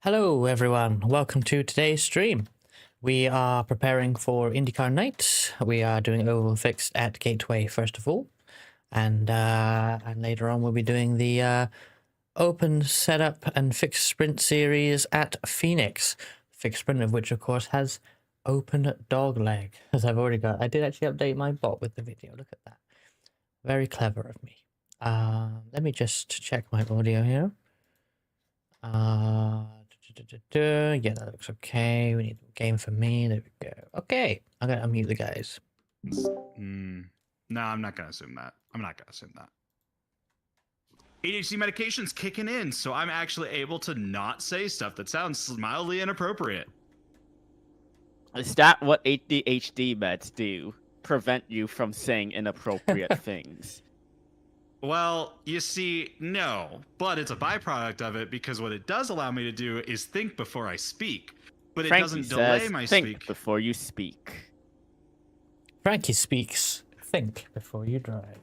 Hello everyone, welcome to today's stream. We are preparing for IndyCar night. We are doing oval fixed at Gateway first of all, and later on we'll be doing the open setup and fixed sprint series at Phoenix. Fixed sprint of which of course has open dogleg, as I've already got. I did actually update my bot with the video, look at that. Very clever of me. Let me just check my audio here. Yeah, that looks okay. We need a game for me. There we go. Okay, I'm gonna unmute the guys. No, I'm not gonna assume that. ADHD medication's kicking in, so I'm actually able to not say stuff that sounds mildly inappropriate. Is that what ADHD meds do? Prevent you from saying inappropriate things? Well, you see, no, but it's a byproduct of it because what it does allow me to do is think before I speak, but Frankie it doesn't delay my think speak. before you speak. Frankie speaks. Think before you drive.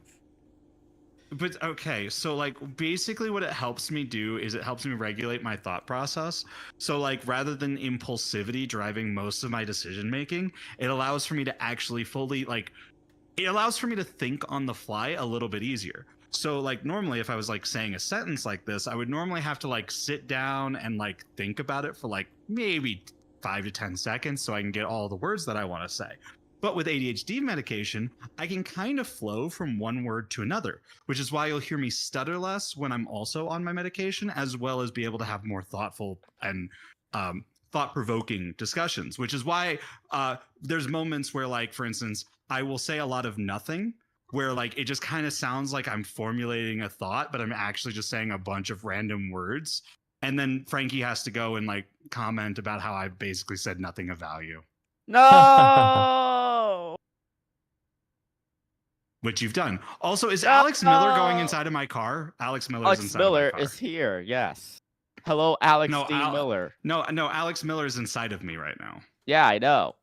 But okay, so like basically what it helps me do is it helps me regulate my thought process. So like rather than impulsivity driving most of my decision making, it allows for me to actually fully it allows for me to think on the fly a little bit easier. So like normally if I was like saying a sentence like this, I would normally have to like sit down and like think about it for like maybe 5 to 10 seconds so I can get all the words that I want to say. But with ADHD medication, I can kind of flow from one word to another, which is why you'll hear me stutter less when I'm also on my medication, as well as be able to have more thoughtful and thought-provoking discussions, which is why there's moments where, like, for instance, I will say a lot of nothing, where like it just kind of sounds like I'm formulating a thought, but I'm actually just saying a bunch of random words. And then Frankie has to go and like comment about how I basically said nothing of value. No! Which you've done. Also, is Alex Miller going inside of my car? Alex Miller is inside of my car. Is here, yes. Hello, Alex D. Miller. No, Alex Miller is inside of me right now. Yeah, I know.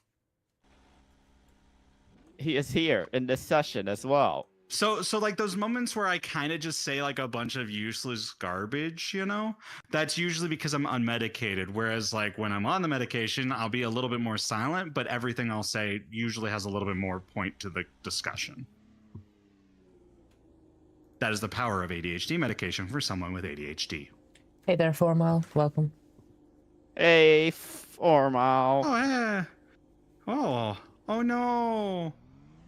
He is here in this session as well. So like those moments where I kind of just say like a bunch of useless garbage, you know, that's usually because I'm unmedicated. Whereas like when I'm on the medication, I'll be a little bit more silent, but everything I'll say usually has a little bit more point to the discussion. That is the power of ADHD medication for someone with ADHD. Hey there, 4 Mile. Welcome. Hey, 4 Mile. Oh, yeah. Oh no.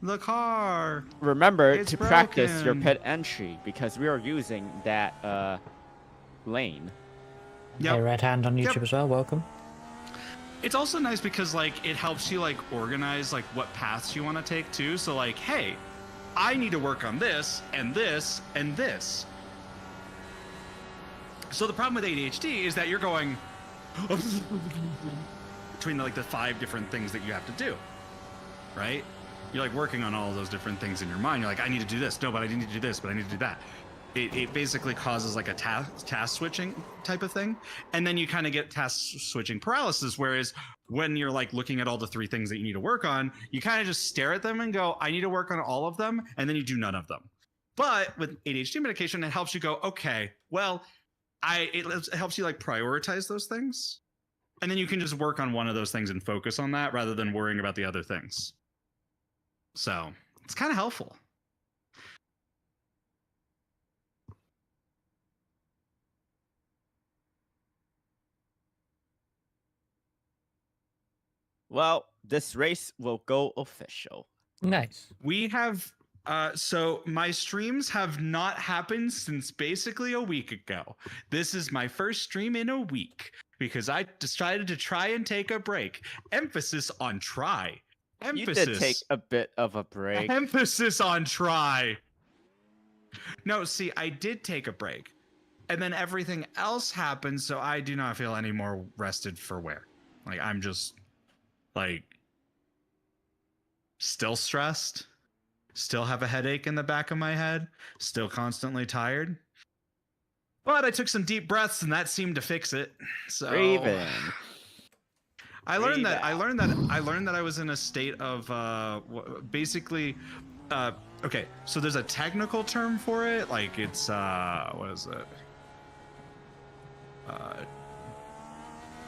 The car. Remember it's to broken. Practice your pit entry because we are using that lane. Yep. Hey, Red Hand on YouTube as well. Welcome. It's also nice because like it helps you like organize like what paths you want to take too. So like, hey, I need to work on this and this and this. So the problem with ADHD is that you're going between like the 5 different things that you have to do, right? You're like working on all of those different things in your mind. You're like, I need to do this. No, but I need to do this, but I need to do that. It basically causes like a task switching type of thing. And then you kind of get task switching paralysis. Whereas when you're like looking at all the 3 things that you need to work on, you kind of just stare at them and go, I need to work on all of them. And then you do none of them. But with ADHD medication, it helps you go, okay, well, it helps you like prioritize those things. And then you can just work on one of those things and focus on that rather than worrying about the other things. So it's kind of helpful. Well, this race will go official. Nice. We have so my streams have not happened since basically a week ago. This is my first stream in a week because I decided to try and take a break. Emphasis on try. Emphasis. You did take a bit of a break. Emphasis on try. No, see, I did take a break. And then everything else happened, so I do not feel any more rested for wear. Like, I'm just, like, still stressed. Still have a headache in the back of my head. Still constantly tired. But I took some deep breaths, and that seemed to fix it. So... Raven. I learned that I was in a state of basically okay, so there's a technical term for it, like it's what is it?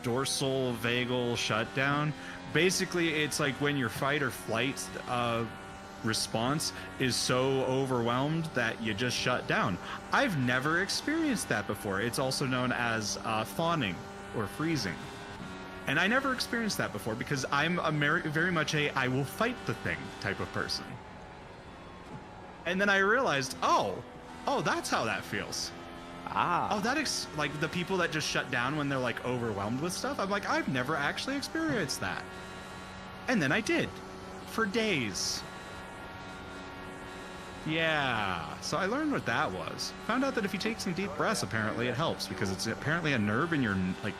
dorsal vagal shutdown. Basically, it's like when your fight or flight response is so overwhelmed that you just shut down. I've never experienced that before. It's also known as fawning or freezing. And I never experienced that before because I'm very much a I will fight the thing type of person. And then I realized, oh, that's how that feels. Oh, like the people that just shut down when they're like overwhelmed with stuff. I'm like, I've never actually experienced that. And then I did for days. Yeah, so I learned what that was. Found out that if you take some deep breaths, apparently it helps because it's apparently a nerve in your like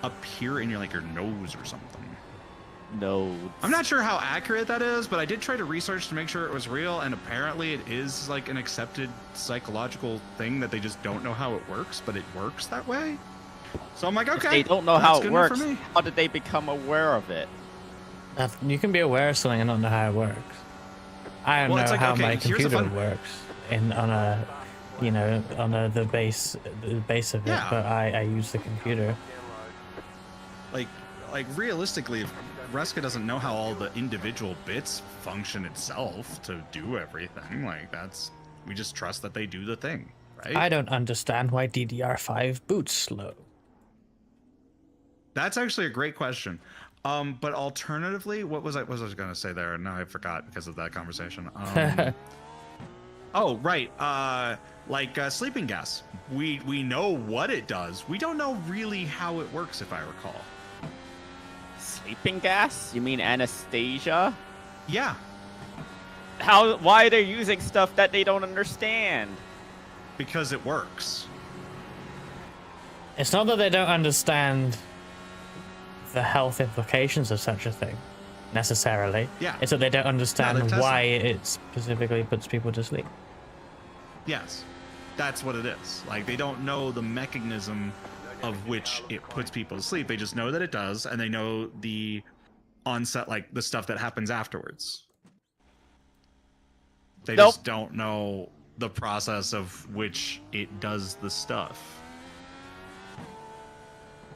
up here in your like your nose or something. No. I'm not sure how accurate that is, but I did try to research to make sure it was real, and apparently it is like an accepted psychological thing that they just don't know how it works, but it works that way. So I'm like, okay. If they don't know how it works, for me. how did they become aware of it? You can be aware of something and not know how it works. I don't know how my computer works on the base of it, but I use the computer. Like realistically, Reska doesn't know how all the individual bits function itself to do everything. Like we just trust that they do the thing, right? I don't understand why DDR5 boots slow. That's actually a great question. But alternatively, what was I going to say there? Now I forgot because of that conversation. Oh, right. Like sleeping gas. We know what it does. We don't know really how it works, if I recall. Sleeping gas? You mean anesthesia? Yeah. Why are they using stuff that they don't understand? Because it works. It's not that they don't understand the health implications of such a thing, necessarily. Yeah. It's that they don't understand why it specifically puts people to sleep. Yes. That's what it is. Like, they don't know the mechanism of which it puts people to sleep. They just know that it does, and they know the onset, like the stuff that happens afterwards. They just don't know the process of which it does the stuff.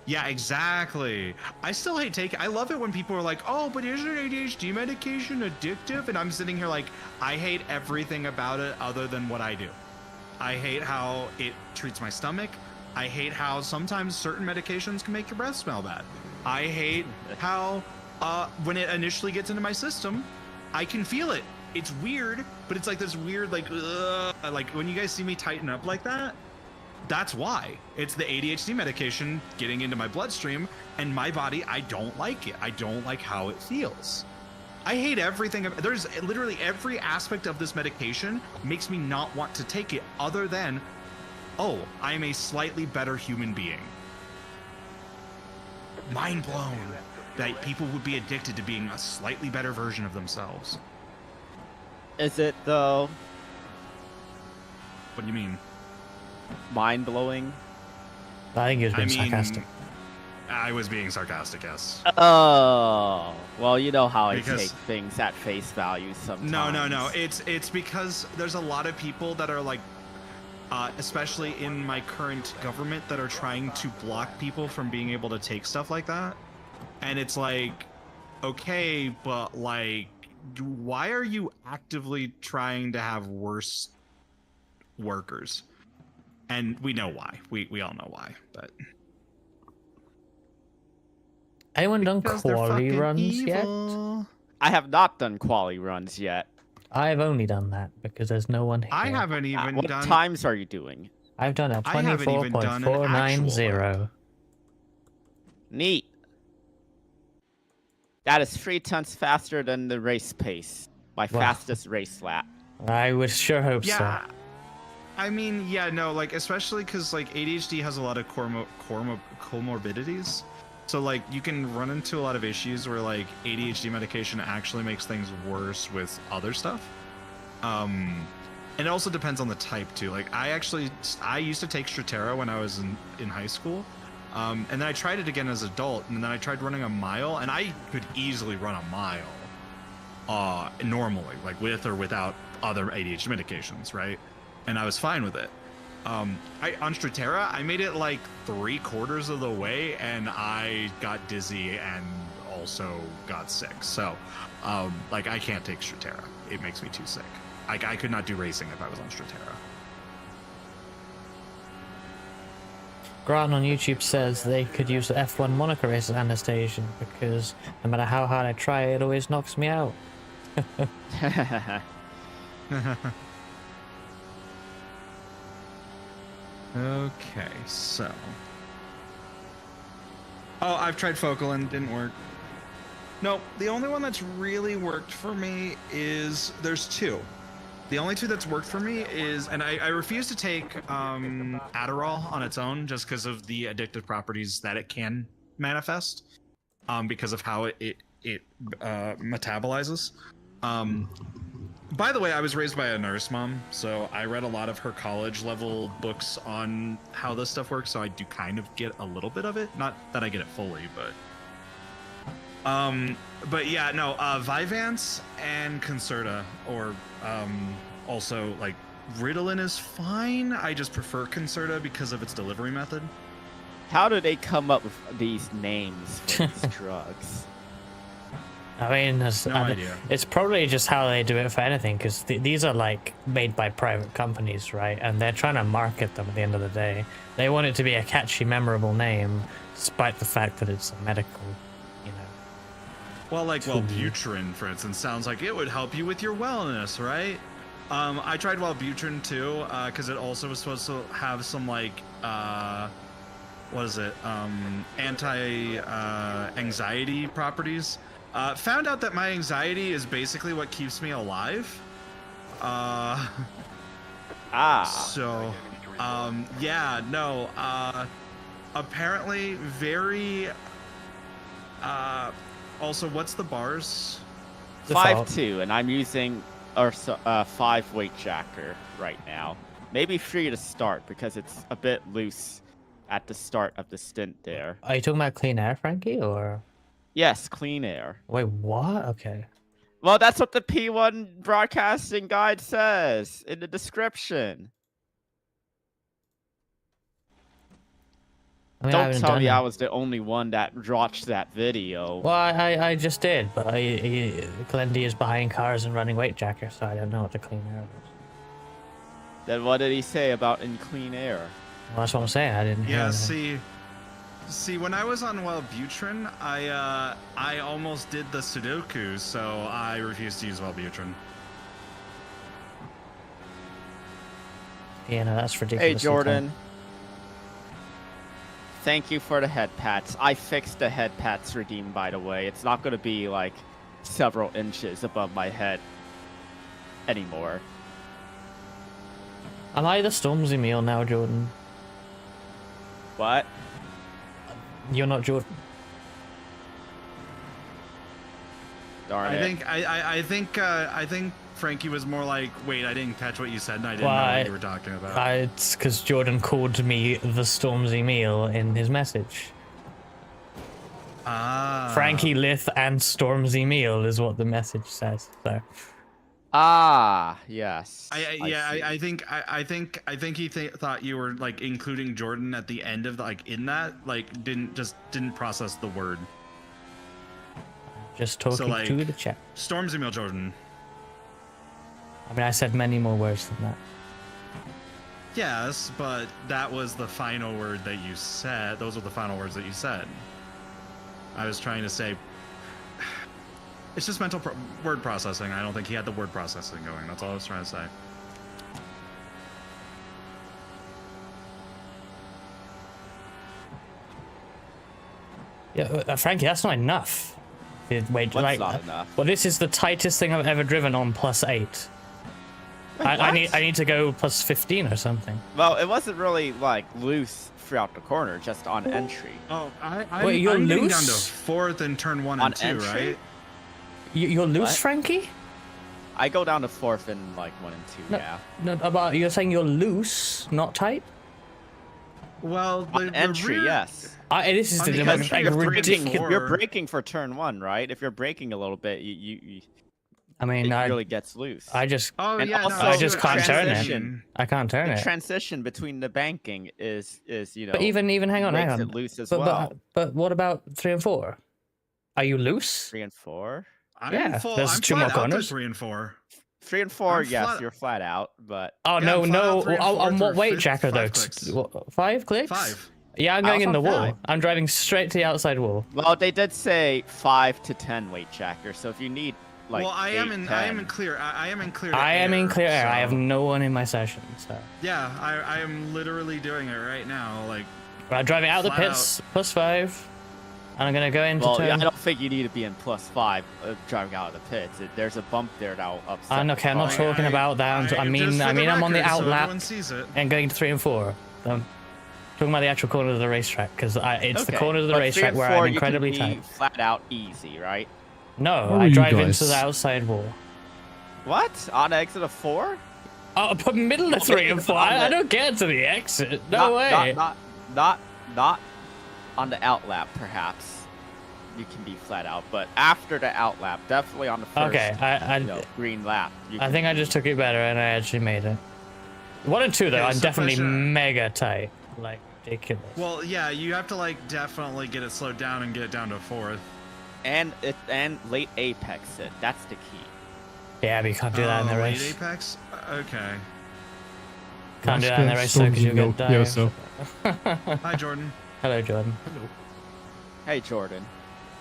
Yeah, exactly. I still hate taking. I love it when people are like, "Oh, but isn't ADHD medication addictive?" And I'm sitting here like, I hate everything about it other than what I do. I hate how it treats my stomach. I hate how sometimes certain medications can make your breath smell bad. I hate how when it initially gets into my system, I can feel it. It's weird, but it's like this weird like when you guys see me tighten up like that. That's why. It's the ADHD medication getting into my bloodstream, and my body, I don't like it. I don't like how it feels. I hate everything. There's literally every aspect of this medication makes me not want to take it other than, oh, I'm a slightly better human being. Mind blown that people would be addicted to being a slightly better version of themselves. Is it though? What do you mean? Mind-blowing? I think he was being sarcastic. I was being sarcastic, yes. Oh, well, you know how I take things at face value sometimes. No. It's because there's a lot of people that are like, especially in my current government, that are trying to block people from being able to take stuff like that. And it's like, okay, but like, why are you actively trying to have worse workers? And we know why. We all know why, but... Anyone done quali runs yet? I have not done quali runs yet. I've only done that because there's no one here. I haven't even what done... What times are you doing? I've done a 24.490. Neat. That is 3 tenths faster than the race pace. My fastest race lap. I would sure hope so. I mean, yeah, no, like, especially because, like, ADHD has a lot of comorbidities. So, like, you can run into a lot of issues where, like, ADHD medication actually makes things worse with other stuff. And it also depends on the type, too. Like, I used to take Strattera when I was in high school. And then I tried it again as an adult, and then I tried running a mile, and I could easily run a mile normally, like, with or without other ADHD medications, right? And I was fine with it. on Stratera, I made it like 3/4 of the way, and I got dizzy and also got sick. So, like, I can't take Stratera. It makes me too sick. I could not do racing if I was on Stratera. Grant on YouTube says they could use the F1 Monaco race as Anastasia because no matter how hard I try, it always knocks me out. Okay, so. Oh, I've tried focal and didn't work. No, the only one that's really worked for me is there's two. The only two that's worked for me is, and I refuse to take Adderall on its own just because of the addictive properties that it can manifest, because of how it metabolizes. By the way, I was raised by a nurse mom, so I read a lot of her college level books on how this stuff works, so I do kind of get a little bit of it. Not that I get it fully, but yeah, no, Vyvanse and Concerta, or also like Ritalin is fine. I just prefer Concerta because of its delivery method. How do they come up with these names for these drugs? I mean, No idea. it's probably just how they do it for anything, because these are like made by private companies, right? And they're trying to market them at the end of the day. They want it to be a catchy, memorable name, despite the fact that it's a medical, you know. Well, like, Wellbutrin, for instance, sounds like it would help you with your wellness, right? I tried Wellbutrin too, because it also was supposed to have some like, what is it? Anti-anxiety properties. Found out that my anxiety is basically what keeps me alive. So, yeah, no. Apparently, very. Also, what's the bars? 5.2, and I'm using a 5 weight jacker right now. Maybe 3 to start because it's a bit loose at the start of the stint there. Are you talking about clean air, Frankie, or? Yes, clean air. Wait, what? Okay. Well, that's what the P1 broadcasting guide says in the description. I mean, Don't tell me I was the only one that watched that video. Well, I just did, but Glendy is behind cars and running weight jacker, so I don't know what the clean air was. Then what did he say about in clean air? Well, that's what I'm saying. I didn't hear Yeah, anything. see, when I was on Wellbutrin, I almost did the Sudoku, so I refused to use Wellbutrin. Yeah, no, that's ridiculous. Hey, Jordan. Thank you for the head pats. I fixed the head pats redeem, by the way. It's not going to be like several inches above my head anymore. Am I the Stormzy meal now, Jordan? What? You're not Jordan. Darn it. I think Frankie was more like, wait, I didn't catch what you said, and I didn't know what you were talking about. It's because Jordan called me the Stormzy meal in his message. Frankie Lith and Stormzy meal is what the message says. So. Yes. I think he thought you were like including Jordan at the end of in that, like didn't process the word. Just talking so, like, to the chat. Storm's email Jordan. I mean, I said many more words than that. Yes, but that was the final word that you said. Those were the final words that you said. I was trying to say, it's just mental word processing. I don't think he had the word processing going. That's all I was trying to say. Yeah, Frankie, that's not enough. Wait, What's not enough? Well, this is the tightest thing I've ever driven on +8. I need to go +15 or something. Well, it wasn't really like loose throughout the corner, just on entry. Oh, Wait, you're I'm getting loose? down to fourth and turn 1 On and 2, entry? right? You're loose, What? Frankie? I go down to fourth in like 1 and 2. No, Yeah. No, about you're saying you're loose, not tight. Well, On entry, rear, This yes. is On the like entry, you're ridiculous. braking. You're braking for turn 1, right? If you're braking a little bit, you I mean, it I really gets loose. I just Oh And yeah, also, no, I just can't turn it. transition. I can't turn The it. transition between the banking is But even hang on, makes hang it on. loose as But well. but what about 3 and 4? Are you loose? 3 and 4. I'm Yeah, full. there's I'm 2 more flat out to corners. 3 and 4. 3 and 4, I'm yes, flat- you're flat out, but Oh Yeah, no, I'm flat out no. 3 and 4 On what through weight fifth, jacker though? 5 clicks. 5 clicks? 5. Yeah, I'm I going was in the on wall. 5. I'm driving straight to the outside wall. well, they did say 5 to 10 weight jacker. So if you need like Well, I 8, am in 10, I am in clear. I am in clear. I am in clear air. I have so- no one in my session, so Yeah, I am literally doing it right now. Like, I'm driving out the Flat pits +5, and I'm gonna go into Well, turn. yeah, I don't think you need to be in +5 driving out of the pits. There's a bump there that'll upset. I'm okay. I'm not the car. talking about that. I mean, just for I'm on the record, out so lap everyone sees it. and going to 3 and 4. I'm talking about the actual corner of the racetrack because it's the Okay, corner of the but 3 racetrack and where 4 I'm you incredibly can be tight. flat out easy, right? No, How are I you drive guys? into the outside wall. What? On exit of 4? Oh, put middle of 3 and 4. I don't get to the exit. No way. Not on the out lap, perhaps. You can be flat out, but after the out lap, definitely on the first Okay, green lap. I think I just took it better and I actually made it. 1 and 2 though, Okay, I'm so definitely question- mega tight, like ridiculous. Well, yeah, you have to like definitely get it slowed down and get it down to 4th. and late apex it. That's the key. Yeah, but you can't do that in the late race. Apex. Okay. Can't do that in the race though because you get Yeah, dived. so. Hi, Jordan. Hello, Jordan. Hey Jordan,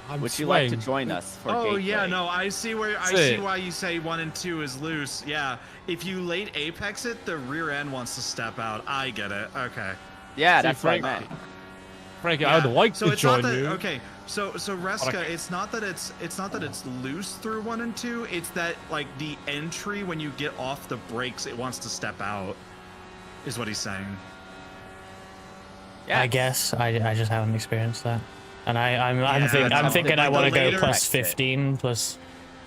I'm would you like to swaying. join us for Oh yeah, Gateway? no, I see where I Say see it. why you say 1 and 2 is loose. Yeah, if you late apex it, the rear end wants to step out. I get it. Okay. Yeah, See, that's what I Frank- meant. Frankie, I would like so to it's join not that, you. Okay, so Reska, Okay. it's not that it's loose through 1 and 2. It's that like the entry when you get off the brakes, it wants to step out. Is what he's saying. Yeah. I guess I just haven't experienced that, and I'm Yeah, thinking I like want to the go later plus exit. 15 plus.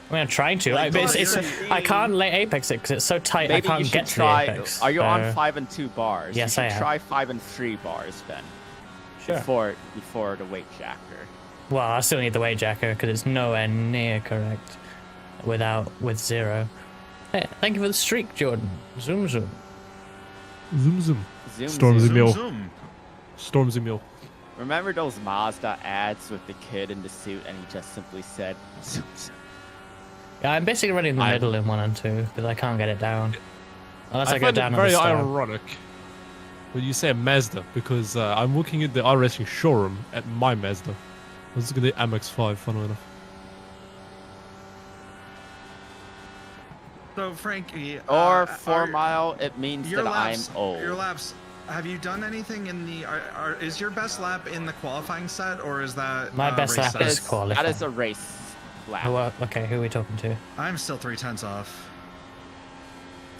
I mean, I'm trying to. Like but it's, the it's later- I can't late apex it because it's so tight. Maybe I can't you should get to try. the apex. Are you on so- 5 and 2 bars? Yes, you I should am. try 5 and 3 bars then. Sure. Before the weight jacker. Well, I still need the weight jacker because it's nowhere near correct with 0. Hey, thank you for the streak, Jordan. Zoom zoom. Zoom zoom. Zoom, Stormzy zoom. Mill. Zoom. Stormzy Mill. Remember those Mazda ads with the kid in the suit and he just simply said, zoom, zoom. Yeah, I'm basically running the I- middle in 1 and 2 because I can't get it down. Unless I go find down it on very the start. ironic when you say Mazda because I'm looking at the iRacing showroom at my Mazda. Let's look at the MX-5, funnily enough. So Frankie, Or 4 mile, it means your that laps, I'm old. Your laps. Have you done anything in the? Is your best lap in the qualifying set, or is that My best race lap set? is That qualifying. is a race lap. Okay, who are we talking to? I'm still 3/10 off.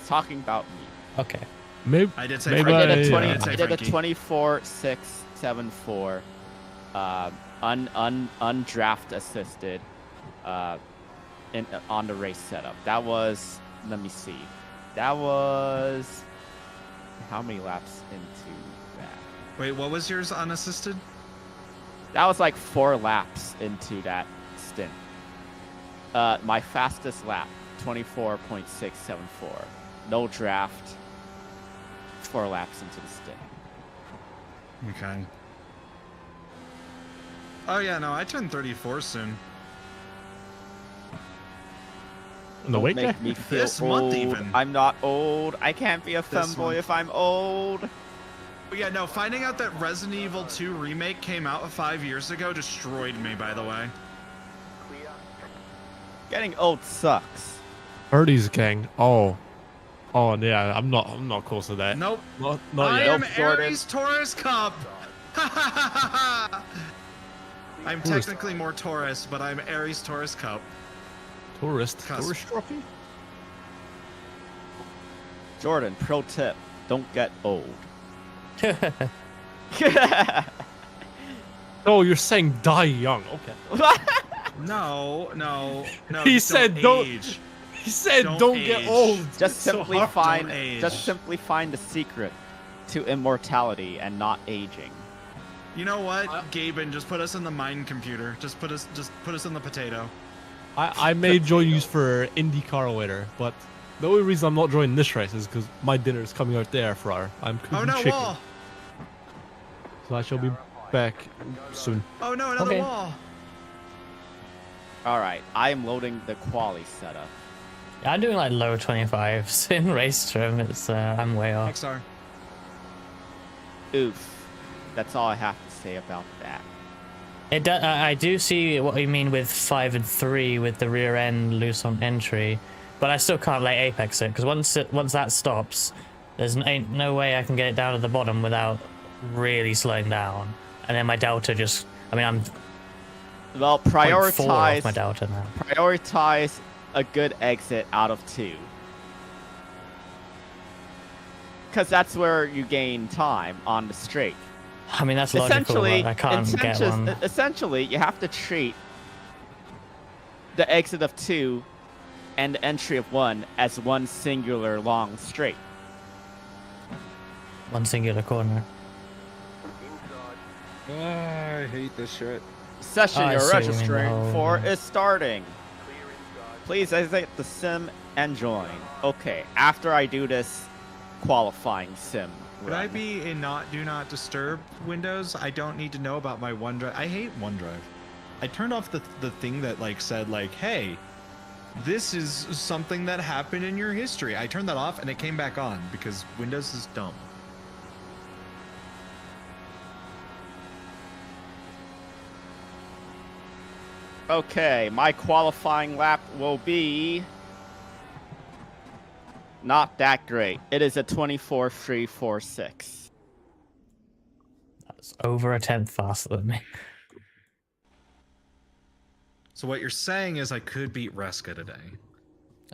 Talking about me. Okay. Maybe, I did say. Maybe I Frankie. did a I- 20. did say I did a Frankie. 24.674, undraft assisted, on the race setup. That was. Let me see. That was. How many laps into that? Wait, what was yours unassisted? That was like 4 laps into that stint. My fastest lap, 24.674. No draft. 4 laps into the stint. Okay. Oh yeah, no, I turn 34 soon. no, wait, Make me feel This old. month even. I'm not old. I can't be a This femboy month. if I'm old. But yeah, no, finding out that Resident Evil 2 remake came out 5 years ago destroyed me. By the way. Getting old sucks. Birdie's gang. Oh, yeah. I'm not close to that. Nope. Not I yet. am Nope, Jordan. Aries Taurus Cup. I'm Taurus. technically more Taurus, but I'm Aries Taurus Cup. Tourist Cusp. trophy. Jordan, pro tip: don't get old. Oh, you're saying die young. Okay. No. He just said don't- age. He said Don't don't get age. old. Just So simply hard. find. Don't age. Just simply find the secret to immortality and not aging. You know what, Gaben? Just put us in the mine computer. Just put us in the potato. I may join you for IndyCar later, but the only reason I'm not joining this race is because my dinner is coming out the air fryer. I'm cooking Oh no, chicken, wall! so I shall be back soon. Oh no, another Okay. wall! All right, I am loading the quali setup. I'm doing like low 25s in race trim. It's I'm way off. XR. Oof. That's all I have to say about that. It do, I do see what you mean with 5 and 3 with the rear end loose on entry, but I still can't like apex it because once that stops, ain't no way I can get it down to the bottom without really slowing down. And then my delta just, I mean, I'm Well, 0.4 off my delta now. prioritize a good exit out of 2. Because that's where you gain time on the straight. I mean, that's logical, but I can't get one. Essentially, you have to treat the exit of 2 and the entry of 1 as one singular long straight. One singular corner. I hate this shit. Session I you're see what you mean, registering the whole- for is starting. Please exit the sim and join. Okay, after I do this qualifying sim Would run. I be in do not disturb windows? I don't need to know about my OneDrive. I hate OneDrive. I turned off the thing that like said like, hey, this is something that happened in your history. I turned that off and it came back on because Windows is dumb. Okay, my qualifying lap will be not that great. It is a 24.346. That's over a tenth faster than me. So what you're saying is I could beat Reska today.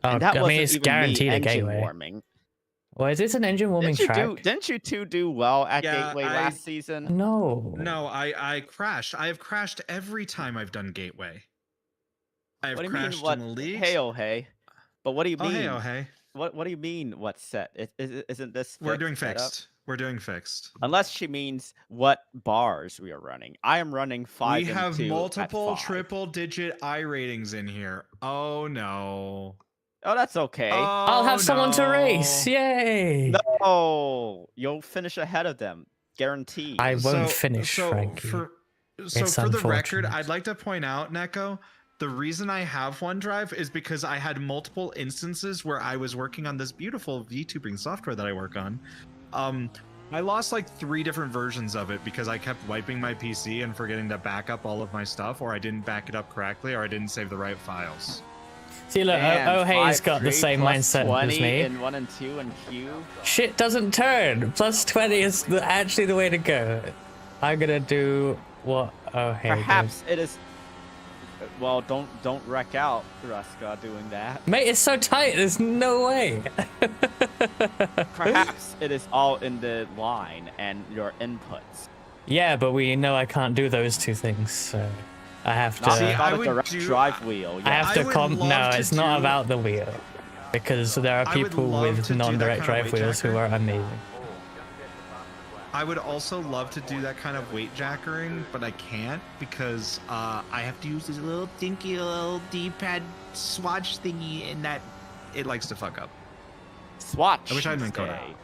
Oh, And that I wasn't mean, it's even guaranteed me a engine gateway. warming. Well, is this an engine warming track? Didn't you two do well at Yeah, Gateway last season? No. No, I crashed. I have crashed every time I've done Gateway. I have What do you mean? crashed What? in the leagues. Hey, oh hey. But what do you Oh mean? hey, oh hey. What do you mean? What's set? Isn't this? We're fixed doing setup? fixed. We're doing fixed. Unless she means what bars we are running. I am running 5 We and have 2 multiple at 5. triple-digit I ratings in here. Oh no. Oh, that's okay. I'll have someone to race. no. Yay! No, you'll finish ahead of them, guaranteed. I won't finish, Frankie. For It's the record, unfortunate. I'd like to point out, Neko, the reason I have OneDrive is because I had multiple instances where I was working on this beautiful VTubing software that I work on. I lost like 3 different versions of it because I kept wiping my PC and forgetting to back up all of my stuff, or I didn't back it up correctly, or I didn't save the right files. See, look, Man, Ohei's got the 5-3 same plus mindset 20 as me. in 1 and 2 and Q. Shit doesn't turn. Plus 20 is actually the way to go. I'm gonna do what Ohei did. Perhaps it is. Well, don't wreck out, Ruska, doing that. Mate, it's so tight. There's no way. Perhaps it is all in the line and your inputs. Yeah, but we know I can't do those two things, so I have to. Not, See, not I a would direct do- drive wheel. I have yes. to I would comp. love No, to it's not do- about the wheel, because there are I would people love with to do that non-direct kind of drive weight wheels who jacker. are amazing. I would also love to do that kind of weight jackering, but I can't because I have to use this little dinky little D-pad swatch thingy, and that it likes to fuck up. Swatch. I wish I had you been Coda. say.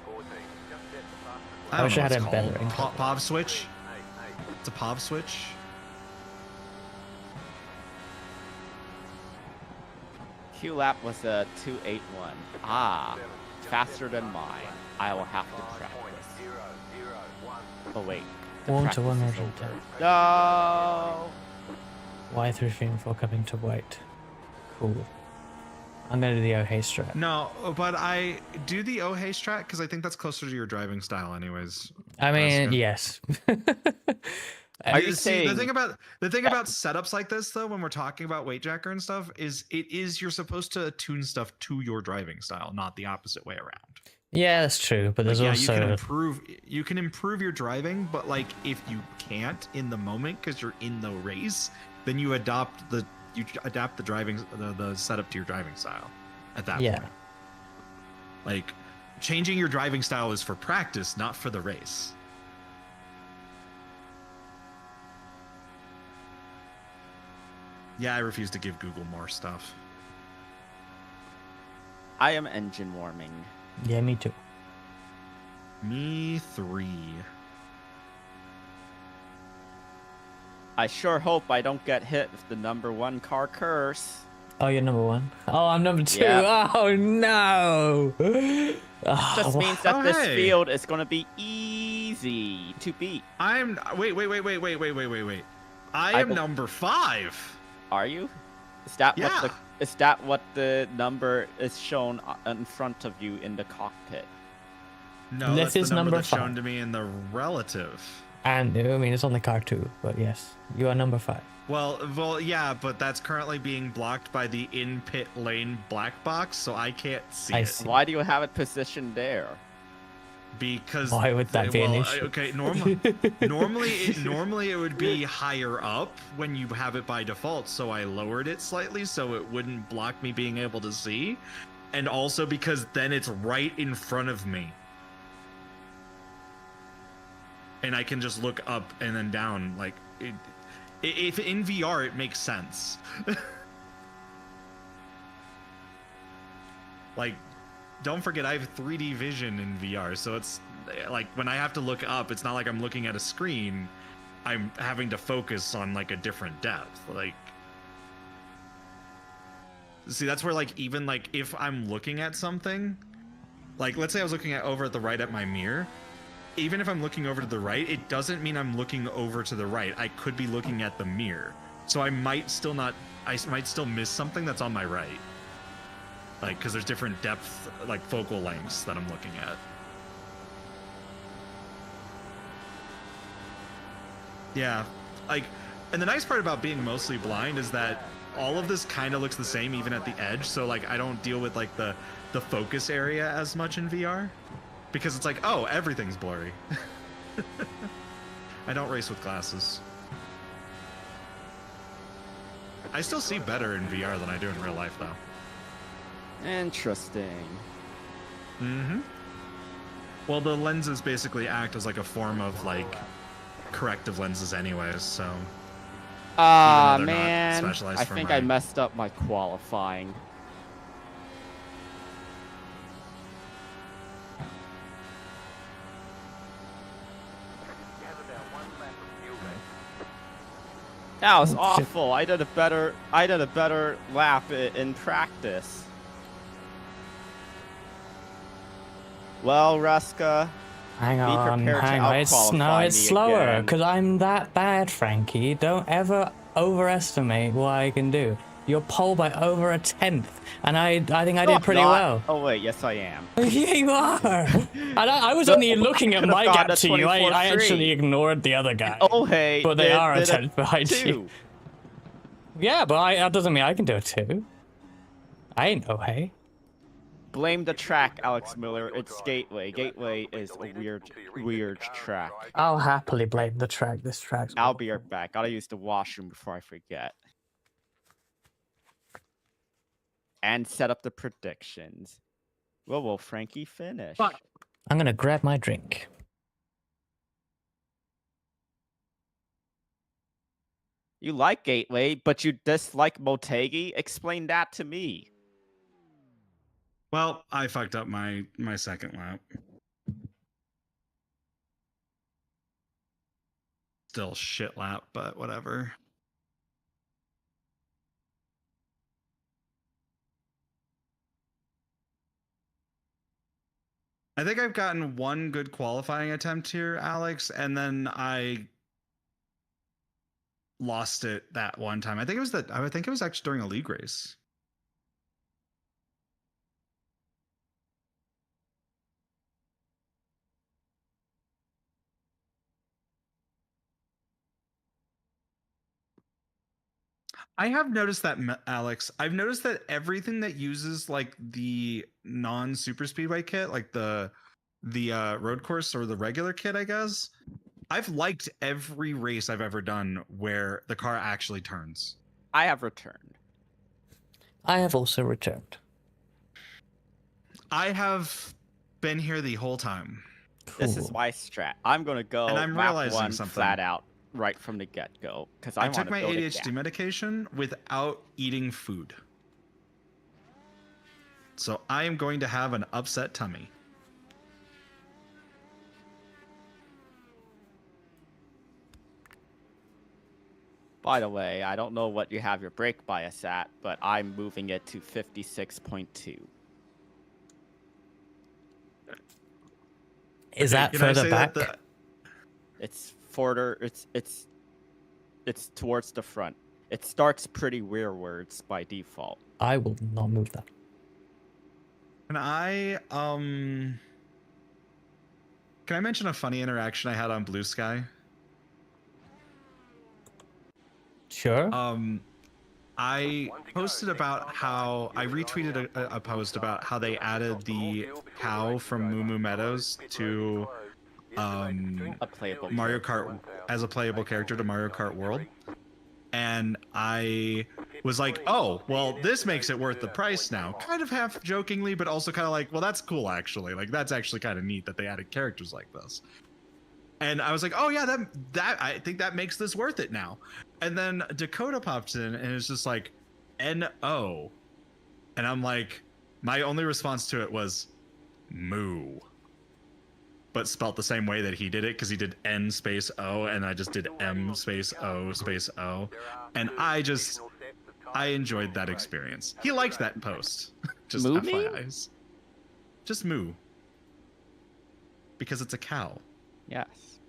I wish I had don't a know what better it's called. input. POV switch. It's a POV switch. Q lap was a 281. Ah, faster than mine. I will have to practice. Oh wait. the 1 to practice is 110. over. No. Y through stream for coming to white. Cool. I'm gonna do the Ohei strat. No, but I do the Ohei strat because I think that's closer to your driving style, anyways. I mean, good. yes. Are you See, saying the thing about setups like this, though, when we're talking about weight jacker and stuff, is you're supposed to tune stuff to your driving style, not the opposite way around. Yeah, that's true, but Like, there's yeah, also you can improve your driving, but like if you can't in the moment because you're in the race, then you adapt the driving the setup to your driving style at that Yeah. point. Like changing your driving style is for practice, not for the race. Yeah, I refuse to give Google more stuff. I am engine warming. Yeah, me too. Me 3. I sure hope I don't get hit with the #1 car curse. Oh, you're number 1. Oh, I'm number 2. Yeah. Oh no. Oh, Just wha- means that Oh, this hey. field is gonna be easy to beat. I'm wait. I I am bel- number 5. Are you? Is that Yeah. what the number is shown in front of you in the cockpit? No, This that's the is number number that's shown 5. to me in the relative. And I mean, it's on the car too, but yes, you are number 5. Well, yeah, but that's currently being blocked by the in-pit lane black box, so I can't see I it. see. Why do you have it positioned there? Because Why would that be an issue? Okay, normally it would be higher up when you have it by default, so I lowered it slightly so it wouldn't block me being able to see, and also because then it's right in front of me. And I can just look up and then down. Like, if in VR, it makes sense. Like, don't forget, I have 3D vision in VR, so it's like when I have to look up, it's not like I'm looking at a screen. I'm having to focus on like a different depth. Like, see, that's where like even like if I'm looking at something, like let's say I was looking over at the right at my mirror. Even if I'm looking over to the right, it doesn't mean I'm looking over to the right. I could be looking at the mirror. So I might still miss something that's on my right. Like, because there's different depth, like focal lengths that I'm looking at. Yeah, like, and the nice part about being mostly blind is that all of this kind of looks the same even at the edge. So like, I don't deal with like the focus area as much in VR. Because it's like, oh, everything's blurry. I don't race with glasses. I still see better in VR than I do in real life, though. Interesting. Mm-hmm. Well, the lenses basically act as like a form of like corrective lenses anyways, so... Ah, Even though they're not man. specialized I for think my- I messed up my qualifying. That was awful. I did a better lap in practice. Well, Ruska, Hang Be on, prepared to hang on. It's out-qualify me slower again. because I'm that bad, Frankie. Don't ever overestimate what I can do. You're pole by over a 1/10, and I think I No, did pretty I'm not. well. Oh wait, yes I am. Yeah, you are. And I was No, only looking at could've my gone gap to to you. I 24-3. actually ignored the other guy. Oh hey, But they did- are a did 10th behind you. too. Yeah, but that doesn't mean I can do it too. I ain't no hey. Blame the track, Alex Miller. It's Gateway. Gateway is a weird track. I'll happily blame the track. This track's I'll be right back. Gotta use the washroom before I forget. And set up the predictions. Well, will Frankie finish? Fuck. I'm gonna grab my drink. You like Gateway, but you dislike Motegi? Explain that to me. Well, I fucked up my second lap. Still shit lap, but whatever. I think I've gotten one good qualifying attempt here, Alex, and then I lost it that one time. I think it was actually during a league race. I have noticed that, Alex. I've noticed that everything that uses like the non-super speedway kit, like the road course or the regular kit, I guess, I've liked every race I've ever done where the car actually turns. I have returned. I have also returned. I have been here the whole time. This is Cool. my strat. I'm gonna go And I'm map realizing one something. flat out. right from the get-go because I I took want to my build a ADHD gap. medication without eating food. So I am going to have an upset tummy. By the way, I don't know what you have your brake bias at, but I'm moving it to 56.2. Is Okay, that can I further say back? that It's further. It's towards the front. It starts pretty rearwards by default. I will not move that. Can I mention a funny interaction I had on Blue Sky? Sure. I posted about how I retweeted a post about how they added the cow from Moo Moo Meadows to A playable Mario character. Kart as a playable character to Mario Kart World. And I was like, oh, well, this makes it worth the price now. Kind of half jokingly, but also kind of like, well, that's cool, actually. Like, that's actually kind of neat that they added characters like this. And I was like, oh, yeah, that I think that makes this worth it now. And then Dakota pops in and it's just like, N-O. And I'm like, my only response to it was, moo. But spelt the same way that he did it, because he did N space O, and I just did M space O space O. And I enjoyed that experience. He liked that post. Just Moo FYIs. Just moo. Because it's a cow. Yes.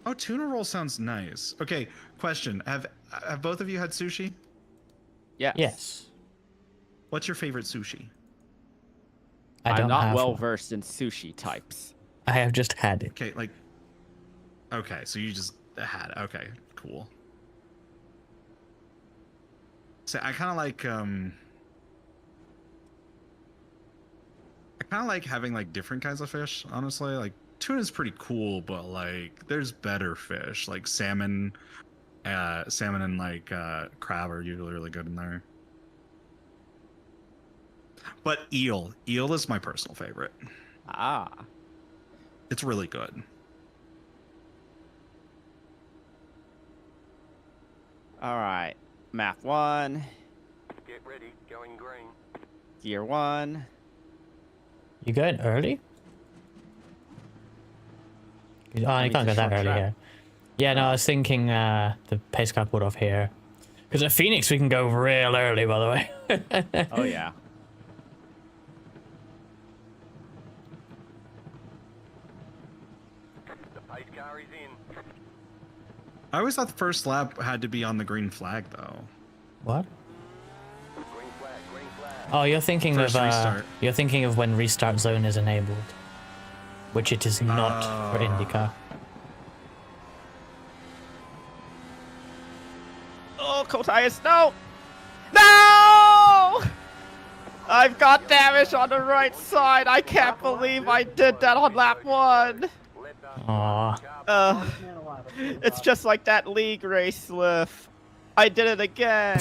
Oh, tuna roll sounds nice. Okay, question. Have both of you had sushi? Yes. Yes. What's your favorite sushi? I don't I'm not have well one. versed in sushi types. I have just had it. Okay, like... Okay, so you just had... Okay, cool. So I kind of like, I kind of like having, like, different kinds of fish, honestly. Like, tuna's pretty cool, but, like, there's better fish. Like, salmon and, like, crab are usually really good in there. But eel is my personal favorite. Ah. It's really good. All right. Map 1. Get ready, going green. Gear 1. You going early? Oh, you mean, can't it's go a that short early track. here. Yeah, no, I was thinking the pace car put off here. Because at Phoenix we can go real early, by the way. Oh, yeah. The pace car is in. I always thought the first lap had to be on the green flag, though. What? Green flag, green flag. Oh, you're thinking First of restart. you're thinking of when restart zone is enabled, which it is not for IndyCar. Oh, Kotias, no! No! I've got damage on the right side. I can't believe I did that on lap 1. Aw. It's just like that league race, Liff. I did it again.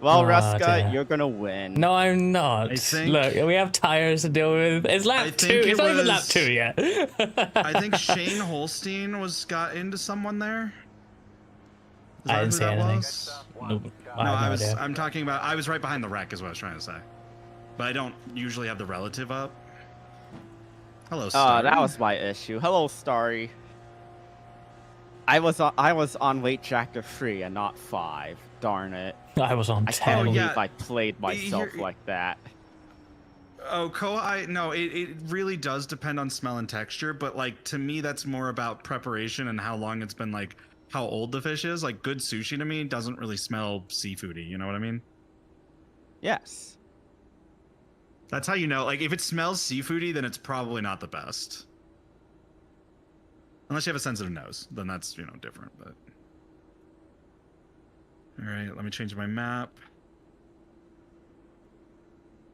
Well, Oh, Ruska, dear. you're gonna win. No, I'm not. I think- Look, we have tires to deal with. It's I lap think 2. it It's not even lap was- 2 yet. I think Shane Holstein got into someone there. Is I that didn't who see that anything. was? Nope. No, I have no idea. I'm talking about. I was right behind the wreck, is what I was trying to say. But I don't usually have the relative up. Hello, Oh, Star. that was my issue. Hello, Starry. I was on weight tracker 3 and not 5. Darn it. I was on I 10. can't believe yeah. I played myself You're- like that. Oh, no, it really does depend on smell and texture, but like to me that's more about preparation and how long it's been, like how old the fish is. Like good sushi to me doesn't really smell seafoody, you know what I mean? Yes. That's how you know. Like if it smells seafoody, then it's probably not the best. Unless you have a sensitive nose, then that's, you know, different, but all right, let me change my map.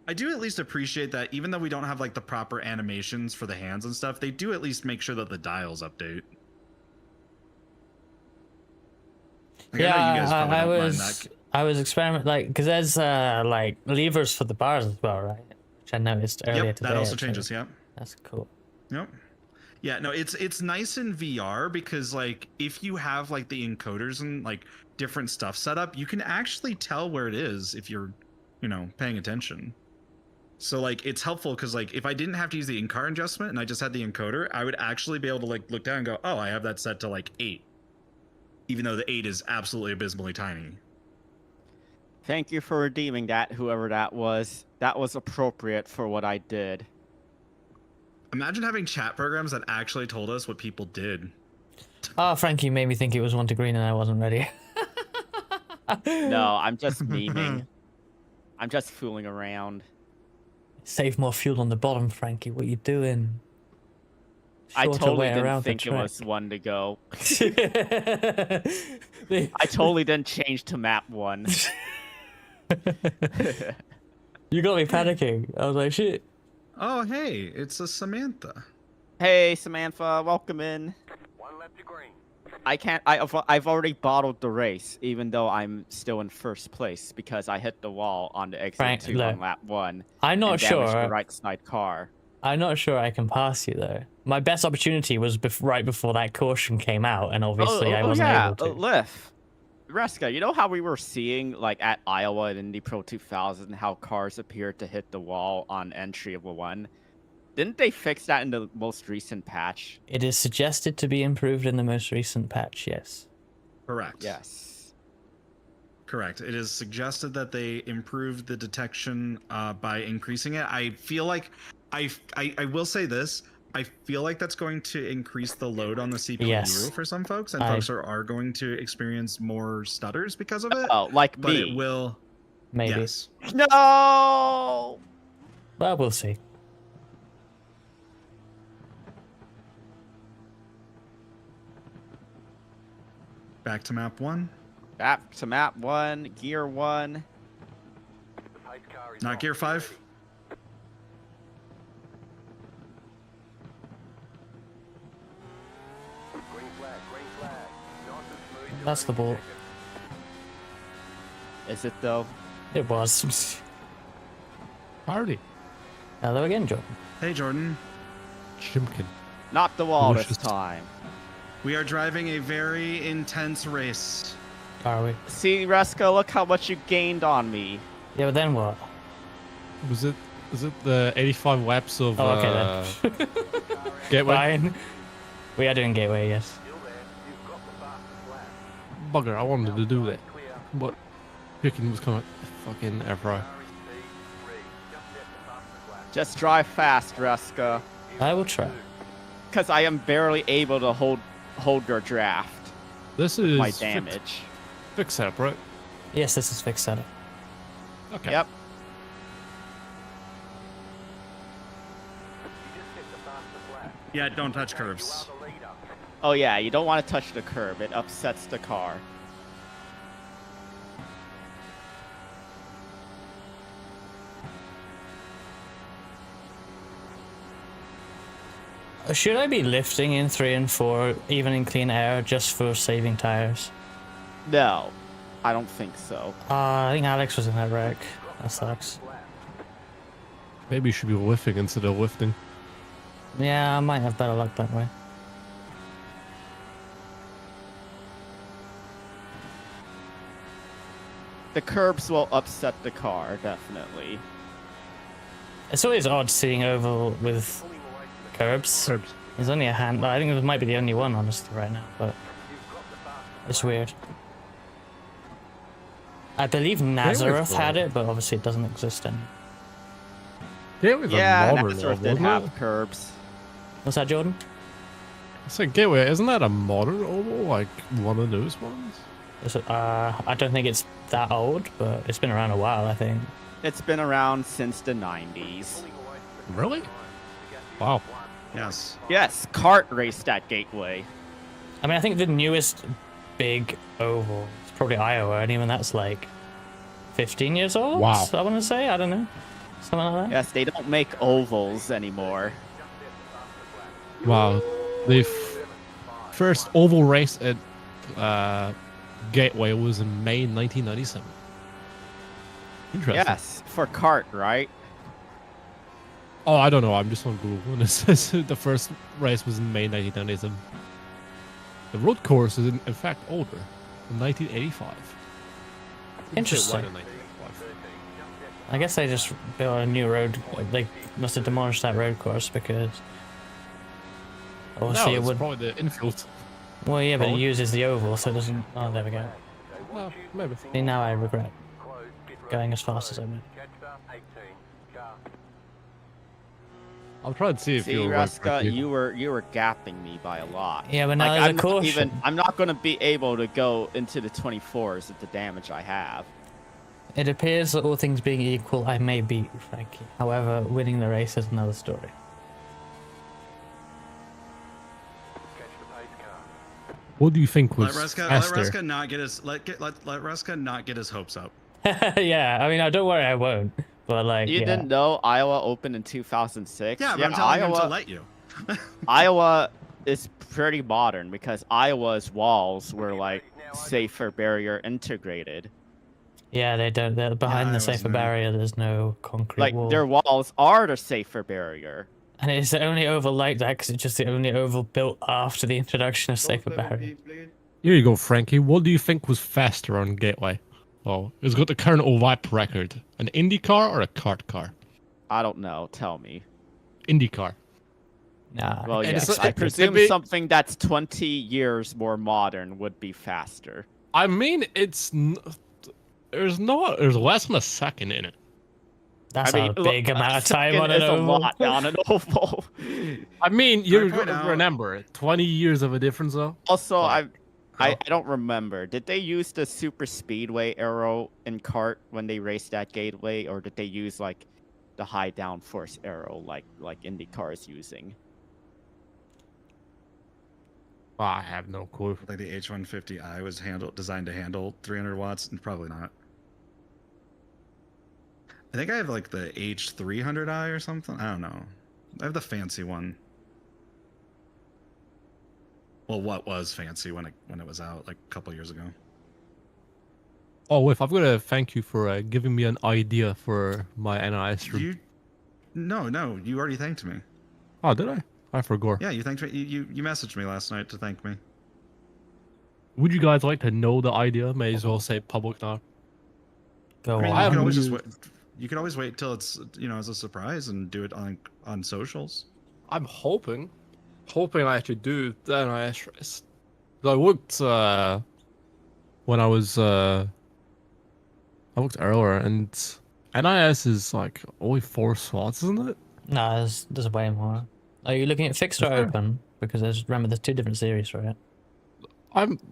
I do at least appreciate that even though we don't have like the proper animations for the hands and stuff, they do at least make sure that the dials update. Like, I know you guys probably don't mind that. I was experimenting, like, because there's like levers for the bars as well, right? Which I noticed earlier Yep, today. that also actually. changes. Yep, That's cool. yep. Yeah, no, it's nice in VR because like if you have like the encoders and like different stuff set up, you can actually tell where it is if you're, paying attention. So like it's helpful because like if I didn't have to use the in-car adjustment and I just had the encoder, I would actually be able to like look down and go, oh, I have that set to like 8, even though the 8 is absolutely abysmally tiny. Thank you for redeeming that, whoever that was. That was appropriate for what I did. Imagine having chat programs that actually told us what people did. Oh, Frankie made me think it was 1 to green and I wasn't ready. No, I'm just memeing. I'm just fooling around. Save more fuel on the bottom, Frankie. What you doing? I Shorter totally way didn't around the think it track. was 1 to go. They- I totally didn't change to map 1. You got me panicking. I was like, shit. Oh, hey, it's a Samantha. Hey, Samantha, welcome in. 1 lap to green. I've already bottled the race, even though I'm still in first place because I hit the wall on the exit Frank, 2 look, on lap 1. I'm not and damaged sure. the right side car. I'm not sure I can pass you though. My best opportunity was right before that caution came out, and obviously I wasn't able to. Liff. Reska, you know how we were seeing, like, at Iowa and Indy Pro 2000, how cars appeared to hit the wall on entry of a 1? Didn't they fix that in the most recent patch? It is suggested to be improved in the most recent patch, yes. Correct. Yes. Correct. It is suggested that they improved the detection by increasing it. I feel like I will say this. I feel like that's going to increase the load on the CPU Yes. for some folks, and folks are going to experience more stutters because of it. Oh, like But me. it will. Maybe. Yes. No! Well, we'll see. Back to map 1. Back to map 1, gear 1. The pace car is Not off. gear 5. Green flag, green flag. Nice and smooth. That's the ball. Is it, though? It was. Party. Hello again, Jordan. Hey, Jordan. Chimkin. Not the wall Delicious. this time. We are driving a very intense race. Are we? See, Reska, look how much you gained on me. Yeah, but then what? Was it the 85 laps of Oh, okay then. Gateway? Fine. We are doing gateway, yes. Still there. You've got the fastest lap. Bugger, I wanted to do that. Clear. But picking was coming. Fucking F-Ro. Car is P3. Just set the fastest lap. Just drive fast, Reska. I will try. Because I am barely able to hold your draft. This is My damage. Fix setup, right? Yes, this is fixed setup. Okay. Yep. You just set the fastest lap. Yeah, don't touch You curves. are the leader. Oh yeah, you don't want to touch the curb. It upsets the car. Should I be lifting in 3 and 4, even in clean air, just for saving tires? No, I don't think so. I think Alex was in that wreck. That sucks. Maybe you should be lifting instead of lifting. Yeah, I might have better luck that way. The curbs will upset the car, definitely. It's always odd seeing oval with curbs. Curbs. There's only a hand. I think it might be the only one, honestly, right now, but it's weird. I believe Nazareth had it, but obviously it doesn't exist anymore. Gateway's Yeah, a modern Nazareth oval, did isn't have it? curbs. What's that, Jordan? I said Gateway, isn't that a modern oval? Like one of those ones? Is it, I don't think it's that old, but it's been around a while, I think. It's been around since the 90s. Really? Wow. Yes. Yes, kart raced at Gateway. I mean, I think the newest big oval is probably Iowa, and even that's like 15 years old. Wow. I want to say, I don't know, something like that. Yes, they don't make ovals anymore. Wow. The first oval race at Gateway was in May 1997. Interesting. Yes, for kart, right? Oh, I don't know. I'm just on Google, and it says the first race was in May 1997. The road course is in fact older, from 1985. Interesting. Why in 1985? I guess they just built a new road. They must have demolished that road course because obviously No, it it's would. probably the infield. Well, yeah, but it Road. uses the oval, so it doesn't. Oh, there we go. Well, maybe. See, now I regret Close. Get ready. going as fast as I went. Catch up. 18. Car. I'll try and see if See, you'll Raska, you were gapping me by a lot. Yeah, but now Like, there's I'm a caution. I'm not gonna be able to go into the 24s at the damage I have. It appears that all things being equal, I may beat Frankie. However, winning the race is another story. Catch the pace car. What do you think Let was Ruska faster? not get his let Ruska not get his hopes up. Yeah, I mean, don't worry, I won't. But like, You yeah. didn't know Iowa opened in 2006? Yeah, but I'm telling him to Iowa, let you. Iowa is pretty modern because Iowa's walls were like safer barrier integrated. Yeah, they don't. They're behind I the was safer new. barrier. There's no concrete Like wall, their walls are the safer barrier. and it's the only oval like that because it's just the only oval built after the introduction of safer barrier. Here you go, Frankie. What do you think was faster on Gateway? Well, it's got the current OVIP record. An IndyCar or a kart car? I don't know. Tell me. IndyCar. Nah. Well, And yes. it's- I it- presume maybe- something that's 20 years more modern would be faster. I mean, there's less than a second in it. That's I mean, a big amount of time second on an is oval. a lot on an oval. I mean, you're point gonna out- remember 20 years of a difference, though. Also, Like, I don't remember. Did they use the super speedway arrow in kart when they raced at Gateway, or did they use like the high downforce arrow like IndyCar is using? I have no clue. Like the H150i was designed to handle 300 watts, and probably not. I think I have like the H300i or something. I don't know. I have the fancy one. Well, what was fancy when it was out like a couple years ago. Oh, wait, I've got to thank you for giving me an idea for my NIS stream. No, you already thanked me. Oh, did I? I forgot. Yeah, you thanked me. You messaged me last night to thank me. Would you guys like to know the idea? May as well say public now. Go I mean, on. I you could haven't always just used- wait. You could always wait till it's as a surprise and do it on socials. I'm hoping I actually do the NIS race. I looked when I looked earlier, and NIS is like only 4 slots, isn't it? No, there's way more. Are you looking at fixed or Is there? open? Because remember, there's 2 different series for it.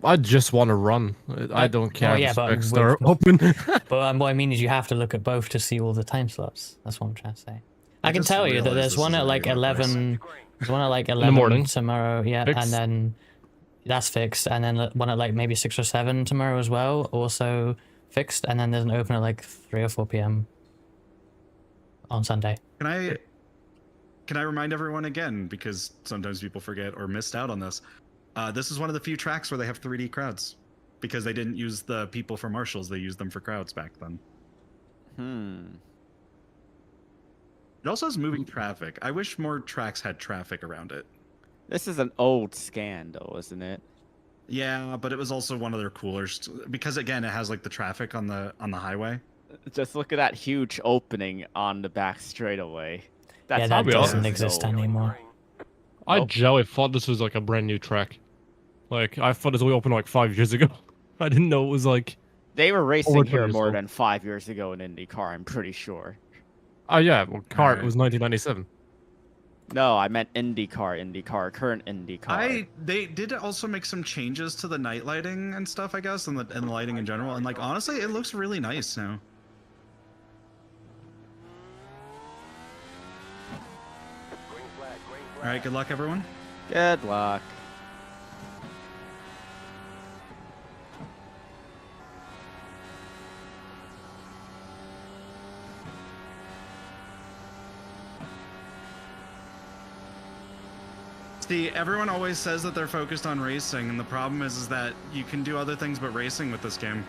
I just want to run. I don't care. Oh, if yeah, the but specs with- are open. But what I mean is you have to look at both to see all the time slots. That's what I'm trying to say. I can just tell you that realized there's this one is a at like regular race. 11. There's one at like 11 morning. tomorrow, yeah, Fixed. and then that's fixed, and then one at like maybe 6 or 7 tomorrow as well, also fixed, and then there's an open at like 3 or 4 p.m. on Sunday. Can I remind everyone again, because sometimes people forget or missed out on this. This is one of the few tracks where they have 3D crowds, because they didn't use the people for marshals; they used them for crowds back then. It also has moving traffic. I wish more tracks had traffic around it. This is an old scan, though, isn't it? Yeah, but it was also one of their cooler because again, it has like the traffic on the highway. Just look at that huge opening on the back straightaway. That's Yeah, how that be doesn't honest. exist anymore. I Oh. generally thought this was like a brand new track. Like I thought this only opened like 5 years ago. I didn't know it was like. They were racing Over 20 here years more old. than 5 years ago in IndyCar, I'm pretty sure. Oh yeah, well, kart Alright. was 1997. No, I meant IndyCar, current IndyCar. They did also make some changes to the night lighting and stuff, I guess, and the lighting in general. And like honestly, it looks really nice now. Green flag. Green flag. All right, good luck, everyone. Good luck. See, everyone always says that they're focused on racing, and the problem is that you can do other things but racing with this game.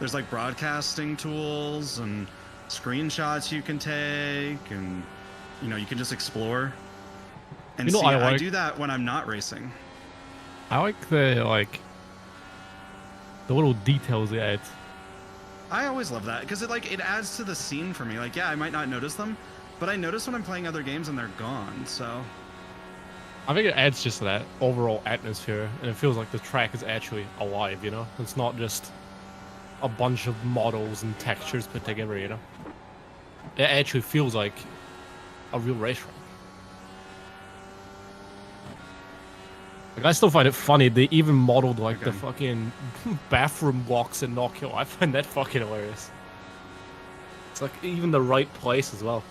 There's like broadcasting tools and screenshots you can take, and you know, you can just explore. And You know, see, I I like- do that when I'm not racing. I like the little details they add. I always love that because it adds to the scene for me. Like, yeah, I might not notice them, but I notice when I'm playing other games and they're gone. So I think it adds just to that overall atmosphere, and it feels like the track is actually alive, you know? It's not just a bunch of models and textures put together, you know? It actually feels like a real racetrack. Like, I still find it funny, they even modeled, like, the Okay. fucking bathroom walks in Knock Hill. I find that fucking hilarious. It's like, even the right place as well.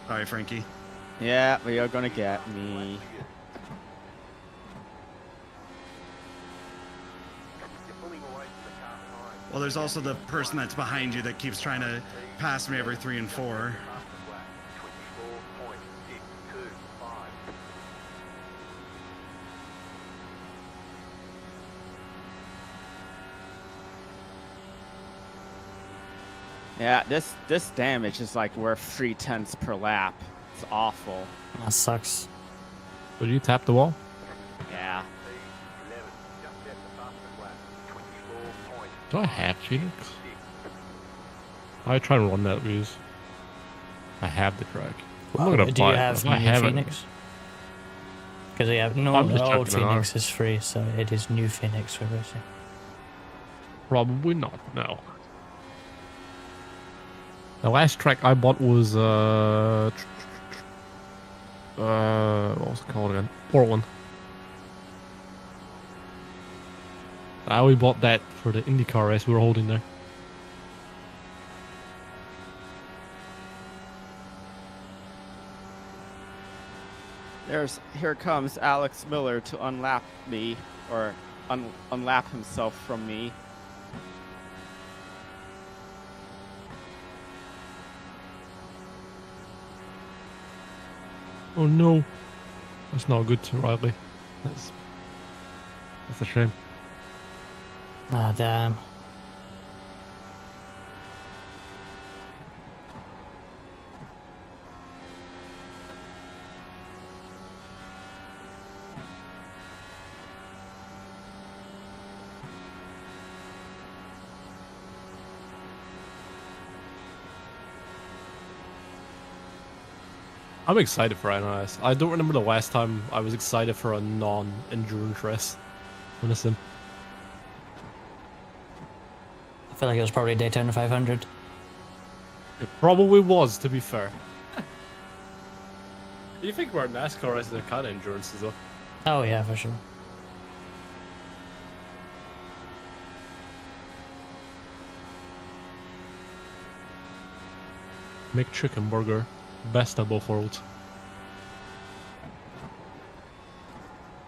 sorry, Frankie. Yeah, but you're gonna get me. You're pulling away from the car behind. Well, there's also the person that's behind you that keeps trying to pass me every 3 and 4. Fastest lap, 24.625. Yeah, this damage is like worth 3/10 per lap. It's awful. That sucks. Would you tap the wall? Yeah. P11, just at the fastest lap, 24.626. Do I have Phoenix? I try and run that because I have the track. I'm not gonna Do you buy it, have if I new haven't- Phoenix? Because yeah, no, I'm just the old checking it out. Phoenix is free, so it is new Phoenix for racing. Probably not, no. The last track I bought was, what was it called again? Portland. I only bought that for the IndyCar race we were holding there. Here comes Alex Miller to unlap me, or unlap himself from me. Oh no. That's not good, Riley. That's a shame. Ah, damn. I'm excited for NIS. I don't remember the last time I was excited for a non-endurance race on a sim. I feel like it was probably Daytona 500. It probably was, to be fair. You think where NASCAR races are kind of endurance as well? Oh yeah, for sure. McChicken burger, best of both worlds.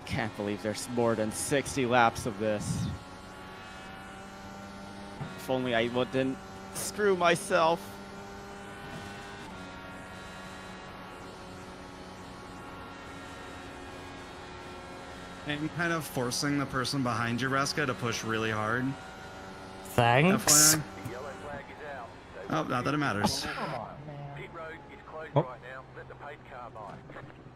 Can't believe there's more than 60 laps of this. If only I wouldn't screw myself. I'm kind of forcing the person behind you, Reska, to push really hard. Thanks. FYI. The yellow flag is out. They Oh, will not that it matters. Pit road is closed Oh. right now. Let the pace car by.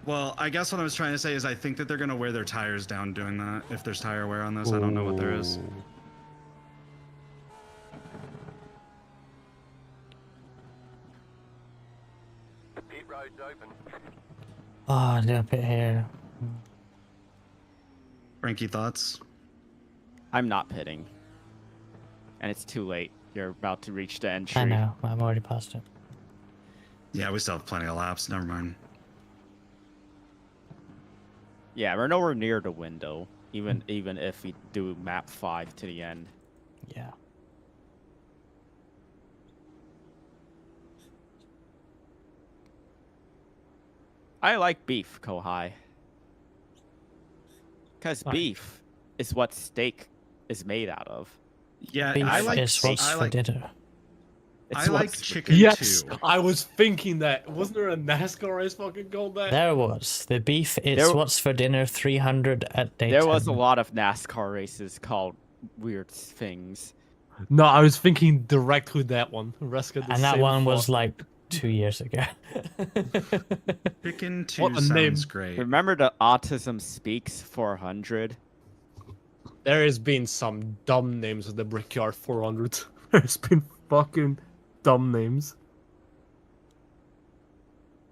Well, I guess what I was trying to say is I think that they're going to wear their tires down doing that. If there's tire wear on this, I don't know what there is. Ooh. The pit road's open. Oh, the pit here. Frankie, thoughts? I'm not pitting. And it's too late. You're about to reach the entry. I know. I'm already past it. Yeah, we still have plenty of laps. Never mind. Yeah, we're nowhere near the window. Even if we do map 5 to the end. Yeah. I like beef, Kohai. Because Fine. beef is what steak is made out of. Yeah, Beef I like. is what's I for like. dinner. It's I like what's- chicken Yes, too. I was thinking that. Wasn't there a NASCAR race fucking called that? There was. The beef is There- what's for dinner 300 at Daytona. There was a lot of NASCAR races called weird things. No, I was thinking directly that one. Reska, And that one was like 2 years ago. Chicken 2 What a sounds name. great. Remember the Autism Speaks 400? There has been some dumb names of the Brickyard 400. There's been fucking dumb names.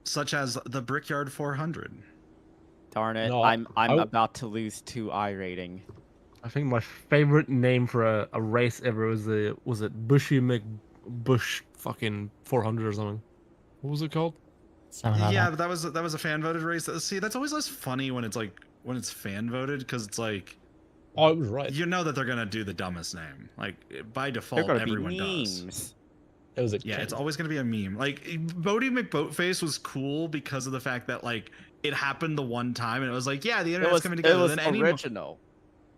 Such as the Brickyard 400. Darn it, No, I'm I- about to lose 2 I rating. I think my favorite name for a race ever was it Bushy McBush fucking 400 or something. What was it called? Something like Yeah, that. but that was a fan voted race. See, that's always less funny when it's fan voted, because it's like, Oh, it was right. you know that they're gonna do the dumbest name. Like by They're default, gonna everyone be does. memes. It was a Yeah, it's kid. always gonna be a meme. Like Bodie McBoatface was cool because of the fact that like it happened the one time and it was like, yeah, the It internet's was, coming it together. was Then any original.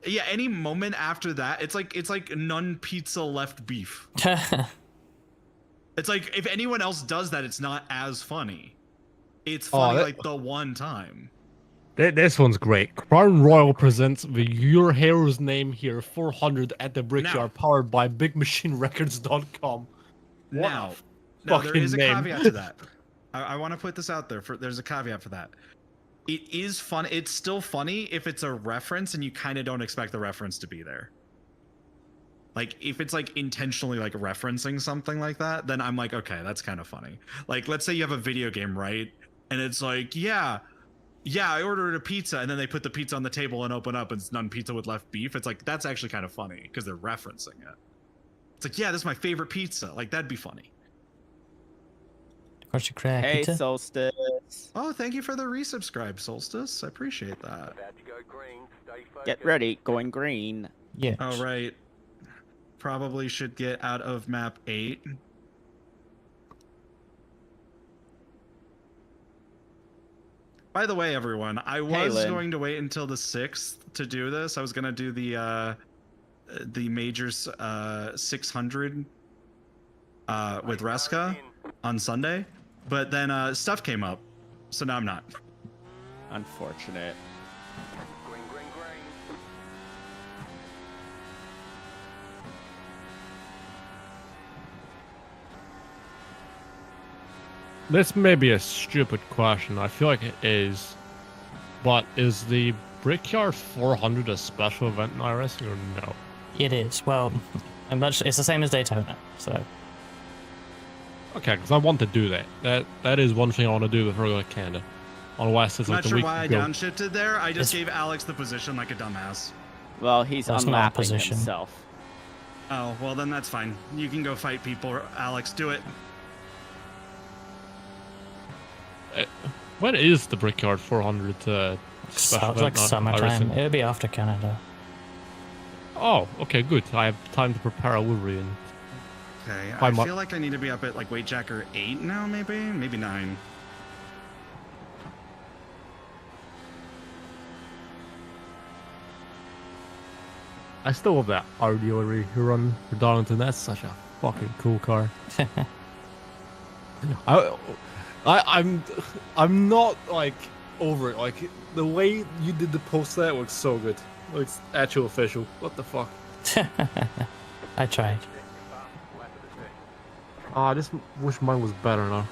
yeah, any moment after that, it's like none pizza left beef. It's like if anyone else does that, it's not as funny. It's funny that- like the one time. This one's great. Crown Royal presents the Your Hero's Name Here 400 at the Brickyard, powered by BigMachineRecords.com. Now there is a name. caveat to that. I want to put this out there. There's a caveat for that. It is fun. It's still funny if it's a reference and you kind of don't expect the reference to be there. Like if it's like intentionally like referencing something like that, then I'm like, okay, that's kind of funny. Like let's say you have a video game, right? And it's like, yeah, I ordered a pizza, and then they put the pizza on the table and open up, and it's none pizza with left beef. It's like that's actually kind of funny because they're referencing it. It's like, yeah, this is my favorite pizza. Like that'd be funny. What's your crack? Hey, Peter? Solstice. Oh, thank you for the resubscribe, Solstice. I appreciate that. About to go green. Stay focused. Get ready, going green. Yeah. All right. Probably should get out of map 8. By the way, everyone, I was Lynn. going to wait until the 6th to do this. I was going to do the majors 600 with Reska on Sunday, but then stuff came up, so now I'm not. Unfortunate. Green, green, green. This may be a stupid question. I feel like it is. But is the Brickyard 400 a special event in iRacing or no? It is. Well, it's the same as Daytona, so Okay, because I want to do that. That is one thing I want to do before I go to Canada. Unless it's I'm like not the sure week why I ago. downshifted there. I just It's- gave Alex the position like a dumbass. Well, he's That's not a unlapping position. himself. Oh, well then that's fine. You can go fight people, Alex. Do it. When is the Brickyard 400 special sounds event like in summertime. iRacing? It'll be after Canada. Oh, okay, good. I have time to prepare a livery and Okay, By I mo- feel like I need to be up at like weight jacker 8 now, maybe 9. I still love that artillery run for Darlington. That's such a fucking cool car. I'm not like over it. Like the way you did the post that looks so good. Looks actual official. What the fuck? I tried. I just wish mine was better now.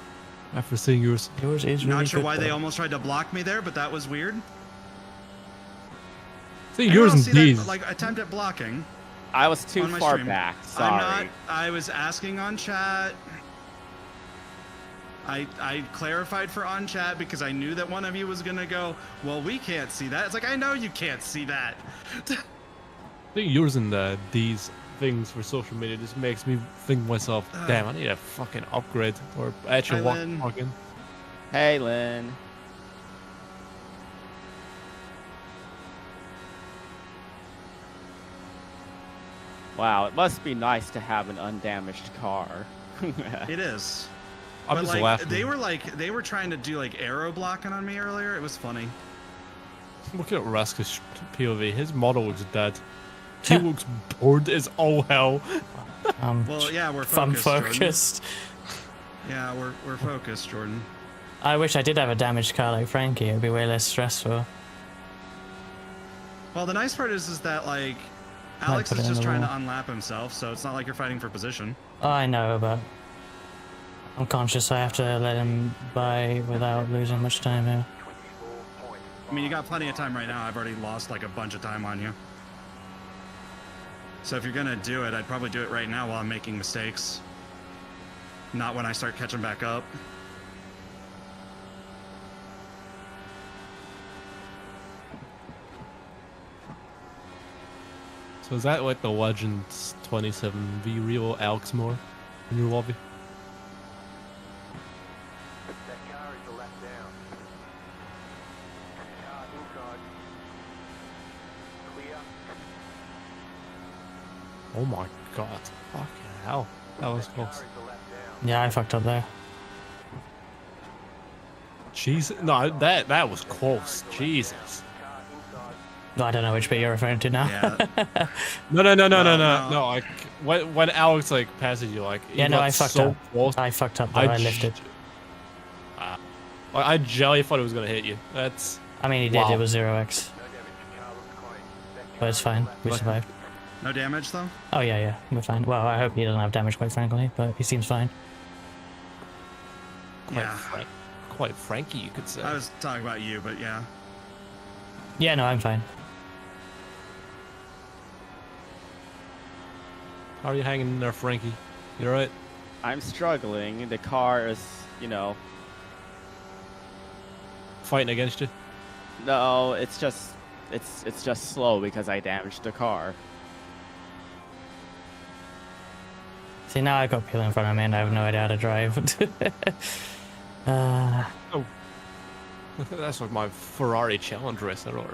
After seeing yours. Yours is really Not sure good, why they though. almost tried to block me there, but that was weird. Seeing Anyone yours else and see these. that, like attempt at blocking. I was too On my far stream. back. I'm Sorry. not. I was asking on chat. I clarified for on chat because I knew that one of you was gonna go, well, we can't see that. It's like, I know you can't see that. Seeing yours and these things for social media just makes me think to myself, damn, I need a fucking upgrade or actual Hi, walk Lynn. fucking. Hey, Lynn. Wow, it must be nice to have an undamaged car. It is. I'm But just like laughing. they were trying to do like arrow blocking on me earlier. It was funny. Look at Raska's POV. His model looks dead. He looks bored as all hell. Well, yeah, we're fun focused. Jordan. focused. Yeah, we're focused, Jordan. I wish I did have a damaged car like Frankie. It'd be way less stressful. Well, the nice part is that like Alex put is it in just the trying to wall. unlap himself, so it's not like you're fighting for position. Oh, I know, but I'm conscious I have to let him by without losing much time here. 24.5. I mean, you got plenty of time right now. I've already lost like a bunch of time on you. So if you're gonna do it, I'd probably do it right now while I'm making mistakes. Not when I start catching back up. So is that like the Legends 27 V Real Alex Moore in your lobby? That car is a lap down. Car inside. Clear. Oh my god. Fucking hell. That was Car close. is a lap down. Yeah, I fucked up there. Jesus. No, that was close. Jesus. Car inside. No, I don't know which bit you're referring to now. Yeah. No. no. No, like when Alex like passes you, like Yeah, you no, got I fucked so up. close. I fucked up there. I j- lifted. Like, I jelly thought it was gonna hit you. That's I mean, he did. Wow. It was 0x. No damage. Car looks clean. That But it's fine. We survived. No damage though? Oh, yeah. We're fine. Well, I hope he doesn't have damage, quite frankly, but he seems fine. Yeah. quite Frankie, you could say. I was talking about you, but yeah. Yeah, no, I'm fine. How are you hanging in there, Frankie? You alright? I'm struggling. The car is, you know, Fighting against you? no, it's just slow because I damaged the car. See, now I got people in front of me and I have no idea how to drive. That's like my Ferrari challenge racer, or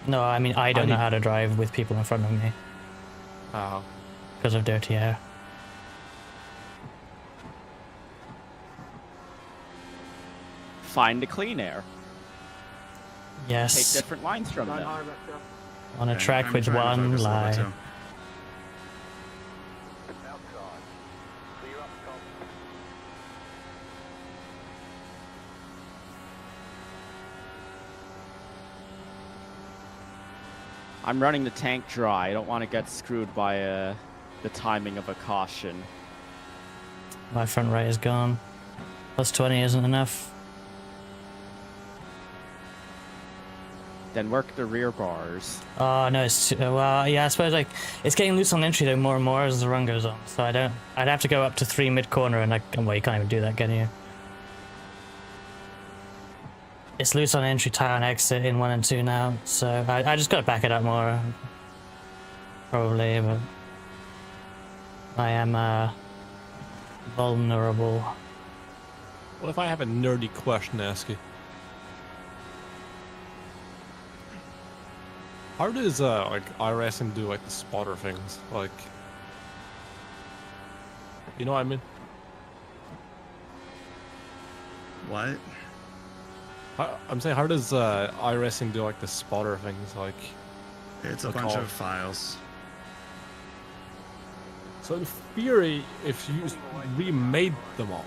No, I mean, I don't know how to drive with people in front of me because of dirty air. Find the clean air. Take Yes, different lines from Don't them. harm yourself. on a Okay, track I'm with trying to one focus a little bit line. too. Outside. Clear up top. I'm running the tank dry. I don't want to get screwed by the timing of a caution. My front right is gone. Plus 20 isn't enough. Then work the rear bars. Oh no, it's too, well, yeah, I suppose like it's getting loose on entry though more and more as the run goes on. So I'd have to go up to 3 mid corner, and well, you can't even do that, can you? It's loose on entry, tight on exit in 1 and 2 now. So I just got to back it up more, probably. But I am vulnerable. what if I have a nerdy question to ask you? How does like iRacing do like the spotter things? Like, you know what I mean? What? I'm saying, how does iRacing do like the spotter things? Like, It's a Like bunch all- of files. so in theory, if you remade them all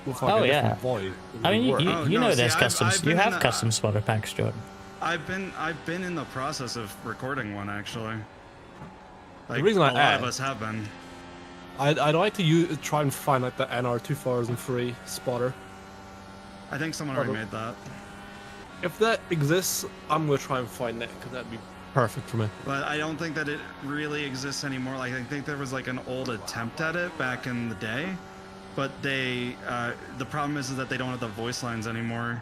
with like Oh, a yeah. different void, it I mean, would you, work. Oh, you no, know see, there's I've customs. been You in have the- custom spotter packs, Jordan. I've been in the process of recording one actually. Like, reason I a lot of asked- us have been. I'd like to try and find like the NR 2003 spotter. I think someone already made that. If that exists, I'm gonna try and find that because that'd be perfect for me. But I don't think that it really exists anymore. Like, I think there was like an old attempt at it back in the day, but they the problem is that they don't have the voice lines anymore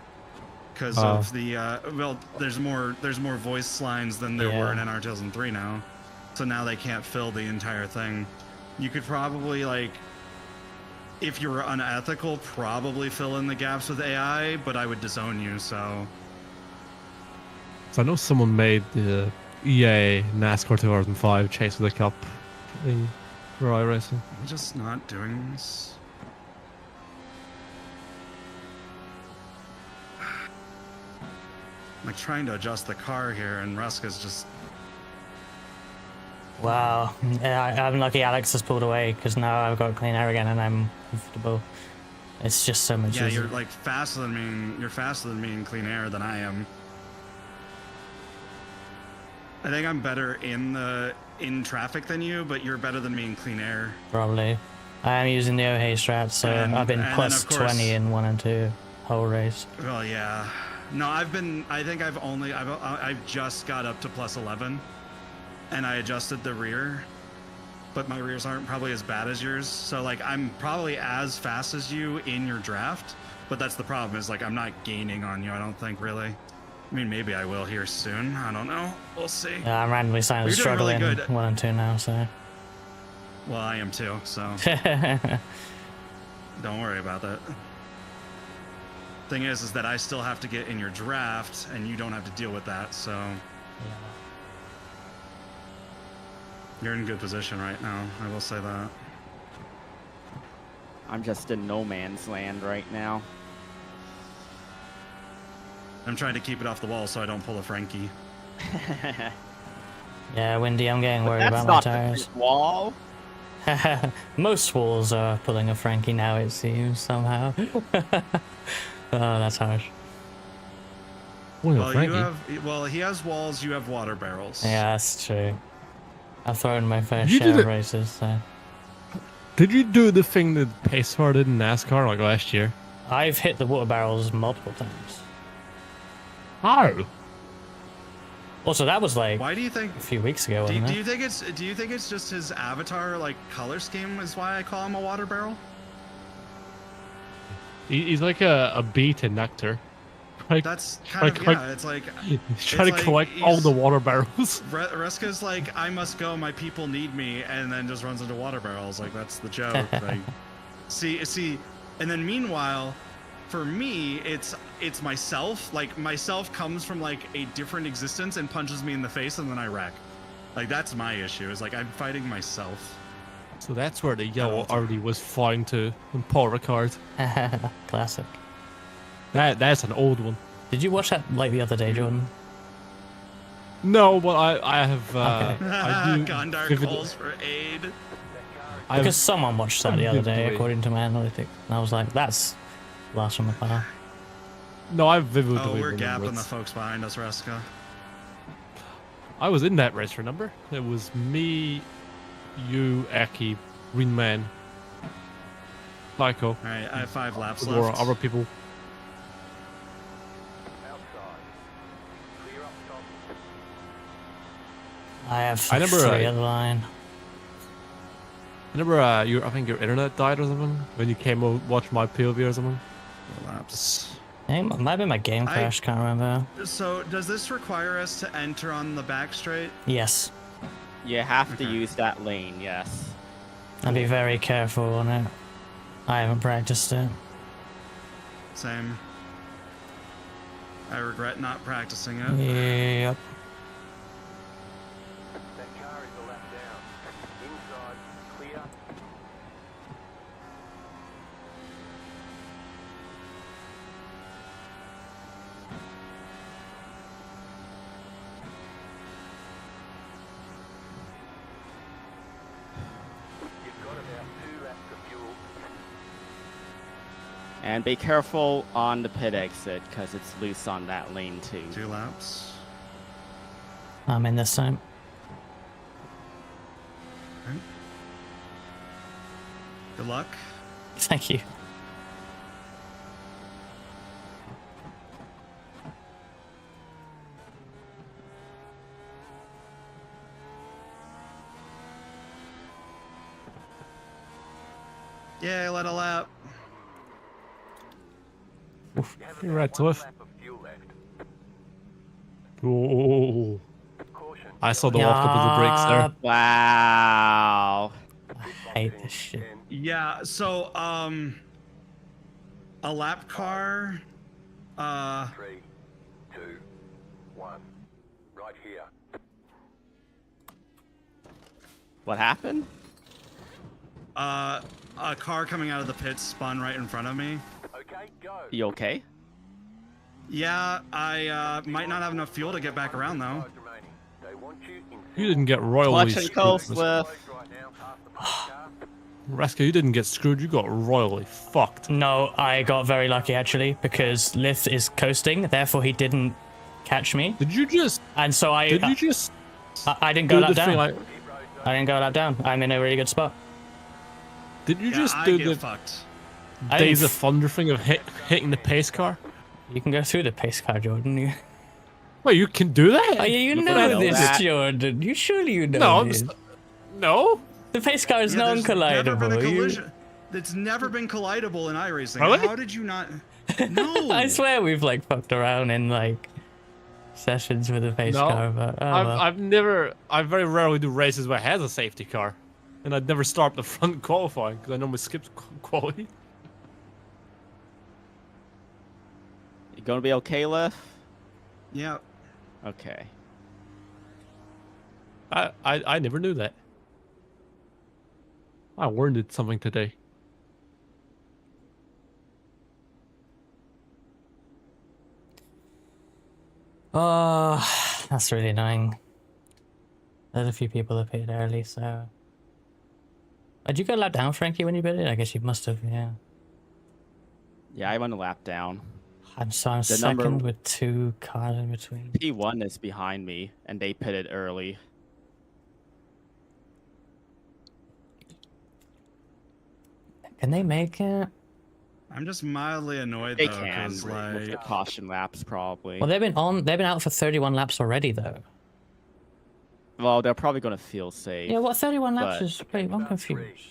because of the well, there's more voice lines than there were in Yeah. NR 2003 now, so now they can't fill the entire thing. You could probably, like, if you were unethical, probably fill in the gaps with AI, but I would disown you. So So I know someone made the EA NASCAR 2005 Chase of the Cup thing for iRacing. I'm just not doing this. I'm like trying to adjust the car here, and Ruska's just. Wow. Yeah, I'm lucky Alex has pulled away because now I've got clean air again and I'm comfortable. It's just so much Yeah, easier. you're like faster than me. You're faster than me in clean air than I am. I think I'm better in traffic than you, but you're better than me in clean air. Probably. I am using the Ohei strat, so And- I've been and then, plus of course- 20 in 1 and 2 whole race. Well, yeah. No, I think I've just got up to plus 11, and I adjusted the rear, but my rears aren't probably as bad as yours. So like, I'm probably as fast as you in your draft, but that's the problem is like, I'm not gaining on you. I don't think really. I mean, maybe I will here soon. I don't know. We'll see. Yeah, I'm randomly starting to You're doing struggle really in good. 1 and 2 now, so. Well, I am too, so don't worry about that. Thing is that I still have to get in your draft, and you don't have to deal with that, so you're in good position right now. I will say that. I'm just in no man's land right now. I'm trying to keep it off the wall so I don't pull a Frankie. Yeah, Windy, I'm getting worried That's about my not the tires. pit wall. Most walls are pulling a Frankie now, it seems, somehow. Oh, that's harsh. Well, Frankie. He has walls, you have water barrels. Yeah, that's true. I've thrown my fair You share did of it- races, so. Did you do the thing that Pacecar did in NASCAR like last year? I've hit the water barrels multiple times. How? Also, that was like Why do you think? a few weeks ago, Do wasn't you it? think it's just his avatar like color scheme is why I call him a water barrel? He's like a beta nectar. Like, That's kind of Like- yeah. It's like he's trying to like collect all he's- the water barrels. Reska's like, I must go, my people need me, and then just runs into water barrels. Like that's the joke. Like, see, and then meanwhile, for me, it's myself. Like myself comes from like a different existence and punches me in the face, and then I wreck. Like that's my issue. Is like I'm fighting myself. So that's where the yellow Oh. already was found to in Paul Ricard. Classic. That's an old one. Did you watch that like the other day, Jordan? No, but I have Okay. I do Gondar vividly- calls for aid. I have- Because someone watched that the other day, vividly- according to my analytics. And I was like, that's last from the car. No, I vividly Oh, we're remember gapping the it. folks behind us, Reska. I was in that race, remember? It was me, you, Aki, Green Man, Psycho, All right, I have 5 laps or left. other people. Outside. Clear up top. I have I remember, 3 at the line. Remember, I think your internet died or something when you came over watch my POV or something. Laps. Hey, it might have been my game I- crash, can't remember. So, does this require us to enter on the back straight? Yes. You have to Okay. use that lane, yes. I'll be very careful on it. I haven't practiced it. Same. I regret not practicing it. Yep. That car is a lap down. Inside. Clear. You've got about 2 laps of fuel. And be careful on the pit exit, because it's loose on that lane too. 2 laps. I'm in this time. Good luck. Thank you. Yay, let a lap. You have You're about right, 1 Cliff. lap of fuel left. Oh, Caution. I saw the walk up of the brakes there. Yup. Wow. I hate this shit. 10. Yeah, so, a lap car, 3, 2, 1. Right here. What happened? a car coming out of the pits spun right in front of me. Okay, go. You okay? Yeah, I, might not have enough fuel to get back around, though. Guys remaining. They want you in You didn't get royally Clutch and screwed. coast with. close right now past the pace car. Raska, you didn't get screwed. You got royally fucked. No, I got very lucky actually because Lith is coasting, therefore he didn't catch me, Did you just? and so I. Did you just? I didn't go Do lap the thing down. like, I didn't go lap down. I'm in a really good spot. did you Yeah, just I do get the fucked. I Days didn't of Thunder thing of hitting the pace car? You can go through the pace car, Jordan. You, Wait, you can do that? oh, you Look know at this, that. Jordan. You surely you know No, I'm this. just, no. The pace car is Yeah, there's never been a non-collidable. collision. It's never been collidable in iRacing. Really? How did you not? No. I swear we've like fucked around in like sessions with the pace No, car, but oh well. I very rarely do races where it has a safety car, and I'd never start the front qualifying because I normally skip quality. You gonna be okay, Liff? Yeah. Okay. I never knew that. I learned it something today. Oh, that's really annoying. There's a few people that pitted early, so. Did you go lap down, Frankie, when you pitted? I guess you must have, yeah. Yeah, I went a lap down. I'm second number- with 2 cars in between. P1 is behind me, and they pitted early. Can they make it? I'm just mildly annoyed They though, can 'cause, with the like, caution laps, probably. Well, they've been out for 31 laps already, though. Well, they're probably gonna feel safe. Yeah, what 31 laps But- is? Wait, I'm confused.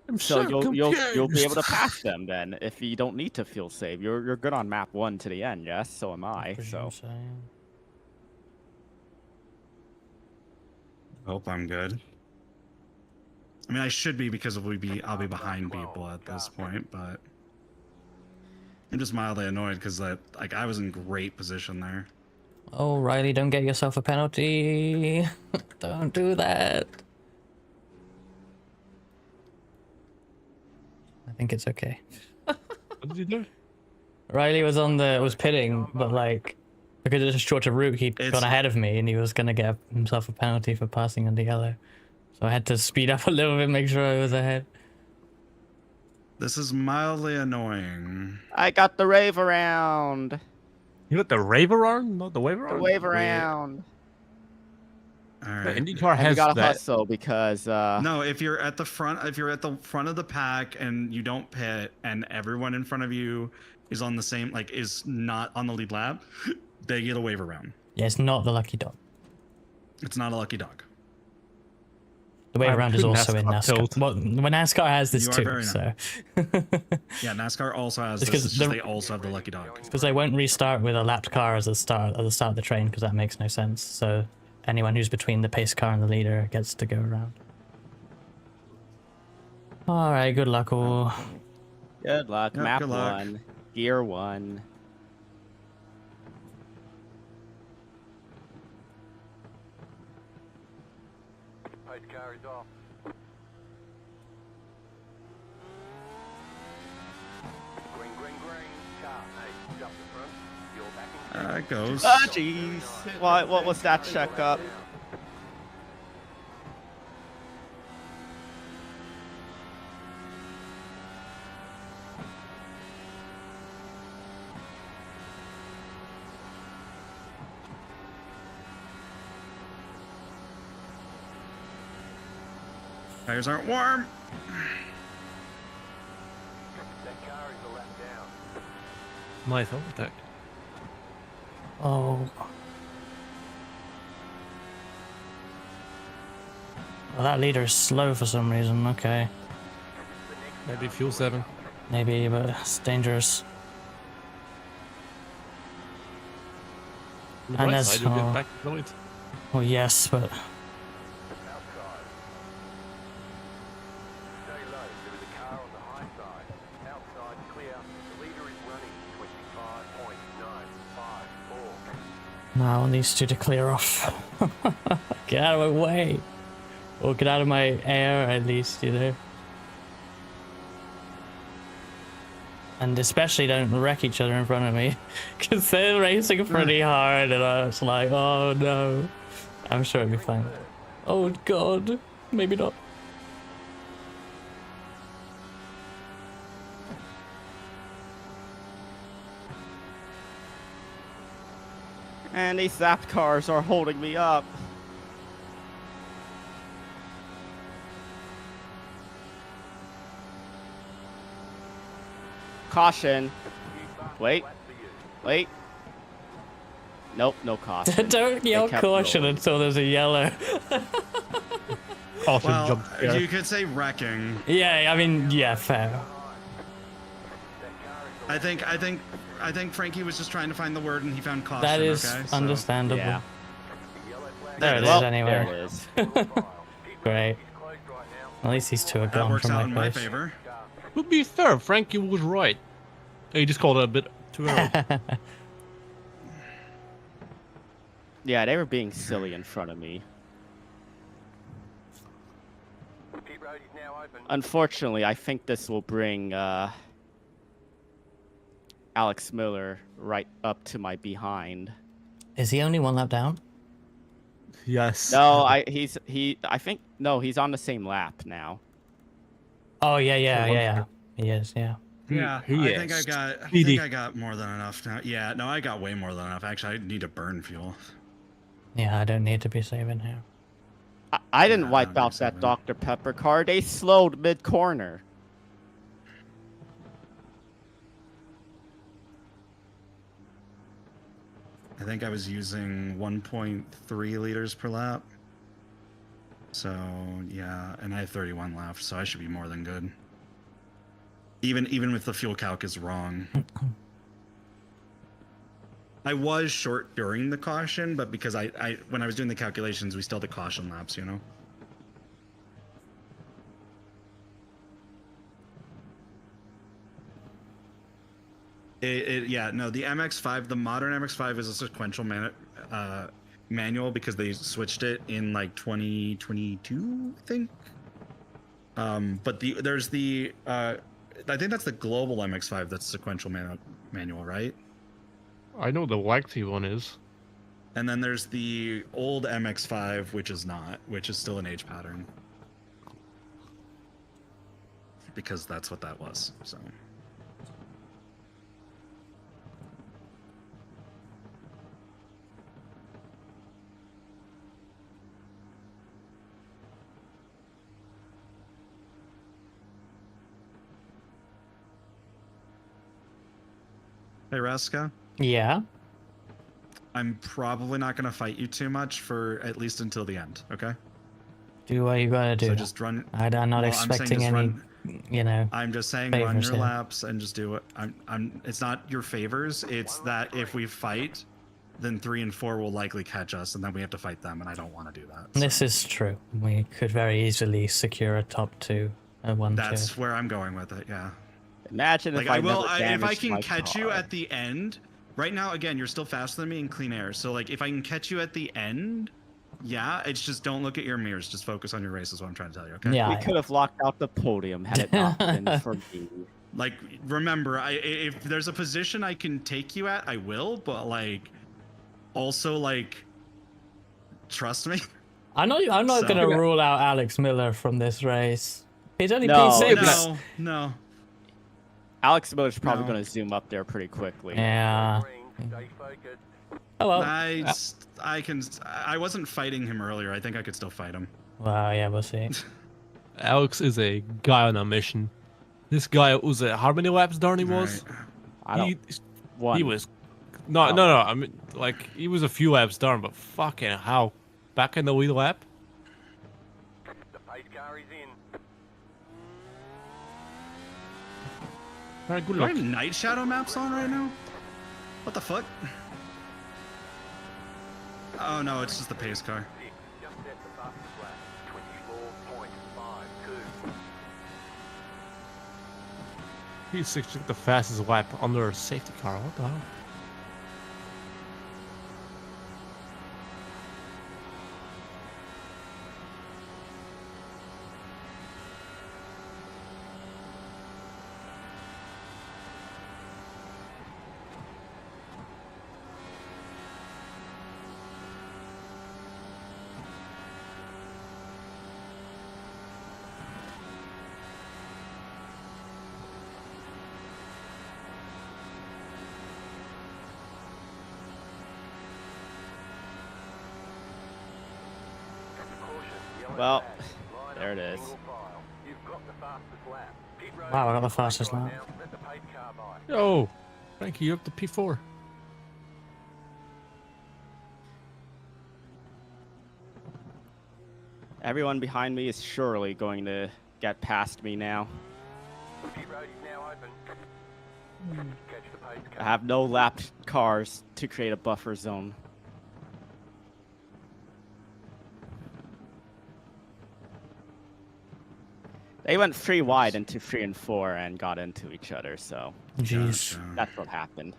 I'm So you'll be able to confused. pass them then if you don't need to feel safe. You're good on map 1 to the end, yes. So am I. Presume So so, yeah. hope I'm good. I mean, I should be because I'll be behind people at this point, but I'm just mildly annoyed because like I was in great position there. Oh, Riley, don't get yourself a penalty. Don't do that. I think it's okay. What did you do? Riley was pitting, but like because it's a shorter route, he'd It's- gone ahead of me, and he was gonna get himself a penalty for passing under yellow. So I had to speed up a little bit, make sure I was ahead. This is mildly annoying. I got the rave around. You got the rave around, not the wave The around. wave around. All The right. IndyCar And we has gotta that. hustle because No, if you're at the front of the pack and you don't pit, and everyone in front of you is on the same, like, is not on the lead lap, they get a wave around. Yeah, it's not the lucky dog. It's not a lucky dog. The way I'm around is pretty also in NASCAR NASCAR. tilt. Well, when NASCAR has this You are too, very so Yeah, NASCAR also has It's this. 'cause It's just the- they also have the lucky dog. because they won't restart with a lapped car as the start of the train, because that makes no sense. So anyone who's between the pace car and the leader gets to go around. All right, good luck all. good luck. Yep, Map good luck. 1, gear 1. Pace car is off. Green, green, green. Car, hey, jump the front. You're backing. It goes. Ah, jeez. What was that checkup? Tires aren't warm. That car is a lap down. Nice overtake. Oh. Well, that leader is slow for some reason. Okay, Maybe fuel 7. maybe, but it's dangerous. On the And bright that's side, you'll all. get back to the lead. Well, yes, but Outside. Stay low. There is a car on the high side. Outside, clear. The leader is running 25.954. no, I want these two to clear off. Get out of my way, or get out of my air at least, you know. And especially don't wreck each other in front of me, because they're racing pretty hard, and I was like, oh no. I'm sure it'll be fine. Oh god, maybe not. And these zap cars are holding me up. Caution. Wait. Wait. Nope, no caution. Don't yell kept caution rolling. until there's a yellow. Caution Well, jump scare. you could say wrecking. Yeah, I mean, yeah, fair. I think Frankie was just trying to find the word and he found caution. That is okay? So- understandable. Yeah. There it is Well, anyway. there it is. Great. At least these two are That gone works from out in my place. favor. To be fair, Frankie was right. He just called it a bit too early. Yeah, they were being silly in front of me. Pit road is now open. Unfortunately, I think this will bring Alex Miller right up to my behind. Is he only one lap down? Yes. No, I think no, he's on the same lap now. Oh yeah, yeah, one yeah. He is, yeah. Yeah, he I think is. I Speedy. think I got more than enough now. Yeah, no, I got way more than enough. Actually, I need to burn fuel. Yeah, I don't need to be saving here. I didn't Yeah, wipe I'm out that saving. Dr. Pepper car. They slowed mid-corner. I think I was using 1.3 liters per lap. So yeah, and I have 31 left, so I should be more than good. Even if the fuel calc is wrong. I was short during the caution, but because I when I was doing the calculations, we still did caution laps, you know. Yeah, no, the MX-5, the modern MX-5 is a sequential manual because they switched it in like 2022, I think. But there's the I think that's the global MX-5 that's sequential manual, right? I know the lengthy one is. And then there's the old MX-5, which is not, which is still an age pattern. Because that's what that was, so. Hey, Raska. Yeah. I'm probably not going to fight you too much for at least until the end, okay? Do what you gotta do. So just run. I'm not Well, I'm saying expecting just any, run- you know. I'm just saying run favors your here. laps and just do it. It's not your favors. It's that if we fight, then 3 and 4 will likely catch us, and then we have to fight them, and I don't want to do that. This so is true. We could very easily secure a top 2, a 1-2. that's where I'm going with it. Yeah. Imagine Like if I I will, never if I damaged can my catch you car. at the end. Right now, again, you're still faster than me in clean air. So like, if I can catch you at the end, yeah, it's just don't look at your mirrors. Just focus on your race. Is what I'm trying to tell you. Okay. Yeah. We could have locked out the podium had it not been for me. Like, remember, if there's a position I can take you at, I will. But like, also like, trust me. I'm not So- gonna rule out Alex Miller from this race. He's only No, P6. No. Alex Miller's probably No. going to zoom up there pretty quickly. Yeah. Green, stay focused. Oh well. I wasn't fighting him earlier. I think I could still fight him. Well, yeah, we'll see. Alex is a guy on a mission. This guy was how many laps down he was? Right. I don't. He was no. I mean, like he was a few laps down, but fucking how back in the lead lap. The pace car is in. Very good Do I luck. have night shadow maps on right now? What the fuck? Oh no, it's just the pace car. 6, just set the fastest lap. 24.52. He's actually the fastest lap under a safety car. What the hell? Well, there it is. Wow, I got the fastest lap. Yo, Frankie, you up to P4. Everyone behind me is surely going to get past me now. I have no lapped cars to create a buffer zone. They went 3 wide into 3 and 4 and got into each other, so Jeez. Gotcha. that's what happened.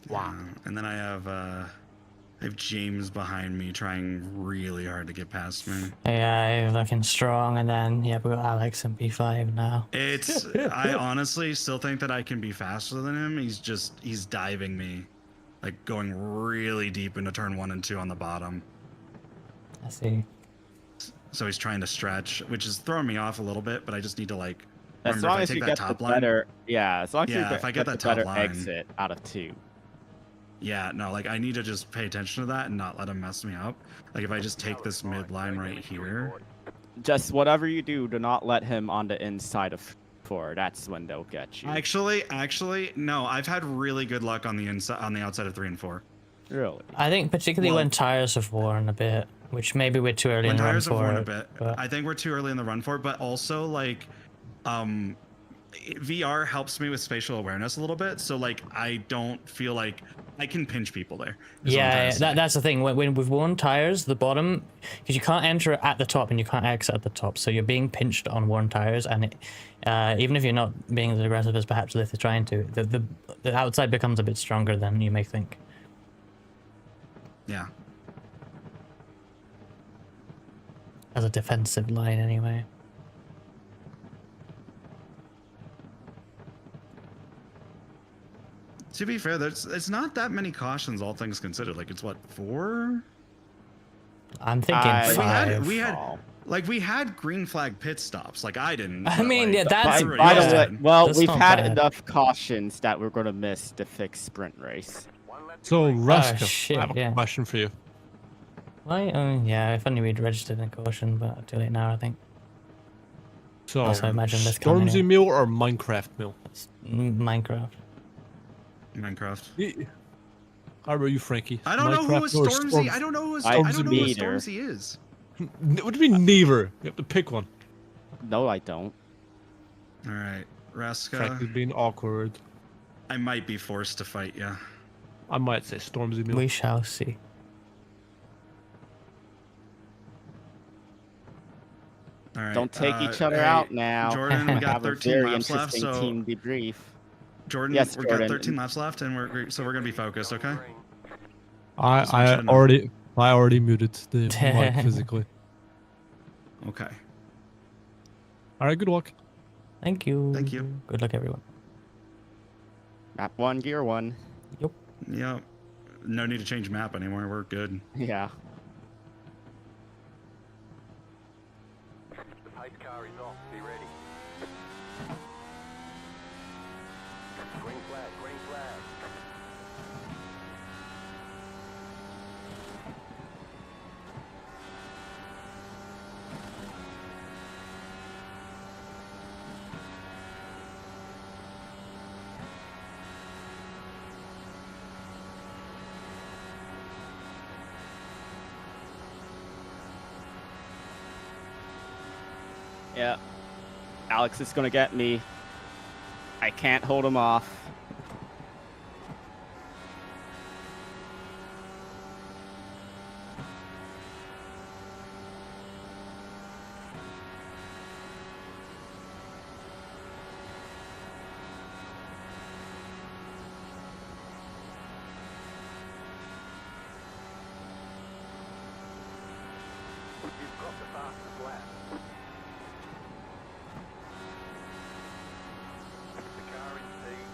Wow. And then I have James behind me trying really hard to get past me. Yeah, you're looking strong, and then yeah, we got Alex in P5 now. I honestly still think that I can be faster than him. He's diving me, like going really deep into turn 1 and 2 on the bottom. I see. So he's trying to stretch, which is throwing me off a little bit, but I just need to like As remember long if I as take you that get the top line. better, yeah. As long as Yeah, you if I get get that the top better line. exit out of 2. Yeah, no, like I need to just pay attention to that and not let him mess me up. Like if I just take this mid line right here. Just whatever you do not let him on the inside of 4. That's when they'll get you. Actually, no. I've had really good luck on the outside of 3 and 4. Really? I think particularly Well- when tires have worn a bit, which maybe we're too early When in the run tires have for worn a it, bit, but I think we're too early in the run for it. But also like, VR helps me with spatial awareness a little bit. So like, I don't feel like I can pinch people there. is what I'm trying yeah, to say. that's the thing. When we've worn tires, the bottom, because you can't enter at the top and you can't exit at the top, so you're being pinched on worn tires, and even if you're not being as aggressive as perhaps Lith is trying to, the outside becomes a bit stronger than you may think. Yeah. As a defensive line, anyway. To be fair, it's not that many cautions, all things considered. Like it's what, 4? I'm thinking I- five. We had green flag pit stops. Like I didn't. I but, mean, like, yeah, that's everybody By else the way, did. well, That's we've not had bad. enough cautions that we're gonna miss the fixed sprint race. So, Raska, shit, I have a yeah. question for you. Why? Yeah, if only we'd registered in caution, but too late now, I think. So, Also, imagine this coming Stormzy in. Mill or Minecraft Mill? It's Minecraft. Minecraft. How about you, Frankie? I don't know who Minecraft is or Stormzy. I don't know who Stormzy. Stormzy is. What do you mean neither? You have to pick one. No, I don't. All right, Raska. Frankie's being awkward. I might be forced to fight you. I might say Stormzy Mill. We shall see. All right. Don't take each other hey, out now. Jordan, we got Have a 13 very laps left. interesting So team debrief. Jordan, Yes, we got Jordan. 13 laps left, and we're gonna be focused. Okay. I should've known. already muted the mic physically. Okay. All right, good luck. Thank you. Thank you. Good luck, everyone. Map 1, gear 1. Yep. No need to change map anymore. We're good. Yeah. The pace car is off. Be ready. Green flag, green flag. Yeah. Alex is gonna get me. I can't hold him off. You've got the fastest lap. The car in speed.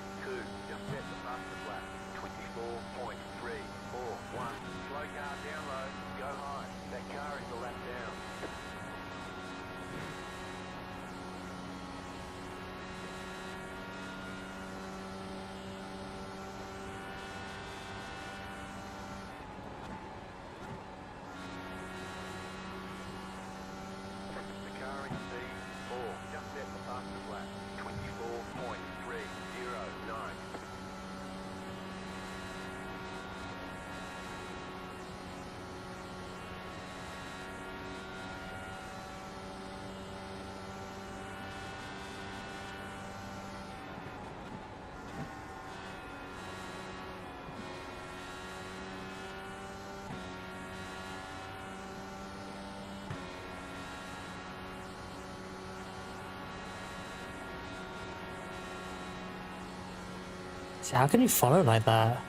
How can you follow like that?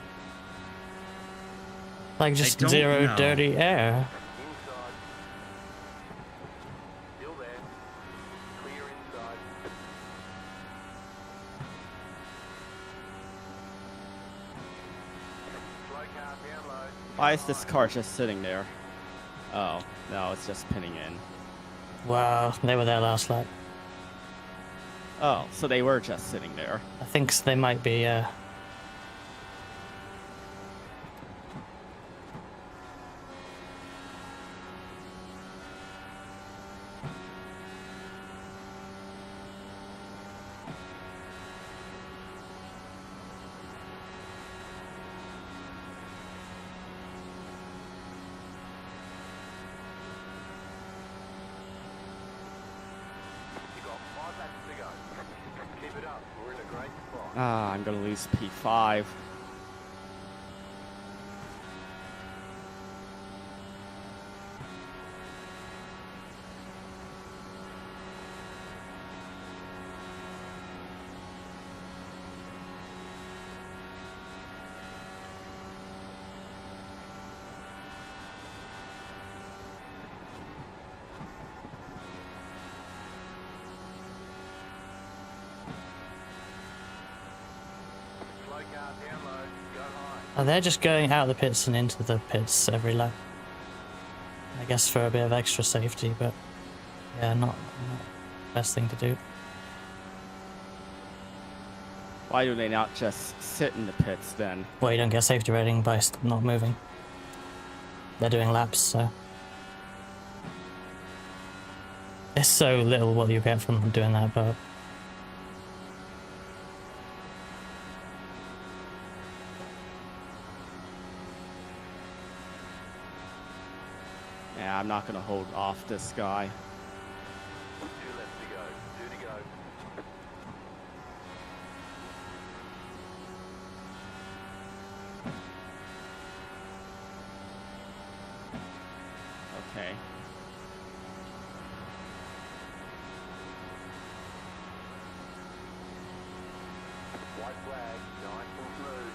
Like just don't zero know. dirty air. Inside. Still there. Clear inside. Slow car down low. Why is this car just sitting there? Oh, no, it's just pinning in. Wow, they were there last lap. Oh, so they were just sitting there. I think they might be. You got 5 laps to go. Keep it up. We're in a great spot. Ah, I'm gonna lose P5. Slow car down low. Go high. Oh, they're just going out of the pits and into the pits every lap. I guess for a bit of extra safety, but yeah, not the best thing to do. Why do they not just sit in the pits then? Well, you don't get safety rating by not moving. They're doing laps, so it's so little what you get from doing that, but Yeah, I'm not gonna hold off this guy. 2 laps to go. 2 to go. Okay. White flag. Nice and smooth.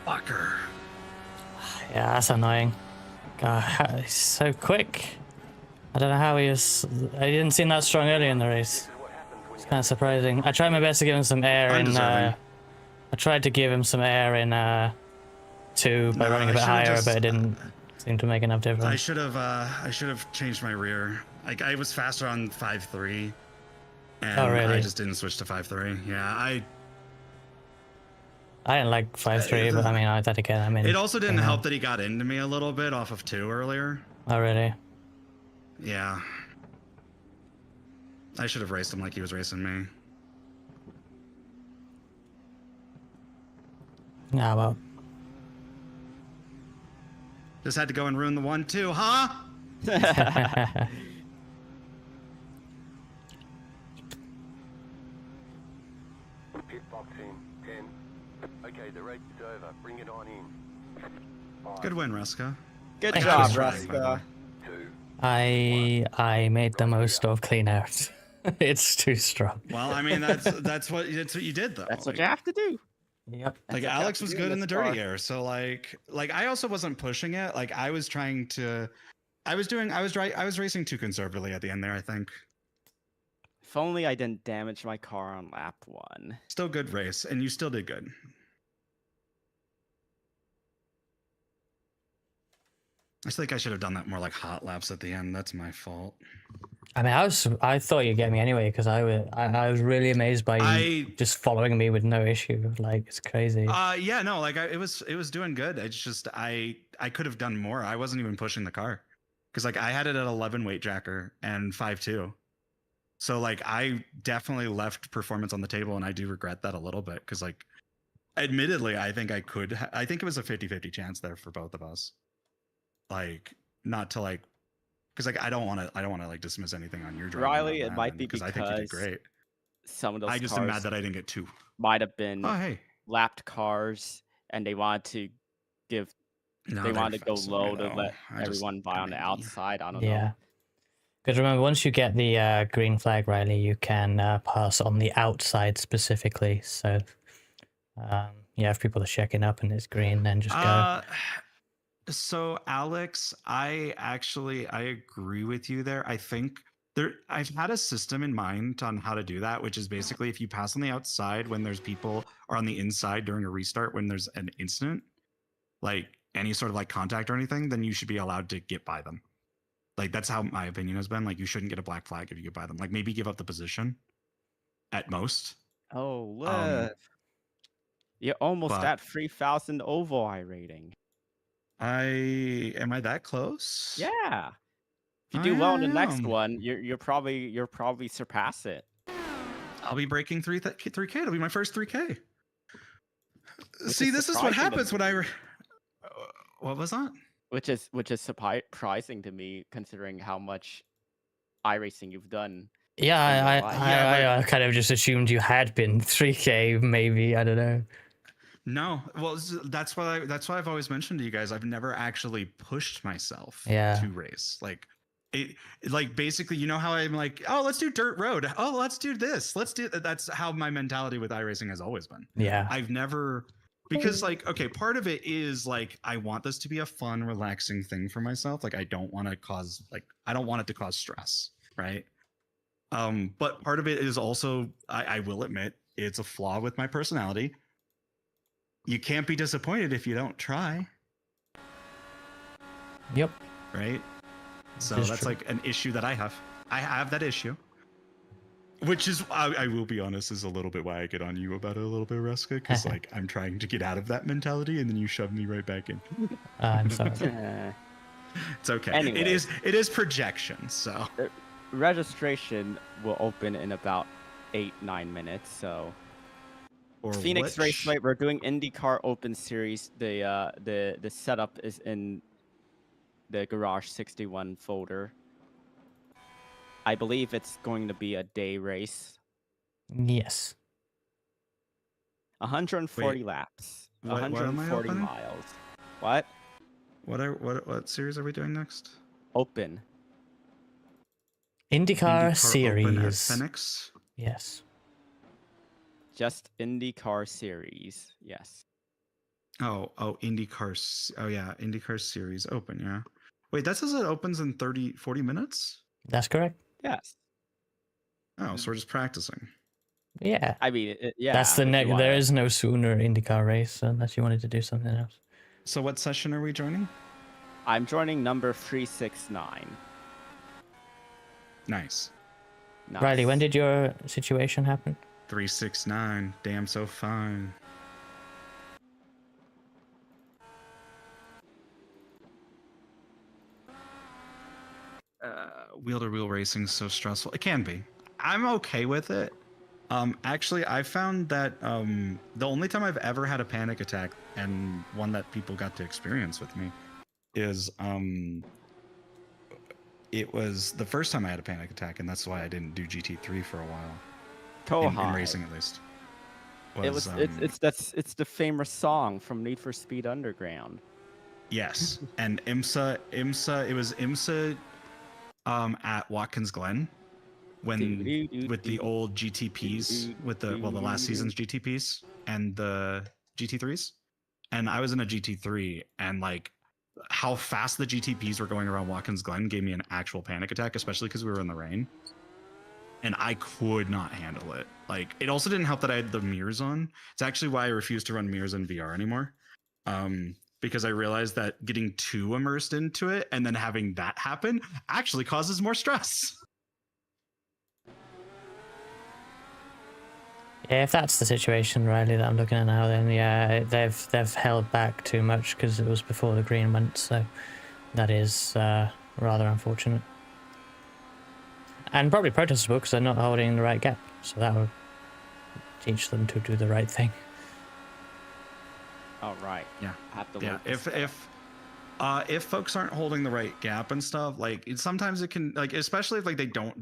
Fucker. yeah, that's annoying. God, he's so quick. I don't know how he is. I didn't seem that strong earlier in the race. It's kind of surprising. I tried my best to give him some air in. Undeserving. I tried to give him some air in 2 by No, running a I bit should've higher, just- but it didn't seem to make enough difference. I should have changed my rear. Like I was faster on 5.3, and Oh, really? I just didn't switch to 5.3. Yeah, I didn't like 5.3, but I mean, I that again. I mean, It also didn't you know. help that he got into me a little bit off of 2 earlier. Oh, really? Yeah. I should have raced him like he was racing me. Yeah, well. Just had to go and ruin the 1-2, huh? Pit box in. 10. Okay, the race is over. Bring it on in. 5, Good win, Ruska. Good Thank job, you. Ruska. 2. I made the most of clean air. It's too strong. Well, I mean that's what you did though. That's what you have to do. Yep. Like That's what you Alex have to was do good in the this car. dirty air, so like I also wasn't pushing it. Like I was trying to, I was racing too conservatively at the end there. I think If only I didn't damage my car on lap 1. still good race, and you still did good. I just think I should have done that more like hot laps at the end. That's my fault. I mean, I thought you'd get me anyway because I was really amazed by you just following me with no issue. Like it's crazy. Yeah, no, like it was doing good. It's just I could have done more. I wasn't even pushing the car because like I had it at 11 weight jacker and 5.2. So like I definitely left performance on the table, and I do regret that a little bit because like admittedly I think I could I think it was a 50-50 chance there for both of us. Like not to like because like I don't want to like dismiss anything on your driving. Riley, on it that might end, be because I think you did because great. some of those I just am mad cars that I didn't get 2. might have been Oh hey, lapped cars, and they wanted to give no, they they're wanted to go faster low than me, to though. let I just everyone buy on the maybe. outside. I don't know. Yeah. Because remember, once you get the green flag, Riley, you can pass on the outside specifically. So, yeah, if people are checking up and it's green, then just go. So Alex, I agree with you there. I think I've had a system in mind on how to do that, which is basically if you pass on the outside when there's people, or on the inside during a restart when there's an incident, like any sort of like contact or anything, then you should be allowed to get by them. Like that's how my opinion has been. Like you shouldn't get a black flag if you get by them. Like maybe give up the position at most. Oh, look. You're almost but- at 3,000 oval I rating. Am I that close? Yeah. If you I do well in the next am. one, you'll probably surpass it. I'll be breaking 3K. It'll be my first 3K. Which See, is this is what surprising to happens me. when what was that? Which is surprising to me, considering how much iRacing you've done. Yeah, in your life. I kind of just assumed you had been 3K, maybe. I don't know. No, well, that's why I've always mentioned to you guys. I've never actually pushed myself Yeah. to race. Like like basically, you know how I'm like, oh, let's do dirt road. Oh, let's do this. Let's do. That's how my mentality with iRacing has always been. Yeah. I've never, because like, okay, part of it is like I want this to be a fun, relaxing thing for myself. Like I don't want it to cause stress, right? But part of it is also, I will admit, it's a flaw with my personality. You can't be disappointed if you don't try, Yep. right? So This is that's true. like an issue that I have. I have that issue, which is, I will be honest, is a little bit why I get on you about it a little bit, Reska, because like I'm trying to get out of that mentality and then you shove me right back in. I'm sorry. It's okay. Anyway. It is projection. So Registration will open in about 8-9 minutes. So or Phoenix which- Raceway, we're doing IndyCar Open Series. The setup is in the Garage 61 folder. I believe it's going to be a day race. Yes. 140 Wait, laps. what am I 140 opening? miles. What? What series are we doing next? Open. IndyCar Open at Series. Phoenix. Yes. Just IndyCar Series. Yes. Oh, IndyCar. Oh yeah, IndyCar Series Open. Yeah. Wait, that says it opens in 40 minutes. That's correct. Yes. Oh, so we're just practicing. Yeah. I mean, yeah. That's the if you next. wanna- There is no sooner IndyCar race unless you wanted to do something else. So what session are we joining? I'm joining number 369. Nice. Nice. Riley, when did your situation happen? 369. Damn, so fine. Wheel-to-wheel racing is so stressful. It can be. I'm okay with it. Actually, I found that the only time I've ever had a panic attack, and one that people got to experience with me, is it was the first time I had a panic attack, and that's why I didn't do GT3 for a while. In racing, at least. It's the famous song from Need for Speed Underground. Yes, and IMSA. It was IMSA at Watkins Glen when with the old GTPs with the last season's GTPs and the GT3s, and I was in a GT3, and like how fast the GTPs were going around Watkins Glen gave me an actual panic attack, especially because we were in the rain, and I could not handle it. Like it also didn't help that I had the mirrors on. It's actually why I refuse to run mirrors in VR anymore. Because I realized that getting too immersed into it and then having that happen actually causes more stress. Yeah, if that's the situation, Riley, that I'm looking at now, then yeah, they've held back too much because it was before the green went, so that is rather unfortunate. And probably protestable because they're not holding the right gap, so that would teach them to do the right thing. Oh right. Yeah. I have to Yeah. load this up. If folks aren't holding the right gap and stuff, like sometimes it can, like, especially if like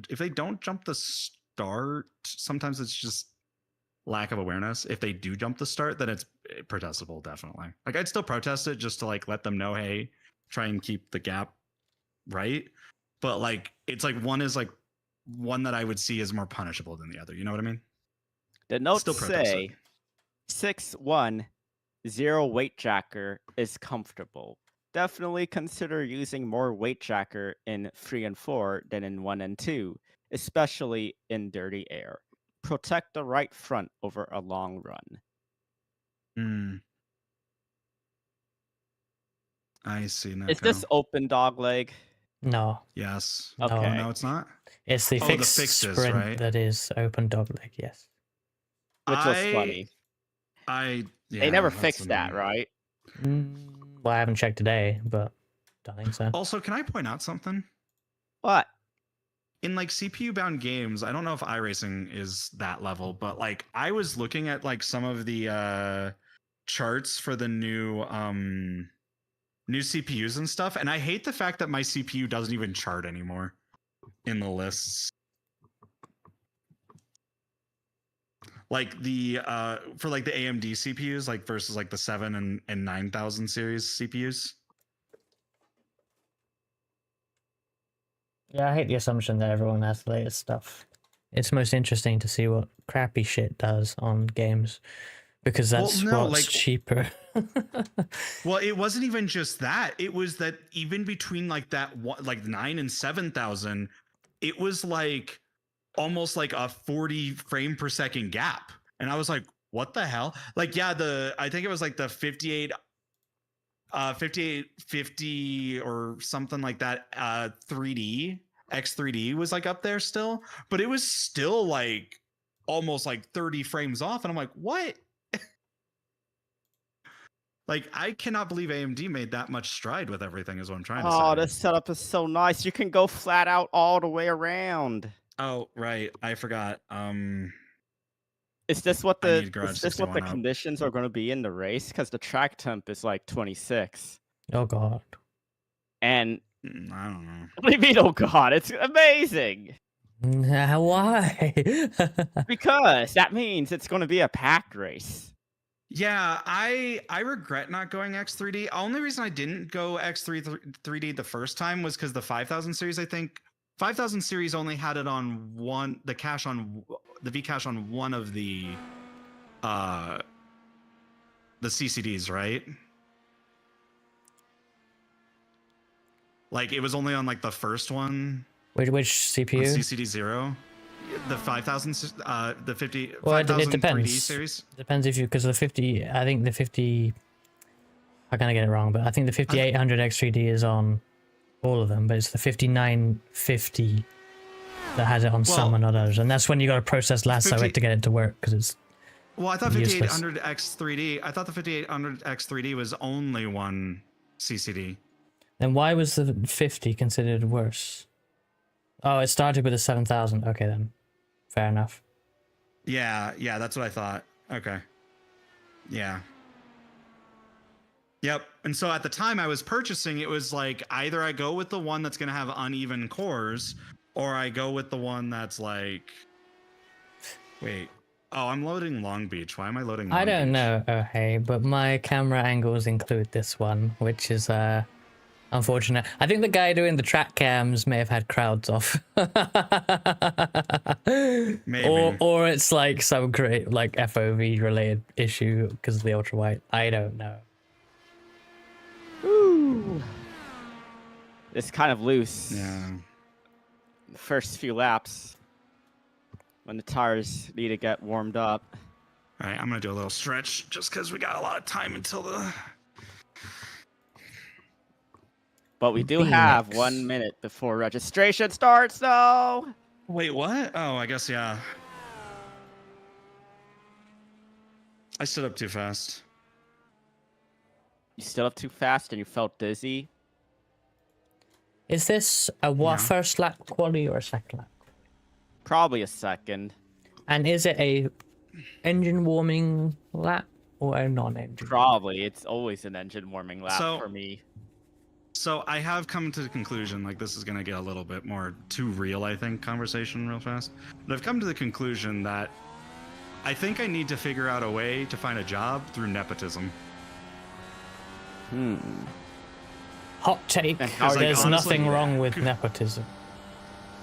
if they don't jump the start, sometimes it's just lack of awareness. If they do jump the start, then it's protestable, definitely. Like I'd still protest it just to like let them know, hey, try and keep the gap right. But like it's like one that I would see as more punishable than the other. You know what I mean? The notes Still protest say 6'1", 0 weight jacker is comfortable. Definitely consider using more weight jacker in 3 and 4 than in 1 and 2, especially in dirty air. Protect the right front over a long run. Hmm. I see. Is this open dogleg? No, Yes. No. Okay. No, it's not. it's the Oh, the fixed fixes, sprint right? that is open dogleg. Yes. Which was funny. They Never fixed that, right? Well, I haven't checked today, but don't think so. Also, can I point out something? What? In like CPU bound games, I don't know if iRacing is that level, but like I was looking at like some of the charts for the new CPUs and stuff, and I hate the fact that my CPU doesn't even chart anymore in the lists. Like the for like the AMD CPUs, like versus like the 7 and 9000 series CPUs. Yeah, I hate the assumption that everyone has the latest stuff. It's most interesting to see what crappy shit does on games, because that's what's cheaper. Well, it wasn't even just that. It was that even between like that like 9 and 7000, it was like almost like a 40 frame per second gap. And I was like, what the hell? Like, yeah, I think it was like the 5850 or something like that 3D X3D was like up there still, but it was still like almost like 30 frames off, and I'm like, what? Like, I cannot believe AMD made that much stride with everything is what I'm trying to say. Oh, this setup is so nice. You can go flat out all the way around. Oh, right. I forgot. Is this what I need the Garage 61 up. conditions are going to be in the race? Because the track temp is like 26. Oh god. And I don't know. what do you mean, oh god? It's amazing. Why? Because that means it's going to be a packed race. Yeah, I regret not going X3D. Only reason I didn't go X3D the first time was because the 5000 series, I think 5000 series only had it on the Vcache on one of the CCDs, right? Like it was only on like the first one. Which CPU? CCD 0. The 5000, the 50. Well, 5000 it depends. 3D series. Depends if you, because the 50. I think the 50. I'm gonna get it wrong, but I think the 5800 X3D is on all of them, but it's the 5950 that has it on some and not others, and that's when you got to process lasso it to get it to work because it's. Well, I thought 5800 X3D. I thought the 5800 X3D was only one CCD. Then why was the 50 considered worse? Oh, it started with a 7000. Okay, then. Fair enough. Yeah, that's what I thought. Okay. Yeah. Yep. And so at the time I was purchasing, it was like either I go with the one that's going to have uneven cores, or I go with the one that's like... Wait. Oh, I'm loading Long Beach. Why am I loading Long Beach? I don't know, oh hey, but my camera angles include this one, which is unfortunate. I think the guy doing the track cams may have had crowds off. Maybe. Or it's like some great like FOV related issue because of the ultra wide. I don't know. Ooh. It's kind of loose. Yeah. The first few laps when the tires need to get warmed up. All right, I'm going to do a little stretch just because we got a lot of time until the... But we do have 1 minute before registration starts, though. Wait, what? Oh, I guess, yeah. I stood up too fast. You stood up too fast and you felt dizzy? Is this a first lap quali or a second lap? Probably a second. And is it a engine warming lap or a non-engine? Probably. It's always an engine warming lap for me. So I have come to the conclusion, like this is going to get a little bit more too real, I think, conversation real fast. But I've come to the conclusion that I think I need to figure out a way to find a job through nepotism. Hot take. And how- There's honestly, nothing wrong with nepotism.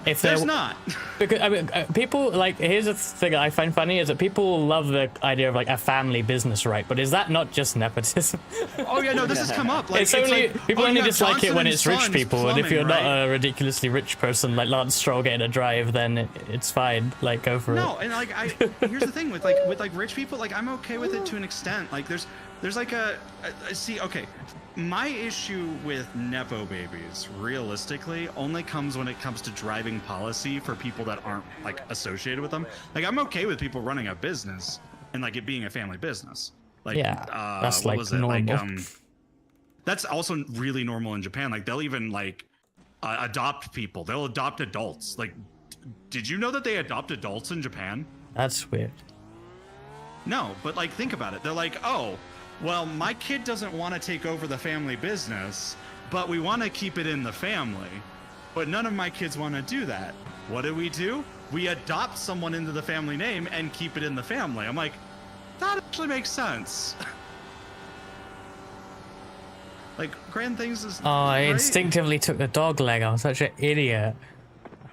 If There's there- not. Because I mean, people like here's the thing I find funny is that people love the idea of like a family business, right? But is that not just nepotism? Oh yeah, no, this has come up. Like, It's only like, people oh, only you have dislike it Johnson when and it's rich Sons people, and if plumbing, you're not right? a ridiculously rich person like Lance Stroll getting a drive, then it's fine. Like go for No, it. and like here's the thing with rich people, like I'm okay with it to an extent. Like there's like see, okay, my issue with nepo babies realistically only comes when it comes to driving policy for people that aren't like associated with them. Like I'm okay with people running a business and like it being a family business. Like Yeah, that's what like was it? normal. Like that's also really normal in Japan. Like they'll even like adopt people. They'll adopt adults. Like did you know that they adopt adults in Japan? That's weird. No, but like think about it. They're like, oh, well, my kid doesn't want to take over the family business, but we want to keep it in the family. But none of my kids want to do that. What do? We adopt someone into the family name and keep it in the family. I'm like, that actually makes sense. Like grand things is. Oh, I right? instinctively took the dog leg. I'm such an idiot.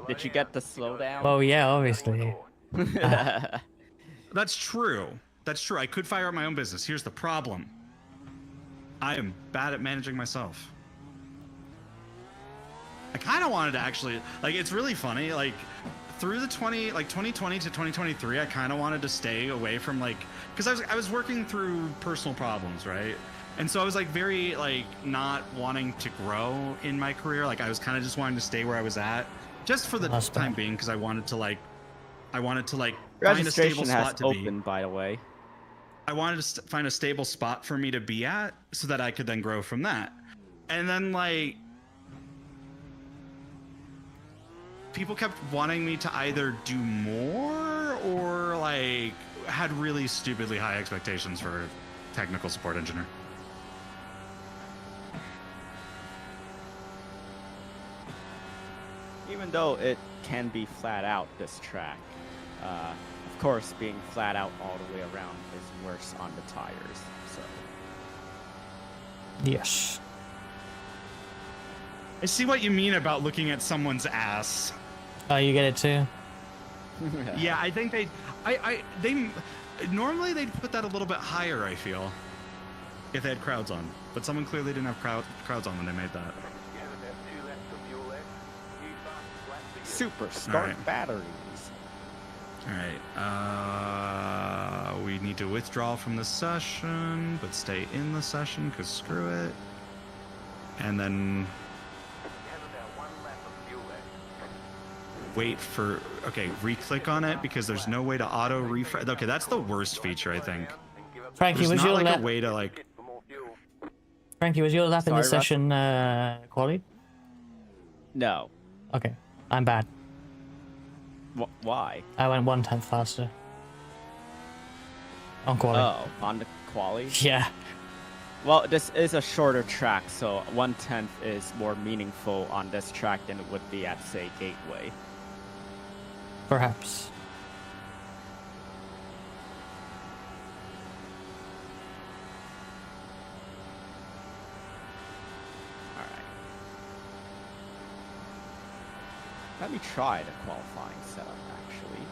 Did you get the slowdown? Oh yeah, obviously. That's true. That's true. I could fire up my own business. Here's the problem. I am bad at managing myself. I kind of wanted to actually, like, it's really funny. Like, through the 2020 to 2023, I kind of wanted to stay away from like, because I was working through personal problems, right? And so I was like very like not wanting to grow in my career. Like I was kind of just wanting to stay where I was at, just for the That's time bad. being, because I wanted to find a stable Registration has spot to be. opened, by the way. I wanted to find a stable spot for me to be at so that I could then grow from that. And then like people kept wanting me to either do more or like had really stupidly high expectations for technical support engineer. Even though it can be flat out this track, of course, being flat out all the way around is worse on the tires. So Yes. I see what you mean about looking at someone's ass. Oh, you get it too. Yeah, I think they normally they'd put that a little bit higher, I feel, if they had crowds on. But someone clearly didn't have crowds on when they made that. You have about 2 laps of fuel left. New fast lap to go. super start Alright. batteries. All right, we need to withdraw from the session, but stay in the session, because screw it. And then You have about 1 lap of fuel left. wait for, okay, re-click on it, because there's no way to auto refresh. Okay, that's the worst feature, I think. And give up Frankie, There's was not your like lap? a way to like, for more fuel. Frankie, was your lap in the Sorry, Russ? session quali? No. Okay, I'm bad. Why? I went 1/10 faster. On quali. Oh, on the quali? Yeah. Well, this is a shorter track, so 1/10 is more meaningful on this track than it would be at, say, Gateway. Perhaps. Alright. Let me try the qualifying setup, actually.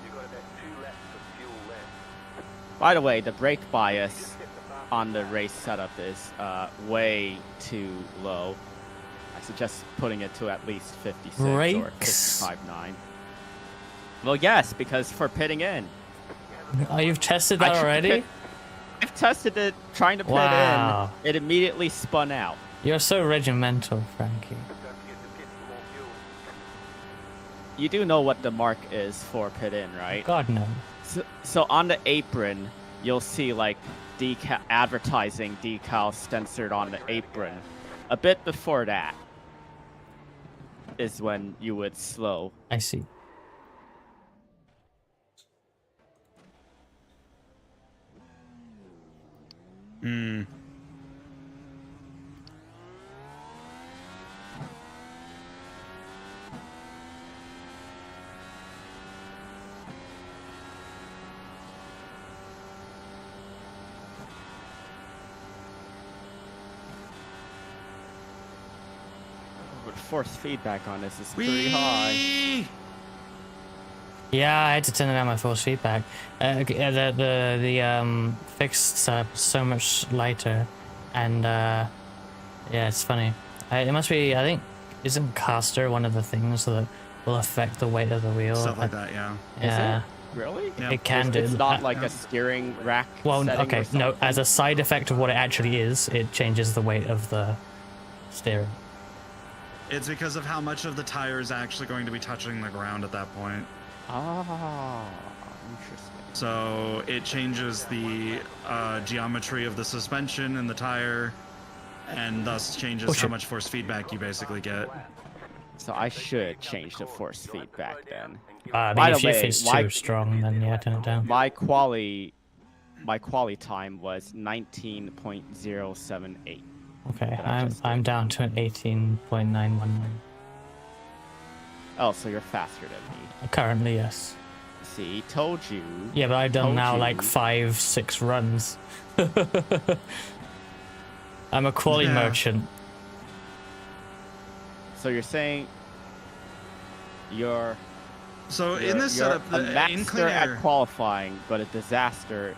You got about 2 laps of fuel left. By the way, the brake bias on the race setup is way too low. I suggest putting it to at least 56 or Brakes? 55.9. Well, yes, because for pitting in. Oh, you've tested I that tried to already? pit- I've tested it trying to pit Wow. in. It immediately spun out. You're so regimental, Frankie. Don't forget to pit for more fuel. You do know what the mark is for pit in, right? God no. So on the apron, you'll see like advertising decals censored on the apron. A bit before that is when you would slow. I see. Hmm. But force feedback on this is pretty high. Whee! Yeah, I had to turn down my force feedback. The fixed setup is so much lighter, and yeah, it's funny. It must be. I think isn't caster one of the things that will affect the weight of the wheel? Stuff like that, yeah. Yeah, Really? Yeah. it can do. It's not like a steering rack. Well, setting or okay, no. something? As a side effect of what it actually is, it changes the weight of the steering. It's because of how much of the tire is actually going to be touching the ground at that point. Ah, interesting. So it changes the geometry of the suspension and the tire, and thus changes how shit. much force feedback you basically get. So I should change the force feedback then. I By mean, the if way, it's why- too strong, then yeah, turn it down. My quali time was 19.078. Okay, But I just I'm down to an 18.911. Oh, so you're faster than me. Currently, yes. See, told you. Yeah, but I've done Told now you. like 5-6 runs. I'm a quali Yeah. merchant. So you're saying you're So you're, in this you're setup, a in master clean air, at qualifying, but a disaster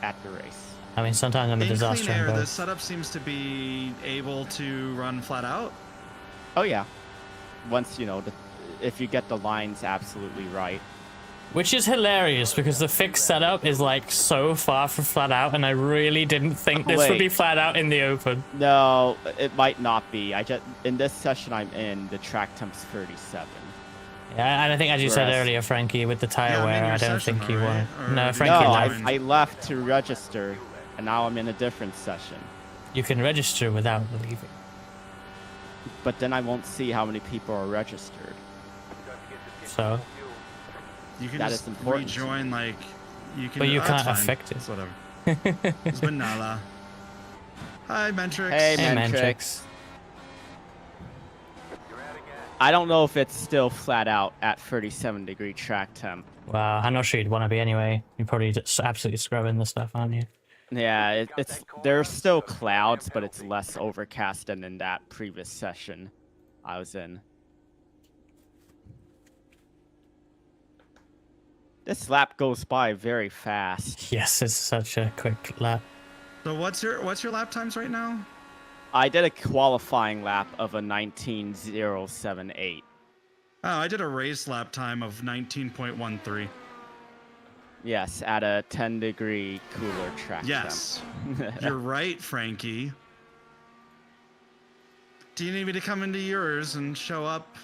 at the race. I mean, sometimes I'm a in disaster clean in air, the both. setup seems to be able to run flat out. Oh yeah. Once if you get the lines absolutely right. Which is hilarious because the fixed setup is like so far from flat out, and I really didn't think this would be Wait. flat out in the open. No, it might not be. In this session I'm in, the track temp's 37. Yeah, and I think, as you said Whereas- earlier, Frankie, with the tire Yeah, I'm in wear, your I don't session think you though, want. right? Or No, you Frankie No, left. I left to register, and now I'm in a different session. You can register without leaving. But then I won't see how many people are registered. So, You can That just is important. rejoin, like you can. But you that's can't fine. affect it. It's whatever. It's Banala. Hi, Mentrix. Hey, hey, Mentrix. Mantrix. I don't know if it's still flat out at 37-degree track temp. Wow, I'm not sure you'd want to be anyway. You're probably just absolutely scrubbing the stuff, aren't you? Yeah, there's still clouds, but it's less overcast than in that previous session I was in. This lap goes by very fast. Yes, it's such a quick lap. So what's your lap times right now? I did a qualifying lap of a 19.078. Oh, I did a race lap time of 19.13. Yes, at a 10-degree cooler track Yes, temp. you're right, Frankie. Do you need me to come into yours and show up?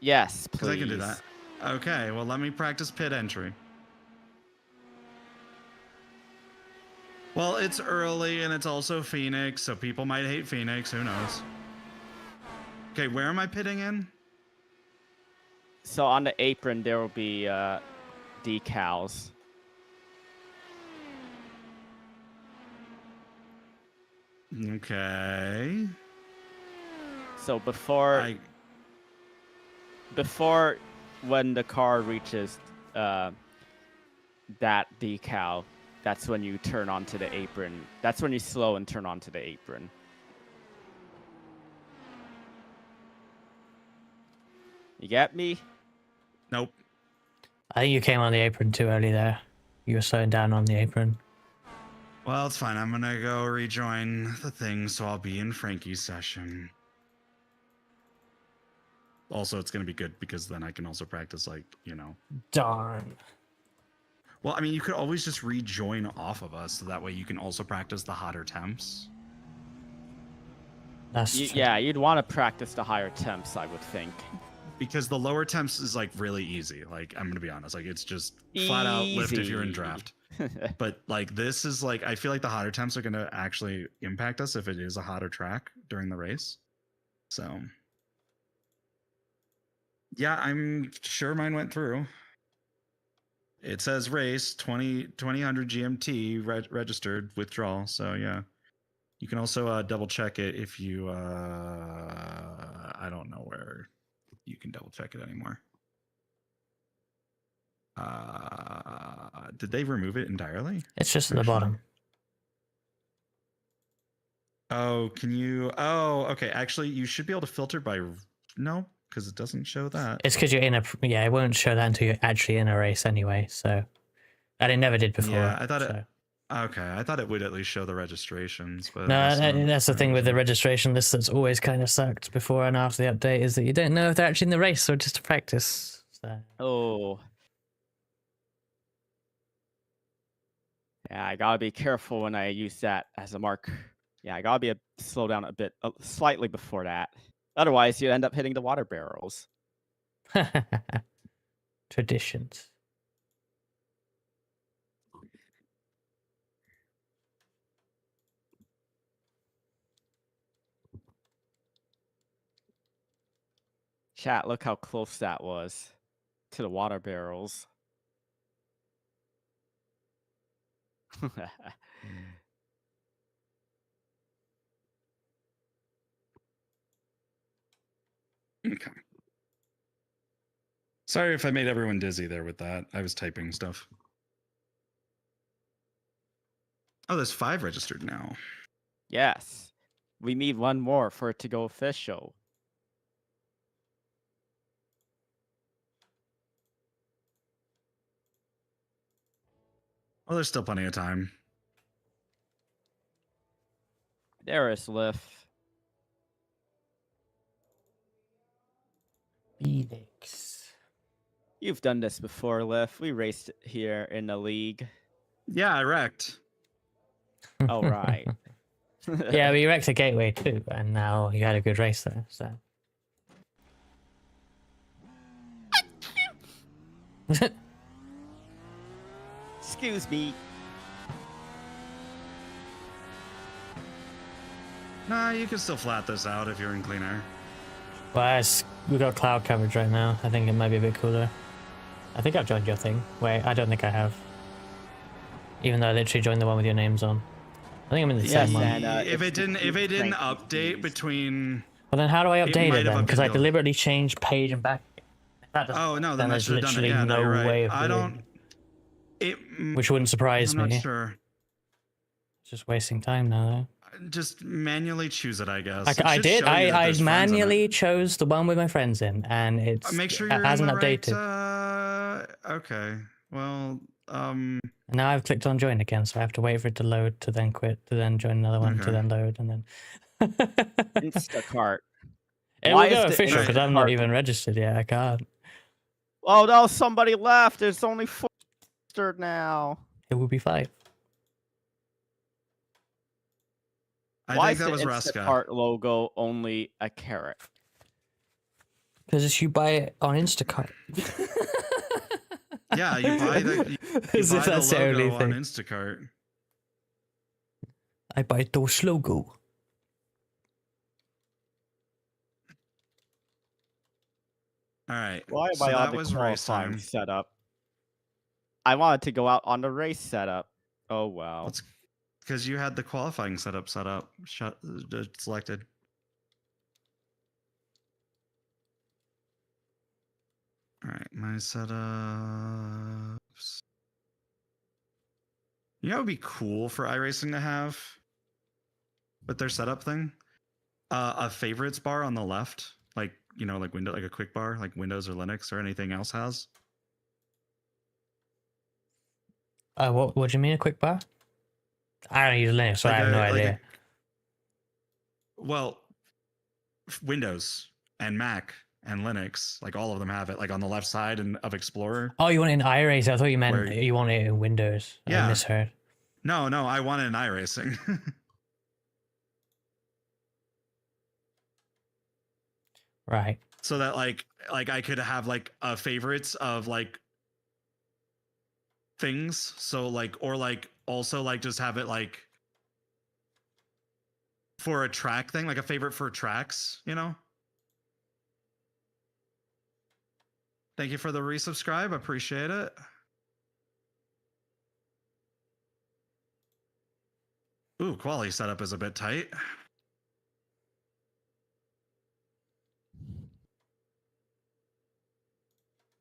Yes, please. Because I can do that. Okay, well, let me practice pit entry. Well, it's early and it's also Phoenix, so people might hate Phoenix. Who knows? Okay, where am I pitting in? So on the apron, there will be decals. Okay. So before when the car reaches that decal, that's when you turn onto the apron. That's when you slow and turn onto the apron. You get me? Nope. I think you came on the apron too early there. You were slowing down on the apron. Well, it's fine. I'm gonna go rejoin the thing, so I'll be in Frankie's session. Also, it's gonna be good because then I can also practice, like, Darn. Well, I mean, you could always just rejoin off of us, so that way you can also practice the hotter temps. That's true. Yeah, you'd want to practice the higher temps, I would think. Because the lower temps is like really easy. Like, I'm gonna be honest, like it's just flat out lift if you're in Easy. draft. But like this is like, I feel like the hotter temps are gonna actually impact us if it is a hotter track during the race. So yeah, I'm sure mine went through. It says race 2000 GMT registered withdrawal. So yeah, You can also double check it if you. I don't know where you can double check it anymore. Did they remove it entirely? It's just at the Actually? bottom. Oh, can you? Oh, okay. Actually, you should be able to filter by. No, because it doesn't show that. It's because you're in a. Yeah, it won't show that until you're actually in a race anyway. So, and it never did before. Yeah, I thought so. it. Okay, I thought it would at least show the registrations, but No, I guess not. that's the thing with the Whatever. registration list that's always kind of sucked before and after the update is that you don't know if they're actually in the race or just a practice. So. Oh. Yeah, I gotta be careful when I use that as a mark. Yeah, I gotta be slow down a bit, slightly before that. Otherwise, you end up hitting the water barrels. Traditions. Chat, look how close that was to the water barrels. Okay. Sorry if I made everyone dizzy there with that. I was typing stuff. Oh, there's 5 registered now. Yes. We need one more for it to go official. Well, there's still plenty of time. There is Liff. Phoenix. You've done this before, Liff. We raced here in the league. Yeah, I wrecked. All right. Yeah, we wrecked a gateway too, and now you had a good race there. So. Excuse me. Nah, you can still flat this out if you're in clean air. Well, we got cloud coverage right now. I think it might be a bit cooler. I think I've joined your thing. Wait, I don't think I have. Even though I literally joined the one with your names on. I think I'm in the Yes, same one. and if it didn't cranky update keys. between. Well, then how do I It update might it have then? Because I updated. deliberately changed page and back. If that doesn't Oh work, no, then I there's should have done it. literally Yeah, no, no you're right. way of I doing don't. It. it, which wouldn't surprise I'm me. not sure. It's just wasting time now. Just manually choose it, I guess. Though. It I should did. show you that I there's friends in it. manually chose the one with my friends in, and it's Make sure it you're hasn't in the updated. Right, okay. Well, And now I've clicked on join again, so I have to wait for it to load to then quit to then join another one to Okay. then load and then. Instacart. It Why will go is the official because I'm not Instacart- even registered yet. I can't. Oh no, somebody left. There's only 4 registered now. It will be 5. I Why think is that the was Ruska. Instacart logo only a carrot? Because you buy it on Instacart. Yeah, you buy the As if buy that's the the only logo on thing. Instacart. I buy those logo. All right. Why am so I that on the was race qualifying time. setup? I wanted to go out on the race setup. Oh well. That's because you had the qualifying setup selected. All right, my setups. You know, it would be cool for iRacing to have, with their setup thing, a favorites bar on the left, like like window, like a quick bar, like Windows or Linux or anything else has. What do you mean a quick bar? I don't use Linux, so I have no idea. Well, Windows and Mac and Linux, like all of them have it, like on the left side and of Explorer. Oh, you want it in iRacing? I thought you meant Where- you want it in Windows. Yeah. I misheard. No, I want it in iRacing. Right. So that like I could have like favorites of like things. So like, or like also like just have it like for a track thing, like a favorite for tracks, Thank you for the resubscribe. Appreciate it. Ooh, quality setup is a bit tight.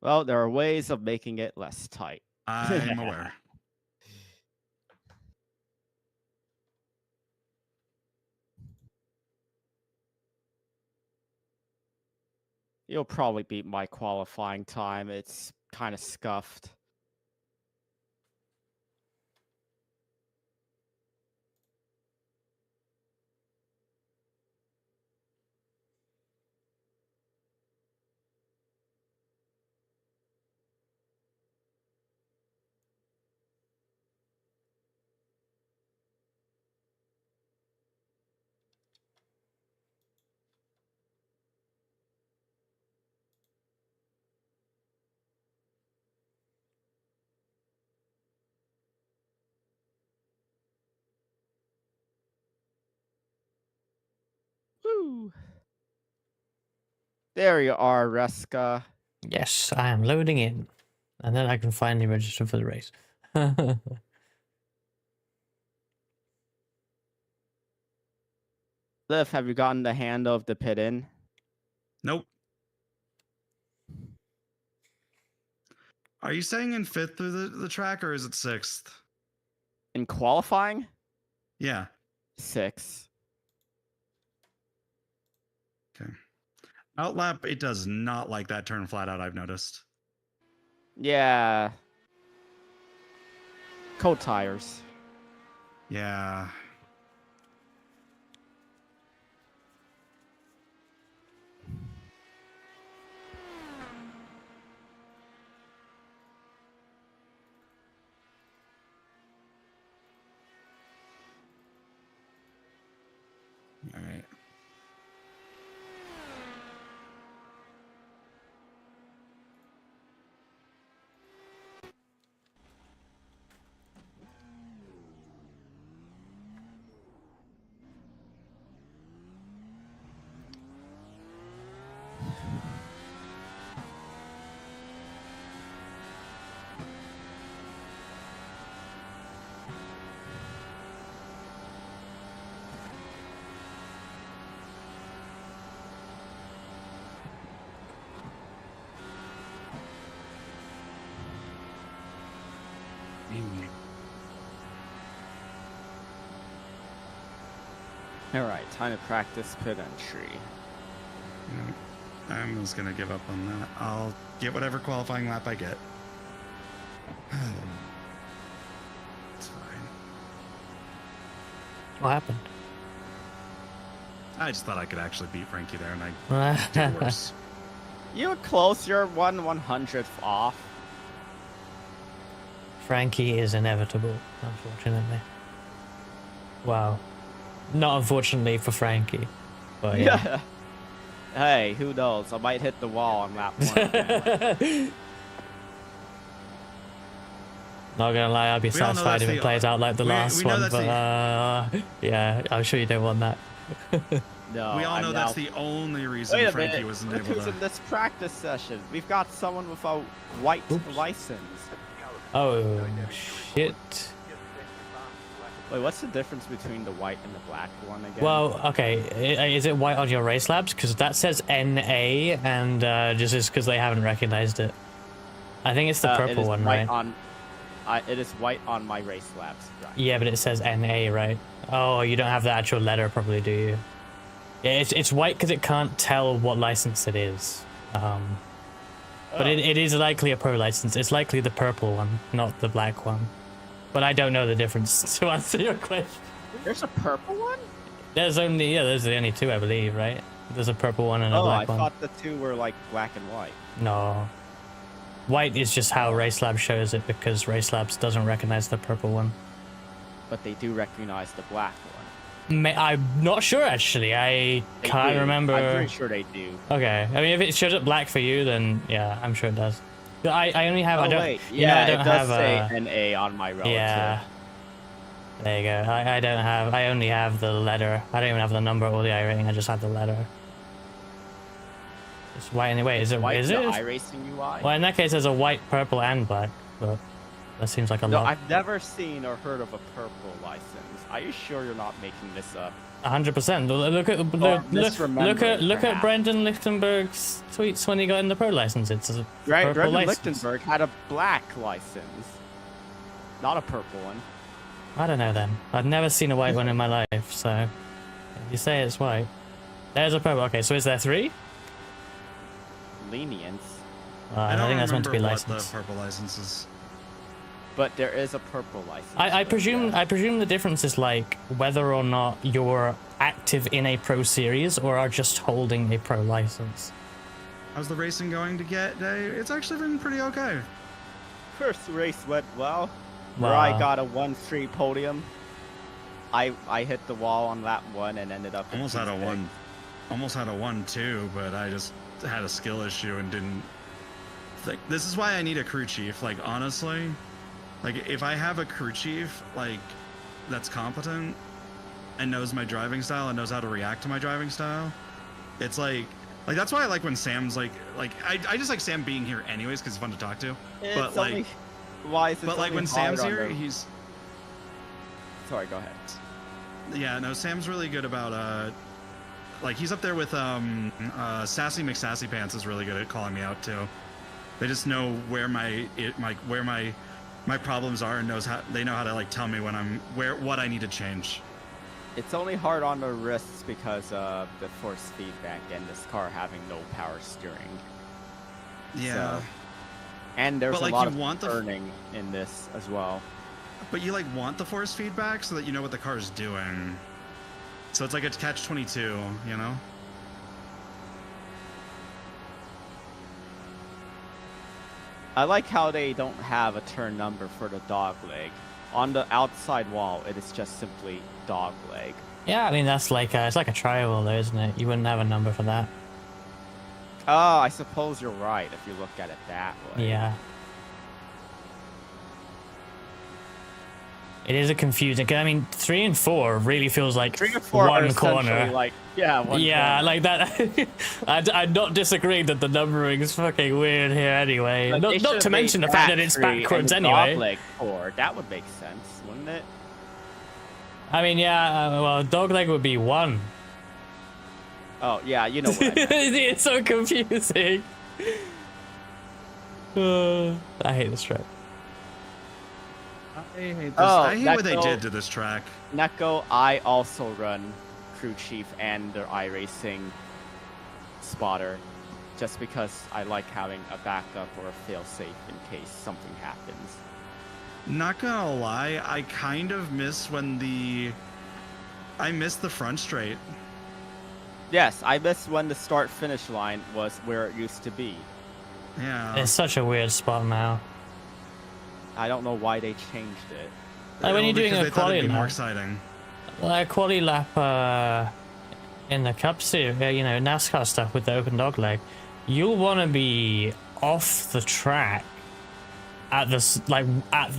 Well, there are ways of making it less tight. I'm aware. You'll probably beat my qualifying time. It's kind of scuffed. Woo! There you are, Reska. Yes, I am loading in. And then I can finally register for the race. Liv, have you gotten the handle of the pit in? Nope. Are you saying in 5th through the track, or is it 6th? In qualifying? Yeah. 6. Okay. Outlap, it does not like that turn flat out, I've noticed. Yeah. Cold tires. Yeah. All right. Alright, time to practice pit entry. Yeah, I'm just gonna give up on that. I'll get whatever qualifying lap I get. It's fine. What happened? I just thought I could actually beat Frankie there, and I did worse. You were close, you're 1/100th off. Frankie is inevitable, unfortunately. Wow. Not unfortunately for Frankie, but yeah. Hey, who knows? I might hit the wall on lap 1 again. Not gonna lie, I'd be We all know satisfied if that's it the- plays out like the we last know one, that's but yeah, I'm sure you don't want that. No, We all I'm know now... that's the only reason Wait a Frankie minute, wasn't look able who's to. in this practice session. We've got someone with a white Oops. license. Oh, shit. Wait, what's the difference between the white and the black one again? Well, okay, is it white on your race labs? Because that says NA, and just is because they haven't recognized it. I think it's the it purple is one, white right? it is white on my race labs. Right. Yeah, but it says NA, right? Oh, you don't have the actual letter, probably, do you? Yeah, it's white because it can't tell what license it is. But it is likely a pro license. It's likely the purple one, not the black one. But I don't know the difference, to answer your question. There's a purple one? There's the only two, I believe, right? There's a purple one and a black one. I thought the two were like black and white. No. White is just how RaceLab shows it, because RaceLabs doesn't recognize the purple one. But they do recognize the black one. I'm not sure, actually. I They can't do. remember. I'm pretty sure they do. Okay. I mean, if it shows up black for you, then yeah, I'm sure it does. I only have... Oh, I don't, wait. you know, Yeah, I don't it does have, say NA on my relative. Yeah. There you go. I don't have... I only have the letter. I don't even have the number or the iRating. I just have the letter. It's white anyway. Is it? White Is the it? iRacing UI? Well, in that case, there's a white, purple, and black. But That seems like a No, lot. I've never seen or heard of a purple license. Are you sure you're not making this up? 100%. Look at Brendan Lichtenberg's tweets when he got in the pro license. It's a purple Brendan license. Lichtenberg had a black license, not a purple one. I don't know then. I've never seen a white one in my life, so if you say it's white. There's a purple. Okay, so is there 3? Lenience. I think that's meant to be remember licensed. what the purple license is. But there is a purple license. I so, presume yeah. I presume the difference is like whether or not you're active in a pro series or are just holding a pro license. How's the racing going to get day? It's actually been pretty okay. First race went well. Wow. Mirai got a 1-3 podium. I hit the wall on lap 1 and ended up. Almost had a 1-2, but I just had a skill issue and didn't. Like, this is why I need a crew chief. Like, honestly, like if I have a crew chief like that's competent and knows my driving style and knows how to react to my driving style, it's like that's why I like when Sam's like I just like Sam being here anyways because he's fun to talk to. But like, why is it? but like when Sam's here, he's. Sorry, go ahead. Yeah, no, Sam's really good about like he's up there with Sassy McSassy Pants is really good at calling me out too. They just know where my problems are and they know how to like tell me when what I need to change. It's only hard on the wrists because of the force feedback and this car having no power steering. Yeah. So, and there's But, like, a lot you of want the turning in this as well. But you like want the force feedback so that you know what the car is doing. So it's like a catch-22, you know? I like how they don't have a turn number for the dog leg. On the outside wall, it is just simply dog leg. Yeah, I mean that's like it's like a trial though, isn't it? You wouldn't have a number for that. Oh, I suppose you're right if you look at it that way. Yeah. It is a confusing. 'Cause, I mean, 3 and 4 really feels like 3 and 4 are one essentially corner. like one Yeah, corner. like that. I'm not disagreeing that the numbering is fucking weird here anyway. Like, they Not should to make mention the fact that it's 3 and backwards the anyway. dog leg 4. That would make sense, wouldn't it? I mean, yeah. Well, dogleg would be 1. Oh yeah, you know what I meant. It's so confusing. I hate this track. I hate this. Oh, I hate what they Neko- did to this track. Neko, I also run crew chief and their iRacing spotter, just because I like having a backup or a fail-safe in case something happens. Not gonna lie, I kind of miss I miss the front straight. Yes, I miss when the start-finish line was where it used to be. Yeah. It's such a weird spot now. I don't know why they changed it. Like when you're doing because a they thought it'd quality be more lap, exciting. like a quality lap in the Cup Series, you know, NASCAR stuff with the open dog leg, you'll want to be off the track at the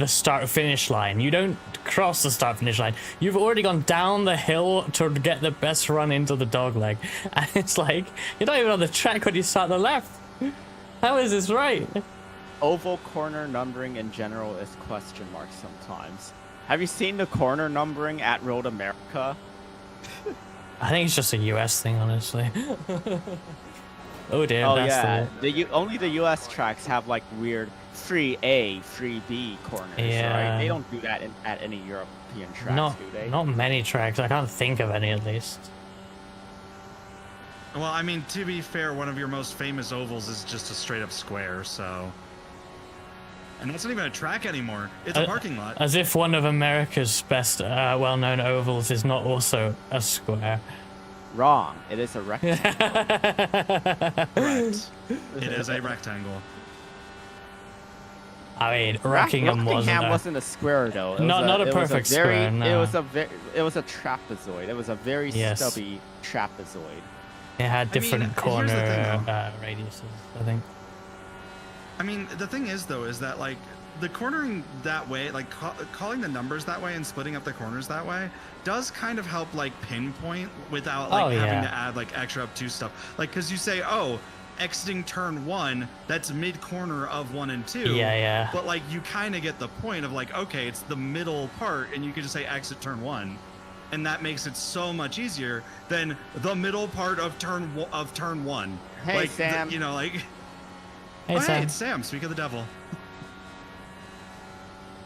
start finish line. You don't cross the start finish line. You've already gone down the hill to get the best run into the dog leg, and it's like you're not even on the track when you start the lap. How is this right? Oval corner numbering in general is question mark sometimes. Have you seen the corner numbering at Road America? I think it's just a US thing, honestly. Oh dear, Oh that's yeah, only the US tracks have like weird 3A, 3B corners, Yeah. right? They don't do that at any European tracks, not do they? not many tracks. I can't think of any at least. Well, I mean, to be fair, one of your most famous ovals is just a straight up square, so. And that's not even a track anymore. It's a parking lot. As if one of America's best well-known ovals is not also a square. Wrong. It is a rectangle. Correct. It is a rectangle. I mean, Rockingham wasn't a square though. Not a perfect square, no. It was a trapezoid. It was a very Yes. stubby trapezoid. It had different here's the corner thing, though. radiuses, I think. I mean, the thing is, though, is that, like, the cornering that way, like, calling the numbers that way and splitting up the corners that way does kind of help, like, pinpoint without, like, having to add, like, extra obtuse stuff. Like, because you say, oh, exiting turn 1 that's mid corner of 1 and 2. Yeah. But like you kind of get the point of like, okay, it's the middle part, and you can just say exit turn 1, and that makes it so much easier than the middle part of turn 1. Hey, like, Sam. you know, like. Hey, Oh, Sam. hey, it's Sam. Speak of the devil.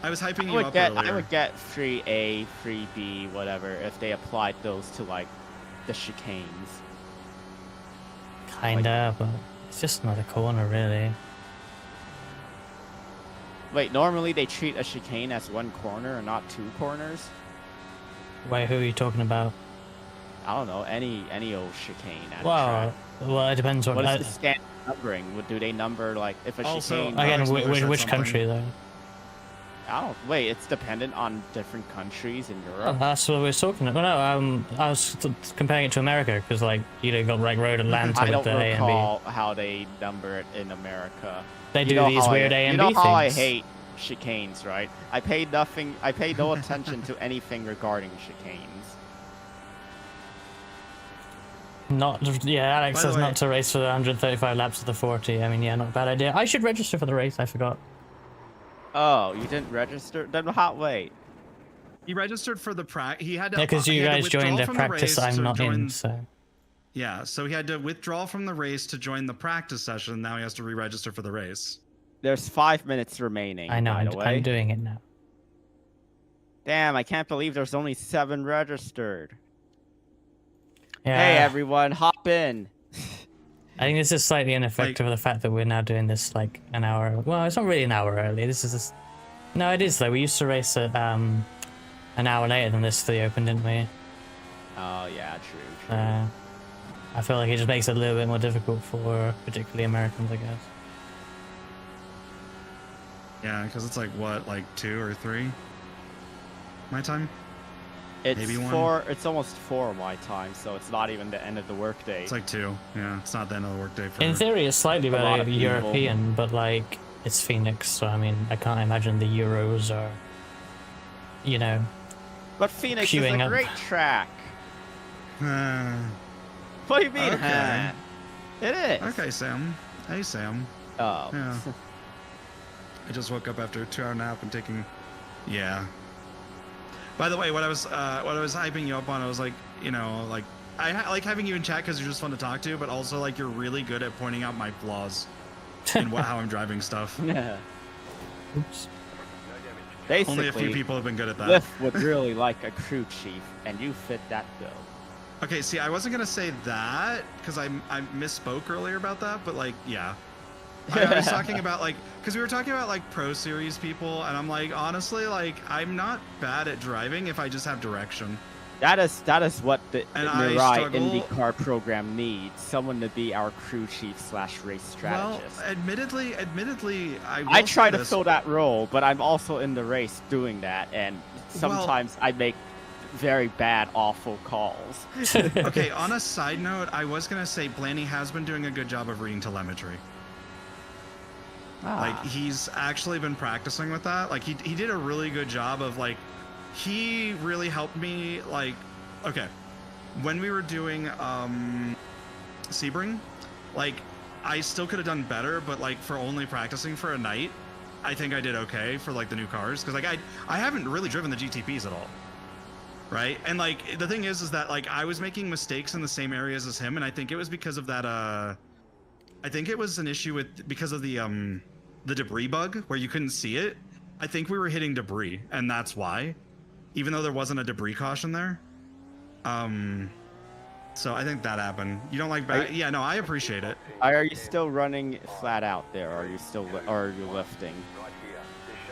I was hyping I you would up get earlier. I would get free A, free B, whatever if they applied those to like the chicanes. Kinda, but it's just another corner, really. Wait, normally they treat a chicane as one corner and not 2 corners? Wait, who are you talking about? I don't know, any old chicane at a Well, track. well, it depends on. What is the standard numbering? Do they number like if a Also, chicane? I- Again, Alex Miller said which something. country though? I don't. Wait, it's dependent on different countries in Oh, Europe. that's what we were talking about. Well, no, I was comparing it to America because, like, you know, got like road Atlanta I with don't the A and recall how they number it in America. B. They You do know these how weird I, A and you know B how I things. hate chicanes, right? I paid nothing. I paid no attention to anything regarding chicanes. Not, yeah, Alex By the says way- not to race for the 135 laps of the 40. I mean, yeah, not a bad idea. I should register for the race. I forgot. Oh, you didn't register? Then how? Wait. He registered for the he had to. Yeah, because he you had to guys withdraw joined a from the practice race I'm to not join- in, so. Yeah, so he had to withdraw from the race to join the practice session. Now he has to re-register for the race. There's 5 minutes remaining. I know, By the way. I'm doing it now. Damn, I can't believe there's only 7 registered. Yeah, Hey everyone, hop in. I think this is slightly an effect of the fact that we're now doing this like an hour. Well, it's not really an hour early. This is just... No, it is though. We used to race at an hour later than this for the Open, didn't we? Oh yeah, true. I feel like it just makes it a little bit more difficult for particularly Americans, I guess. Yeah, because it's like what, like 2 or 3? My time? It's Maybe 1? 4. It's almost 4 my time, so it's not even the end of the workday. It's like 2. Yeah, it's not the end of the workday for. In theory, it's slightly A lot better of people. European, but like it's Phoenix, so I mean, I can't imagine the Euros are, you know. But Phoenix is queuing a up. great track. What do you mean, Okay. huh? It is. Okay, Sam. Hey, Sam. Oh. Yeah. I just woke up after a 2-hour nap and taking. Yeah. By the way, what I was hyping you up on, I was like, you know, like I like having you in chat because you're just fun to talk to, but also like you're really good at pointing out my flaws and how I'm driving stuff. Yeah. Oops. Basically, Only a few people have been good at that. Liff would really like a crew chief, and you fit that bill. Okay, see, I wasn't gonna say that because I misspoke earlier about that, but like, yeah, I was talking about like because we were talking about like Pro Series people, and I'm like, honestly, like I'm not bad at driving if I just have direction. That is what the And I Mirai struggle- IndyCar program needs. Someone to be our crew chief / race strategist. Well, admittedly, I will try say to this. fill that role, but I'm also in the race doing that, and sometimes I make very bad, awful calls. Okay, on a side note, I was gonna say Blaney has been doing a good job of reading telemetry. Like he's actually been practicing with that. Like he did a really good job of like he really helped me like okay. When we were doing Sebring, like I still could have done better, but like for only practicing for a night, I think I did okay for like the new cars because like I haven't really driven the GTPs at all. Right? And like the thing is that like I was making mistakes in the same areas as him, and I think it was because of that I think it was an issue with because of the debris bug where you couldn't see it. I think we were hitting debris, and that's why. Even though there wasn't a debris caution there. So I think that happened. You don't like back? Yeah, no, I appreciate it. Are you still running flat out there, or are you still or are you lifting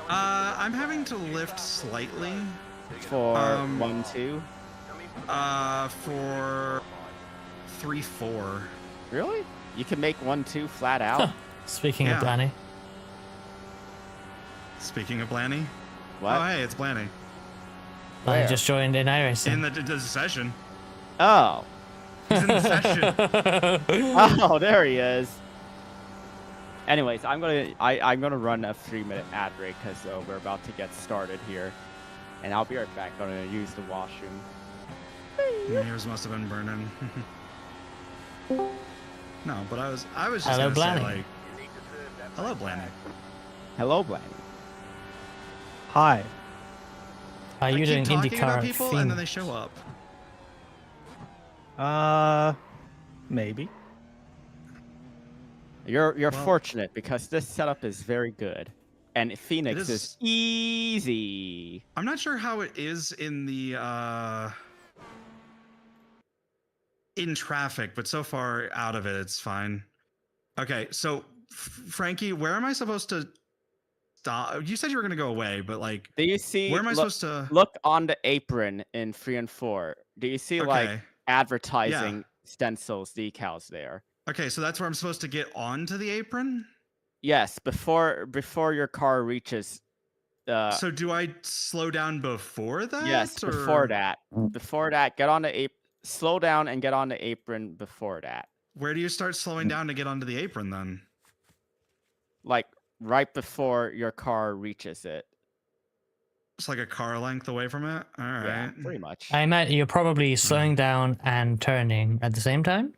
I'm having to lift slightly. for 1-2? For 3-4. Really? You can make 1-2 flat out? Speaking Yeah. of Blanny, Speaking of Blanny. What? Oh, hey, it's Blanny. Blanny Where? just joined in iRacing. In the session. Oh. He's in the session. Oh, there he is. Anyways, I'm gonna run a 3-minute ad break because we're about to get started here, and I'll be right back. I'm gonna use the washroom. Yours must have been burning. No, but I was just Hello, gonna say Blanny. like, hello, Blanny. Hello, Blanny. Hi. Are I you keep doing talking IndyCar about people and then theme? they show up. Maybe. You're Well- fortunate because this setup is very good, and Phoenix is is. easy. I'm not sure how it is in the in traffic, but so far out of it, it's fine. Okay, so Frankie, where am I supposed to stop? You said you were gonna go away, but like, Do you see? where am I look, supposed to? look on the apron in 3 and 4. Do you see like Okay. advertising stencils, decals there? Okay, so that's where I'm supposed to get onto the apron. Yes, before your car reaches. So do I slow down before that? Yes, before that. Before that, get on the apron. Slow down and get on the apron before that. Where do you start slowing down to get onto the apron then? Like right before your car reaches it. It's like a car length away from it. All right. Yeah, pretty much. I imagine you're probably slowing down and turning at the same time.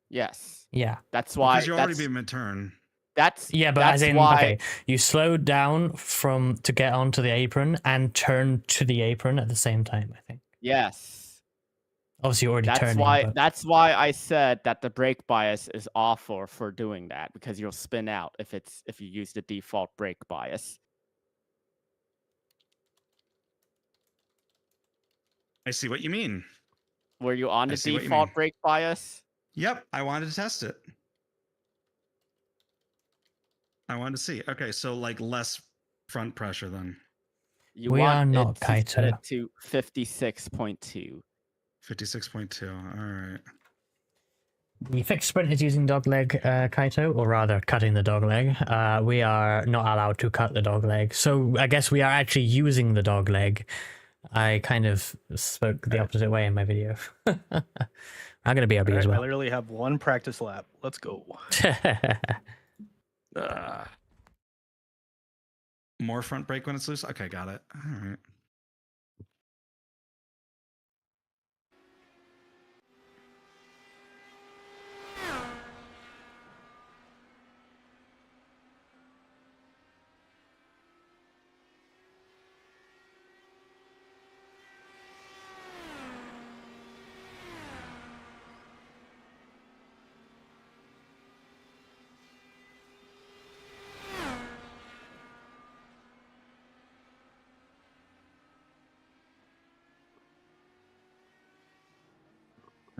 Yes. Yeah. That's why. Because you're already being mid-turn. That's Yeah, but that's as in, why. okay, you slow down to get onto the apron and turn to the apron at the same time. I think. Yes. Obviously, you're already That's turning. why. But... That's why I said that the brake bias is awful for doing that, because you'll spin out if you use the default brake bias. I see what you mean. Were you on I the see what you default mean. brake bias? Yep, I wanted to test it. I wanted to see. Okay, so like less front pressure then. You We want are not it to set Kaito. it to 56.2. 56.2. All right. The fixed sprint is using dogleg, Kaito, or rather cutting the dogleg. We are not allowed to cut the dogleg, so I guess we are actually using the dogleg. I kind of spoke the opposite way in my video. I'm going to BRB as I well. literally have one practice lap. Let's go. More front brake when it's loose? Okay, got it. All right.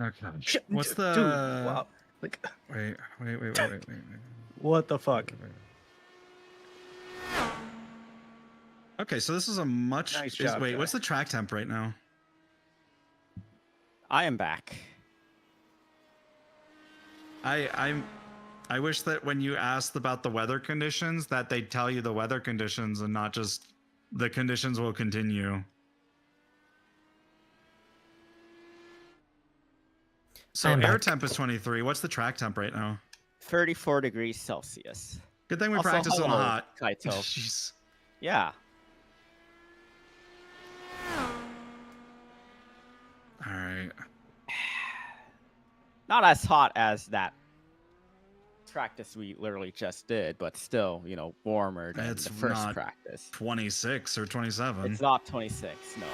Okay. What's the Dude, wow. Like, wait. what the fuck? Okay, so this is a much Nice job, wait, guy. what's the track temp right now? I am back. I wish that when you asked about the weather conditions that they'd tell you the weather conditions and not just the conditions will continue. So I'm air back. temp is 23. What's the track temp right now? 34 degrees Celsius. Good thing we Also, practice in the hello, hot. Kaito. Jeez. Yeah. All right. Not as hot as that practice we literally just did, but still, warmer than It's the first not practice. 26 or 27. It's not 26, no.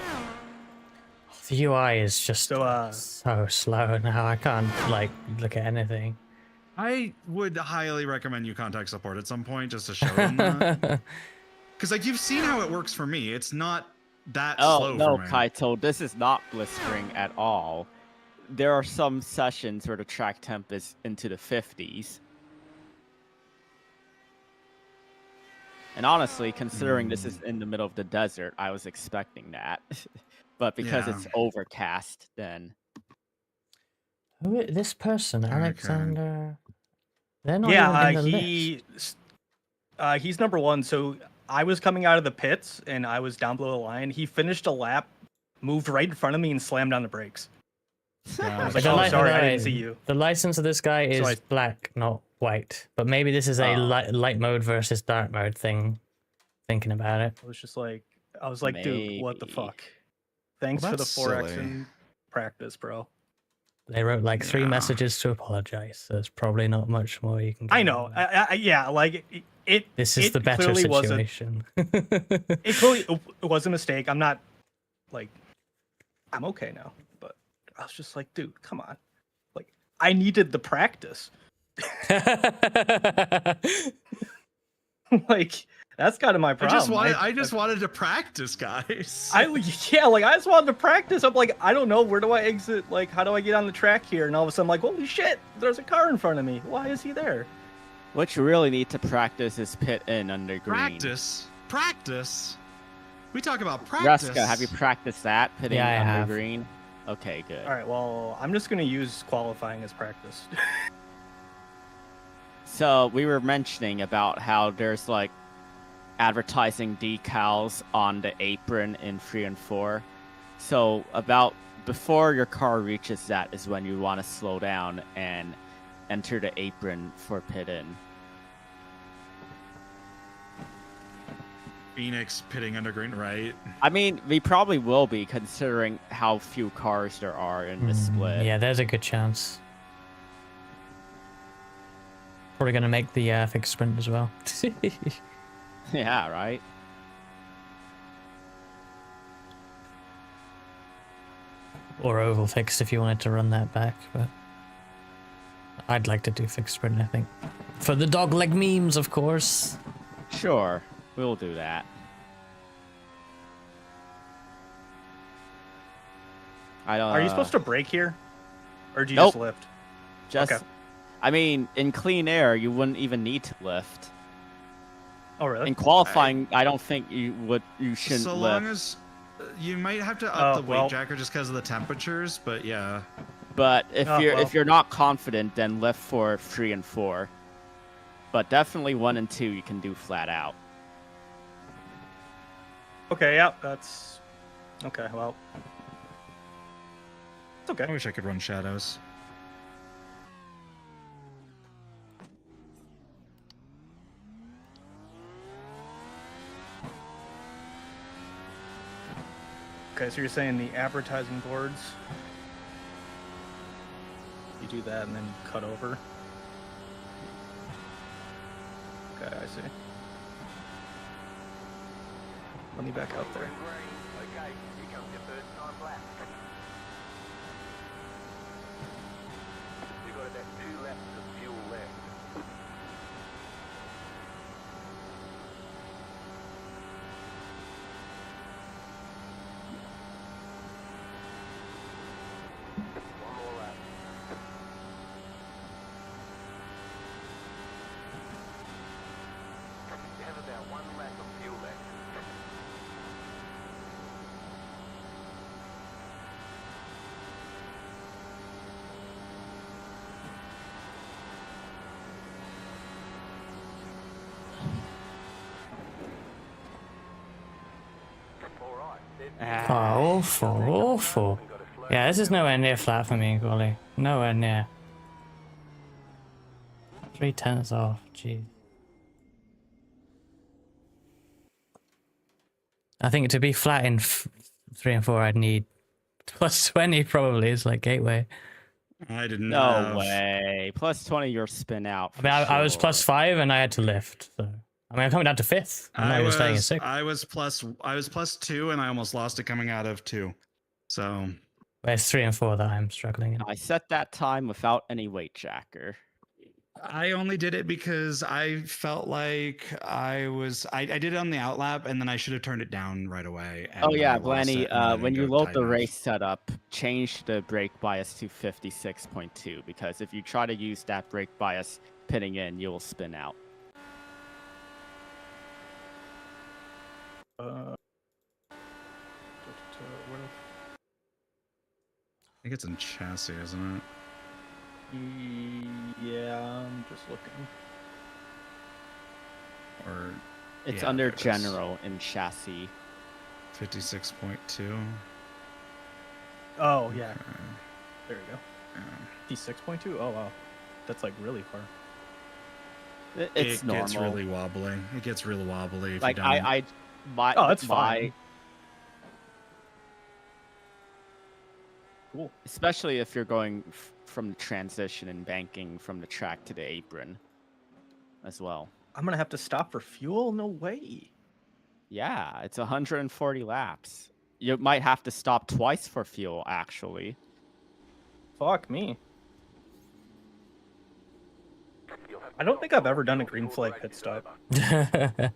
The UI is just So, so slow now. I can't look at anything. I would highly recommend you contact support at some point just to show them that. Because like you've seen how it works for me. It's not that slow No, for me. Kaito, this is not blistering at all. There are some sessions where the track temp is into the 50s. And honestly, considering this is in the middle of the desert, I was expecting that. But because it's overcast, then... Who is this person, Okay. Alexander? They're not Yeah, even in the list. he's number one. So I was coming out of the pits and I was down below the line. He finished a lap, moved right in front of me, and slammed on the brakes. I was like, The "Oh, li- sorry, I the- didn't see you." The license of this guy is So I- black, not white. But maybe this is a light mode versus dark mode thing. Thinking about it. I was like, dude, what the Maybe. fuck? Thanks Well, for the that's 4x silly. in practice, bro. They wrote like 3 Yeah. messages to apologize. So there's probably not much more you can. I get know. on that. Yeah, like it. This is it the better clearly was a- situation. It clearly it was a mistake. I'm not like I'm okay now, but I was just like, dude, come on. Like I needed the practice. Like that's kind of my problem. I just wanted to practice, guys. I just wanted to practice. I'm like, I don't know, where do I exit? Like, how do I get on the track here? And all of a sudden, I'm like, holy shit, there's a car in front of me. Why is he there? What you really need to practice is pit in under green. Practice. We talk about practice. Ruska, have you practiced that, pitting Yeah, I under have. green? Okay, good. All right, well, I'm just gonna use qualifying as practice. So we were mentioning about how there's like advertising decals on the apron in 3 and 4. So about before your car reaches that is when you want to slow down and enter the apron for pit in. Phoenix pitting under green, right? I mean, we probably will be considering how few cars there are in the split. Yeah, there's a good chance. Probably gonna make the fixed sprint as well. Yeah, right? Or oval fixed if you wanted to run that back, but I'd like to do fixed sprint, I think. For the dogleg memes, of course. Sure, we'll do that. I don't. Are you supposed to brake here, or do you Nope. just lift? Just, Okay. I mean, in clean air, you wouldn't even need to lift. Oh, really? In qualifying, I don't think you shouldn't So lift. long as you might have to up the weight well. jacker just because of the temperatures, but yeah. But if Oh, well. if you're not confident, then lift for 3 and 4. But definitely 1 and 2 you can do flat out. Okay, yeah, that's okay. Well, it's I okay. wish I could run shadows. Okay, so you're saying the advertising boards, you do that and then you cut over. Okay, I see. Let me back out there. Okay, here comes your first time lap. You've got about 2 laps of fuel left. One more lap. You have about 1 lap of fuel left. All right, then. Oh, awful. Yeah, this is nowhere near flat for me, Golly. Nowhere near. 3/10 off, jeez. I think to be flat in 3 and 4, I'd need plus 20 probably. It's like gateway. I didn't No have... way. Plus 20 your spin out. I mean, I was plus 5 and I had to lift. So I mean, I'm coming down to 5th. I know I you're staying at 6th. I was plus 2 and I almost lost it coming out of 2. So But it's 3 and 4 that I'm struggling in. I set that time without any weight jacker. I only did it because I felt like I did it on the outlap and then I should have turned it down right away. And Oh yeah, I lost Blanny, it, and then I when didn't you go load tight the enough. race setup, change the brake bias to 56.2 because if you try to use that brake bias pitting in, you'll spin out. I think it's in chassis, isn't it? Yeah, I'm just looking. Or It's yeah, under there it is. general in chassis. 56.2. Oh yeah, Okay, there we go. yeah. P6.2. Oh wow, that's like really far. It's It normal. gets really wobbly. It gets really wobbly if Like you don't. Oh, that's fine. Cool. Especially if you're going from the transition and banking from the track to the apron as well. I'm gonna have to stop for fuel? No way. Yeah, it's 140 laps. You might have to stop twice for fuel, actually. Fuck me. I don't think I've ever done a green flag pit stop. The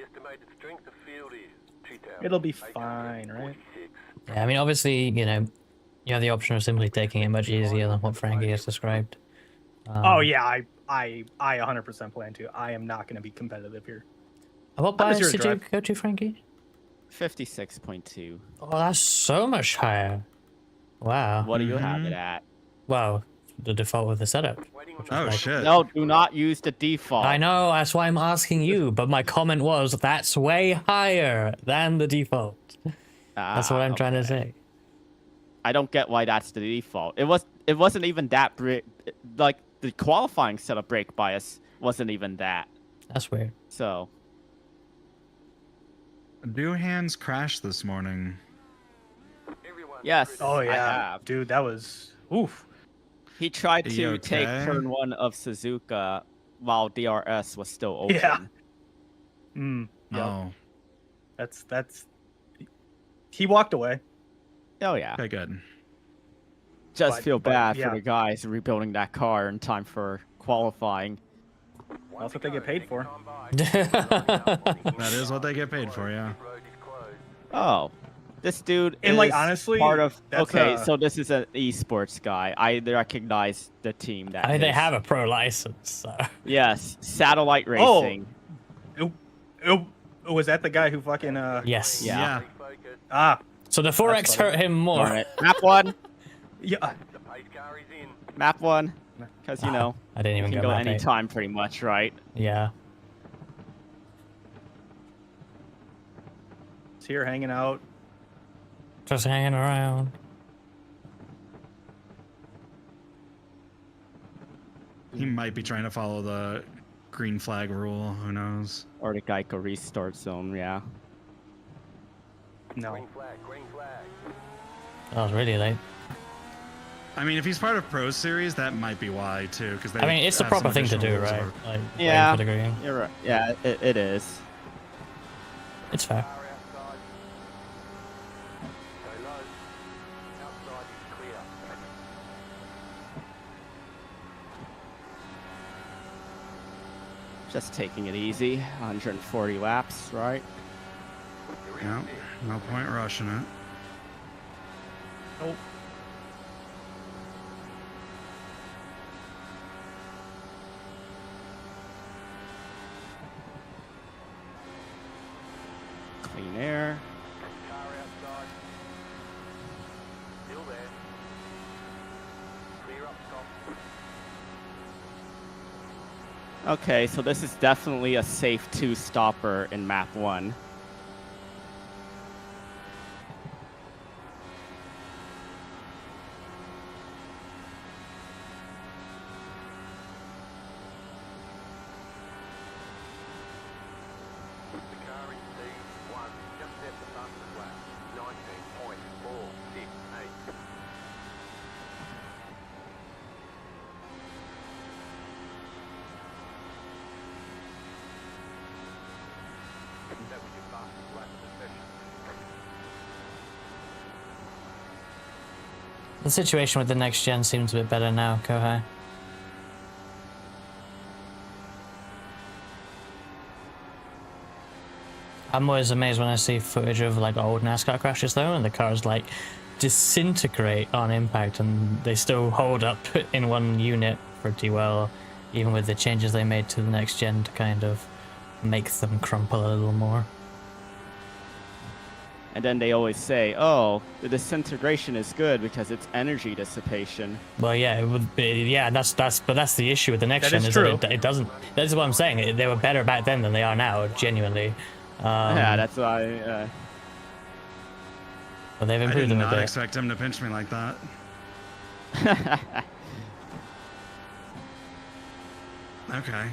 estimated strength of field is 2,000. It'll be fine, right? Yeah, I mean, obviously, you know, you have the option of simply taking it much easier than what Frankie has described. Oh yeah, I 100% plan to. I am not going to be competitive here. What How does bias yours did you drive? go to, Frankie? 56.2. Oh, that's so much higher. Wow. What do you have it at? Well, the default of the setup. Oh shit. No, do not use the default. I know, that's why I'm asking you, but my comment was that's way higher than the default. That's what I'm trying to say. I don't get why that's the default. It wasn't even that like the qualifying setup brake bias wasn't even that. That's weird. So Do hands crash this morning? yes. Oh I yeah, have. dude, that was oof. He tried Are to you take okay? turn 1 of Suzuka while DRS was still open. Yeah. Mm. Yep. Oh, That's. He walked away. Oh yeah. okay, good. Just But- feel but, bad yeah. for the guys rebuilding that car in time for qualifying. That's what they get paid for. That is what they get paid for, yeah. Oh, this dude And, is like, honestly, part of. that's, Okay, so this is an esports guy. I recognize the team that. I mean, they is. have a pro license, so. Yes, satellite Oh. racing. Was that the guy who fucking Yes. Yeah. Ah, So the 4X funny. hurt him more. Darn it. Map 1. yeah. The pace car is in. Map 1. Because you know, I didn't you even can go go map eight. anytime pretty much, right? Yeah. It's here hanging out. Just hanging around. He might be trying to follow the green flag rule. Who knows? Or the Geico restart zone, yeah. No. Green flag, green flag. That was really late. I mean, if he's part of Pro Series, that might be why too. Because I mean, it's the proper thing to do, right? Like, waiting for the green. You're right. Yeah, it is. It's fair. Car outside. Go low. Outside is clear. Just taking it easy. 140 laps, right? Yeah, no point rushing it. Oh. Clean air. Car outside. Still there. Clear up top. Okay, so this is definitely a safe 2 stopper in map 1. The car in C1 just set the fastest lap. 19.468. That was your fastest lap of the session. The situation with the next gen seems a bit better now, Kohai. I'm always amazed when I see footage of like old NASCAR crashes though, and the cars like disintegrate on impact, and they still hold up in one unit pretty well, even with the changes they made to the next gen to kind of make them crumple a little more. And then they always say, oh, the disintegration is good because it's energy dissipation. Well, yeah, it would be. Yeah, that's the issue with the next That gen is is true. that it doesn't. That's what I'm saying. They were better back then than they are now, genuinely. Yeah, that's why. But they've I improved did them a not bit. expect him to pinch me like that. Okay.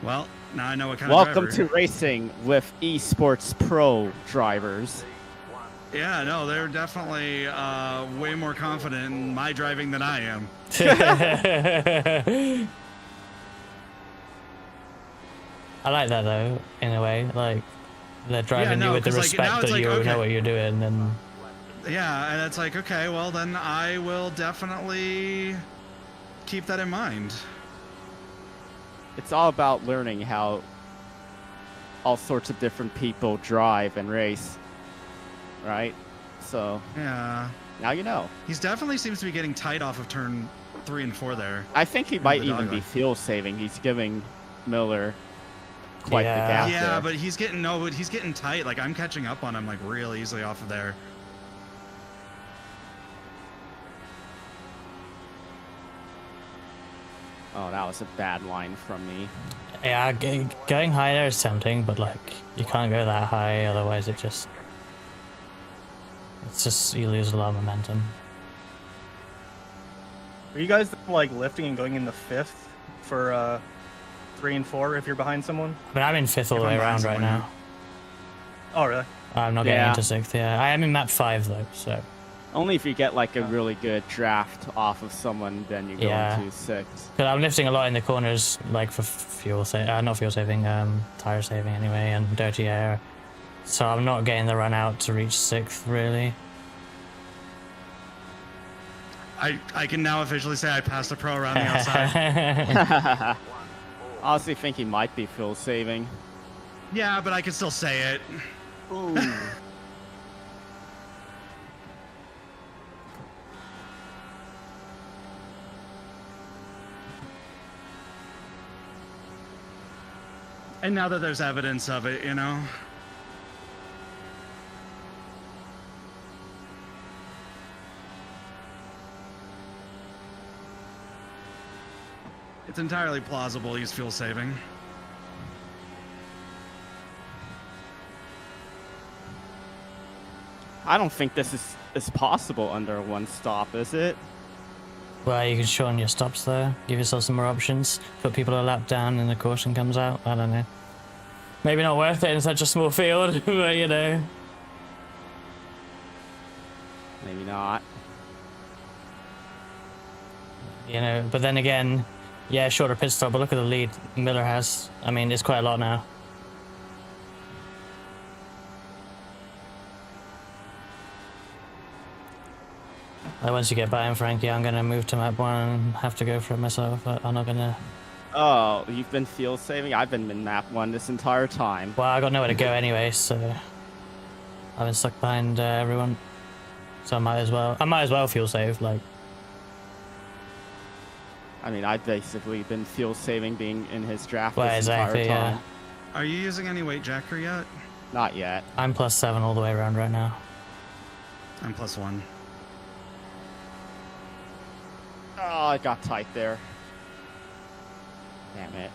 Well, now I know what kind Welcome of to driver. racing with esports pro drivers. C1 Yeah, no, they're definitely way more confident in my driving than I am. I like that though, in a way. Like they're driving you with the 'cause, like, respect now it's that like, you okay. know what you're doing, and Yeah, and it's like, okay, well then I will definitely keep that in mind. It's all about learning how all sorts of different people drive and race, right? So Yeah, now you know. he's definitely seems to be getting tight off of turn 3 and 4 there. I think he the might even dogleg. be fuel saving. He's giving Miller quite the Yeah. gap Yeah, there. but he's getting tight. Like I'm catching up on him like real easily off of there. Oh, that was a bad line from me. yeah, going high there is tempting, but like you can't go that high, otherwise it's just you lose a lot of momentum. Are you guys like lifting and going in the 5th for 3 and 4 if you're behind someone? I mean, I'm in 5th all the If way I'm around right behind now. Oh, really? I'm not getting Yeah. into 6th. Yeah, I am in map 5 though, so Only if you get like a really good draft off of someone, then you go Yeah. into 6. because I'm lifting a lot in the corners, like for fuel not fuel saving, tire saving anyway, and dirty air. So I'm not getting the run out to reach 6th really. I can now officially say I passed a pro around the outside. I honestly think he might be fuel saving. Yeah, but I can still say it. Ooh. And now that there's evidence of it, you know. It's entirely plausible he's fuel saving. I don't think this is possible under one stop, is it? Well, you can shorten your stops though, give yourself some more options, put people a lap down and the caution comes out. I don't know. Maybe not worth it in such a small field, but you know. Maybe not. You know, but then again, yeah, shorter pit stop, but look at the lead Miller has. I mean, it's quite a lot now. Like once you get by him, Frankie, I'm gonna move to map 1 and have to go for it myself, but I'm not gonna... Oh, you've been fuel saving? I've been in map 1 this entire time. Well, I got nowhere to go anyway, so... I've been stuck behind everyone. So I might as well fuel save, like... I mean, I've basically been fuel saving being in his draft Well, this exactly, entire yeah. time. Are you using any weight jacker yet? Not yet. I'm +7 all the way around right now. I'm +1. Oh, I got tight there. Damn it.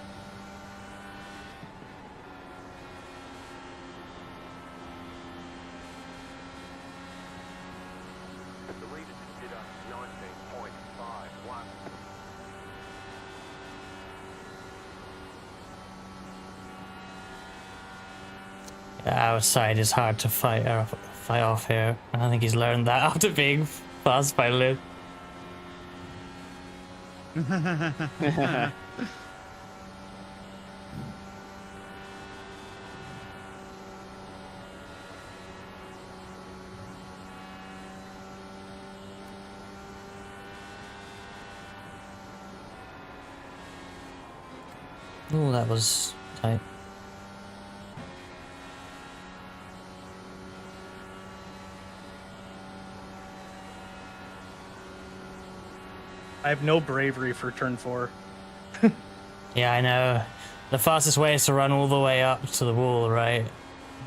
The leader consider 19.51. Yeah, our side is hard to fight off here. And I think he's learned that after being fast by Luke. Oh, that was tight. I have no bravery for turn 4. Yeah, I know. The fastest way is to run all the way up to the wall, right?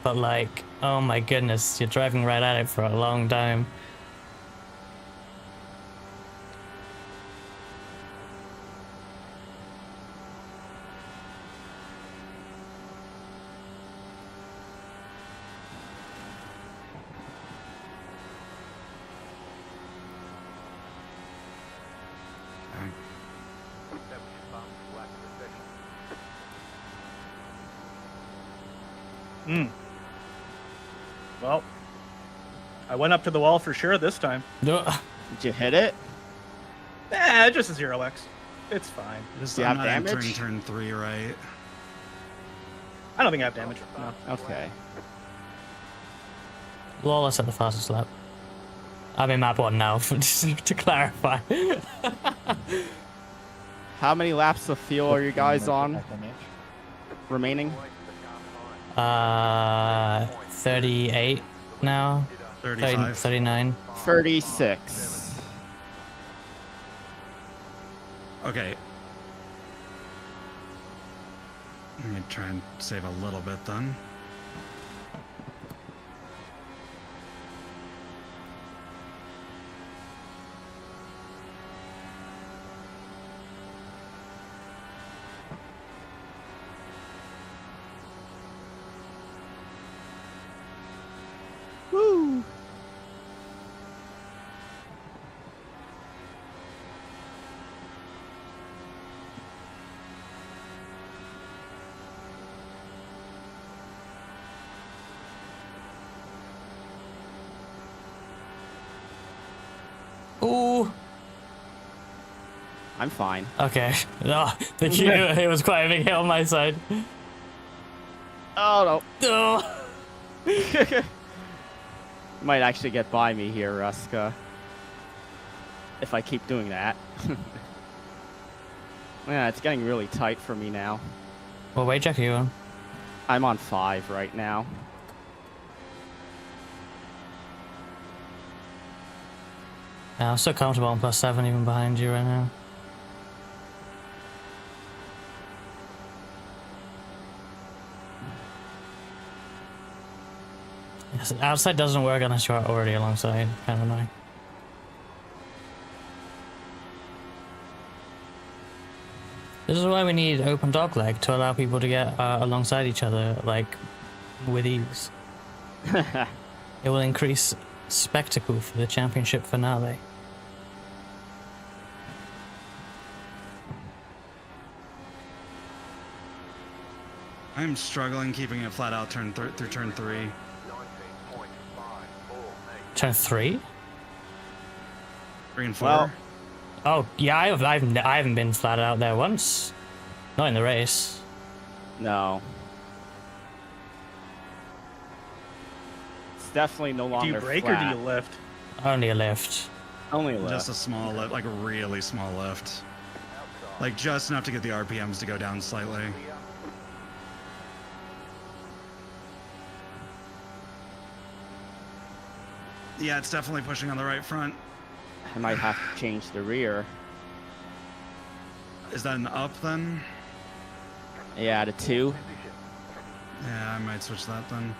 But like, oh my goodness, you're driving right at it for a long time. That was your bump lap of the session. Well, I went up to the wall for sure this time. No. Did you hit it? Just a 0x. It's fine. Just, Do you I'm have not damage? entering turn 3, right? I don't think I have damage. No. Okay. Lawless at the fastest lap. I'm in map 1 now, just to clarify. How many laps of fuel are you guys on? Remaining? 38 now. 35. 39. 36. Okay. Let me try and save a little bit then. Woo! Ooh. I'm fine. Okay. No, it was quite a big hit on my side. Oh Oh. no. Might actually get by me here, Ruska. If I keep doing that. Yeah, it's getting really tight for me now. What weight check are you on? I'm on 5 right now. Yeah, I'm so comfortable on +7 even behind you right now. Yes, outside doesn't work unless you're already alongside. Kind of annoying. This is why we need open dogleg to allow people to get alongside each other, like, with ease. It will increase spectacle for the championship finale. I'm struggling keeping it flat out through turn 3. 19.548. Turn 3? 3 and 4. Well, Oh, yeah, I haven't been flat out there once. Not in the race. No. It's definitely no longer Do you brake or flat. do you lift? Only a lift. Only a lift. Just a small lift, like a really small lift. Like just enough to get the RPMs to go down slightly. Yeah, it's definitely pushing on the right front. I might have to change the rear. Is that an up then? Yeah, to 2. Yeah, I might switch that then.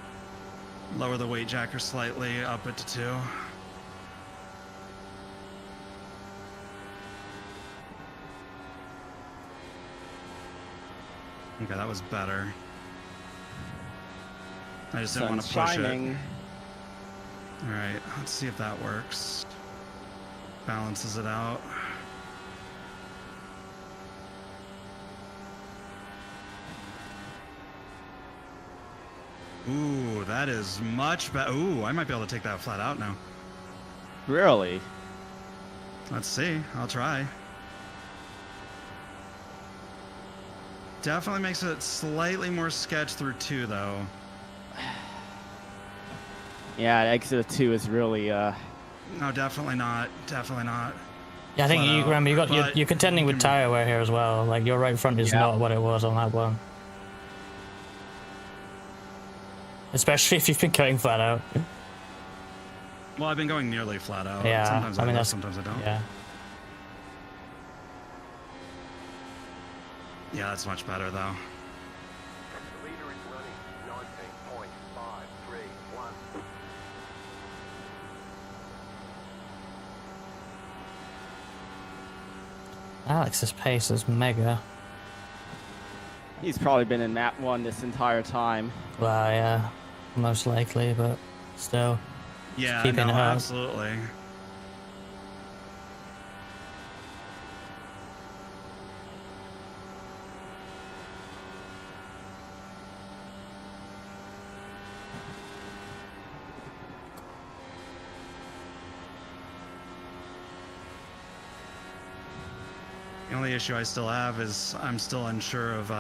Lower the weight jacker slightly, up it to 2. Okay, that was better. I just didn't want Sun's to push shining. it. Alright, let's see if that works. Balances it out. Ooh, that is much better. Ooh, I might be able to take that flat out now. Really? Let's see. I'll try. Definitely makes it slightly more sketch through 2, though. Yeah, exit of 2 is really No, definitely not. Definitely not. Yeah, I think Flat you out, remember but you're contending with you can- tire wear here as well. Like your right front is Yeah. not what it was on that one. Especially if you've been going flat out. Well, I've been going nearly flat out. Yeah, Sometimes I I mean, do, that's- sometimes I don't. Yeah. Yeah, that's much better, though. The leader is running 19.531. Alex's pace is mega. he's probably been in map 1 this entire time. Well, yeah, most likely, but still. Yeah, keeping no, it up. absolutely. The only issue I still have is I'm still unsure of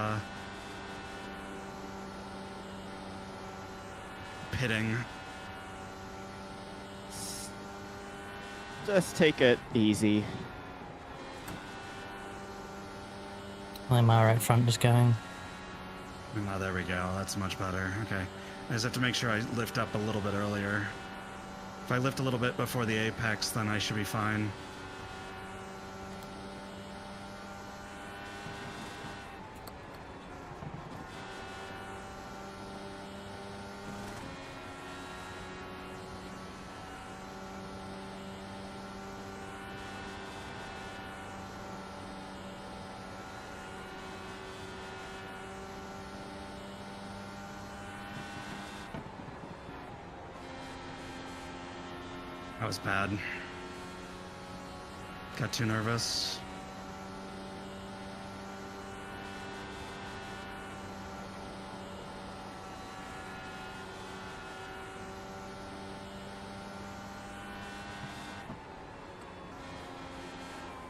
pitting. Just take it easy. My right front is going. Oh, there we go. That's much better. Okay. I just have to make sure I lift up a little bit earlier. If I lift a little bit before the apex, then I should be fine. That was bad. Got too nervous.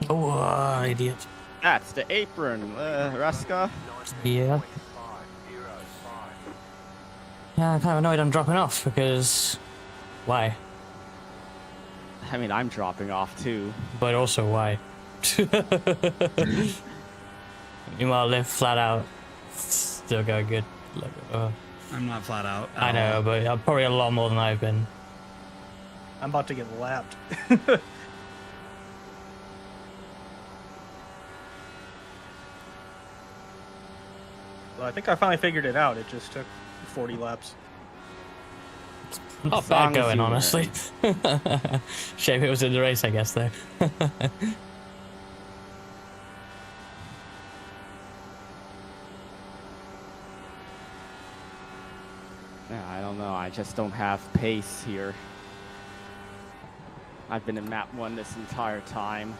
Oh, idiot. That's the apron, Raska. Yeah. 505. Yeah, I'm kind of annoyed I'm dropping off because... Why? I mean, I'm dropping off too. But also why? Meanwhile, live flat out. Still going good. Like, I'm not flat out. I know, but I'm probably a lot more than I've been. I'm about to get lapped. Well, I think I finally figured it out. It just took 40 laps. Not As long bad as going, you honestly. Shame it was in the race, I guess, though. Yeah, I don't know. I just don't have pace here. I've been in map 1 this entire time.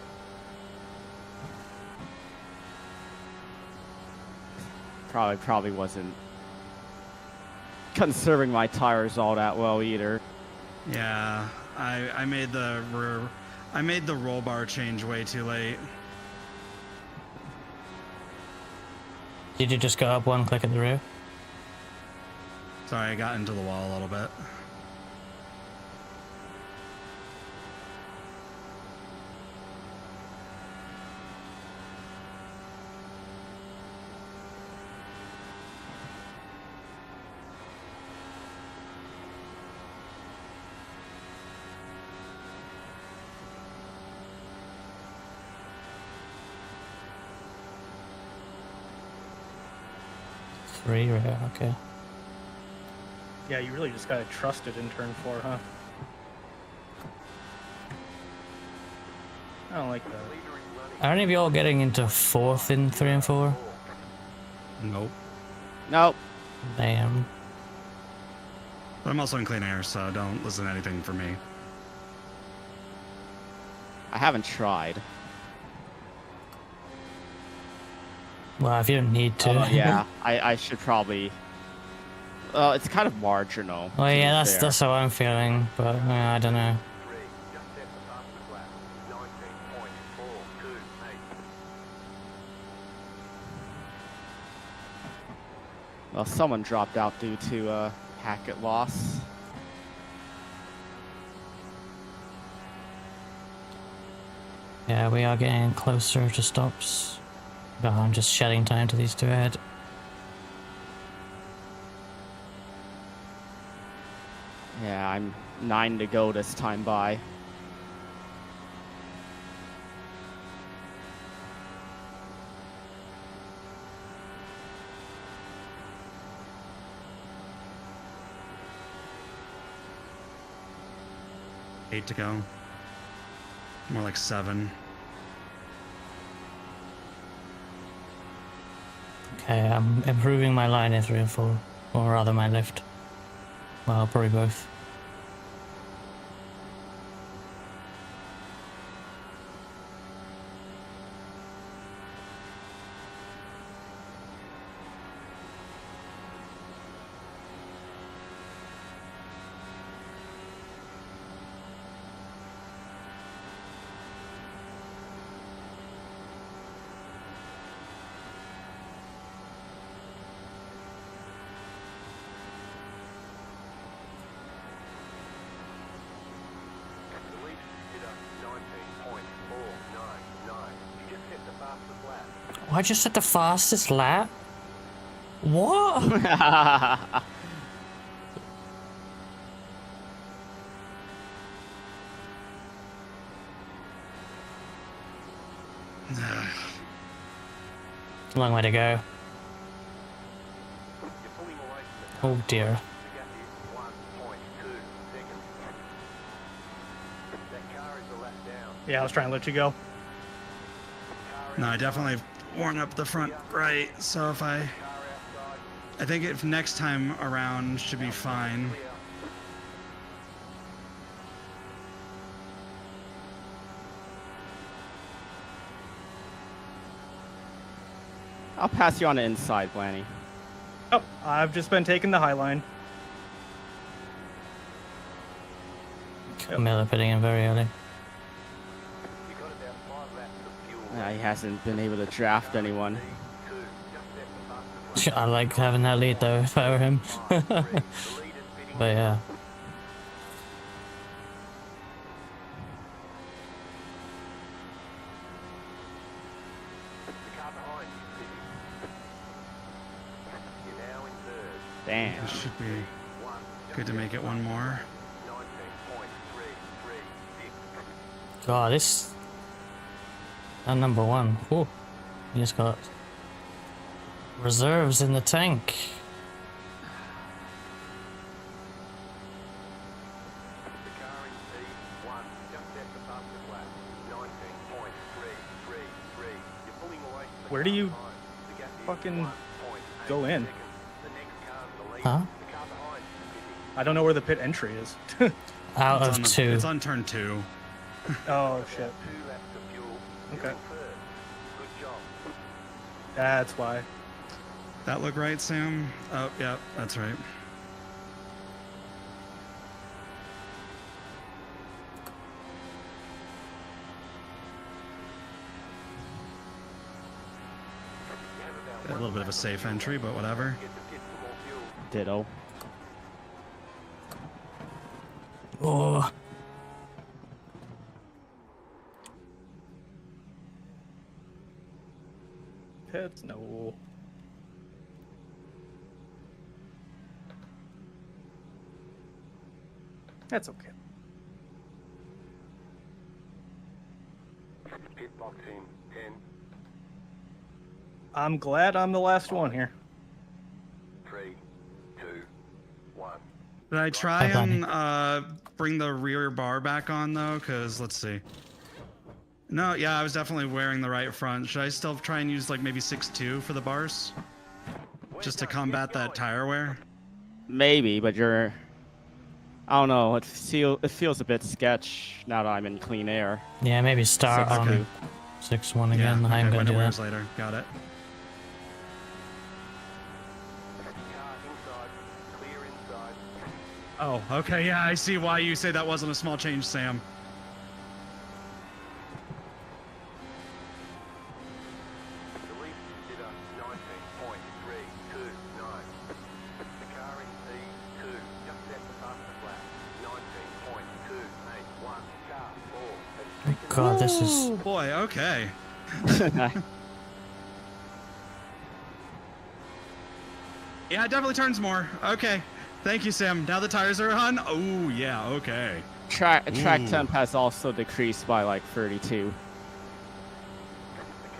Probably wasn't conserving my tires all that well either. Yeah, I made the roll bar change way too late. Did you just go up one click at the rear? Sorry, I got into the wall a little bit. Three, right, okay. Yeah, you really just gotta trust it in turn 4, huh? I don't like that. Are any of y'all getting into fourth in 3 and 4? Nope. Nope. Damn. But I'm also in clean air, so don't listen to anything from me. I haven't tried. Well, if you don't need to. Yeah, I should probably... it's kind of marginal. Well, to be yeah, fair. that's how I'm feeling, but I don't know. 3. Just set the fastest lap. 19.428. Well, someone dropped out due to a packet loss. Yeah, we are getting closer to stops. Oh, I'm just shedding time to these two ahead. Yeah, I'm 9 to go this time by. Eight to go. More like 7. Okay, I'm improving my line in 3 and 4. Or rather my lift. Well, probably both. I just set the fastest lap? What? Long way to go. You're pulling away from the Oh dear. The gap is 1.2 seconds. That car is a lap down. Yeah, I was trying to let you go. No, I definitely worn up the front right. So if I think if next time around should be fine. I'll pass you on the inside, Blanny. Oh, I've just been taking the high line. Miller putting in very early. You got about 5 laps of fuel. Yeah, he hasn't been able to draft anyone. Two, just set the fastest lap. I like having that lead though, if I were him. The lead is fitting. But yeah. The car behind you is fitting. You're now in third. Damn. It should be One, good to make it one more. 19.336. God, this... And number one. Ooh. You just got... reserves in the tank. The car in P1 just set the fastest lap. 19.333. You're pulling away from the Where do car you behind. The gap is fucking 1.8 go in? seconds. The next car's the lead. Huh? The car behind is fitting. I don't know where the pit entry is. Out It's of on the- two. It's on turn 2. Oh shit. 2 laps of fuel. You're Okay. in third. Good job. That's why. That look right, Sam? Oh, yeah, that's right. A little bit of a safe entry, but whatever. Get the pit for more fuel. Ditto. Oh. Pits? No. That's okay. Pit box in 10, I'm glad I'm the last one here. 3, 2, 1. Did I try Hi, and bring the rear bar back on though? Because let's see. No, yeah, I was definitely wearing the right front. Should I still try and use like maybe 6.2 for the bars? Just to combat that tire wear? Maybe, but you're... I don't know. It feels a bit sketch now that I'm in clean air. Yeah, maybe start 6-2. on 6-1 again. Yeah, I am okay, going when to it do wears that. later. Got it. Car inside, clear inside. Oh, okay, yeah, I see why you say that wasn't a small change, Sam. The lead did a 19.329. The car in P2 just set the fastest lap. 19.281. Car 4 has taken God, this is... Oh boy, okay. Yeah, it definitely turns more. Okay. Thank you, Sam. Now the tires are on. Oh, yeah, okay. Track Ooh. temp has also decreased by like 32.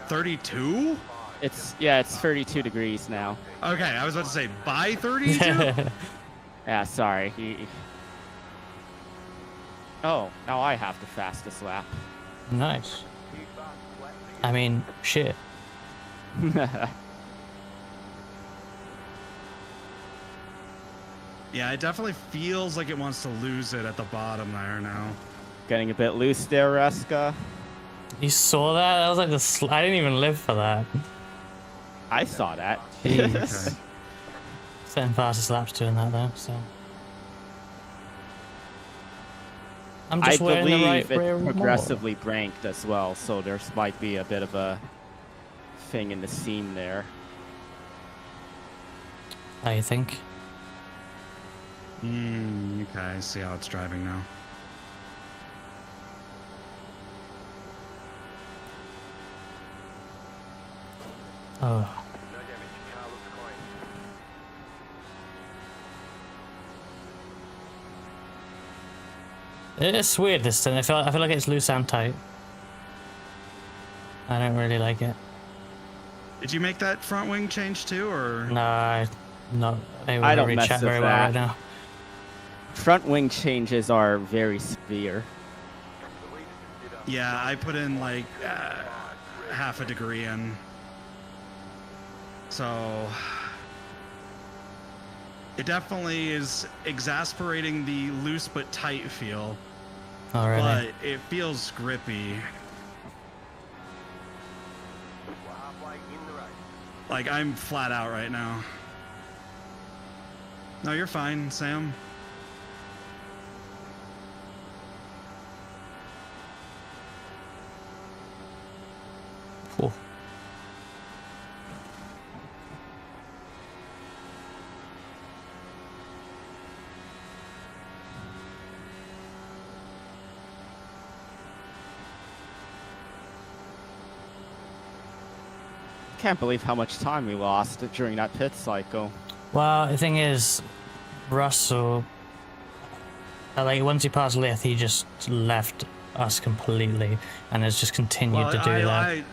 32? It's 32 degrees now. Okay, I was about to say by 32? Yeah, sorry. Oh, now I have the fastest lap. Nice. I mean, shit. Yeah, it definitely feels like it wants to lose it at the bottom there now. Getting a bit loose there, Reska. You saw that? That was like the... I didn't even live for that. I saw that. Jeez. Okay. Setting fastest laps doing that though, so... I'm I just wearing the believe right rear it's more. progressively branked as well, so there might be a bit of a thing in the seam there. How you think? Okay, I see how it's driving now. Oh, No damage. Car looks clean. it's weird this turn. I feel like it's loose and tight. I don't really like it. Did you make that front wing change too, or? No, not able I to don't reach mess out with very well that. right now. Front wing changes are very severe. The leader just did up. Yeah, I put in like half a degree in. So it definitely is exasperating the loose but tight feel, Oh, really? but it feels grippy. We're halfway in the race. Like I'm flat out right now. No, you're fine, Sam. Cool. Can't believe how much time we lost during that pit cycle. Well, the thing is, Russell, like once he passed Lith, he just left us completely and has just continued to do that.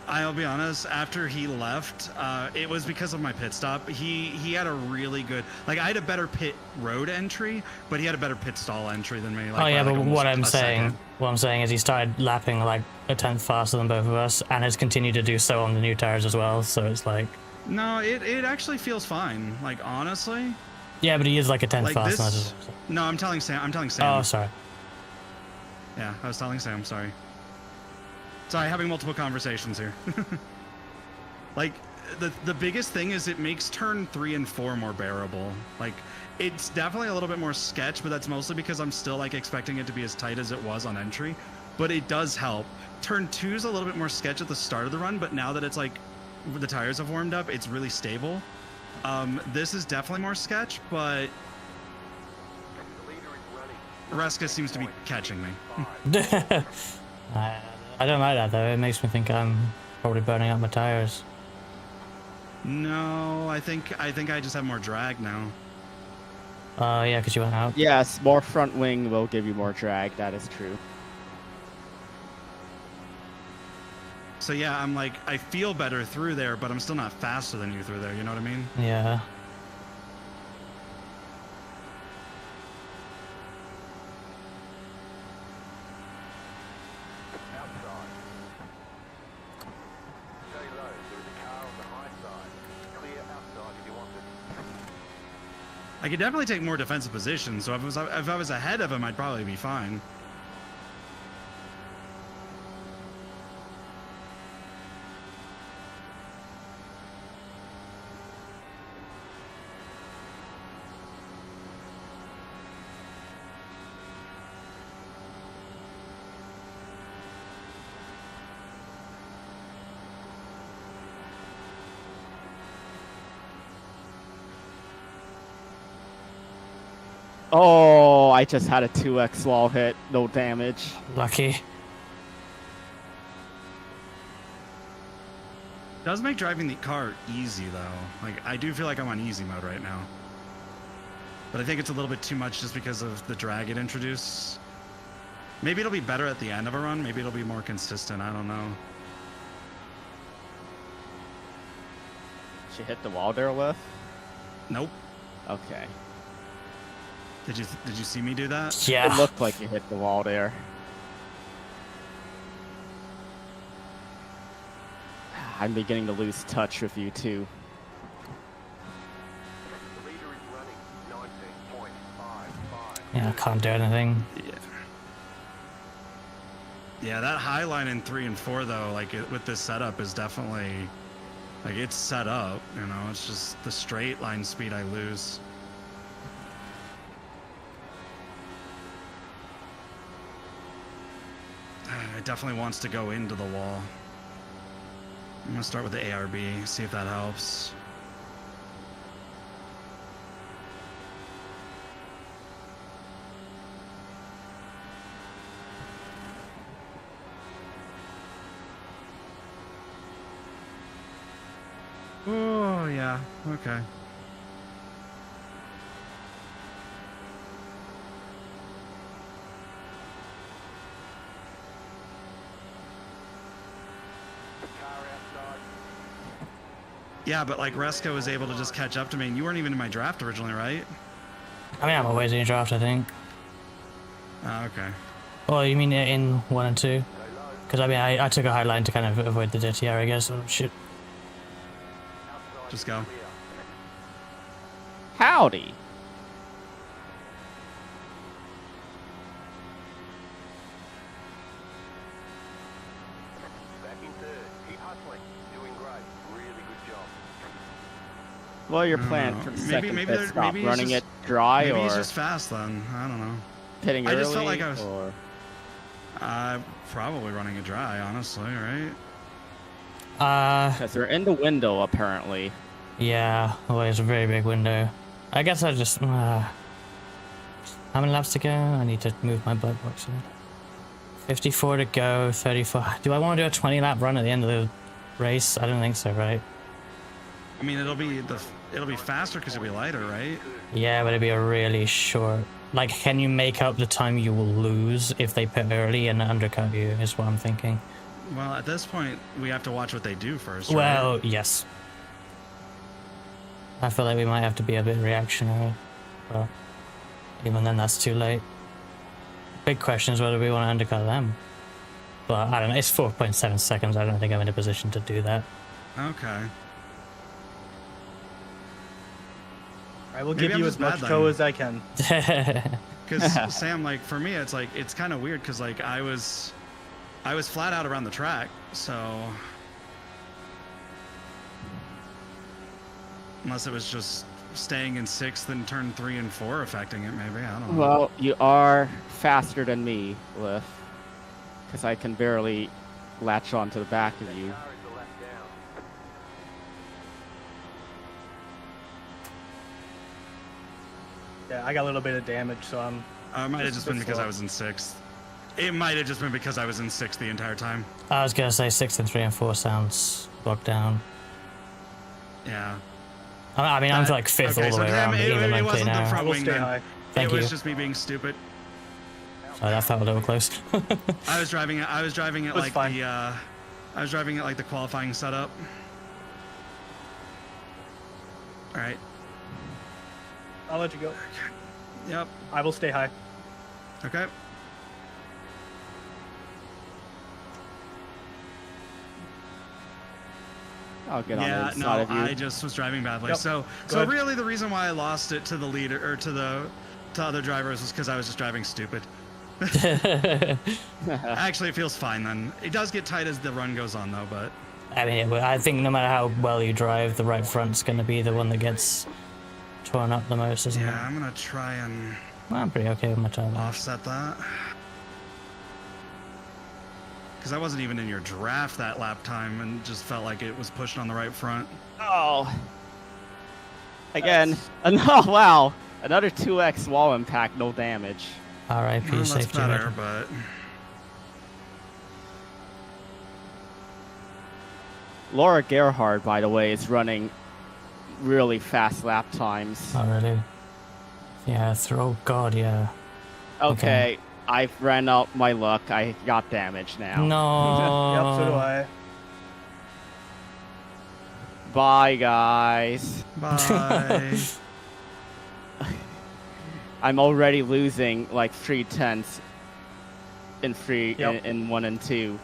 I'll be honest. After he left, it was because of my pit stop. He had a really good, like I had a better pit road entry, but he had a better pit stall entry than me. Like, Oh yeah, by, but like, what almost I'm saying is he started lapping like a tenth faster than both of us, and has continued to do so on the new tires as well. So it's like, No, it actually feels fine. Like honestly, yeah, but he is like a tenth like faster. this. No, I'm telling Sam. Oh, sorry. Yeah, I was telling Sam. Sorry, having multiple conversations here. Like the biggest thing is it makes turn 3 and 4 more bearable. Like it's definitely a little bit more sketch, but that's mostly because I'm still like expecting it to be as tight as it was on entry. But it does help. Turn 2 is a little bit more sketch at the start of the run, but now that it's like the tires have warmed up, it's really stable. This is definitely more sketch, but The leader is running. Reska seems to be catching me. I don't like that though. It makes me think I'm probably burning out my tires. No, I think I just have more drag now. Oh yeah, because you went out. Yes, more front wing will give you more drag. That is true. So yeah, I'm like, I feel better through there, but I'm still not faster than you through there, you know what I mean? Yeah. Outside. Stay low. There is a car on the high side. Clear outside if you want it. I could definitely take more defensive positions, so if I was ahead of him, I'd probably be fine. Oh, I just had a 2x wall hit. No damage. Lucky. Does make driving the car easy though. Like I do feel like I'm on easy mode right now. But I think it's a little bit too much just because of the drag it introduced. Maybe it'll be better at the end of a run. Maybe it'll be more consistent. I don't know. She hit the wall there, Liv? Nope. Okay. Did you see me do that? It Yeah. looked like you hit the wall there. I'm beginning to lose touch with you too. The leader is running 19.55. Yeah, I can't do anything. Yeah. Yeah, that high line in 3 and 4 though, like with this setup is definitely, like it's set up, you know, it's just the straight line speed I lose. It definitely wants to go into the wall. I'm gonna start with the ARB, see if that helps. Oh, yeah. Okay. Yeah, but like Reska was able to just catch up to me, and you weren't even in my draft originally, right? I mean, I'm always in your draft, I think. Oh, okay. Well, you mean in 1 and 2? Because I mean, I took a high line to kind of avoid the DTR, I guess. Oh, shit. Just go. Howdy. Back in third. Keep hustling. Doing great. Really good job. Well, your I don't plan know. for the Maybe- second maybe pit they're- stop, maybe he's running just- it dry Maybe or he's just fast then. I don't know. pitting I early? just felt like I was- or... Probably running it dry, honestly, right? Because they're in the window, apparently. Yeah, well, it's a very big window. I guess I just... how many laps to go? I need to move my blood box in. 54 to go, 34. Do I want to do a 20 lap run at the end of the race? I don't think so, right? I mean, it'll be faster because it'll be lighter, right? Yeah, but it'd be a really short... Like, can you make up the time you will lose if they pit early and undercut you, is what I'm thinking. Well, at this point, we have to watch what they do first, right? Well, yes. I feel like we might have to be a bit reactionary, but even then that's too late. Big question is whether we want to undercut them. But I don't know, it's 4.7 seconds, I don't think I'm in a position to do that. Okay. I will Maybe give I'm you just as much bad go then. as I can. Because Sam, like for me, it's like it's kind of weird because like I was flat out around the track, so unless it was just staying in 6th and turn 3 and 4 affecting it, maybe I don't know. Well, you are faster than me, Liff. Because I can barely latch on to the back of you. Car is a lap down. Yeah, I got a little bit of damage, so I'm. It might have just been It's because I slow. was in 6th. It might have just been because I was in 6th the entire time. I was gonna say 6 and 3 and 4 sounds bogged down. Yeah. I mean, I'm like 5th Okay, all the so way Sam, around, it even like wasn't the now. I front will wing stay then. high. Thank It was you. just me being stupid. Oh, that felt a little close. I was driving it was like fine. I was driving it like the qualifying setup. All right. I'll let you go. Yep. I will stay high. Okay. I'll get on the Yeah, inside no, of you. I just was driving badly. Yep. So Good. really the reason why I lost it to the leader or to other drivers was because I was just driving stupid. Actually, it feels fine then. It does get tight as the run goes on though, but I mean, I think no matter how well you drive, the right front's going to be the one that gets torn up the most, isn't yeah, it? I'm gonna try and Well, I'm pretty okay with my time. offset that. Because I wasn't even in your draft that lap time and just felt like it was pushed on the right front. Oh. Again. Oh, wow. Another 2x wall impact, no damage. R.I.P. Well, that's safety. better, record. but Laura Gerhard, by the way, is running really fast lap times. Oh, really? Yeah, oh god, yeah. Okay, I've ran out my luck. I got damage now. No. Yep, so do I. Bye, guys. bye. I'm already losing like 3/10 in Yep. in 1 and 2.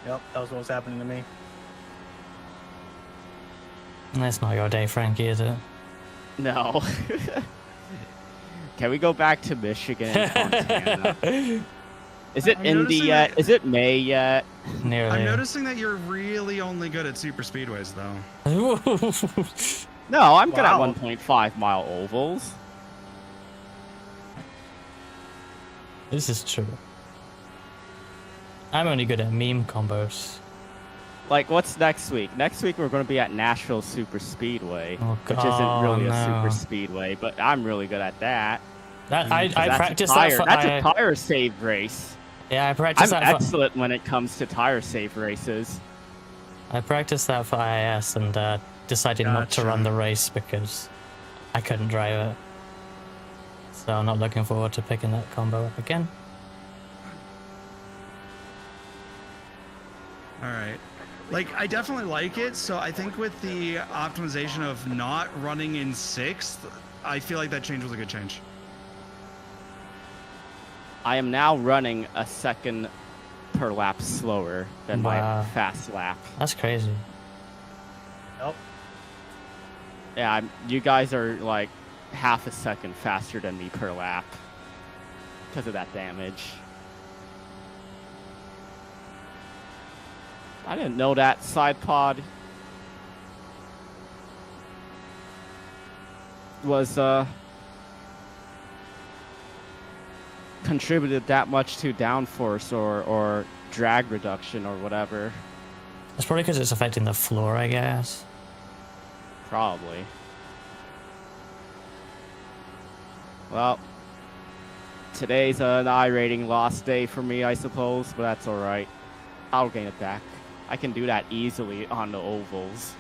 Yep, that was what was happening to me. That's not your day, Frankie, is it? No. Can we go back to Michigan and Montana? Is it I'm Indy noticing yet? that- Is it May yet? Nearly. I'm noticing that you're really only good at super speedways though. No, I'm good at Wow. 1.5 mile ovals. This is true. I'm only good at meme combos. Like, what's next week? Next week we're going to be at Nashville Super Speedway, Oh, which isn't really a no. super speedway, but I'm really good at that. That I 'Cause that's practiced a tire, that. That's a tire save race. Yeah, I I'm practiced that. excellent when it comes to tire save races. I practiced that for IIS and decided not to run the race because I couldn't drive it. So I'm not looking forward to picking that combo up again. All right. Like, I definitely like it. So I think with the optimization of not running in 6th, I feel like that change was a good change. I am now running a second per lap slower than my fast lap. That's crazy. Nope. Yeah, you guys are like half a second faster than me per lap because of that damage. I didn't know that side pod was contributed that much to downforce or drag reduction or whatever. It's probably because it's affecting the floor, I guess. Probably. Well, today's an iRating loss day for me, I suppose, but that's alright. I'll gain it back. I can do that easily on the ovals.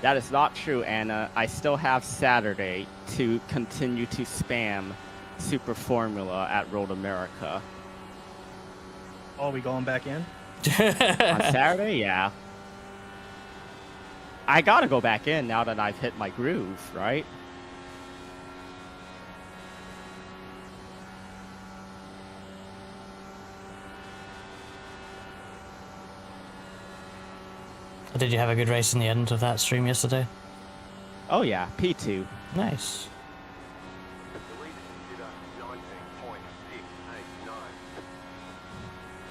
That is not true, Anna. I still have Saturday to continue to spam Super Formula at Road America. Oh, we going back in? On Saturday? Yeah. I gotta go back in now that I've hit my groove, right? Did you have a good race in the end of that stream yesterday? Oh yeah, P2. Nice. The leader consider 19.689.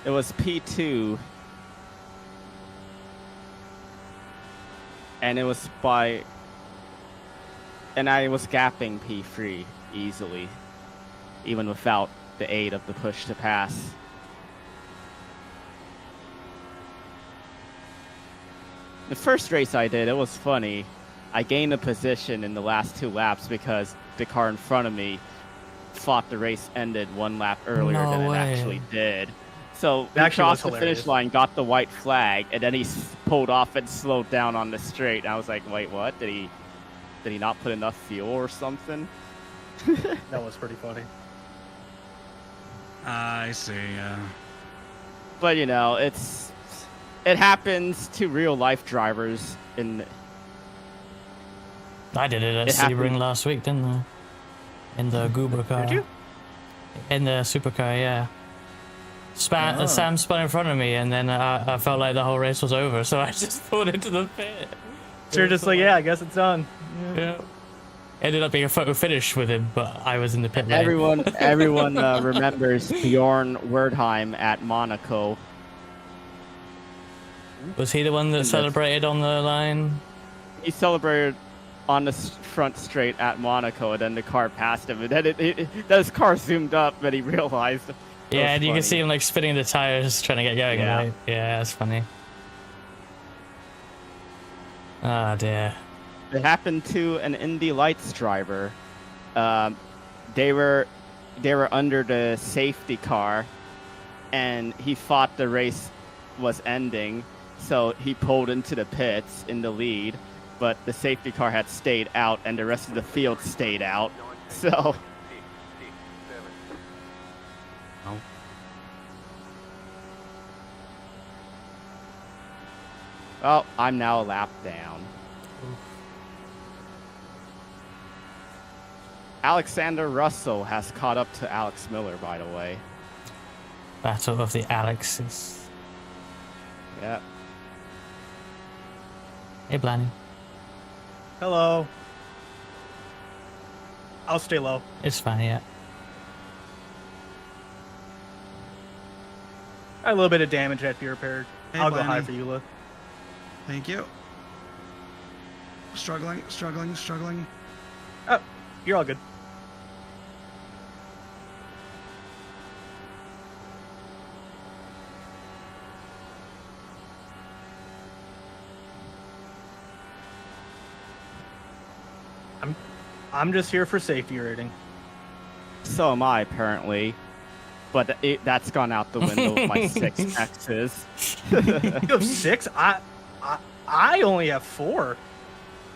It was P2. And it was by... And I was gapping P3 easily. Even without the aid of the push to pass. The first race I did, it was funny. I gained a position in the last 2 laps because the car in front of me thought the race ended 1 lap earlier than it actually did. So he crossed the finish line, got the white flag, and then he pulled off and slowed down on the straight. And I was like, wait, what? Did he not put enough fuel or something? That was pretty funny. I see, yeah. But, you know, it happens to real life drivers I did it at Sebring last week, didn't I? In the Goober car. Did you? In the supercar, yeah. Sam spun in front of me, and then I felt like the whole race was over, so I just pulled into the pit. So you're just like, yeah, I guess it's done. Yeah. Ended up being a photo finish with him, but I was in the pit lane. Everyone remembers Bjorn Werdheim at Monaco. Was he the one that celebrated on the line? He celebrated on the front straight at Monaco, and then the car passed him, and then his car zoomed up, and he realized. Yeah, and you can see him like spinning the tires, trying to get going. Yeah, right? Yeah, that's funny. Oh dear. It happened to an Indy Lights driver. They were under the safety car, and he thought the race was ending, so he pulled into the pits in the lead, but the safety car had stayed out, and the rest of the field stayed out. So. Well, I'm now a lap down. Alexander Russell has caught up to Alex Miller, by the way. Battle of the Alexes. Yeah. Hey, Blanny. Hello. I'll stay low. It's fine, yeah. A little bit of damage had to be repaired. Hey, I'll go high Blanny. for Eula. Thank you. Struggling. Oh, you're all good. I'm just here for safety rating. So am I, apparently. But that's gone out the window with my 6 X's. You have 6? I only have 4.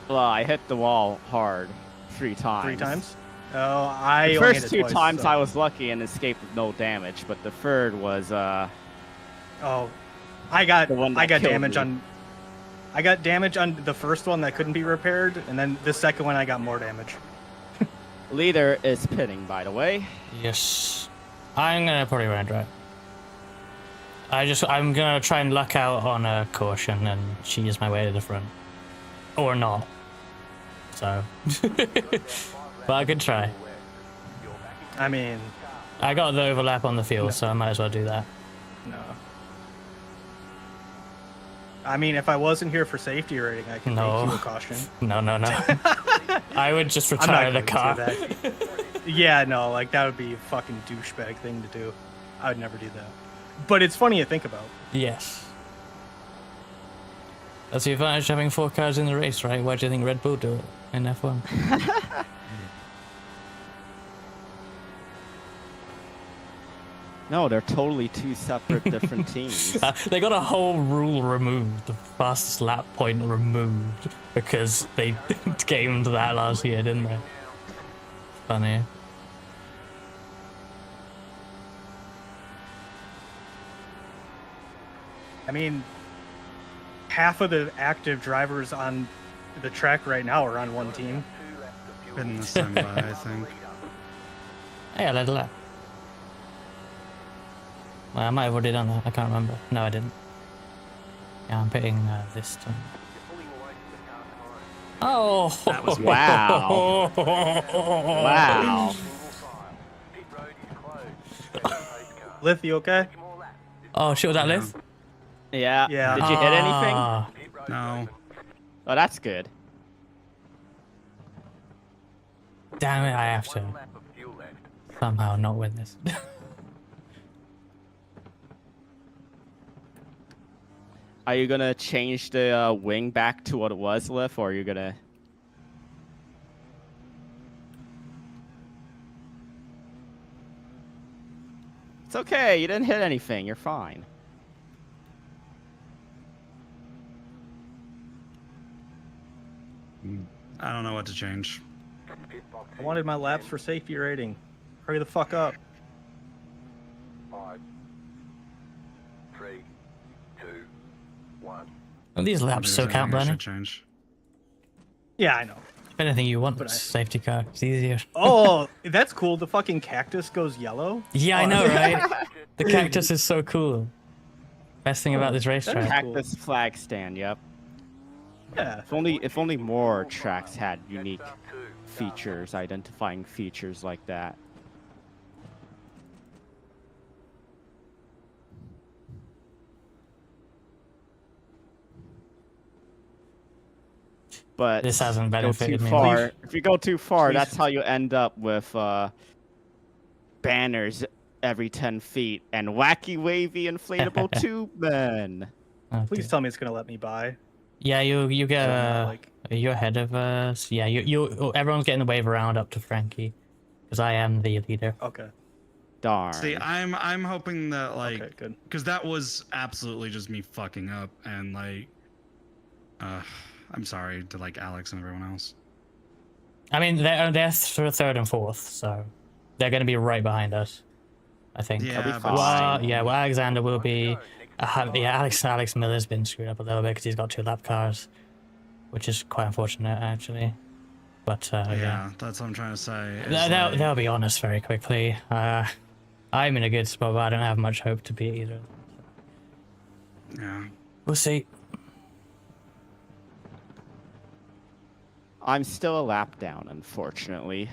Well, I hit the wall hard 3 times. 3 times? Oh, I The only first hit it 2 twice, times so- I was lucky and escaped with no damage, but the third was Oh, I got The one that killed damage me. on. I got damage on the first one that couldn't be repaired, and then the second one I got more damage. leader is pitting, by the way. Yes. I'm gonna probably run right. I'm gonna try and luck out on a caution and cheese my way to the front. Or not. So. But I could try. I mean, I got the overlap on the field, so I might as well do that. no. I mean, if I wasn't here for safety rating, I could No. make you a caution. No. I would just I'm retire not the going car. to do that. Yeah, no, like that would be a fucking douchebag thing to do. I would never do that. But it's funny to think about. Yes. That's the advantage of having 4 cars in the race, right? Why do you think Red Bull do it in F1? No, they're totally 2 separate different teams. They got a whole rule removed, the fastest lap point removed, because they gamed that last year, didn't they? Funny. I mean, half of the active drivers on the track right now are on one team. Been the same way, I think. Hey, I led a lap. Well, I might have already done that. I can't remember. No, I didn't. Yeah, I'm pitting this time. Oh! That was Wow. Wow. Lith, you okay? Oh, shit, was that Liv? Yeah. Yeah. Did you hit anything? Ah, No. Oh, that's good. damn it, I have to somehow not win this. Are you gonna change the wing back to what it was, Liv, or are you gonna? It's okay. You didn't hit anything. You're fine. I don't know what to change. I wanted my laps for safety rating. Hurry the fuck up. 5, 3, 2, 1. And these laps still count, Blenny. Blenny. Change. Yeah, I know. If anything you want, But I- safety car. It's easier. Oh, that's cool. The fucking cactus goes yellow. Yeah, I Oh, know, right? The cactus is so cool. Best thing about this racetrack. Cactus flag stand. Yep. Yeah. If only more tracks had unique features, identifying features like that. But This hasn't go too benefited me far. much. If you go too far, Please. that's how you end up with banners every 10 feet and wacky wavy inflatable tube men. Oh, Please dear. tell me it's gonna let me buy. Yeah, you get like- you're ahead of us. Yeah, everyone's getting the wave around up to Frankie, because I am the leader. Okay. Darn. See, I'm hoping that like, Okay. Good. because that was absolutely just me fucking up, and like, I'm sorry to like Alex and everyone else. I mean, they're third and fourth, so they're going to be right behind us, I think. Yeah, be but fine. Well, Alexander will be. Yeah, Alex Miller's been screwed up a little bit because he's got 2 lap cars, which is quite unfortunate actually. But yeah, that's what I'm trying to say. is, they'll like, be on us very quickly. I'm in a good spot, but I don't have much hope to beat either. yeah. We'll see. I'm still a lap down, unfortunately.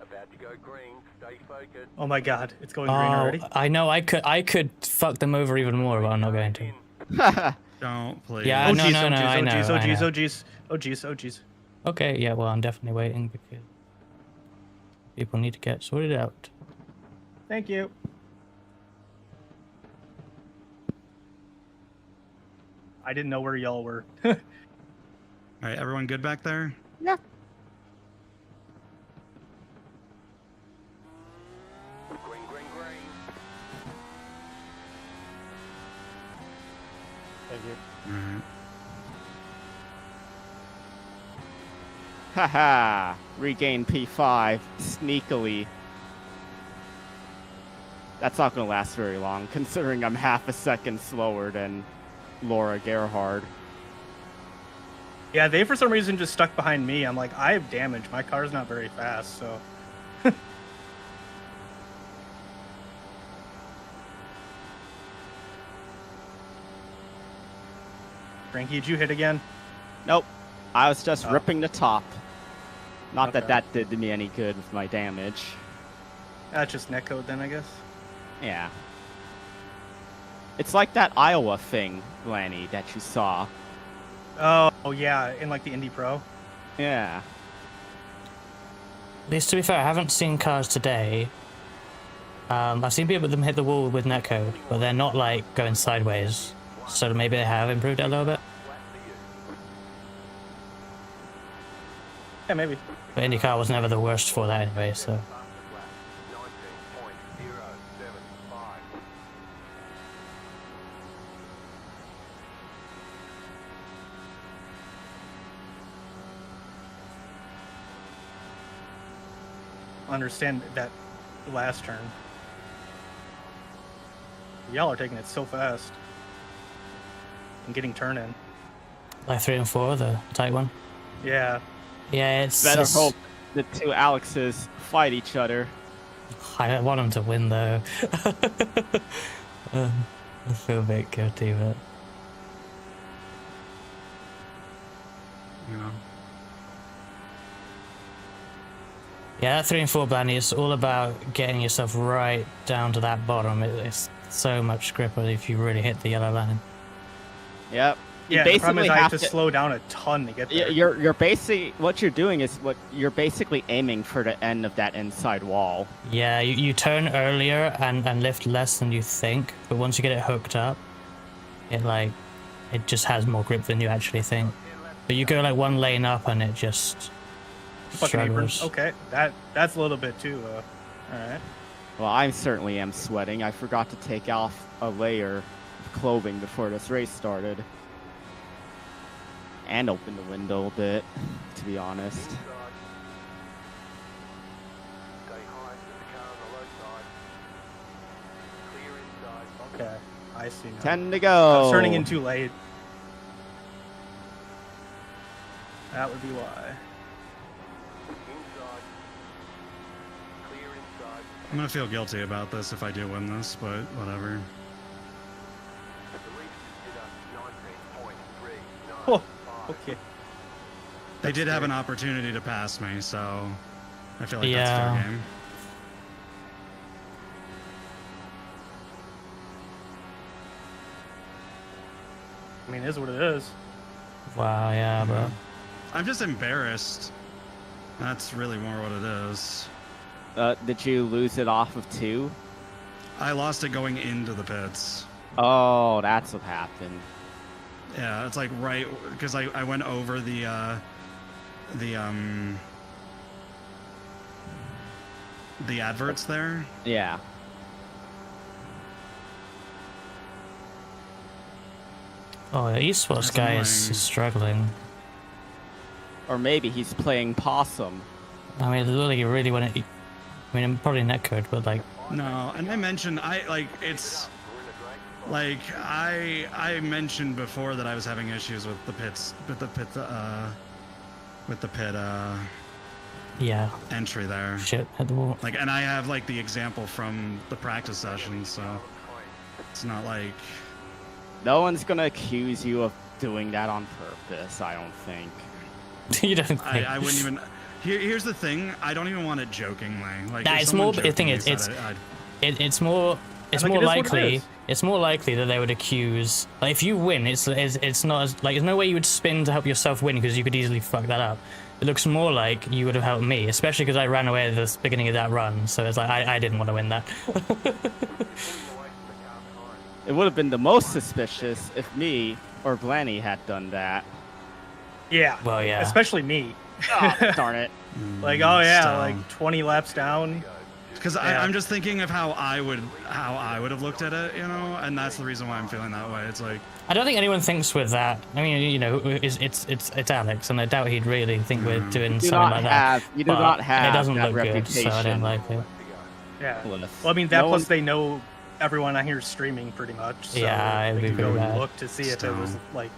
About to go green. Stay focused. Oh my god, it's going green already. I know. I could fuck them over even more, but I'm not going to. Don't please. Yeah, Oh no, jeez, no, oh no, I jeez, know, oh jeez, oh I jeez, know. oh jeez, oh jeez, oh jeez. Okay, yeah, well, I'm definitely waiting because people need to get sorted out. Thank you. I didn't know where y'all were. All right, everyone good back there? Yeah. Alright. Haha. Regain P5 sneakily. That's not gonna last very long, considering I'm half a second slower than Laura Gerhard. Yeah, they for some reason just stuck behind me. I'm like, I have damage. My car's not very fast, so. Frankie, did you hit again? Nope. I was just Oh. ripping the top. Not Okay. that that did me any good with my damage. That's just netcode then, I guess. Yeah. It's like that Iowa thing, Lanny, that you saw. Oh yeah, in like the Indy Pro. Yeah. At least to be fair, I haven't seen cars today. I've seen people with them hit the wall with netcode, but they're not like going sideways. So maybe they have improved it a little bit. Yeah, maybe. But IndyCar was never the worst for that anyway, so. 19.075. Understand that last turn. Y'all are taking it so fast. And getting turn in. Like 3 and 4, the tight one. Yeah. Yeah, it's. Better it's- hope the two Alexes fight each other. I don't want them to win though. I feel a bit guilty, but. You know. Yeah, that 3 and 4 Blandy is all about getting yourself right down to that bottom. It's so much gripper if you really hit the yellow line. Yep. You Yeah, the problem is basically I have to slow down a ton to get there. You're basically what you're doing is what you're basically aiming for the end of that inside wall. Yeah, you turn earlier and lift less than you think, but once you get it hooked up, it just has more grip than you actually think. But you go like one lane up and it just Fucking apron. struggles. Okay, that's a little bit too. All right. Well, I certainly am sweating. I forgot to take off a layer of clothing before this race started. And open the window a bit, to be honest. Stay high to the car on the low side. Clear inside. Okay, I see now. 10 to I go. was turning in too late. That would be why. Inside. Clear inside. I'm gonna feel guilty about this if I do win this, but whatever. The lead is 19.395. Oh, okay. They did have an opportunity to pass me, so I feel like Yeah. that's fair game. I mean, it is what it is. Wow, yeah, bro. I'm just embarrassed. That's really more what it is. Did you lose it off of 2? I lost it going into the pits. Oh, that's what happened. Yeah, it's like right because I went over the adverts there. Yeah. Oh, the esports That's guy annoying. is struggling. Or maybe he's playing possum. I mean, literally, you really want to. I mean, probably netcode, but like, No, and I mentioned it's like I mentioned before that I was having issues with the pits with the pit yeah, entry there. shit, hit the wall. Like, and I have like the example from the practice session, so it's not like No one's gonna accuse you of doing that on purpose, I don't think. You don't think? I wouldn't even. Here's the thing. I don't even want it jokingly. Like, Nah, if it's someone more. The thing jokingly is, said it's it, it's more. It's like, more it is what it likely. is. It's more likely that they would accuse. Like, if you win, it's not as like. There's no way you would spin to help yourself win because you could easily fuck that up. It looks more like you would have helped me, especially because I ran away at the beginning of that run. So it's like I didn't want to win that. It would have been the most suspicious if me or Blanny had done that. Yeah. Well, yeah. Especially me. Oh, darn it. Like, oh yeah, Still. like 20 laps down, Because Yeah. I'm just thinking of how I would have looked at it, you know, and that's the reason why I'm feeling that way. It's like I don't think anyone thinks with that. I mean, you know, it's Alex, and I doubt he'd really think we're doing You do something not like have. that. You do But not have it doesn't that look good, so I don't reputation. like it. Yeah. Cliff. Well, I mean, that No plus one- they know everyone on here is streaming pretty much. So Yeah, it'd they be can go pretty and bad. look to see if it was Still. like.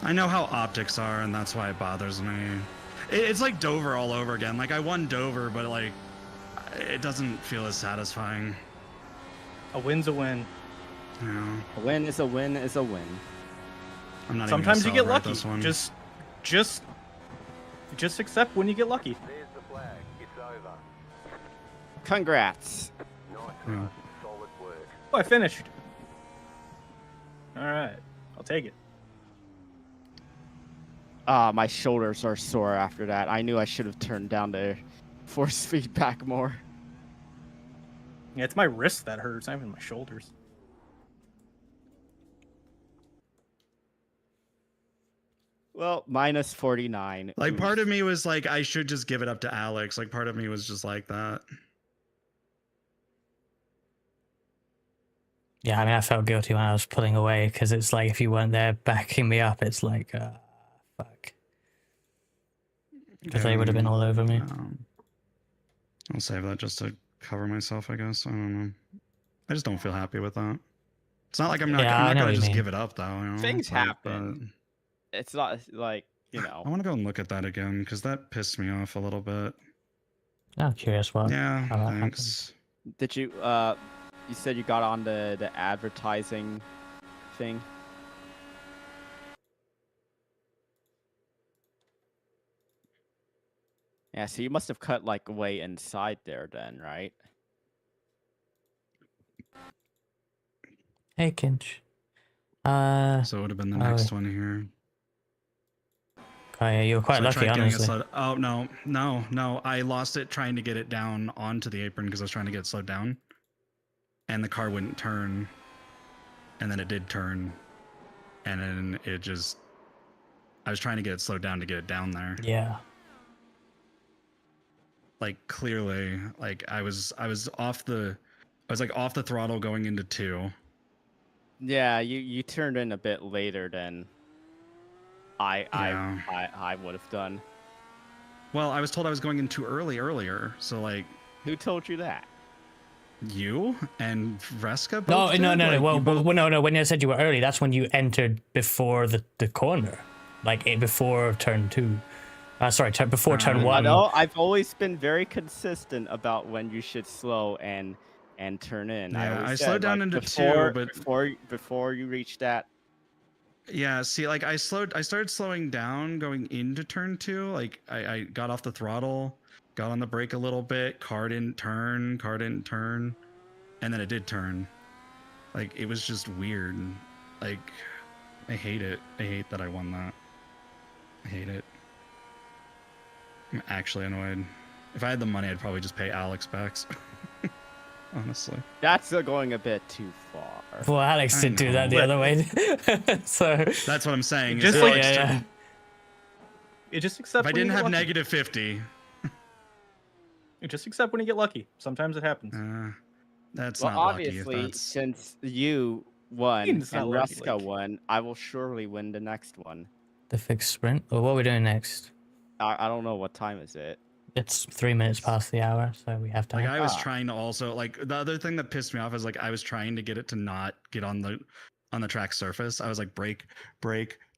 I know how optics are, and that's why it bothers me. It's like Dover all over again. Like I won Dover, but like it doesn't feel as satisfying. A win's a win. You know, A win is a win is a win. I'm not. Sometimes you even get gonna lucky. celebrate this one. Just accept when you get lucky. There's the flag. It's over. Congrats. Nice Yeah. run. Solid work. Oh, I finished. All right, I'll take it. Ah, my shoulders are sore after that. I knew I should have turned down the force feedback more. Yeah, it's my wrist that hurts, not even my shoulders. Well, minus 49. Like Oof. part of me was like, I should just give it up to Alex. Like part of me was just like that. Yeah, I mean, I felt guilty when I was pulling away because it's like if you weren't there backing me up, it's like, fuck. Because they would have been all over me. I'll save that just to cover myself, I guess. I don't know. I just don't feel happy with that. It's not like I'm not, Yeah, I I'm not know gonna what you just mean. give it up though. You know? Things Like, happen. It's not like, you know. I want to go and look at that again because that pissed me off a little bit. I'm curious what. Yeah, how that thanks. Did you, you said you got on the advertising thing? Yeah, so you must have cut like way inside there then, right? Hey, Kinch. So it would have been the oh, next one here. yeah, you were quite So I lucky, tried getting it honestly. slowed. Oh no! I lost it trying to get it down onto the apron because I was trying to get it slowed down, and the car wouldn't turn, and then it did turn, and then it just. I was trying to get it slowed down to get it down there. Yeah. Like clearly, like I was off the throttle going into 2. Yeah, you turned in a bit later than I would have done. Well, I was told I was going in too earlier. So like Who told you that? you and Vreska both No, did? no. Like, Well, you both- no. When you said you were early, that's when you entered before the corner, like before turn 2. Sorry, before turn I 1. No, I've always been very consistent about when you should slow and turn in. Yeah, always I said, slowed down like, into before, 2, but before you reach that. Yeah, see, like I started slowing down going into turn 2. Like I got off the throttle, got on the brake a little bit, car didn't turn, and then it did turn. Like it was just weird. Like I hate it. I hate that I won that. I hate it. I'm actually annoyed. If I had the money, I'd probably just pay Alex back. Honestly. That's going a bit too far. Well, Alex I did do that the know. other way. So. That's what I'm saying. Just is like- Alex yeah. You just accept. If I when you didn't get have lucky. negative 50, You just accept when you get lucky. Sometimes it happens. that's Well, not lucky. If obviously, that's... since you won It's and not lucky, Ruska like- won, I will surely win the next one. The fixed sprint. Or what are we doing next? I don't know what time is it. It's 3 minutes past the hour, so we have time. Like I was Ah. trying to also like the other thing that pissed me off is like I was trying to get it to not get on the track surface. I was like brake,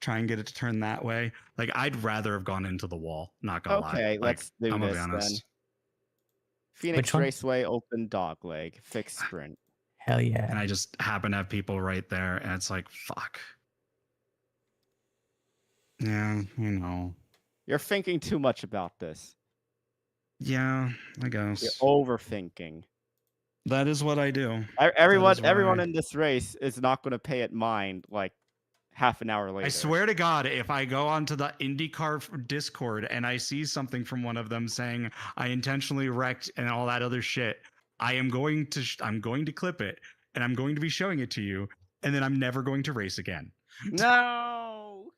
try and get it to turn that way. Like I'd rather have gone into the wall. Not gonna lie. Okay, Like, let's do I'm gonna this be then. honest. Which Phoenix one? Raceway open dogleg fixed sprint. Hell yeah. And I just happen to have people right there, and it's like fuck. Yeah, you know. You're thinking too much about this. Yeah, I You're guess overthinking. that is what I do. Everyone is everyone why- in this race is not going to pay it mind like half an hour later. I swear to God, if I go onto the IndyCar Discord and I see something from one of them saying I intentionally wrecked and all that other shit, I am going to I'm going to clip it and I'm going to be showing it to you, and then I'm never going to race again. No.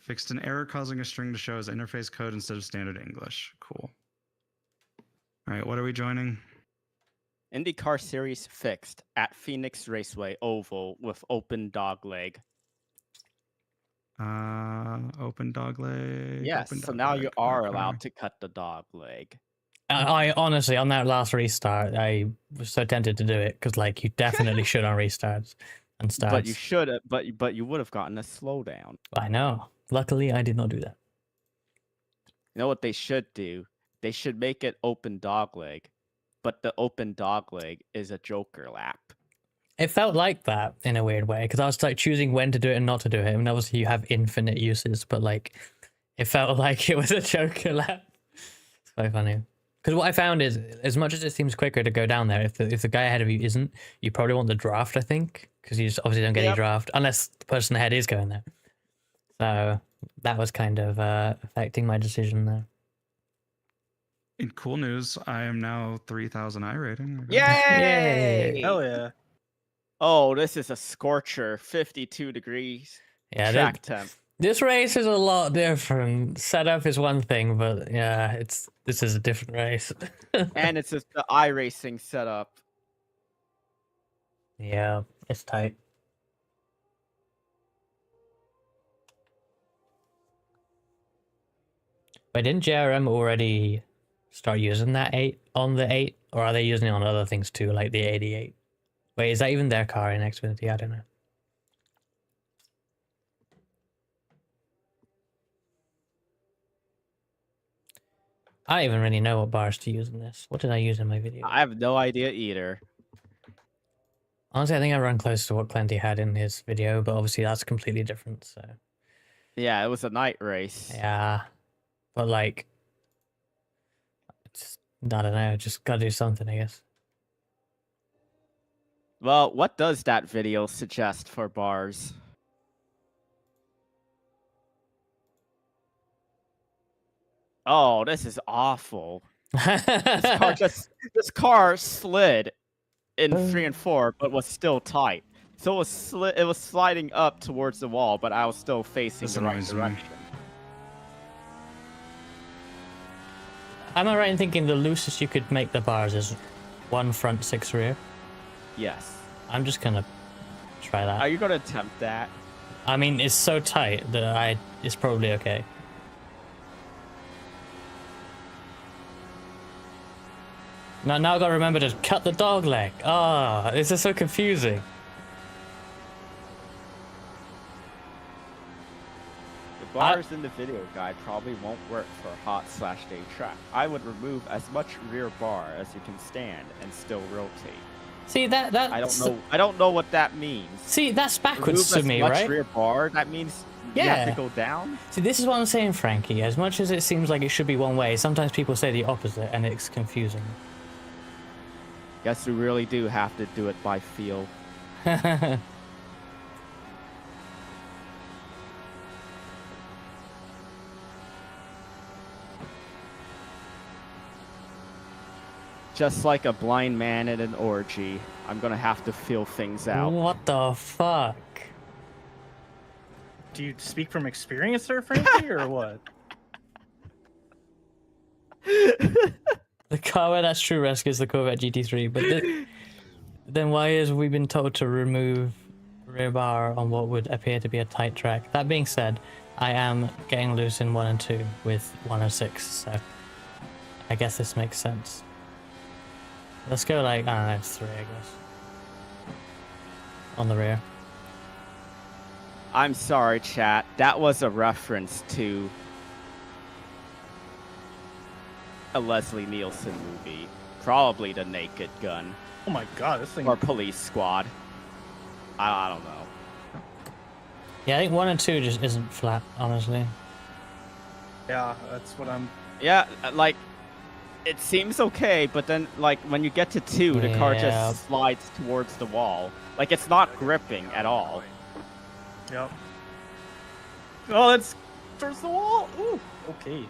Fixed an error causing a string to show as interface code instead of standard English. Cool. All right, what are we joining? IndyCar Series fixed at Phoenix Raceway Oval with open dogleg. Open dogleg. Yes, open so now you dogleg. are Okay. allowed to cut the dogleg. I honestly, on that last restart, I was so tempted to do it because, like, you definitely should on restarts and starts. But you should, but you would have gotten a slowdown. I know. Luckily, I did not do that. You know what they should do? They should make it open dogleg, but the open dogleg is a joker lap. It felt like that in a weird way because I was like choosing when to do it and not to do it. And obviously, you have infinite uses, but like, it felt like it was a joker lap. It's quite funny. Because what I found is, as much as it seems quicker to go down there, if the guy ahead of you isn't, you probably want the draft, I think, because you just obviously don't get any draft unless the person ahead is going there. So that was kind of affecting my decision there. In cool news, I am now 3,000 iRating. Yay! Hell yeah. Oh, this is a scorcher, 52 degrees. Yeah, Track temp. this race is a lot different. Setup is one thing, but yeah, this is a different race. And it's just the iRacing setup. Yeah, it's tight. Wait, didn't JRM already start using that 8 on the 8? Or are they using it on other things too, like the 88? Wait, is that even their car in Xfinity? I don't know. I don't even really know what bars to use in this. What did I use in my video? I have no idea either. Honestly, I think I run close to what Clenty had in his video, but obviously that's completely different, so... Yeah, it was a night race. Yeah. But like... It's, I don't know, just gotta do something, I guess. Well, what does that video suggest for bars? Oh, this is awful. This car slid in 3 and 4, but was still tight. So it was sliding up towards the wall, but I was still facing This the right annoys me. direction. Am I right in thinking the loosest you could make the bars is 1 front, 6 rear? Yes. I'm just gonna try that. Are you gonna attempt that? I mean, it's so tight that it's probably okay. Now I gotta remember to cut the dog leg. Ah, this is so confusing. The bars in the video guide probably won't work for a hot/day track. I would remove as much rear bar as you can stand and still rotate. See that I don't know what that means. See, that's backwards Remove to me, as much right? rear bar. That means you have to go down. See, this is what I'm saying, Frankie. As much as it seems like it should be one way, sometimes people say the opposite, and it's confusing. Guess we really do have to do it by feel. Just like a blind man at an orgy, I'm gonna have to feel things out. What the fuck? Do you speak from experience there, Frankie, or what? The car where that's true, Resk, is the Corvette GT3, but then why is we been told to remove rear bar on what would appear to be a tight track? That being said, I am getting loose in 1 and 2 with 106, so I guess this makes sense. Let's go like, I don't know, it's 3, I guess. On the rear. I'm sorry, chat. That was a reference to a Leslie Nielsen movie. Probably The Naked Gun. Oh my god, this thing. Or Police Squad. I don't know. Yeah, I think 1 and 2 just isn't flat, honestly. Yeah, that's what I'm. Yeah, like, it seems okay, but then, like, when you get to 2, the car Yeah. just slides towards the wall. Like, it's not gripping at all. Yep. Oh, that's towards the wall. Ooh, okay.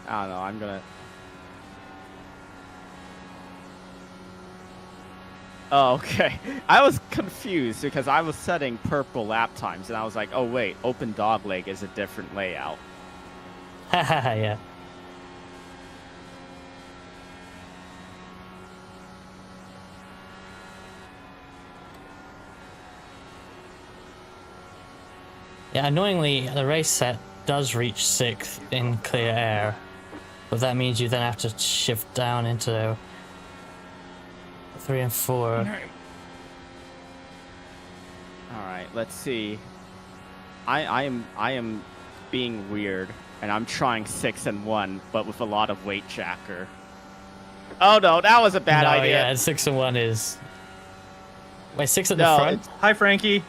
I don't know, I'm gonna... Oh, okay. I was confused because I was setting purple lap times, and I was like, oh wait, open dogleg is a different layout. Yeah. Yeah, annoyingly, the race set does reach 6th in clear air, but that means you then have to shift down into 3 and 4. All right, let's see. I am being weird, and I'm trying 6 and 1, but with a lot of weight jacker. Oh no, that was a bad idea. Yeah, 6 and 1 is. Wait, 6 at No, the front? Hi, Frankie.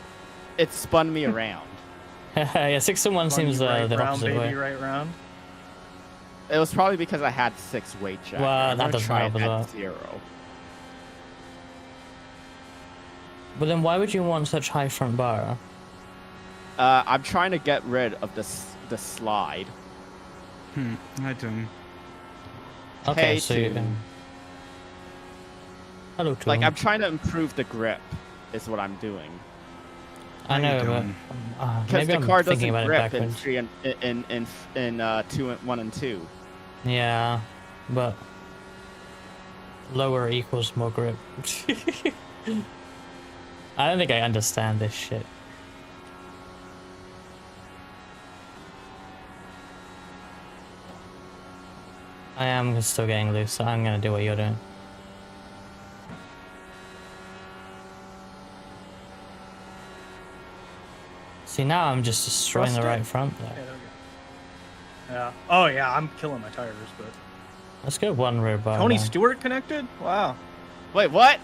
It spun me around. Yeah, 6 and 1 seems right the round, opposite baby, way. right round. It was probably because I had 6 weight jacker. Well, I'm that gonna doesn't try help it as at well. 0. But then why would you want such high front bar? I'm trying to get rid of the slide. Hi, Tim. Okay, Hey, so you Toon. can... Hello, Toon. Like I'm trying to improve the grip, is what I'm doing. I How you know, doing? but Because maybe the I'm car thinking doesn't about it grip in backwards. 3 and in 2 and 1 and 2. Yeah, but lower equals more grip. I don't think I understand this shit. I am still getting loose, so I'm gonna do what you're doing. See, now I'm just destroying the Trust it. right front Yeah, there. there we go. Yeah. Oh yeah, I'm killing my tires, but Let's go one rear bar. Tony down. Stewart connected? Wow. Wait, what?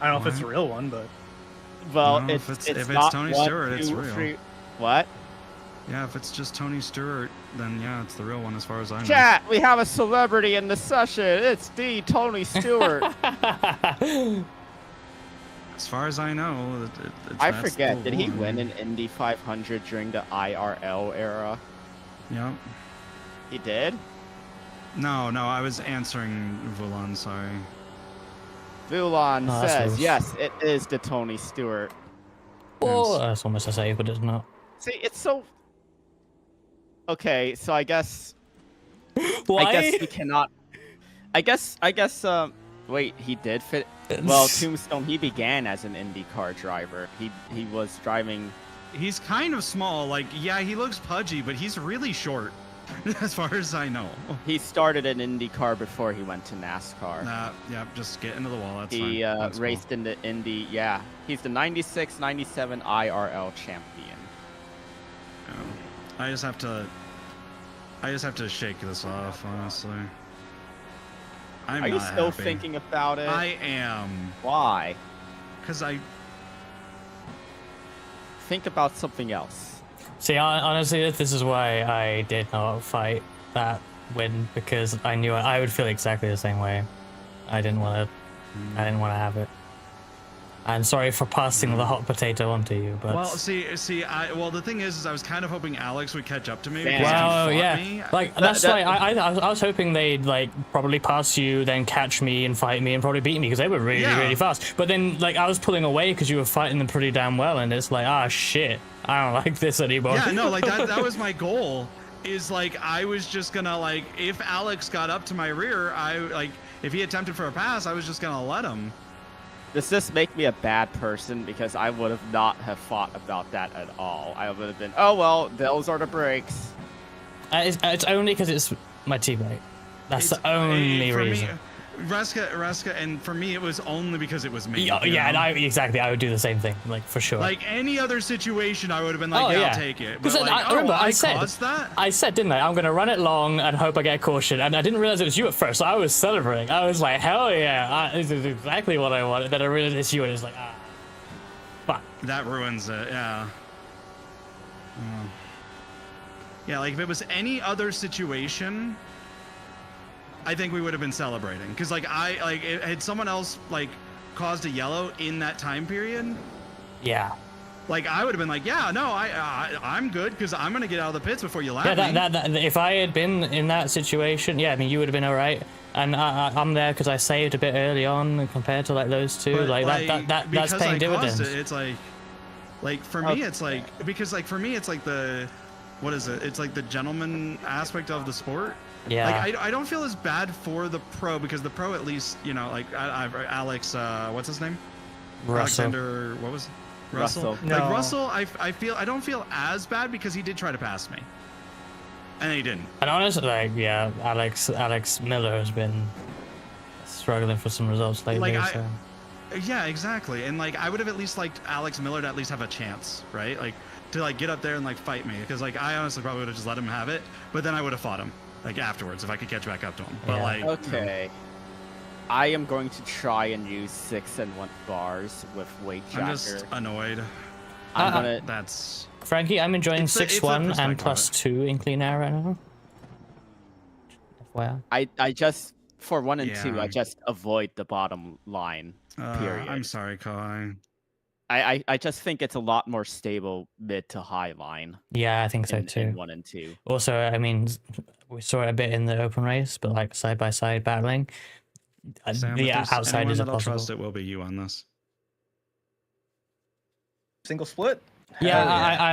I don't know if it's a real one, but Well, No, it's if it's not Tony 1, Stewart, it's 2, real. 3. What? Yeah, if it's just Tony Stewart, then yeah, it's the real one as far as I know. Chat, we have a celebrity in the session. It's the Tony Stewart. As far as I know, I that's forget. the Did he one. win an Indy 500 during the IRL era? Yeah. He did? No, I was answering Vulan, sorry. Vulan Oh, that's says, loose. yes, it is the Tony Stewart. Oh, that's almost a save, but it's not. See, it's so... Okay, so I guess... Why? I guess we cannot... I guess, wait, he did fit... Well, Tombstone, he began as an IndyCar driver. He was driving... He's kind of small, like, yeah, he looks pudgy, but he's really short, as far as I know. He started an IndyCar before he went to NASCAR. Yeah, just get into the wall, that's He fine. That's raced in the Indy, yeah. He's the 96, 97 IRL champion. cool. Yeah. I just have to shake this off, honestly. I'm Are you not still happy. thinking about it? I am. Why? Because I... Think about something else. See, honestly, this is why I did not fight that win, because I knew I would feel exactly the same way. I didn't want to have it. I'm sorry for passing the hot potato onto you, but Well, well, the thing is I was kind of hoping Alex would catch up to me. Damn. because he well, fought yeah, me. like That- that's that- why I was hoping they'd like probably pass you, then catch me and fight me and probably beat me because they were really Yeah. really fast. But then like I was pulling away because you were fighting them pretty damn well, and it's like shit, I don't like this anymore. Yeah, no, like that was my goal. Is like I was just gonna like if Alex got up to my rear, if he attempted for a pass, I was just gonna let him. Does this make me a bad person? Because I would have not have thought about that at all. I would have been, oh well, those are the brakes. It's only because it's my teammate. That's the only for reason. Me, Reska, and for me it was only because it was me. Yeah, you yeah, know? and exactly. I would do the same thing, like for sure. Like any other situation, I would have been like, Oh, yeah, yeah. I'll take it. 'Cause But like, remember, I said, caused that. I said, didn't I? I'm gonna run it long and hope I get caution. And I didn't realize it was you at first. So I was celebrating. I was like, hell yeah, this is exactly what I wanted. Then I realized it's you, and it's like, fuck. That ruins it. Yeah. Yeah, like if it was any other situation, I think we would have been celebrating. Because like had someone else like caused a yellow in that time period, Yeah. like I would have been like, yeah, no, I'm good because I'm gonna get out of the pits before you lap Yeah, me. that if I had been in that situation, yeah, I mean, you would have been all right. And I'm there because I saved a bit early on compared to like those two. But, Like that's because paying I dividends. caused it, it's like for me, it's like because like for me, it's like the what is it? It's like the gentleman aspect of the sport. Yeah. Like I don't feel as bad for the pro because the pro at least like Alex what's his name? Russell. Alexander what was it? Russell. No. Like Russell, I don't feel as bad because he did try to pass me, and he didn't. And honestly, like, yeah, Alex Miller has been struggling for some results lately. Like, so. Yeah, exactly. And like I would have at least liked Alex Miller to at least have a chance, right? Like to like get up there and like fight me because like I honestly probably would have just let him have it, but then I would have fought him like afterwards if I could catch back up to him. But Yeah. like Okay. I am going to try and use 6 and 1 bars with weight I'm tracker. just annoyed. I'm gonna. That's Frankie, I'm enjoying It's the 6-1 and perspective +2 in clean air right now. FYI. I just for 1 and 2, Yeah. I just avoid the bottom line. Period. I'm sorry, Kai. I just think it's a lot more stable mid to high line Yeah, I think so in too. 1 and 2. Also, I mean, we saw it a bit in the open race, but like side by side battling, Sam, the if there's outside anyone isn't that I'll possible. trust, it will be you on this. Single split. Yeah,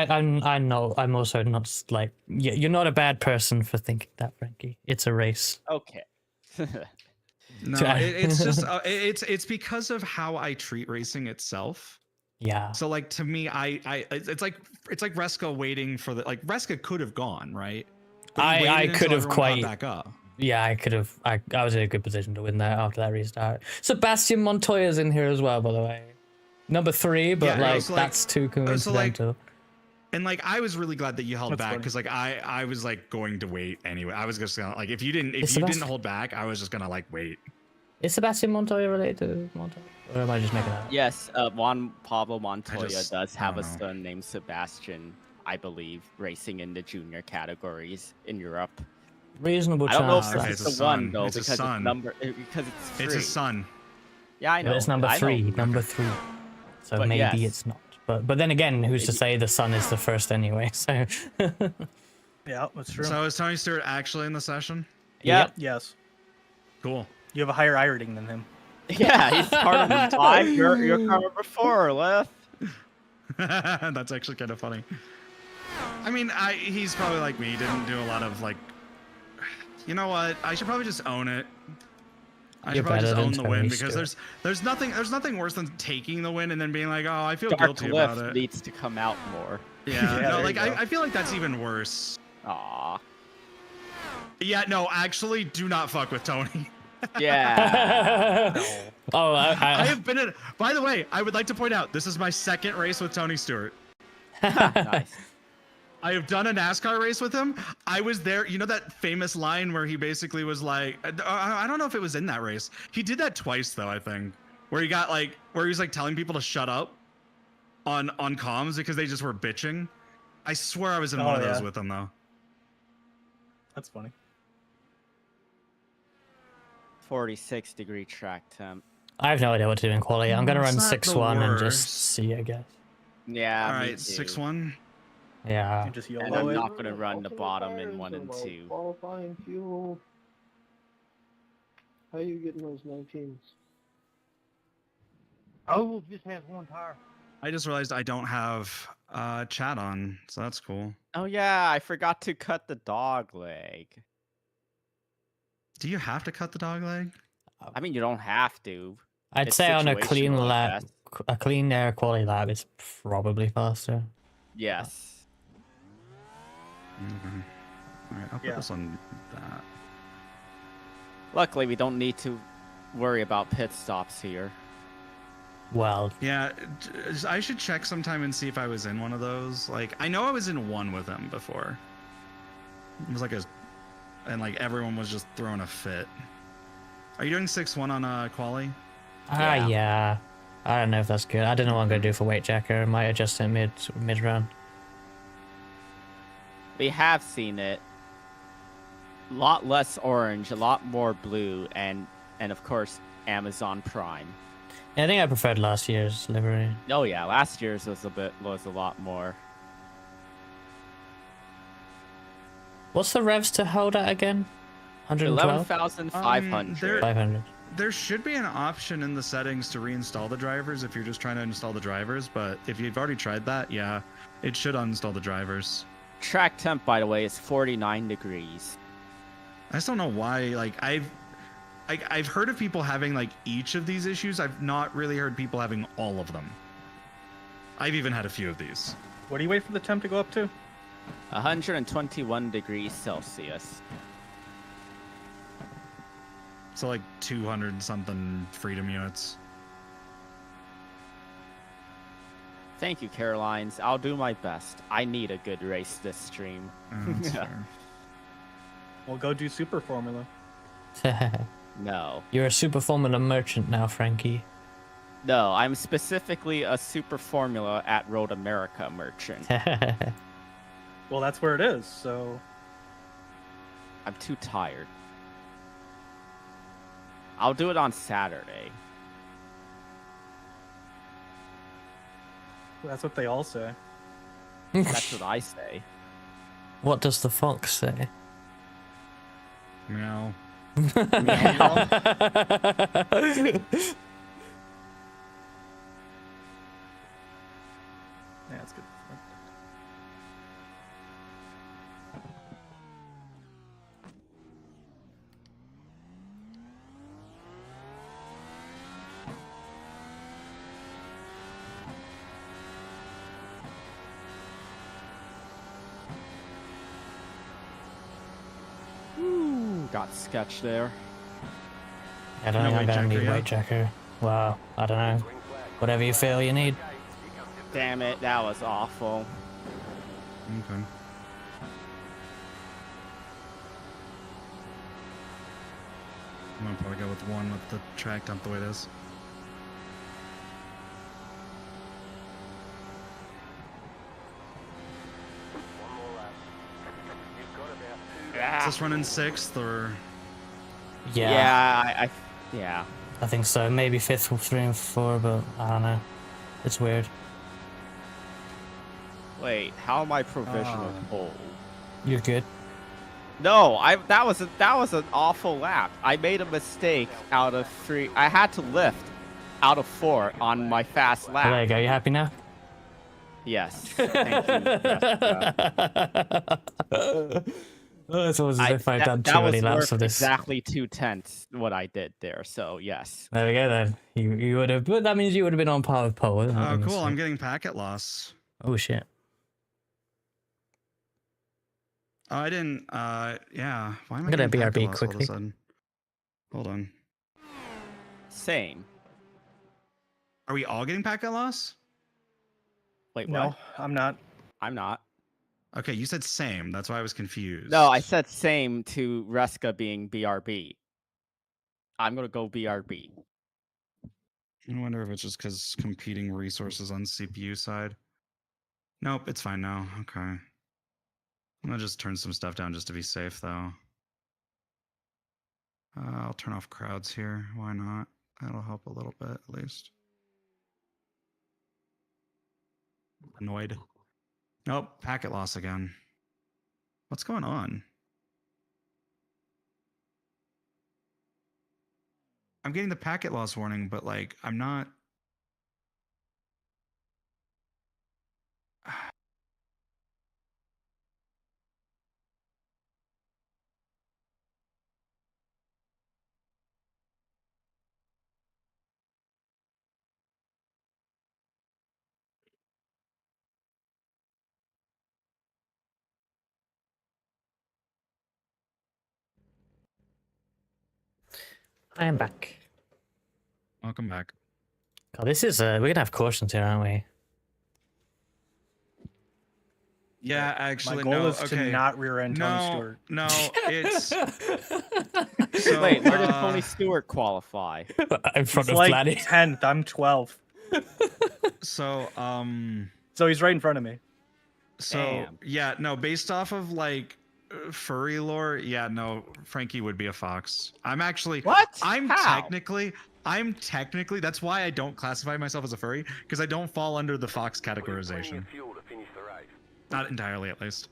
Hell yeah. I know. I'm also not like you're not a bad person for thinking that, Frankie. It's a race. Okay. No, To- it's just it's because of how I treat racing itself. Yeah. So like to me, it's like Reska waiting for the like Reska could have gone right. But he I waited could until have everyone caught quite. back up. Yeah, I could have. I was in a good position to win that after that restart. Sebastian Montoya's in here as well, by the way. Number 3, but Yeah, like it's like- that's too coincidental. And like I was really glad that you held That's back funny. because like I was like going to wait anyway. I was just gonna like if you didn't Sebastian- hold back, I was just gonna like wait. Is Sebastian Montoya related to Montoya? Or am I just making that up? Yes, Juan Pablo Montoya just- does I have a don't know. son named Sebastian, I believe, racing in the junior categories in Europe. Reasonable I don't know if chance. Okay, this it's is a the one son. though, It's a because son. it's number because it's free. It's his son. Yeah, I know. But it's number I know. 3. Number 3. So But maybe yes. it's not. But then again, who's to Maybe- say the sun is the first anyway? So Yeah, that's true. So is Tony Stewart actually in the session? Yeah, Yes. Cool. You have a higher I rating than him. yeah, he's car number 5. You're car number 4, Leth. That's actually kind of funny. I mean, he's probably like me. He didn't do a lot of like. You know what? I should probably just own it. I You're should probably just better own than the win Tony because Stewart. there's nothing worse than taking the win and then being like, oh, I feel Dark guilty about Lift it. needs to come out more. Yeah, Yeah, no, there like you go. I feel like that's even worse. Aw. Yeah, no, actually, do not fuck with Tony. Yeah. oh, I have been in. By the way, I would like to point out this is my second race with Tony Stewart. Nice. I have done a NASCAR race with him. I was there. You know that famous line where he basically was like, I don't know if it was in that race. He did that twice though, I think, where he got like, where he was like telling people to shut up on comms because they just were bitching. I swear I was in Oh, one of those yeah. with him though. That's funny. 46-degree track temp. I have no idea what to do in quality. I'm gonna run It's not the 6-1 and just worst. see, I guess. Yeah. All me right, too. 6-1. Yeah. You just And YOLO I'm it. not gonna run the bottom in 1 and 2. Qualifying fuel. How you getting those 19s? Oh, just has one tire. I just realized I don't have chat on, so that's cool. Oh yeah, I forgot to cut the dog leg. Do you have to cut the dog leg? I mean, you don't have to. I'd It's say on a clean situational at lap, best. a clean air quality lap is probably faster. Yes. Mhm. All right, I'll put Yeah. this on that. Luckily, we don't need to worry about pit stops here. Well, Yeah, I should check sometime and see if I was in one of those. Like, I know I was in one with him before. It was like and like everyone was just throwing a fit. Are you doing 6-1 on quali? Yeah. yeah. I don't know if that's good. I don't know what I'm gonna do for weight jacker. I might adjust it mid round. We have seen it. A lot less orange, a lot more blue, and of course Amazon Prime. I think I preferred last year's livery. Oh yeah, last year's was a lot more. What's the revs to hold at again? 112? 11,500. 500. There should be an option in the settings to reinstall the drivers if you're just trying to install the drivers, but if you've already tried that, yeah, it should uninstall the drivers. Track temp, by the way, is 49 degrees. I just don't know why. Like I've heard of people having like each of these issues. I've not really heard people having all of them. I've even had a few of these. What do you wait for the temp to go up to? 121 degrees Celsius. So like 200 something freedom units. Thank you, Carolines. I'll do my best. I need a good race this stream. That's fair. We'll go do Super Formula. No. You're a Super Formula merchant now, Frankie. No, I'm specifically a Super Formula at Road America merchant. Well, that's where it is, so... I'm too tired. I'll do it on Saturday. That's what they all say. That's what I say. What does the fox say? Meow. Meow. Yeah, that's good. Got sketch there. I don't No think I'm weight gonna checker need yet? weight checker. Well, I don't know. Whatever you feel you need. Damn it, that was awful. Okay. I'm gonna probably go with one with the track dump the way it is. One more lap. You've got about two. Is this running sixth or? Yeah, Yeah. I think so. Maybe fifth, 3 and 4, but I don't know. It's weird. Wait, how am I provisional pole? You're good. No, that was an awful lap. I made a mistake out of 3. I had to lift out of 4 on my fast lap. There you go. You happy now? Yes. Thank you. Oh, it's almost as if I've done too many laps of this. Exactly 2/10 what I did there. So yes. There we go then. You would have, but that means you would have been on par with Paul. Isn't it, Oh, cool! honestly? I'm getting packet loss. Oh shit. Oh, I didn't. Yeah. Why am I I'm gonna getting packet BRB loss all of a quickly. sudden? Hold on. Same. Are we all getting packet loss? Wait, what? No, I'm not. I'm not. Okay, you said same. That's why I was confused. No, I said same to Reska being BRB. I'm gonna go BRB. I wonder if it's just because competing resources on CPU side. Nope, it's fine now. Okay. I'm gonna just turn some stuff down just to be safe, though. I'll turn off crowds here. Why not? That'll help a little bit, at least. Annoyed. Nope, packet loss again. What's going on? I'm getting the packet loss warning, but like, I'm not. I am back. Welcome back. God, this is we're gonna have cautions here, aren't we? Yeah, actually, My goal no. is okay. to not rear end Tony No, Stewart. no, it's so, Wait, where did Tony Stewart qualify? In front He's of like Vladdy. 10th. I'm 12th. So, So he's right in front of me. so Damn. yeah, no, based off of like furry lore, yeah, no, Frankie would be a fox. I'm actually, What? I'm How? technically, I'm technically, that's why I don't classify myself as a furry, because I don't fall under the fox Plenty categorization. of fuel to finish the race. Not entirely, at least.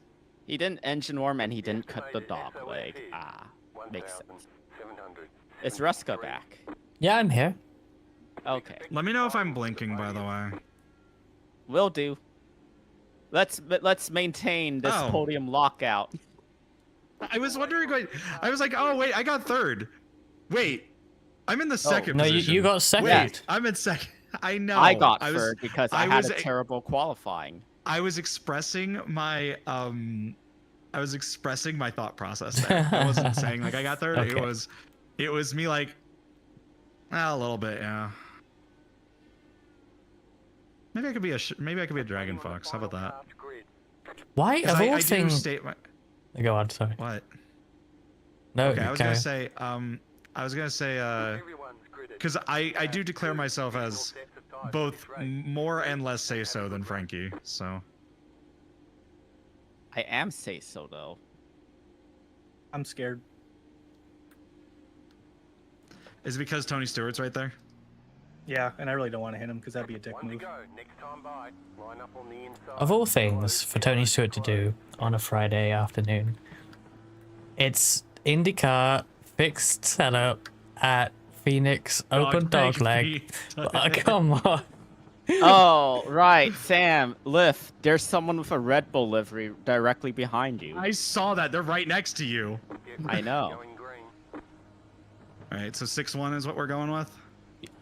He didn't engine warm and he didn't cut the dog leg. Ah, makes sense. 1,700. Is Ruska back? Yeah, I'm here. Okay, Let me know if I'm blinking, by the way. will do. Let's maintain this Oh. podium lockout. I was wondering, I was like, oh, wait, I got third. Wait, I'm in the second No, position. you got second. Wait, I'm in second. I know. I got was- third because I I had was a terrible qualifying. I was expressing my thought process there. I wasn't saying like I got third. Okay. It was me like a little bit, yeah. Maybe I could be a dragon fox. How about that? Why 'Cause of all I do things? state my Go on, sorry. what? No, Okay, I was gonna carry say Everyone's gridded. because I do declare myself as both more and less say so than Frankie. So I am say so though. I'm scared. is it because Tony Stewart's right there? Yeah, and I really don't want to hit him because that'd be a dick One to move. go. Next time by. Line up on the inside. Of all things for Tony Stewart to do on a Friday afternoon, it's IndyCar fixed setup at Phoenix Open Dogleg. Come on. Oh, right, Sam, Lift, there's someone with a Red Bull livery directly behind you. I saw that. They're right next to you. I know. Going green. All right, so 6-1 is what we're going with.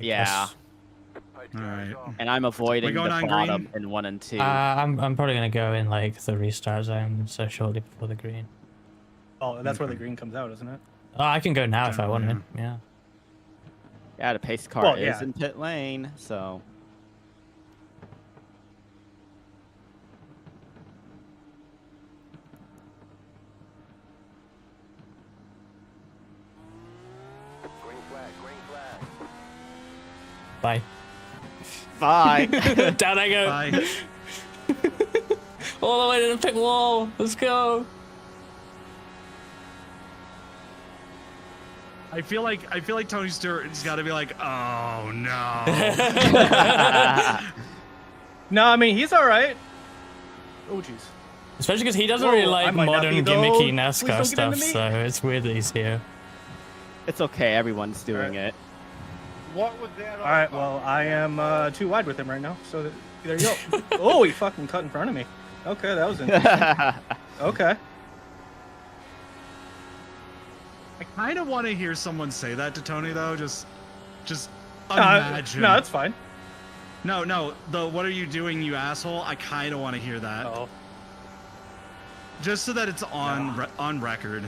Yeah, All right. and I'm avoiding the going on bottom green? in 1 and 2. I'm probably gonna go in like the restart zone, so shortly before the green. Oh, that's where the green comes out, isn't it? Oh, I can go now if I Generally, wanted. Yeah. Yeah, the pace car Well, is yeah. in pit lane, so Green flag. Green flag. Bye. bye. Down I go. Bye. All the way to the pit wall. Let's go. I feel like Tony Stewart's got to be like, oh no. No, I mean he's all right. Oh jeez. Especially because he doesn't Whoa, really I like might not modern be, though. gimmicky Please NASCAR don't get stuff, into me. so it's weird that he's here. It's okay, everyone's doing it. What was that? All right, well I am too wide with him right now, so there you go. Oh, he fucking cut in front of me. Okay, that was interesting. Okay. I kind of want to hear someone say that to Tony though. Just No, imagine. no, that's fine. No. The what are you doing, you asshole? I kind of want to hear that. Oh. Just so that it's on record.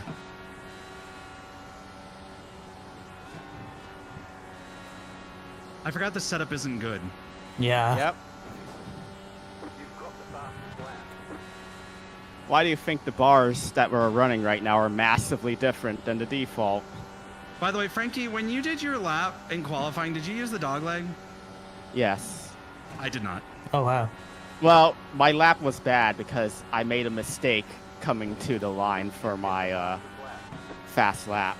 I forgot the setup isn't good. Yeah. Yep. You've got the fastest lap. Why do you think the bars that we're running right now are massively different than the default? By the way, Frankie, when you did your lap in qualifying, did you use the dog leg? Yes. I did not. Oh wow. Well, my lap was bad because I made a mistake coming to the line for my fast lap.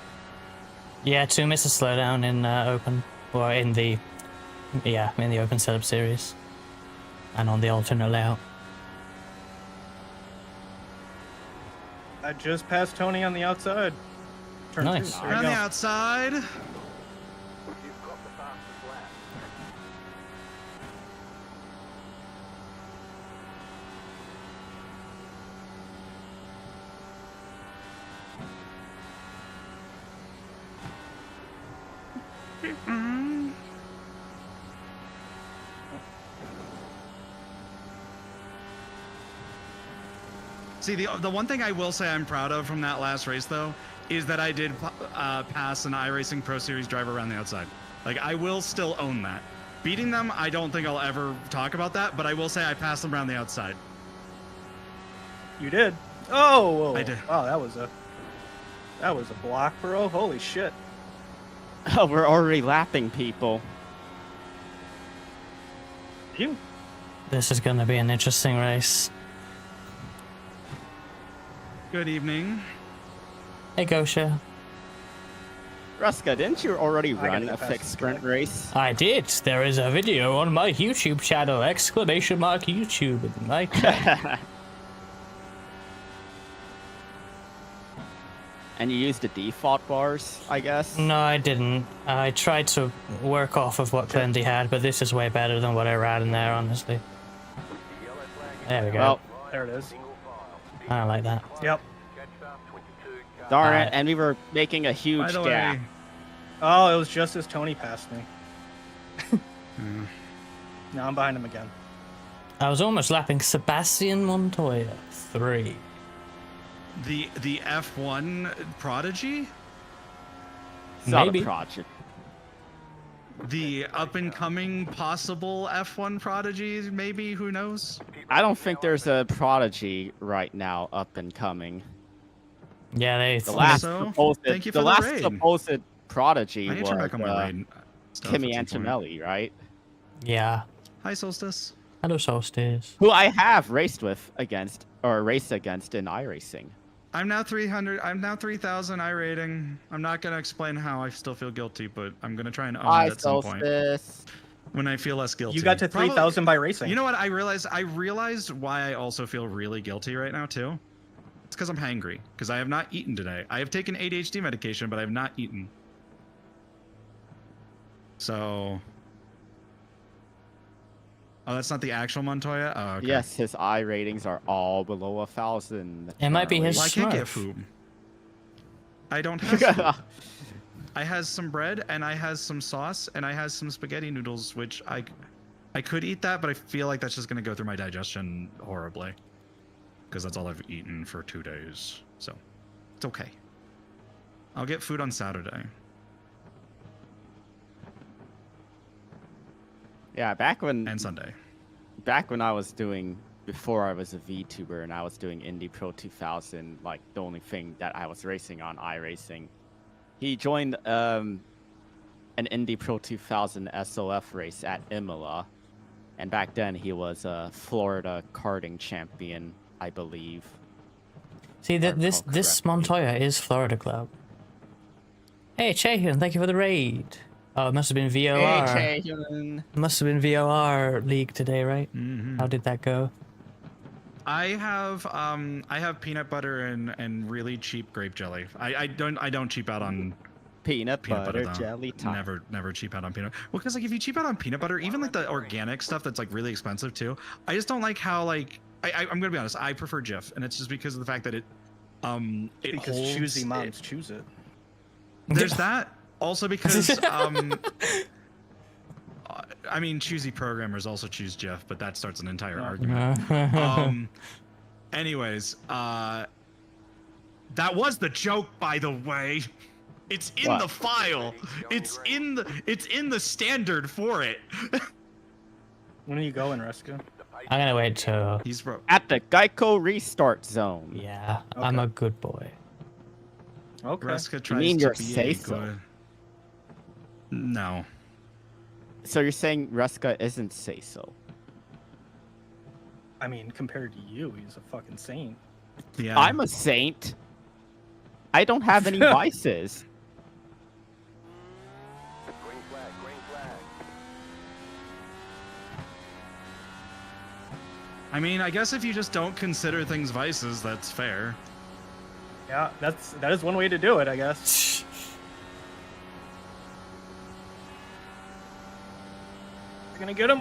Yeah, 2 miss a slowdown in open, or in the open setup series, and on the alternate layout. I just passed Tony on the outside. Turn Nice. two. There We're you on go. the outside. You've got the fastest lap. See, the one thing I will say I'm proud of from that last race, though, is that I did pass an iRacing Pro Series driver around the outside. Like, I will still own that. Beating them, I don't think I'll ever talk about that, but I will say I passed them around the outside. You did. Oh, whoa. I did. Wow, that was a block, bro. Holy shit. Oh, we're already lapping people. You. This is gonna be an interesting race. Good evening. Hey, Gosha. Ruska, didn't you already gotta run get a past fixed this sprint guy. race? I did. There is a video on my YouTube channel, !YouTube with my channel. And you used the default bars, I guess? No, I didn't. I tried to work off of what Clendy had, but this is way better than what I ran in there, honestly. There we go. Well, There it is. I don't like that. Yep. darn it, and we were making a huge By the gap. way, Oh, it was just as Tony passed me. Hmm. Now I'm behind him again. I was almost lapping Sebastian Montoya. 3. the F1 prodigy, It's not Maybe. a project. the up and coming possible F1 prodigy, maybe, who knows? I don't think there's a prodigy right now up and coming. Yeah, they. The last So, supposed, thank you the for the last raid. supposed prodigy I need to was turn back on my raid stuff Kimi at some point. Antonelli, right? Yeah. Hi, Solstice. Hello, Solstice. Who I have raced with against or raced against in iRacing. I'm now 300. I'm now 3,000 iRating. I'm not gonna explain how I still feel guilty, but I'm gonna try and own Hi, it at some point Solstice. when I feel less guilty. You got to Probably- 3,000 by racing. You know what? I realized why I also feel really guilty right now too. It's because I'm hangry. Because I have not eaten today. I have taken ADHD medication, but I have not eaten. So. Oh, that's not the actual Montoya. Oh, okay. Yes, his I ratings are all below 1,000. It might be his Well, I can't get Smurf. food. I don't have food. I has some bread and I has some sauce and I has some spaghetti noodles, which I could eat that, but I feel like that's just gonna go through my digestion horribly, because that's all I've eaten for 2 days. So it's okay. I'll get food on Saturday. Yeah, back when And Sunday. I was doing, before I was a VTuber and I was doing Indy Pro 2000, like the only thing that I was racing on iRacing, he joined an Indy Pro 2000 SOF race at Imola, and back then he was a Florida karting champion, I believe. See, Or this call this correctly. Montoya is Florida Club. Hey, Chahyun, thank you for the raid. Oh, it must have been VOR. Hey, Chahyun. It must have been VOR league today, right? Mm-hmm. How did that go? I have peanut butter and really cheap grape jelly. I don't cheap out on Peanut peanut butter though. jelly time. Never cheap out on peanut. Well, because like if you cheap out on peanut butter, even like the organic stuff that's like really expensive too, I just don't like how like I'm gonna be honest. I prefer Jif, and it's just because of the fact that it because holds, choosy moms choose it. There's that. Also because I mean choosy programmers also choose Jif, but that starts an entire argument. Anyways, that was the joke, by the way. It's in What? the file. It's in the standard for it. When are you going, Reska? I'm gonna wait till. He's bro. At the Geico restart zone. Yeah, I'm a good boy. Okay. Reska tries mean to your be say-so? good. No. So you're saying Ruska isn't say so? I mean, compared to you, he's a fucking saint. Yeah. I'm a saint. I don't have any vices. Green flag, green flag. I mean, I guess if you just don't consider things vices, that's fair. Yeah, that is one way to do it, I guess. You're gonna get him.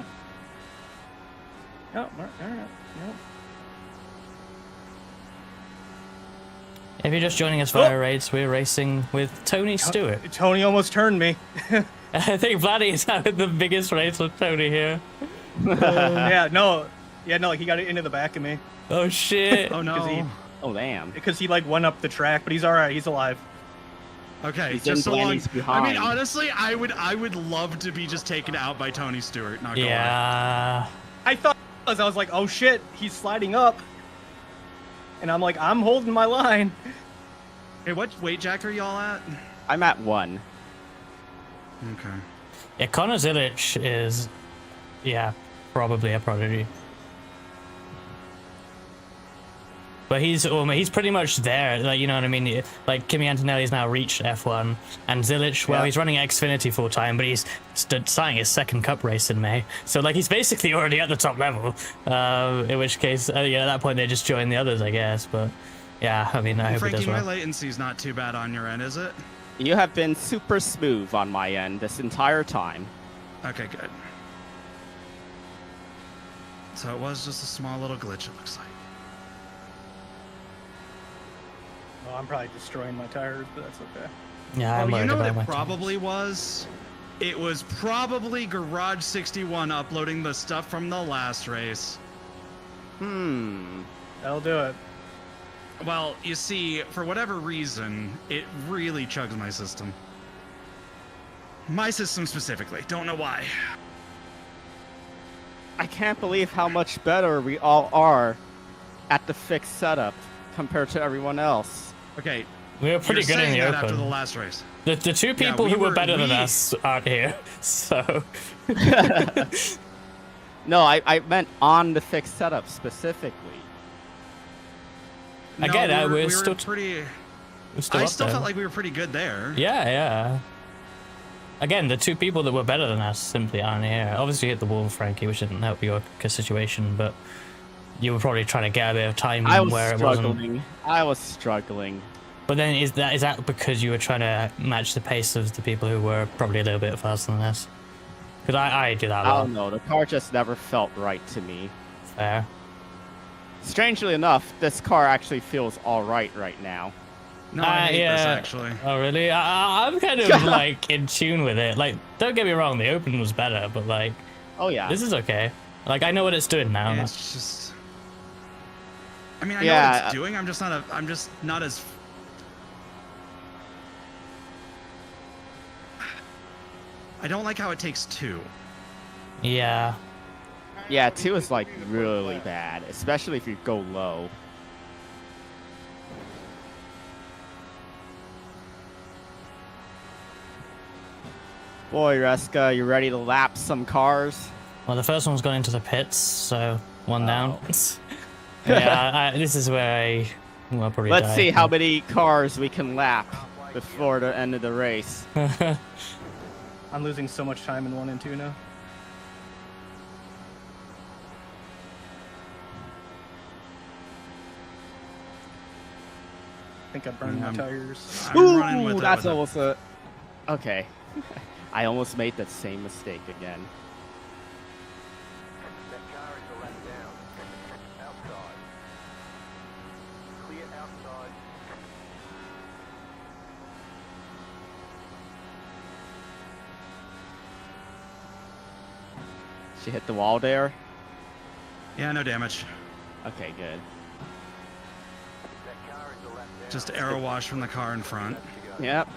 Yep, all right, yep. If you're just joining us via raids, we're racing with Tony Stewart. Tony almost turned me. I think Vladdy is having the biggest race with Tony here. Yeah, no, he got it into the back of me Oh shit! Oh no. Oh damn. because he like went up the track, but he's all right. He's alive. Okay, He's just in so long. Blaney's I mean, behind. honestly, I would love to be just taken out by Tony Stewart. Not gonna lie. Yeah. I thought I was like, oh shit, he's sliding up, and I'm like, I'm holding my line. Hey, what weight jack are y'all at? I'm at 1. Okay. Yeah, Connor Zilic is, probably a prodigy. But he's pretty much there, like, you know what I mean? Like, Kimi Antonelli's now reached F1, and Zilic, well, he's running Xfinity full time, but he's starting his second cup race in May. So, like, he's basically already at the top level. In which case, at that point, they just join the others, I guess. But, yeah, I mean, I hope Frankie, it does well. my latency's not too bad on your end, is it? You have been super smooth on my end this entire time. Okay, good. So it was just a small little glitch, it looks like. Well, I'm probably destroying my tires, but that's okay. Yeah, I'm You worried know what about my it probably was? It was probably Garage 61 uploading the stuff from the last race. That'll do it. Well, you see, for whatever reason, it really chugs my system. My system specifically. Don't know why. I can't believe how much better we all are at the fixed setup compared to everyone else. Okay. We were pretty you're good in saying the that after the open. last race. The two people who were better than we- us aren't here, so... No, I meant on the fixed setup specifically. Again, No, we're we still- were pretty. We're still I up still there. felt like we were pretty good there. Yeah. Again, the two people that were better than us simply aren't here. Obviously, you hit the wall, Frankie, which didn't help your situation, but you were probably trying to get a bit of time I was where it wasn't. struggling. I was struggling. But then is that because you were trying to match the pace of the people who were probably a little bit faster than us? Because I do that a I lot. don't know. The car just never felt right to me. Fair. Strangely enough, this car actually feels all right now. No, I hate this yeah. actually. Oh, really? I'm kind of like in tune with it. Like, don't get me wrong, the open was better, but like, Oh yeah. this is okay. Like, I know what it's doing now. It's just. I mean, I know Yeah, what it's doing. I'm just not as. I don't like how it takes two. Yeah. Yeah, 2 is like really bad, especially if you go low. Boy, Reska, you ready to lap some cars? Well, the first one's gone into the pits, so one down. Oh. Yeah, this is where I'll probably Let's die. see how many cars we can lap before the end of the race. I'm losing so much time in 1 and 2 now. I think I burned my tires. I'm running with Ooh, it, that's with it. almost a... Okay. I almost made that same mistake again. That car is a lap down. Outside. Clear outside. She hit the wall there? Yeah, no damage. Okay, good. That car is a lap down. Just arrow wash from the car in front. Yep.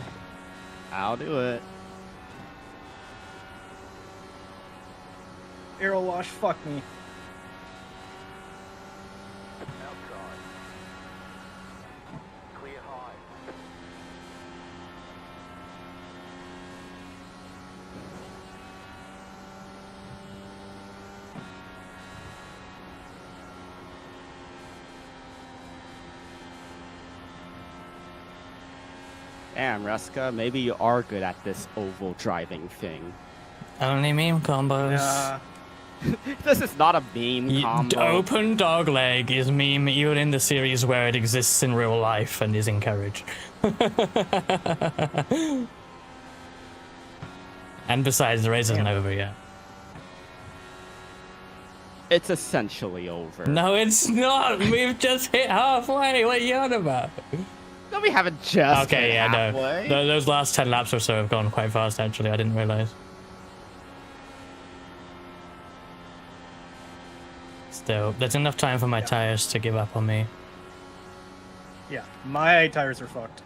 I'll do it. Arrow wash, fuck me. Outside. Clear high. Damn, Reska, maybe you are good at this oval driving thing. Only meme combos. Yeah. This is not a meme combo. Open dog leg is meme even in the series where it exists in real life and is encouraged. And besides, the race isn't over yet. It's essentially over. No, it's not. We've just hit halfway. What are you on about? No, we haven't just Okay, hit yeah, halfway. no. Those last 10 laps or so have gone quite fast, actually. I didn't realize. Still, there's enough time for my tires to give up on me. Yeah, my tires are fucked.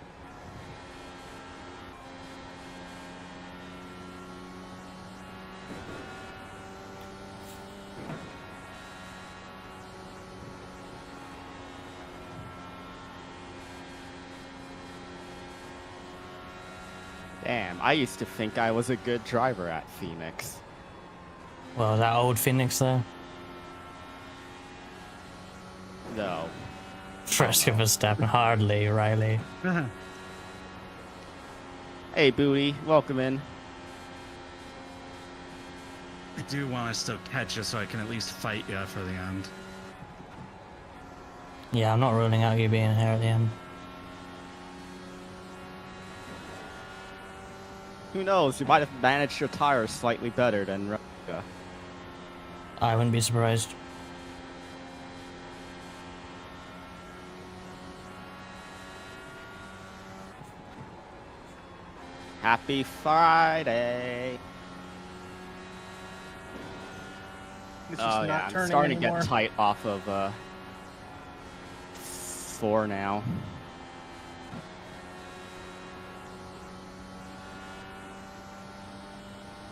Damn, I used to think I was a good driver at Phoenix. Well, that old Phoenix there. No. Fresca Verstappen, hardly, Riley. Hey, Booty, welcome in. I do want to still catch you so I can at least fight you for the end. Yeah, I'm not ruling out you being here at the end. Who knows? You might have managed your tires slightly better than Russia. I wouldn't be surprised. Happy Friday. It's just Oh not yeah, I'm turning starting anymore. to get tight off of 4 now.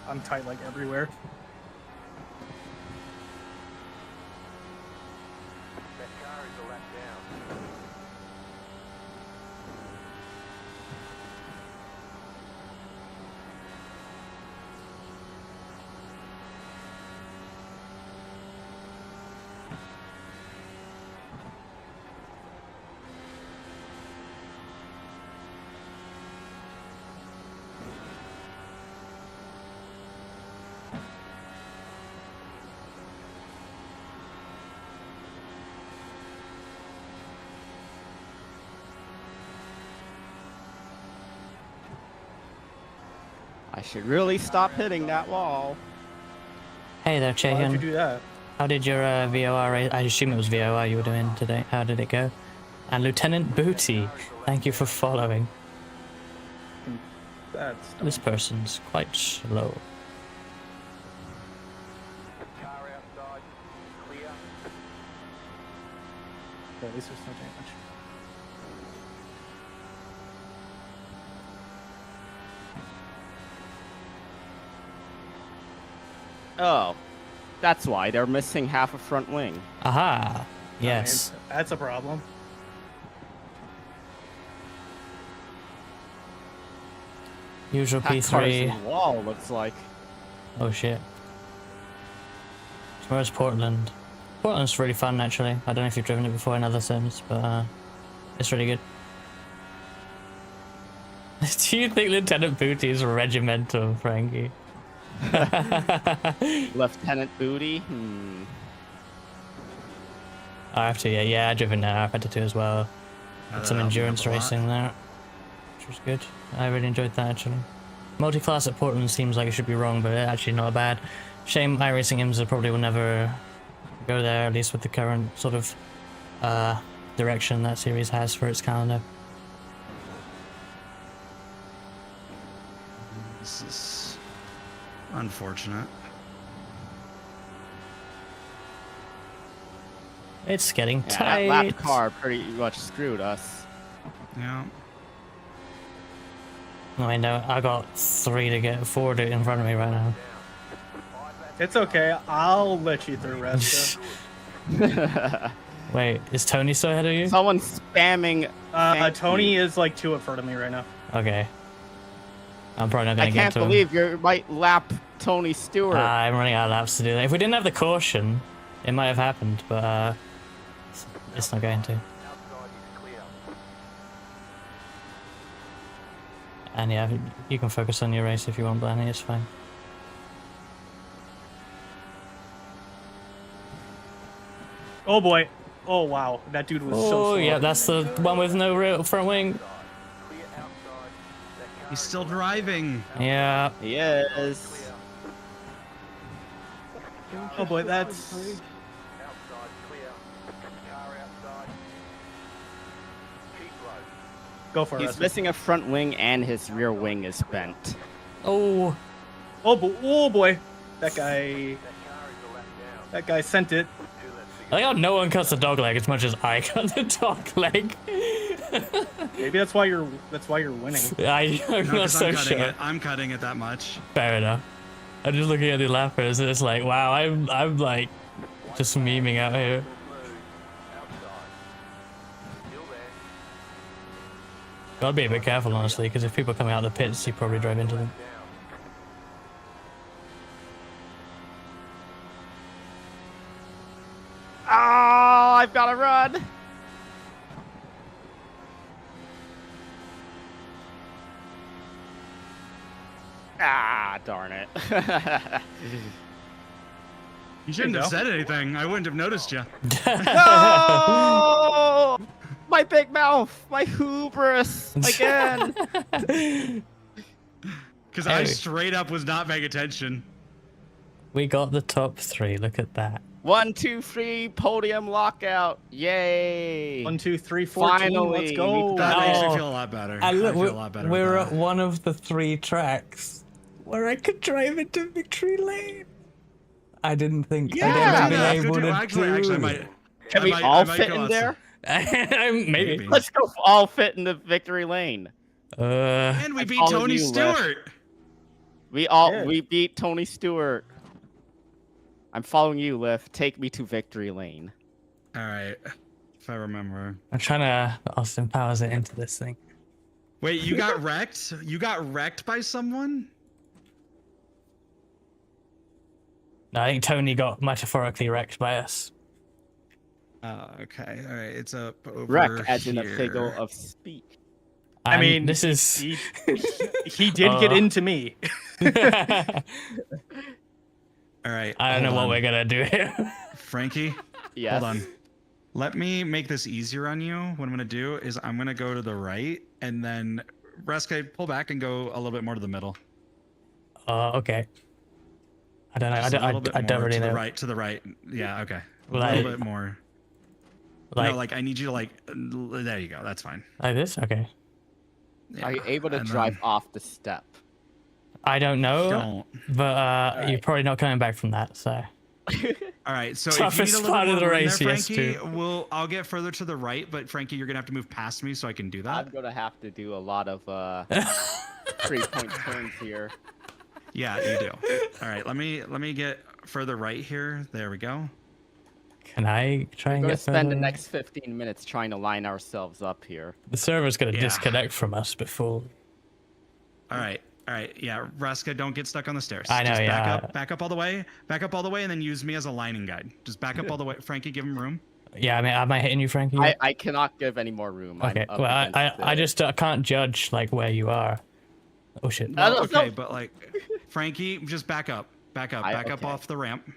I'm tight like everywhere. That car is a lap down. I should really stop hitting that wall. Hey there, Why'd you Chahyun. do that? How did your VOR race? I assume it was VOR you were doing today. How did it go? And Lieutenant Booty, thank you for following. That's This person's quite slow. Car outside. Clear. at least there's no damage. Oh, that's why they're missing half a front wing. Aha! Yes. I mean, that's a problem. Usual That car's P3. wall looks like. Oh shit. Where's Portland? Portland's really fun actually. I don't know if you've driven it before in other sims, but it's really good. Do you think Lieutenant Booty is regimental, Frankie? Lieutenant Booty? I have to, yeah, I've driven that. I've had to do as well. Had some That'll be endurance a lot. racing there, which was good. I really enjoyed that actually. Multi-class at Portland seems like it should be wrong, but it's actually not bad. Shame iRacing IMSA probably will never go there, at least with the current sort of direction that series has for its calendar. This is unfortunate. It's getting Yeah, tight. that lap car pretty much screwed us. Yeah. I know, I got 4 in front of me right now. It's okay. I'll let you through, Resta. Wait, is Tony still ahead of you? Someone spamming. thank Tony you. is like 2 in front of me right now. Okay. I'm probably not I gonna get can't to him. believe you might lap Tony Stewart. I'm running out of laps to do that. If we didn't have the caution, it might have happened, but it's not going to. Outside is clear. And yeah, you can focus on your race if you want, Blanny, it's fine. Oh boy. Oh wow. That dude was so slow. Oh, yeah, that's the one with no real front wing. Clear outside. That car He's still driving. Yeah, He is. Oh boy, that's... outside clear. Car outside. Keep low. Go for it, He's Resta. missing a front wing and his rear wing is bent. oh, Oh boy. That guy... That car is a lap down. That guy sent it. 2 laps to I go. like how no one cuts the dog leg as much as I cut the dog leg. Maybe that's why you're winning. I'm No, not 'cause so I'm cutting sure. it. I'm cutting it that much. Fair enough. I'm just looking at the lappers and it's like, wow, I'm like just memeing out here. Blue. Outside. Still there. Gotta be a bit careful, honestly, because if people are coming out of the pits, you probably drive into them. Down. Oh, I've got to run. Darn it. You shouldn't you have go. said anything. I wouldn't have noticed you. No! My big mouth! My hubris! Again! Because I Hey. straight up was not paying attention. We got the top 3. Look at that. 1, 2, 3, podium lockout. Yay! 1, 2, 3, 14. Finally, Let's go. That makes me Oh. feel a lot better. And I look, feel a lot better. we're with at that. one of the 3 tracks where I could drive into victory lane. I didn't think Yeah, I'd ever do be that. able to Actually, I do. might. Can I we might- all I might fit go in outside. there? Maybe. Maybe. Let's go all fit in the victory lane. And we I beat follow Tony you, Lev. Stewart. Yeah. We beat Tony Stewart. I'm following you, Liv. Take me to victory lane. All right, if I remember. I'm trying to Austin Powers it into this thing. Wait, you got wrecked? You got wrecked by someone? No, I think Tony got metaphorically wrecked by us. Oh, okay. All right, it's up over Wreck as in a here. figure of speech. I mean, this is. He did get into me. All right. I don't know hold what on. we're gonna do here. Frankie, Yes. hold on. Let me make this easier on you. What I'm gonna do is I'm gonna go to the right, and then Reska, pull back and go a little bit more to the middle. Okay. I don't know. Just a little bit I don't more really to know. the right, to the right. Yeah, okay. A Like- little bit more. Like, No, like I need you to like. There you go. That's fine. like this? Okay. Yeah. Are you able to And drive then off the step? I don't know, Don't. but you're Alright. probably not coming back from that, so. All right. So Toughest if you need a little part bit of more the room race, there, yes, Frankie, too. I'll get further to the right, but Frankie, you're gonna have to move past me so I can do I'm that. gonna have to do a lot of 3-point turns here. Yeah, you do. All right. Let me get further right here. There we go. Can I try We're and gonna get spend the further? next 15 minutes trying to line ourselves up here. The server's gonna Yeah. disconnect from us before. All right. All right. Yeah, Raska, don't get stuck on the stairs. I know, Just yeah. back up all the way. Back up all the way, and then use me as a lining guide. Just back up all the way. Frankie, give him room. Yeah, I mean, am I hitting you, Frankie? I cannot give any more room. I'm Okay. up Well, against I the- just can't judge like where you are. Oh shit. No, no, Okay, no. but like, Frankie, just back up. Back up. Back up okay. off the ramp.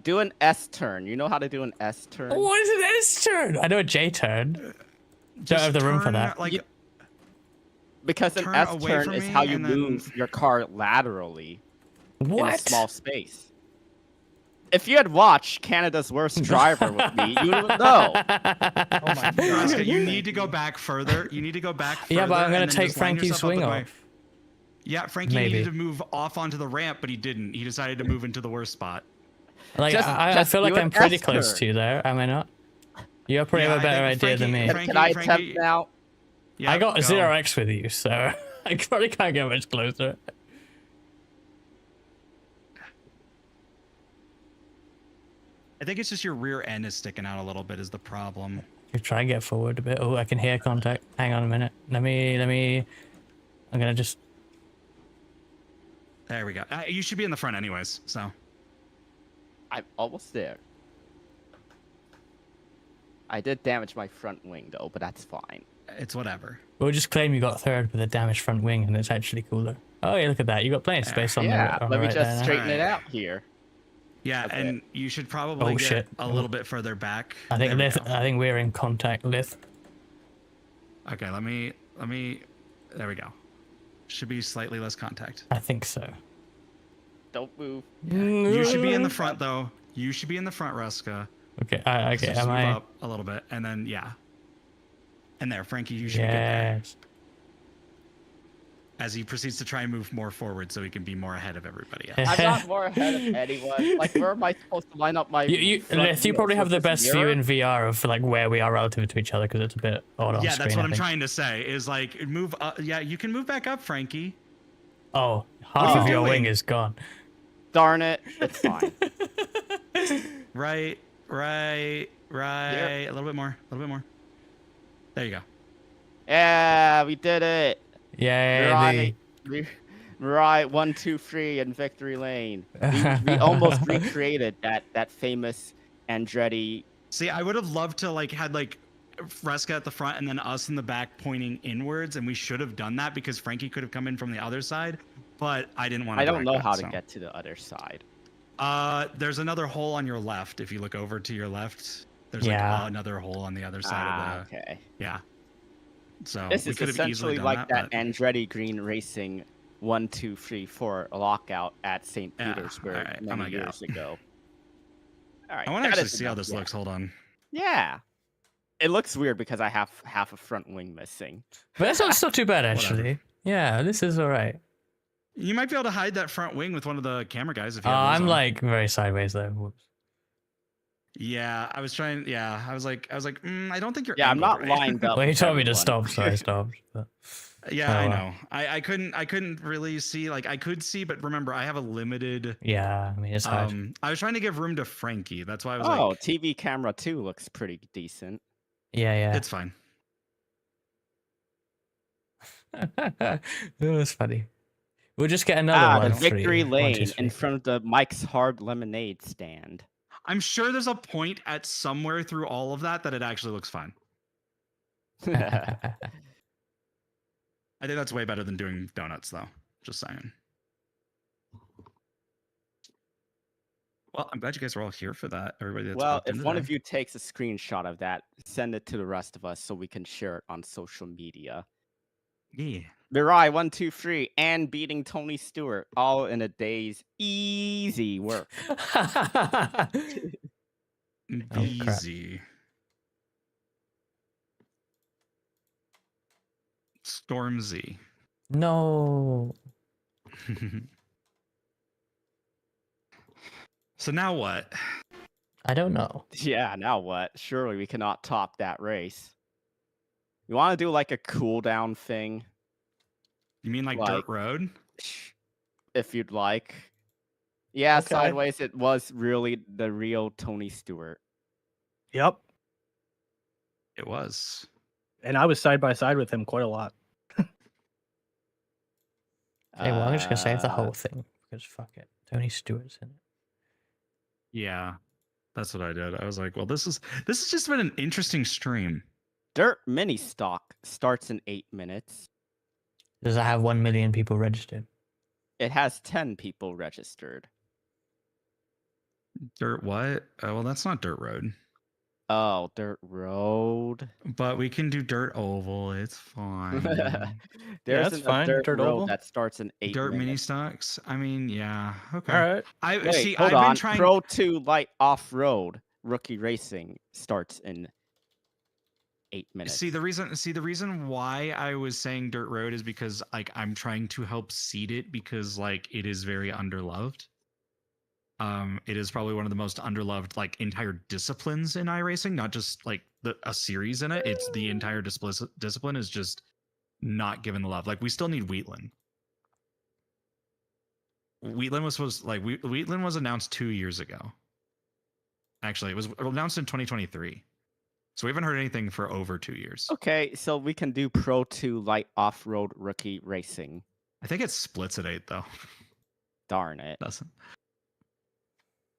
Do an S turn. You know how to do an S turn? What is an S turn? I know a J turn. Don't Just have the room for turn, that. Like, Because an turn S away turn from is me how you and then- move your car laterally in a What? small space. If you had watched Canada's Worst Driver with me, you would know. Oh my Raska, god. you need to go back further. You need to go back further. Yeah, but I'm gonna and then take just line Frankie's yourself out swing the way. off. Yeah, Frankie Maybe. needed to move off onto the ramp, but he didn't. He decided to move into the worst spot. Like Just- I just feel like do an I'm pretty S close turn. to you there. Am I not? You probably Yeah, have a I better think idea than me. Frankie- Can I Frankie- attempt now? Yeah, I got go. 0x with you, so I probably can't get much closer. I think it's just your rear end is sticking out a little bit is the problem. You try and get forward a bit. Oh, I can hear contact. Hang on a minute. Let me. I'm gonna just. There we go. You should be in the front anyways, so. I'm almost there. I did damage my front wing though, but that's fine. It's whatever. We'll just claim you got third with a damaged front wing, and it's actually cooler. Oh, yeah, look at that. You got plenty of space on Yeah, the on let the me right just there now. straighten it Alright. out here. Yeah, Okay. and you should probably Oh, get shit. a little bit further back. I think There we Lith, go. I think we're in contact, Lith. Okay, let me. There we go. Should be slightly less contact. I think so. Don't move. You should be in the front though. You should be in the front, Ruska. Okay, So okay. just Am move I? up a little bit, and then yeah. And there, Frankie, you should be good there. Yes. As he proceeds to try and move more forward, so he can be more ahead of everybody else. I'm not more ahead of anyone. Like, where am I supposed to line up my? You front Lith, you wheels probably have with the this best view mirror? in VR of like where we are relative to each other because it's a bit odd on Yeah, screen. that's what I I'm think. trying to say. Is like move up. Yeah, you can move back up, Frankie. Oh, half are of you your wing doing? is gone. Darn it! It's fine. Right. A little bit more. A little bit more. There you go. Yeah, we did it. Yay! Mirai 1, 2, 3 in victory lane. We almost recreated that famous Andretti. See, I would have loved to like had like Fresca at the front and then us in the back pointing inwards, and we should have done that because Frankie could have come in from the other side. but I didn't want to. I don't know how to so. get to the other side. There's another hole on your left. If you look over to your left, there's Yeah. like another hole on the other side of the. Okay. Yeah. So This we is could have easily essentially done like that but... Andretti Green Racing 1, 2, 3, 4 lockout at St. Yeah, Petersburg alright, I'm many gonna get years out. ago. All right. I want to that actually is see how enough, this yeah. looks. Hold on. Yeah. It looks weird because I have half a front wing missing. But that's not too bad, actually. Whatever. Yeah, this is all right. You might be able to hide that front wing with one of the camera guys if you have those I'm on. like very sideways though. Whoops. Yeah, I was trying. Yeah, I was like, I don't think you're. Yeah, I'm angled not right. lined up. Well, you with told me to everyone. stop, so I stopped. But... Yeah, Oh, I well. know. I couldn't really see. Like, I could see, but remember, I have a limited. Yeah, I mean it's hard. I was trying to give room to Frankie. That's why I was Oh, like, TV camera 2 looks pretty decent. Yeah. it's fine. It was funny. We'll just get another one. The for victory you. 1, 2, lane 3. in front of the Mike's Hard Lemonade stand. I'm sure there's a point at somewhere through all of that it actually looks fine. I think that's way better than doing donuts, though. Just saying. Well, I'm glad you guys are all here for that. Everybody that's Well, popped in if one of today. you takes a screenshot of that, send it to the rest of us so we can share it on social media. Yeah. Mirai 1, 2, 3, and beating Tony Stewart all in a day's easy work. crap. Easy. Stormzy. No. So now what? I don't know. Yeah, now what? Surely we cannot top that race. You want to do like a cooldown thing? You mean like dirt road? If you'd like. Yeah, Okay. sideways, it was really the real Tony Stewart. Yep. It was. And I was side by side with him quite a lot. Hey, well, I'm just gonna save the Uh, whole thing because fuck it. Tony Stewart's in it. Yeah. That's what I did. I was like, well, this has just been an interesting stream. Dirt mini stock starts in 8 minutes. Does it have 1 million people registered? It has 10 people registered. Dirt what? Well, that's not dirt road. Oh, dirt road. But we can do dirt oval. It's fine. There's that's a fine, dirt dirt road oval. that starts in 8 dirt mini minutes. stocks. I mean, yeah. Okay. All right. I Wait, see. hold I've on. been trying. Pro 2 light off-road rookie racing starts in 8 minutes. See the reason why I was saying dirt road is because like I'm trying to help seed it because like it is very underloved. It is probably one of the most underloved like entire disciplines in iRacing, not just like a series in it. It's the entire discipline is just not given the love. Like we still need Wheatland. Wheatland was announced 2 years ago. Actually, it was announced in 2023. So we haven't heard anything for over 2 years. Okay, so we can do Pro 2 light off-road rookie racing. I think it splits at 8 though. Darn it. Doesn't.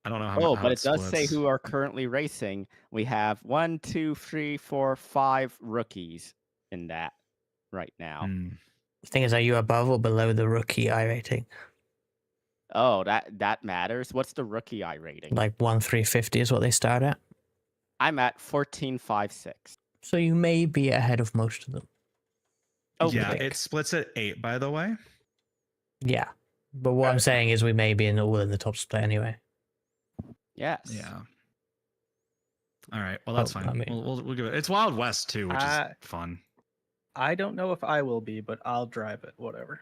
I don't know how. Oh, how but it does say splits. who are currently racing. We have 1, 2, 3, 4, 5 rookies in that right now. Hmm. The thing is, are you above or below the rookie I rating? Oh, that matters. What's the rookie I rating? Like 1,350 is what they start at. I'm at 1456. So you may be ahead of most of them. Oh, Yeah, pick. it splits at 8, by the way. Yeah. But what I'm saying is we may be all in the top split anyway. Yes. Yeah. All right. Well, that's Oh, fine. I mean- We'll give it. It's Wild West too, which is fun. I don't know if I will be, but I'll drive it. Whatever.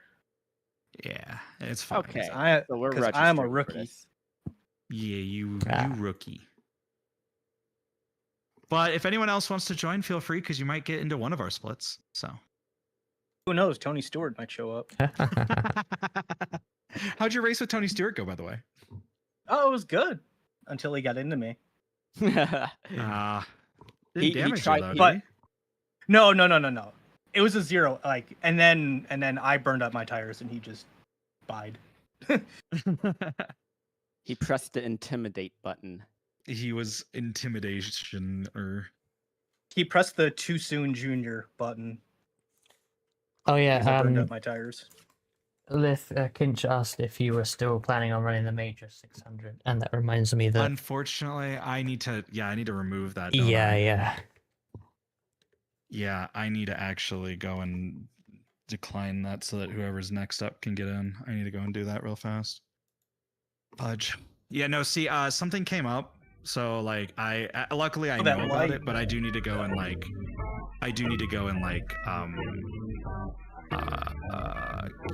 Yeah, it's fine. Okay. So we're 'cause I'm a registering for rookie. this. Yeah, you Ah. rookie. But if anyone else wants to join, feel free because you might get into one of our splits. So. Who knows? Tony Stewart might show up. How'd your race with Tony Stewart go, by the way? Oh, it was good until he got into me. He Didn't damage tried- you, though, but- did No. It was a 0. Like, and then I burned up my tires, and he just died. He pressed the intimidate button. he was intimidation or He pressed the too soon junior button. Oh Because I burned yeah. up my tires. Kinch asked if you were still planning on running the major 600, and that reminds me that Unfortunately, I need to remove that. Don't yeah, I? yeah. Yeah, I need to actually go and decline that so that whoever's next up can get in. I need to go and do that real fast. Fudge. Yeah, no, see, something came up, so like luckily I know about it, but I do need to go and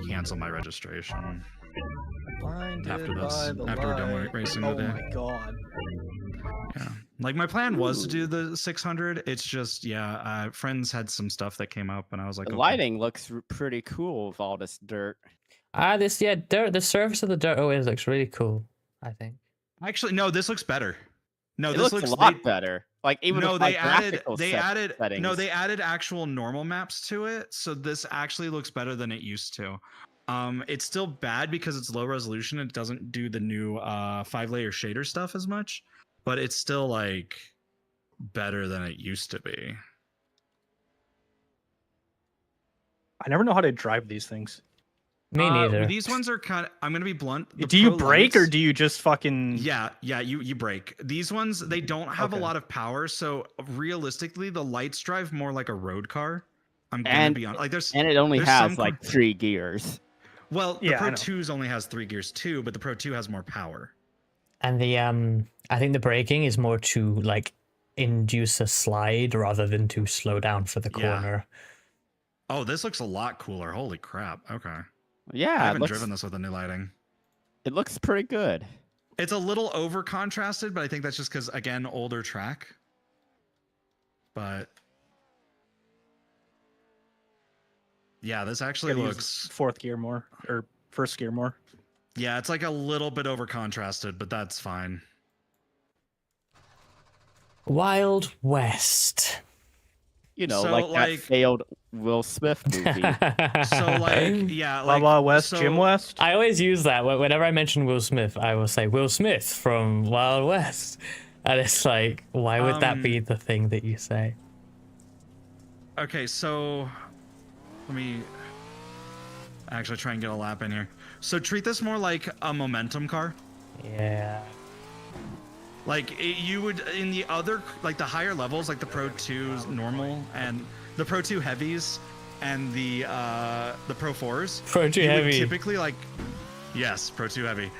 cancel my registration after this, after we're done racing today. Oh my god. Yeah, like my plan was to do the 600. It's just friends had some stuff that came up, and I was like, The okay. lighting looks pretty cool with all this dirt. Dirt. The surface of the dirt always looks really cool, I think. Actually, no, this looks better. No, It this looks a lot better. Like even no, with they my added graphical they added settings. no, they added actual normal maps to it, so this actually looks better than it used to. It's still bad because it's low resolution. It doesn't do the new 5-layer shader stuff as much, but it's still like better than it used to be. I never know how to drive these things. Me neither. These ones are kind of. I'm gonna be blunt. Do you brake or do you just fucking? Yeah, you brake. These ones, they don't have a Okay. lot of power, so realistically, the lights drive more like a road car. I'm gonna be honest. Like and it only there's has some like 3 gears. Well, the Yeah, I Pro know. 2s only has 3 gears too, but the Pro 2 has more power. And the I think the braking is more to like induce a slide rather than to slow down for the Yeah. corner. Oh, this looks a lot cooler. Holy crap. Okay. I Yeah, haven't driven this with the new lighting. It looks pretty good. It's a little over contrasted, but I think that's just because, again, older track. But yeah, this actually Gotta use looks. fourth gear more or first gear more. Yeah, it's like a little bit over contrasted, but that's fine. Wild West. You know, So, like that like- failed Will Smith movie. So like, yeah, like Wild West, so- Jim West. I always use that whenever I mention Will Smith. I will say Will Smith from Wild West, and it's like, why would that be the thing that you say? Okay, so let me actually try and get a lap in here. So treat this more like a momentum car. Yeah. Like you would in the other, like the higher levels, like the Pro 2's normal and the Pro 2 heavies and the Pro 4s. Pro 2 you would heavy. typically like, yes, Pro 2 heavy.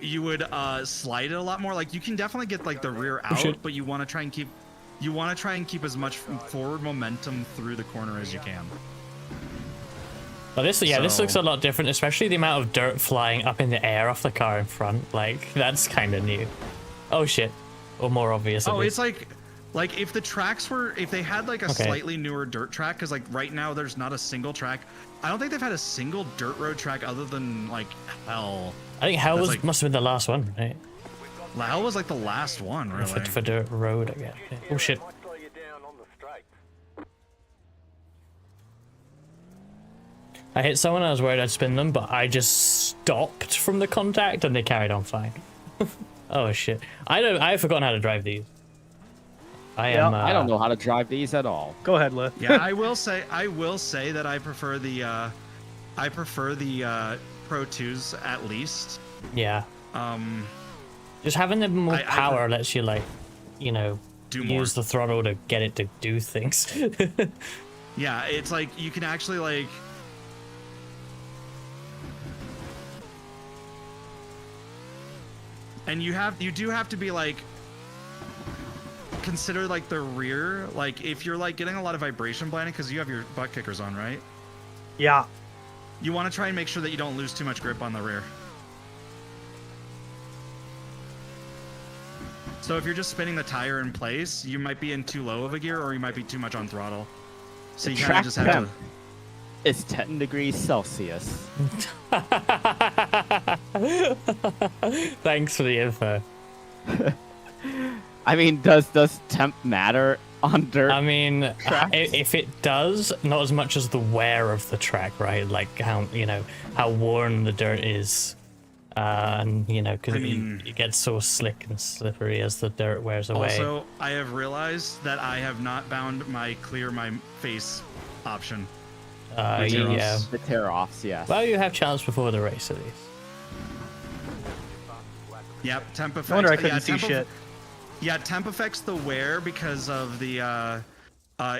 You would slide it a lot more. Like you can definitely get like the rear out, shit. but you want to try and keep as much forward momentum through the corner as you can. But this looks So- a lot different, especially the amount of dirt flying up in the air off the car in front. Like that's kind of new. Oh shit, or more obvious. at Oh, least. it's like if the tracks were, if they had like a Okay. slightly newer dirt track, because like right now there's not a single track. I don't think they've had a single dirt road track other than like Hell. I think Hell that's was like- must have been the last one, right? Hell was like the last one, really. For dirt road, I guess. Yeah. Oh shit. Might slow you down on the straight. I hit someone. I was worried I'd spin them, but I just stopped from the contact and they carried on fine. Oh shit! I've forgotten how to drive these. I don't know how to drive these at all. Go ahead, Liv. Yeah, I will say that I prefer the Pro 2s at least. Yeah. Um, Just having the more I- power lets you like, you know, Do more. use the throttle to get it to do things. yeah, it's like you can actually like. And you do have to be like consider like the rear, like if you're like getting a lot of vibration blinding because you have your butt kickers on, right? Yeah. You want to try and make sure that you don't lose too much grip on the rear. So if you're just spinning the tire in place, you might be in too low of a gear or you might be too much on throttle. So you kind Track of just have to. It's 10 degrees Celsius. Thanks for the info. I mean, does temp matter on dirt? I mean, Tracks? if it does, not as much as the wear of the track, right? Like how worn the dirt is, and because I mean- it gets so slick and slippery as the dirt wears away. Also, I have realized that I have not bound my clear my face option. Yeah. The tear-offs, yes. Well, you have chance before the race at least. Yep, temp affects. No wonder I yeah, couldn't see temp shit. Yeah, temp affects the wear because of the.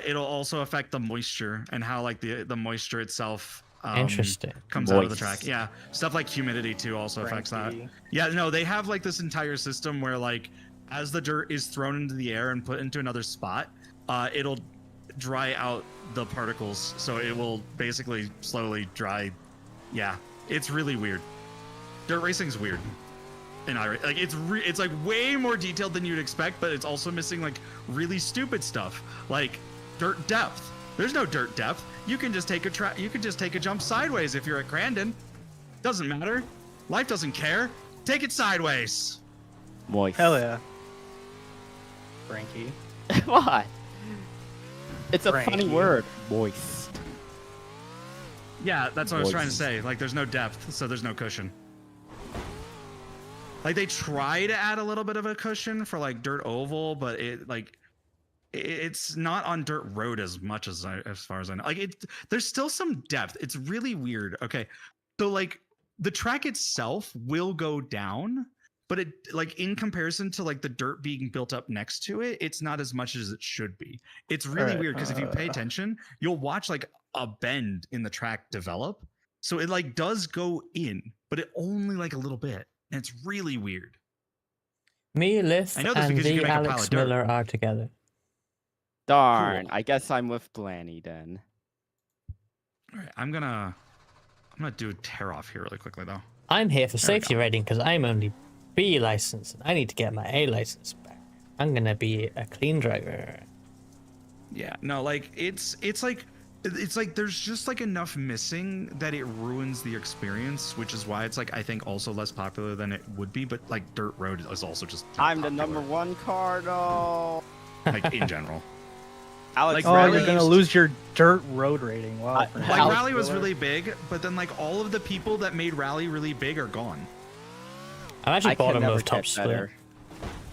It'll also affect the moisture and how like the moisture itself. Interesting. Comes out of the Moist. track. Yeah, stuff like humidity too also affects that. Frankie. Yeah, no, they have like this entire system where like as the dirt is thrown into the air and put into another spot, it'll dry out the particles, so it will basically slowly dry. Yeah, it's really weird. Dirt racing's weird. And like it's like way more detailed than you'd expect, but it's also missing like really stupid stuff like dirt depth. There's no dirt depth. You can just take a jump sideways if you're at Crandon. Doesn't matter. Life doesn't care. Take it sideways. Moist. Hell yeah. Frankie. What? It's a funny Frankie. word. Moist. Yeah, that's what I was trying to Moist. say. Like there's no depth, so there's no cushion. Like they try to add a little bit of a cushion for like dirt oval, but it's not on dirt road as much as far as I know. Like there's still some depth. It's really weird. Okay, so like the track itself will go down, but it like in comparison to like the dirt being built up next to it, it's not as much as it should be. It's really Alright, weird because if you pay attention, you'll watch like a bend in the track develop. So it like does go in, but it only like a little bit. And it's really weird. Me, Lith, I know this and because you the can make a pile Alex of dirt. Miller are together. Darn. Cool. I guess I'm with Blanny then. All right, I'm gonna do a tear off here really quickly though. I'm here for There we safety go. rating because I'm only B license and I need to get my A license back. I'm gonna be a clean driver. Yeah, no, like it's like there's just like enough missing that it ruins the experience, which is why it's like I think also less popular than it would be. But like dirt road is also just not I'm the popular, #1 car, though. like in general. Alex Like, Oh, Rally you're gonna used- lose your dirt road rating. Wow. I- Frankie. Like Alex Rally was Miller. really big, but then like all of the people that made Rally really big are gone. I'm actually I can bottom never of top get split. better.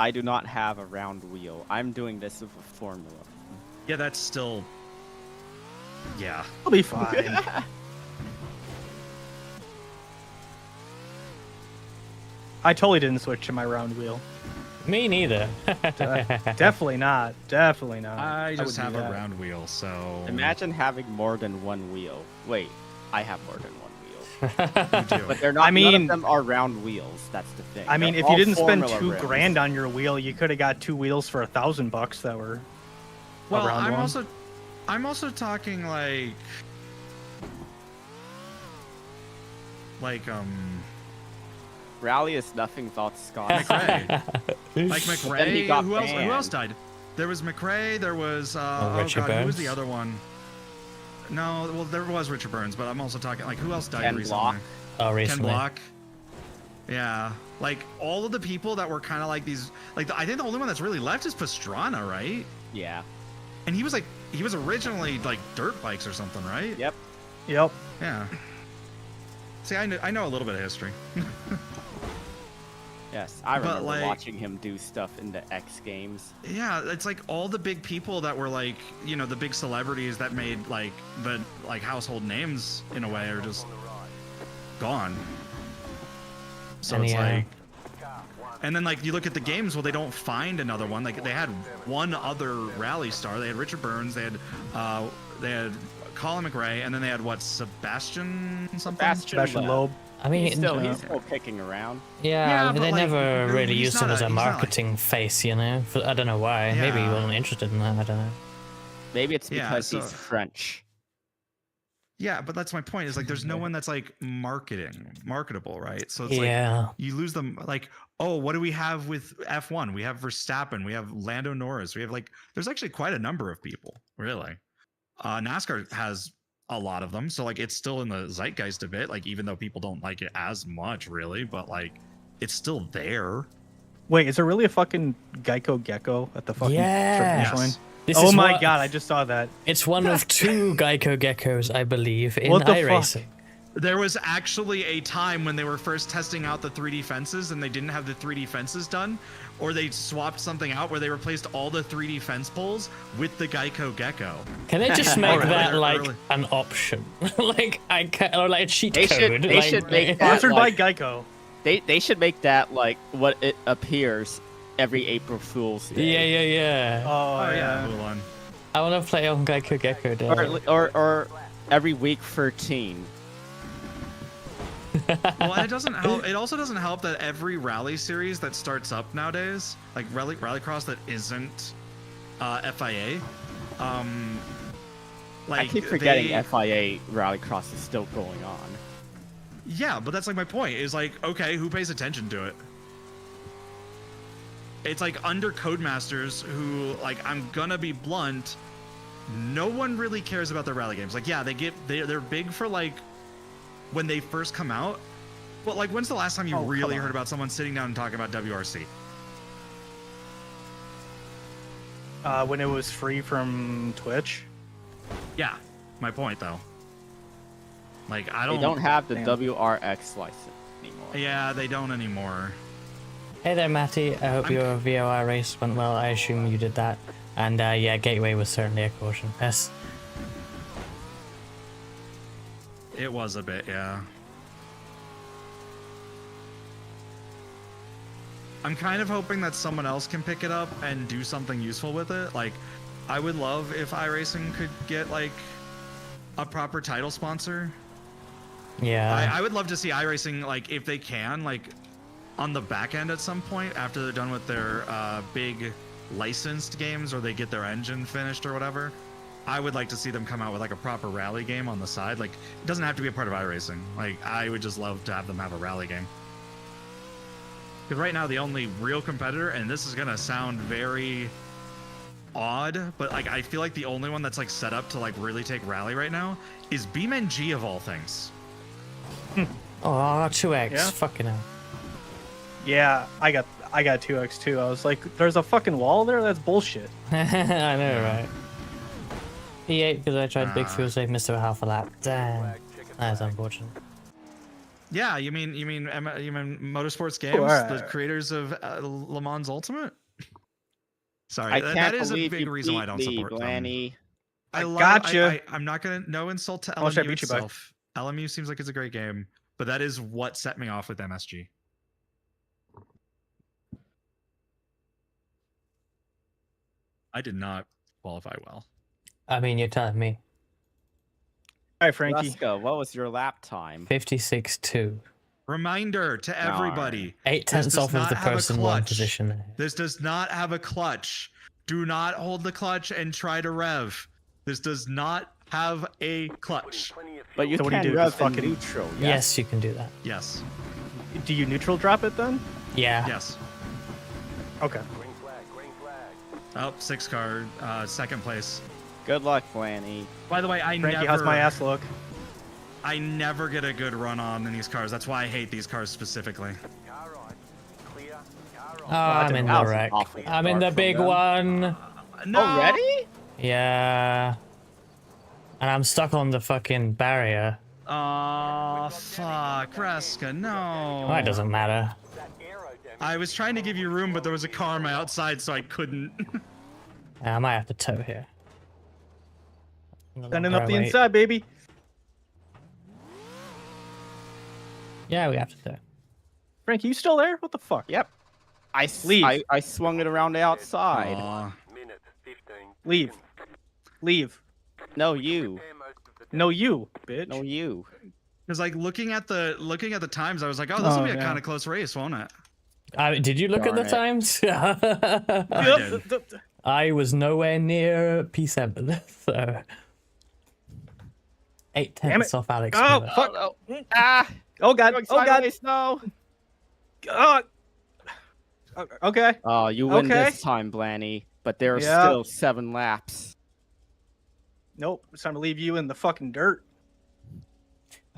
I do not have a round wheel. I'm doing this with a formula. Yeah, that's still. Yeah. I'll be fine. I totally didn't switch to my round wheel. Me neither. Definitely not. Definitely not. I just would have do a that. round wheel, so. Imagine having more than one wheel. Wait, I have more than one wheel. You do. But they're not. I none mean- of them are round wheels. That's the thing. I mean, They're if you all didn't spend formula rims. $2,000 on your wheel, you could have got 2 wheels for $1,000 that were Well, around one. I'm also talking like Rally is nothing without Scott. McRae. Like then he McRae. got Who else banned. died? There was McRae. There was Richard who was Burns? the other one? No, well there was Richard Burns, but I'm also talking like who else died Ken recently? Block. Oh, Ken recently. Block. Yeah, like all of the people that were kind of like these. Like I think the only one that's really left is Pastrana, right? Yeah. And he was originally like dirt bikes or something, right? Yep. Yep. Yeah. See, I know a little bit of history. Yes, I But, remember like- watching him do stuff in the X Games. Yeah, it's like all the big people that were like, you know, the big celebrities that made like the like household names in a way are just gone. So And it's yeah. like, and then like you look at the games, well, they don't find another one. Like they had one other rally star. They had Richard Burns. They had Colin McRae, and then they had what Sebastian something. Sebastian Loeb. I mean, He's still kicking around. yeah, Yeah, but, they like, never really he's used him not as a he's not, like- marketing face, you know? I don't know why. Maybe he Yeah. wasn't interested in that. I don't know. Maybe it's Yeah, because so- he's French. Yeah, but that's my point. Is like there's no one that's like marketable, right? So it's Yeah. like you lose them. Like, oh, what do we have with F1? We have Verstappen. We have Lando Norris. We have like there's actually quite a number of people, really. NASCAR has a lot of them, so like it's still in the zeitgeist a bit. Like even though people don't like it as much, really, but like it's still there. Wait, is there really a fucking Geico Gecko at the fucking Yes. finish line? This Oh is my god, I just saw that. It's one of 2 Geico Geckos, I believe, in What the iRacing. There was actually a time when they were first testing out the 3D fences and they didn't have the 3D fences done, or they swapped something out where they replaced all the 3D fence poles with the Geico Gecko. Can they just make Alright. that like Early. an option, like I can, or like a cheat They code? should- they like, should make that- Sponsored like- by Geico. They should make that like what it appears every April Fool's Day. Yeah, yeah, yeah. Oh, yeah, yeah. Mulan. I want to play on Geico Gecko Day. Or every week 13. Well, it doesn't help. It also doesn't help that every rally series that starts up nowadays, like rallycross that isn't FIA, like I keep forgetting they- FIA Rallycross is still going on. Yeah, but that's like my point. Is like, okay, who pays attention to it? It's like under Codemasters, who, like, I'm gonna be blunt, no one really cares about their rally games. Like, yeah, they're big for like when they first come out, but like, when's the last time you Oh, really come heard on. about someone sitting down and talking about WRC? When it was free from Twitch. Yeah, my point though. Like, I They don't. don't have the Damn. WRX license anymore. Yeah, they don't anymore. Hey there, Matty. I hope your VOI race went well. I assume you did that. And yeah, Gateway was certainly a caution. Yes. It was a bit, yeah. I'm kind of hoping that someone else can pick it up and do something useful with it. Like, I would love if iRacing could get like a proper title sponsor. Yeah. I would love to see iRacing, like, if they can, like, on the back end at some point after they're done with their big licensed games, or they get their engine finished or whatever. I would like to see them come out with like a proper rally game on the side. Like, it doesn't have to be a part of iRacing. Like, I would just love to have them have a rally game. Because right now the only real competitor, and this is gonna sound very odd, but like I feel like the only one that's like set up to like really take rally right now is BeamNG of all things. Oh, 2x. Yeah. Fucking hell. Yeah, I got 2x too. I was like, there's a fucking wall there? That's bullshit. I know, right? P8 because I tried big fuel save, missed about half a lap. Damn. That's unfortunate. Yeah, you mean Motorsports Games, alright. the creators of Le Mans Ultimate? Sorry, I that can't is a believe big you reason why I beat don't me, support them. Blanny. I love, gotcha. I'm not gonna no insult to How much I LMU beat you by? itself. LMU seems like it's a great game, but that is what set me off with MSG. I did not qualify well. I mean, you're telling me. All right, Frankie. Ruska, what was your lap time? 56.2. Reminder to everybody: 8 This tenths does off of not the have a person one clutch. position. this does not have a clutch. Do not hold the clutch and try to rev. This does not have a clutch. But you So what do you can do, rev just in fucking- neutral. Yes, you can do that. Yes. Do you neutral drop it then? Yeah. Yes. Okay. Green flag, green flag. Oh, 6 car, second place. Good luck, Blanny. By the way, Frankie, how's my ass look? I never get a good run on in these cars. That's why I hate these cars specifically. Car right. Clear. Car Oh, right. I'm in That the was an wreck. awful I'm in start the from big them. one. No. Already? Yeah. And I'm stuck on the fucking barrier. Oh, fuck. Reska, no. Well, it doesn't matter. That aero damage. I was trying to give you room, but there was a car on my outside, so I couldn't. I might have to tow here. Sending up the Wait. inside, baby. Yeah, we have to tow. Frankie, you still there? What the fuck? Yep. Leave. I swung it around the outside. Aw. Minute 15. Leave. Leave. No, you. Repair most of the No, you, bitch. No, you. Because like looking at the times, I was like, oh, this will Oh, be a yeah. kind of close race, won't it? Did you look at the Darn times? I did. I was nowhere near P7, so 8 Damn tenths it. off Alex. Oh, Miller. fuck. Oh, no. Ah! Oh, God. Going Oh, God. sideways, no. Oh. Okay. Oh, you win Okay. this time, Blanny. But there are Yeah. still 7 laps. Nope. It's time to leave you in the fucking dirt.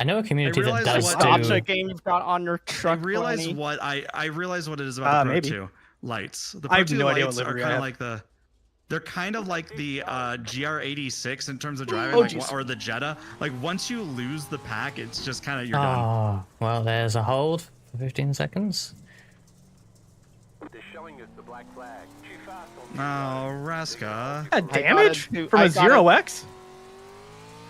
I know a community that realize does what- The do. object game you've got on your I truck, realize Blanny. what I realize what it is about the Pro Maybe. 2 lights. The I Pro have 2 no idea what lights are livery I kind of have. like they're kind of like the GR86 in terms of driving, Oh, like, jeez. or the Jetta. Like once you lose the pack, it's just kind of you're done. Oh, well, there's a hold for 15 seconds. They're showing us the black flag. Too fast on Oh, Raska. Damage do- from I a gotta- 0x?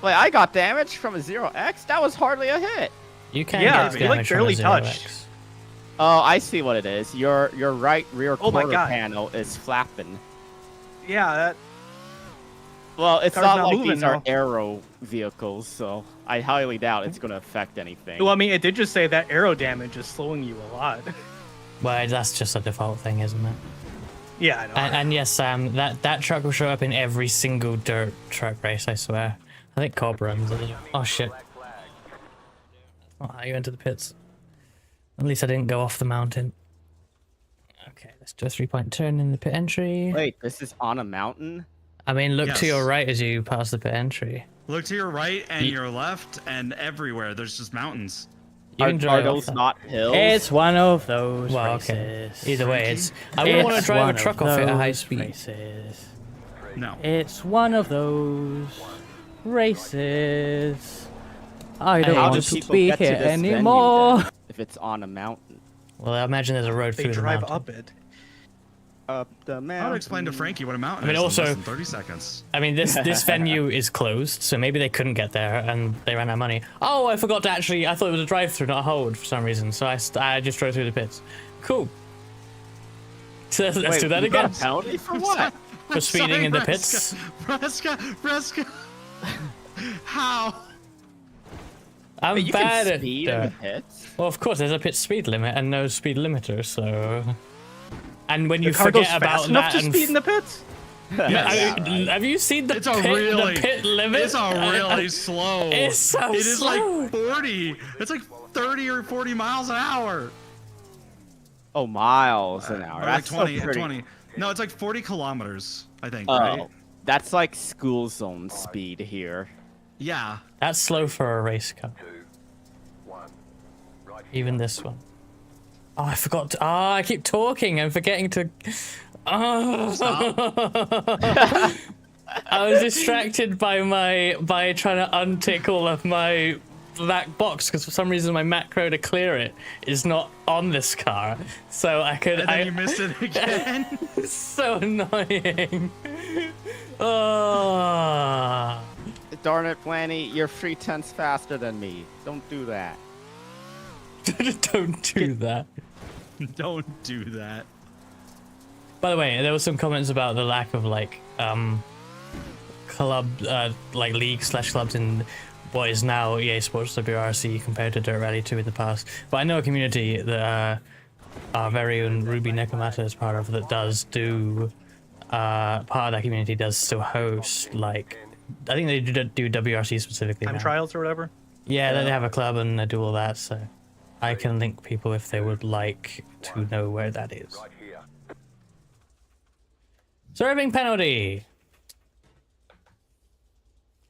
Wait, I got damage from a 0x? That was hardly a hit. You can Yeah, get you, like, damage from a barely 0x. touched. Oh, I see what it is. Your right rear Oh my quarter God. panel is flapping. Yeah, that. Well, it's Car's not not like moving, these are though. aero vehicles, so I highly doubt it's going to affect anything. Well, I mean, it did just say that arrow damage is slowing you a lot. Well, that's just a default thing, isn't it? Yeah, I know. And yes, Sam, that truck will show up in every single dirt truck race, I swear. I think Cobb runs it. Oh, shit. black flag. Oh, you went to the pits. At least I didn't go off the mountain. Okay, let's do a 3-point turn in the pit entry. Wait, this is on a mountain? I mean, look to Yes. your right as you pass the pit entry. Look to your right and Ye- your left and everywhere. There's just mountains. You can Are drive off those that. not hills? It's one of those Well, races. okay. Either way, it's. I wouldn't want to It's drive one a truck of off it at high those speed. Races. No. It's one of those races. I don't How do want to people be get to here this venue anymore. then, if it's on a mountain? Well, I imagine there's a road They through the drive mountain. up it. Up the mountain. I would explain to Frankie what a mountain I mean, is also- in less than 30 seconds. I mean, this venue is closed, so maybe they couldn't get there and they ran out of money. Oh, I forgot to actually. I thought it was a drive-through, not a hold, for some reason. So I just drove through the pits. Cool. So let's Wait, do that you got again. a penalty for what? For speeding in the pits. Raska. How? I'm Wait, you bad can at. speed in the pits? Well, of course, there's a pit speed limit and no speed limiter, so. And when you The car goes forget fast about enough that to and speed in the pits? I mean, have you seen the It's a pit, really, the pit limit? It's a really slow. It's so It is slow. like 40. It's like 30 or 40 miles an hour. Oh, miles an hour. Or That's like 20, so pretty. 20. No, it's like 40 kilometers, I think, Oh, right? that's like school zone speed here. Yeah. That's slow for a race car. 2, 1. Right. Even this one. Oh, I forgot to. Oh, I keep talking. I'm forgetting to. Oh. I was distracted by trying to untick all of my black box because for some reason my macro to clear it is not on this car. So I could. And then you missed it again. It's so annoying. Oh. Darn it, Planny, you're 3/10 faster than me. Don't do that. Don't do that. Don't do that. By the way, there was some comments about the lack of like club like league/clubs in what is now EA Sports WRC compared to Dirt Rally 2 in the past. But I know a community that our very own Ruby Nekomata is part of that does do part of that community does still host like I think they do WRC specifically Time now. trials or whatever? Yeah, they have a club and they do all that, so I can link people if they would like to know where that is. Right here. Serving penalty.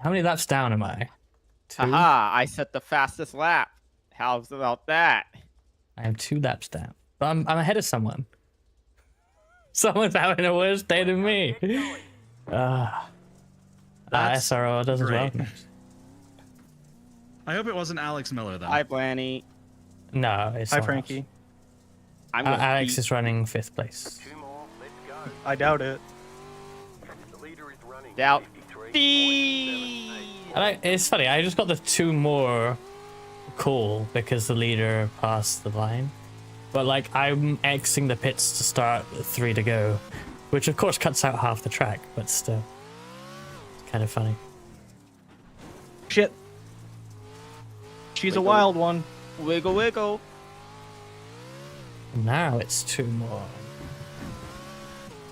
How many laps down am I? 2? Aha, I set the fastest lap. How's about that? I am 2 laps down. But I'm ahead of someone. Someone's having a worse day than me. That's SRO does as well. great. I hope it wasn't Alex Miller, though. Hi, Planny. No, it's Hi, not. Frankie. I'm gonna Alex beat- is running 5th place. 2 more. Let's go. I doubt it. The leader is running. Doubt. 53.78. It's funny, I just got the 2 more call because the leader passed the line. But like, I'm Xing the pits to start 3 to go, which of course cuts out half the track, but still. It's kind of funny. Shit. She's a Wiggle. wild one. Wiggle, wiggle. Now it's 2 more.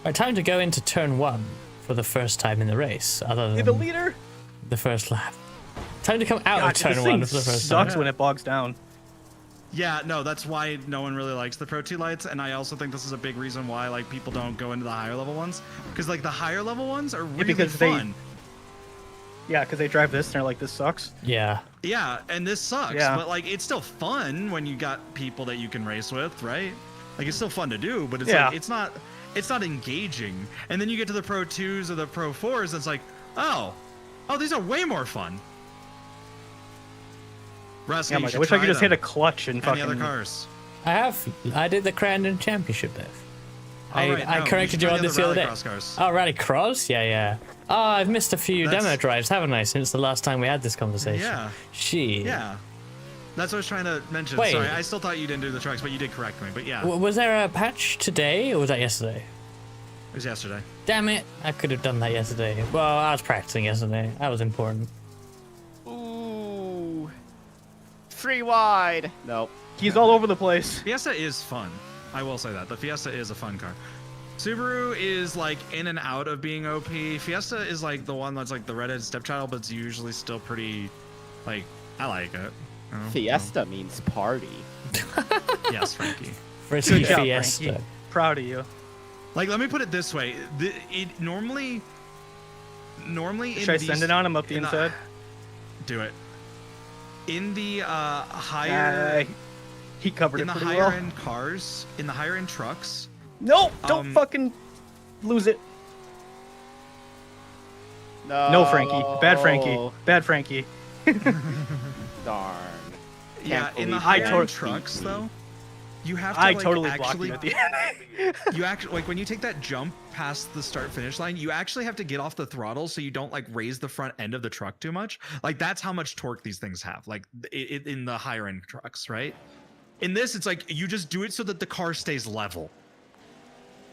Right, time to go into turn 1 for the first time in the race, other Hey, than the leader? the first lap. Time to come out God, of turn this 1 thing for the first time. sucks when it bogs down. Yeah, no, that's why no one really likes the Pro 2 lights, and I also think this is a big reason why like people don't go into the higher level ones, because like the higher level ones are really because they- fun. Yeah, because they drive this and they're like, this sucks. Yeah. Yeah, and this sucks, Yeah. but like it's still fun when you got people that you can race with, right? Like it's still fun to do, but it's Yeah. like it's not engaging. And then you get to the Pro 2s or the Pro 4s, and it's like, oh, these are way more fun. Russ, Yeah, you Mike, I should wish I try could just hit a them. clutch and Any fucking. other cars? I did the Crandon Championship there. I No, corrected you should on try this the other day. Rallycross cars. Oh, Rallycross? Yeah. Oh, I've missed a few demo That's- drives, haven't I, since the last time we had this conversation? Yeah. Shit. Yeah. That's what I was trying to mention. Wait. Sorry, I still thought you didn't do the trucks, but you did correct me. But yeah, Was there a patch today, or was that yesterday? it was yesterday. Damn it! I could have done that yesterday. Well, I was practicing yesterday. That was important. Ooh. Free wide. Nope. He's all over the place. Fiesta is fun. I will say that. The Fiesta is a fun car. Subaru is like in and out of being OP. Fiesta is like the one that's like the redhead stepchild, but it's usually still pretty, like, I like it. You know? Fiesta means party. Yes, Frankie. Frisky Good job, Fiesta. Frankie. Proud of you. Like, let me put it this way. It normally Should I send it on him up the inside? Do it. In the higher He covered in it the pretty higher well. end cars, in the higher end trucks. No, don't Um, fucking lose it. No, Frankie. Bad Frankie. Bad Frankie. Darn. Yeah, Can't in the believe higher you end beat trucks me. though, you have to I like, totally blocked actually you at the end. you actually like when you take that jump past the start finish line, you actually have to get off the throttle so you don't like raise the front end of the truck too much. Like that's how much torque these things have. Like in the higher end trucks, right? In this, it's like you just do it so that the car stays level.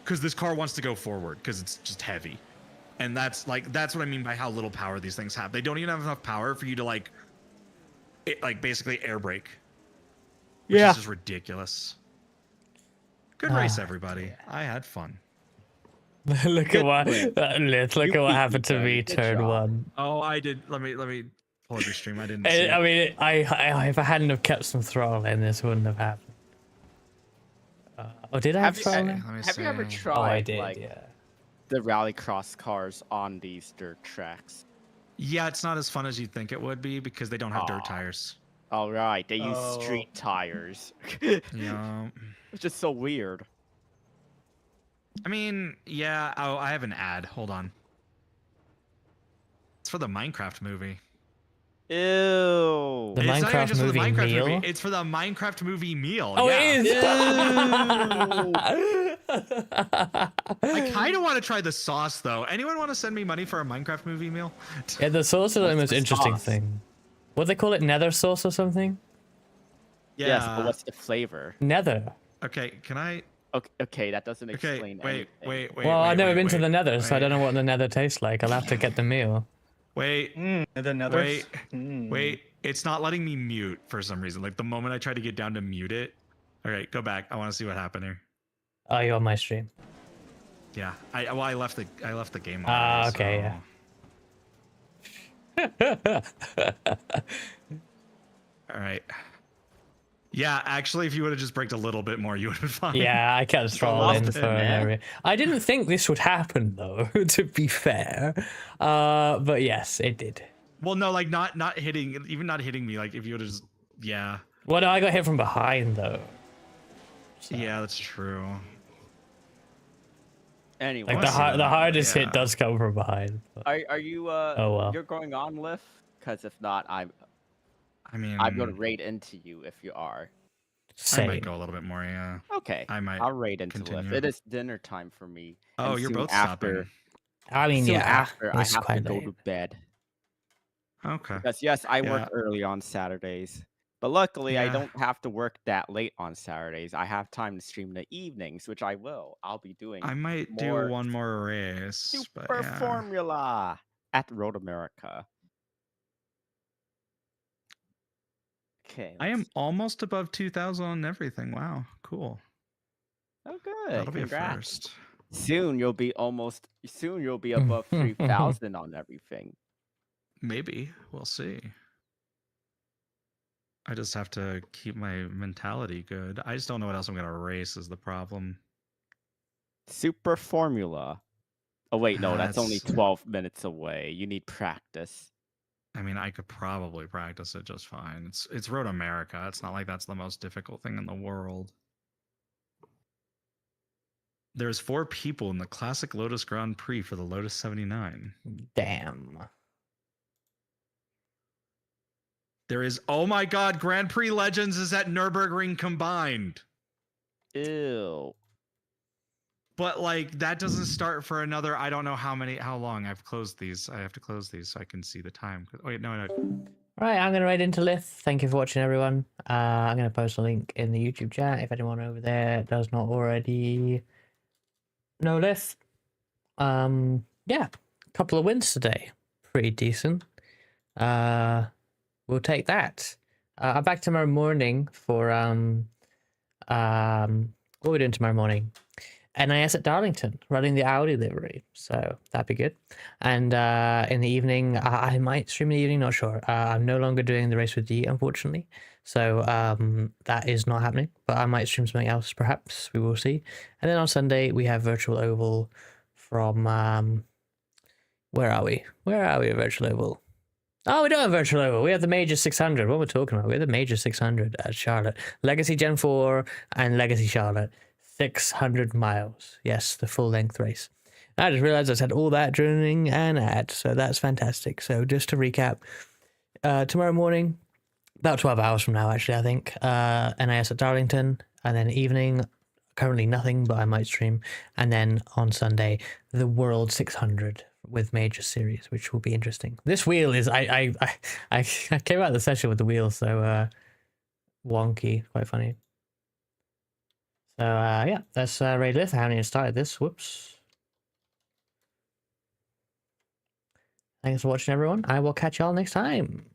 Because this car wants to go forward because it's just heavy, and that's what I mean by how little power these things have. They don't even have enough power for you to like basically air brake. Which Yeah. is just ridiculous. Good race, everybody. I had fun. Look at what look at what happened to beat me me, good turn job. one. Oh, I did. Let me pull up your stream. I didn't. See I it. mean, I if I hadn't have kept some throttle in, this wouldn't have happened. Oh, did I have Have you, throttle in? Let me have you ever see. tried Oh, I did. like Yeah. the rallycross cars on these dirt tracks? Yeah, it's not as fun as you'd think it would be because they don't have Aw. dirt tires. All right, they use Oh. street tires. Yeah. It's just so weird. I mean, yeah. Oh, I have an ad. Hold on. It's for the Minecraft movie. Ew. The It's not even Minecraft just for the movie Minecraft meal? movie. It's for the Minecraft movie meal. Oh, yeah. it is. I kind of want to try the sauce though. Anyone want to send me money for a Minecraft movie meal? Yeah, the sauce is the What's most the interesting sauce? thing. What they call it, nether sauce or something? Yes, but what's the flavor? Nether. Okay, can I? Okay, that doesn't Okay, explain wait. anything. Well, I've never been to wait, the nether, so I wait, don't know what the nether tastes like. I'll have to get the meal. Wait, The nether. wait. It's not letting me mute for some reason. Like the moment I try to get down to mute it. All right, go back. I want to see what happened here. Oh, you're on my stream. Yeah, I left the game. Ah, already, okay, so- All right. Yeah, actually, if you would have just braked a little bit more, you would have been fine. Yeah, I kept scrolling lost it, for an man. area. I didn't think this would happen though, to be fair. But yes, it did. Well, no, like not hitting, even not hitting me. Like if you would have just, yeah, Well, no, I got hit from behind though. So, yeah, that's true. Anyway, like Well, I see the that, hardest yeah. hit does come from behind. But are you Oh, well. you're going on lift? Because if not, I'm I going to raid into you if you are. I same. might go a little bit more. Yeah, Okay, I might. I'll raid into lift. continue. It is dinner time for me. Oh, and you're soon both after. stopping. I mean, Soon yeah, after I it's have to quite go late. to bed. Okay. Because yes, I work Yeah. early on Saturdays, but luckily I Yeah. don't have to work that late on Saturdays. I have time to stream in the evenings, which I will. I'll be doing I might more do one more race. Super but yeah. Formula at Road America. Okay. I am let's- almost above 2,000 on everything. Wow, cool. Oh, good. That'll be a Congrats. first. Soon you'll be above 3,000 on everything. Maybe we'll see. I just have to keep my mentality good. I just don't know what else I'm gonna race is the problem. Super Formula. Oh wait, no, that's only That's- 12 minutes away. You need practice. I mean, I could probably practice it just fine. It's Road America. It's not like that's the most difficult thing in the world. There's 4 people in the classic Lotus Grand Prix for the Lotus 79. Damn. There is, oh my god, Grand Prix Legends is at Nürburgring combined. Ew. But like that doesn't start for another, I don't know how long. I've closed these. I have to close these so I can see the time. Oh, wait, no. Right, I'm going to raid into Lith. Thank you for watching, everyone. I'm going to post a link in the YouTube chat if anyone over there does not already know Lith. Yeah, a couple of wins today. Pretty decent. We'll take that. I'm back tomorrow morning for what are we doing tomorrow morning? NIS at Darlington, running the Audi livery, so that'd be good. And in the evening, I might stream in the evening, not sure. I'm no longer doing the race with D, unfortunately, so that is not happening. But I might stream something else, perhaps. We will see. And then on Sunday, we have Virtual Oval from where are we? Where are we at Virtual Oval? Oh, we don't have Virtual Oval. We have the Major 600. What are we talking about? We have the Major 600 at Charlotte. Legacy Gen 4 and Legacy Charlotte. 600 miles. Yes, the full-length race. I just realized I said all that during an ad, so that's fantastic. So just to recap, tomorrow morning, about 12 hours from now, actually, I think, NIS at Darlington, and then evening, currently nothing, but I might stream, and then on Sunday, the World 600 with Major Series, which will be interesting. This wheel is, I came out of the session with the wheel, so wonky, quite funny. So, yeah, that's Raid Lith. I haven't even started this. Whoops. Thanks for watching, everyone. I will catch y'all next time.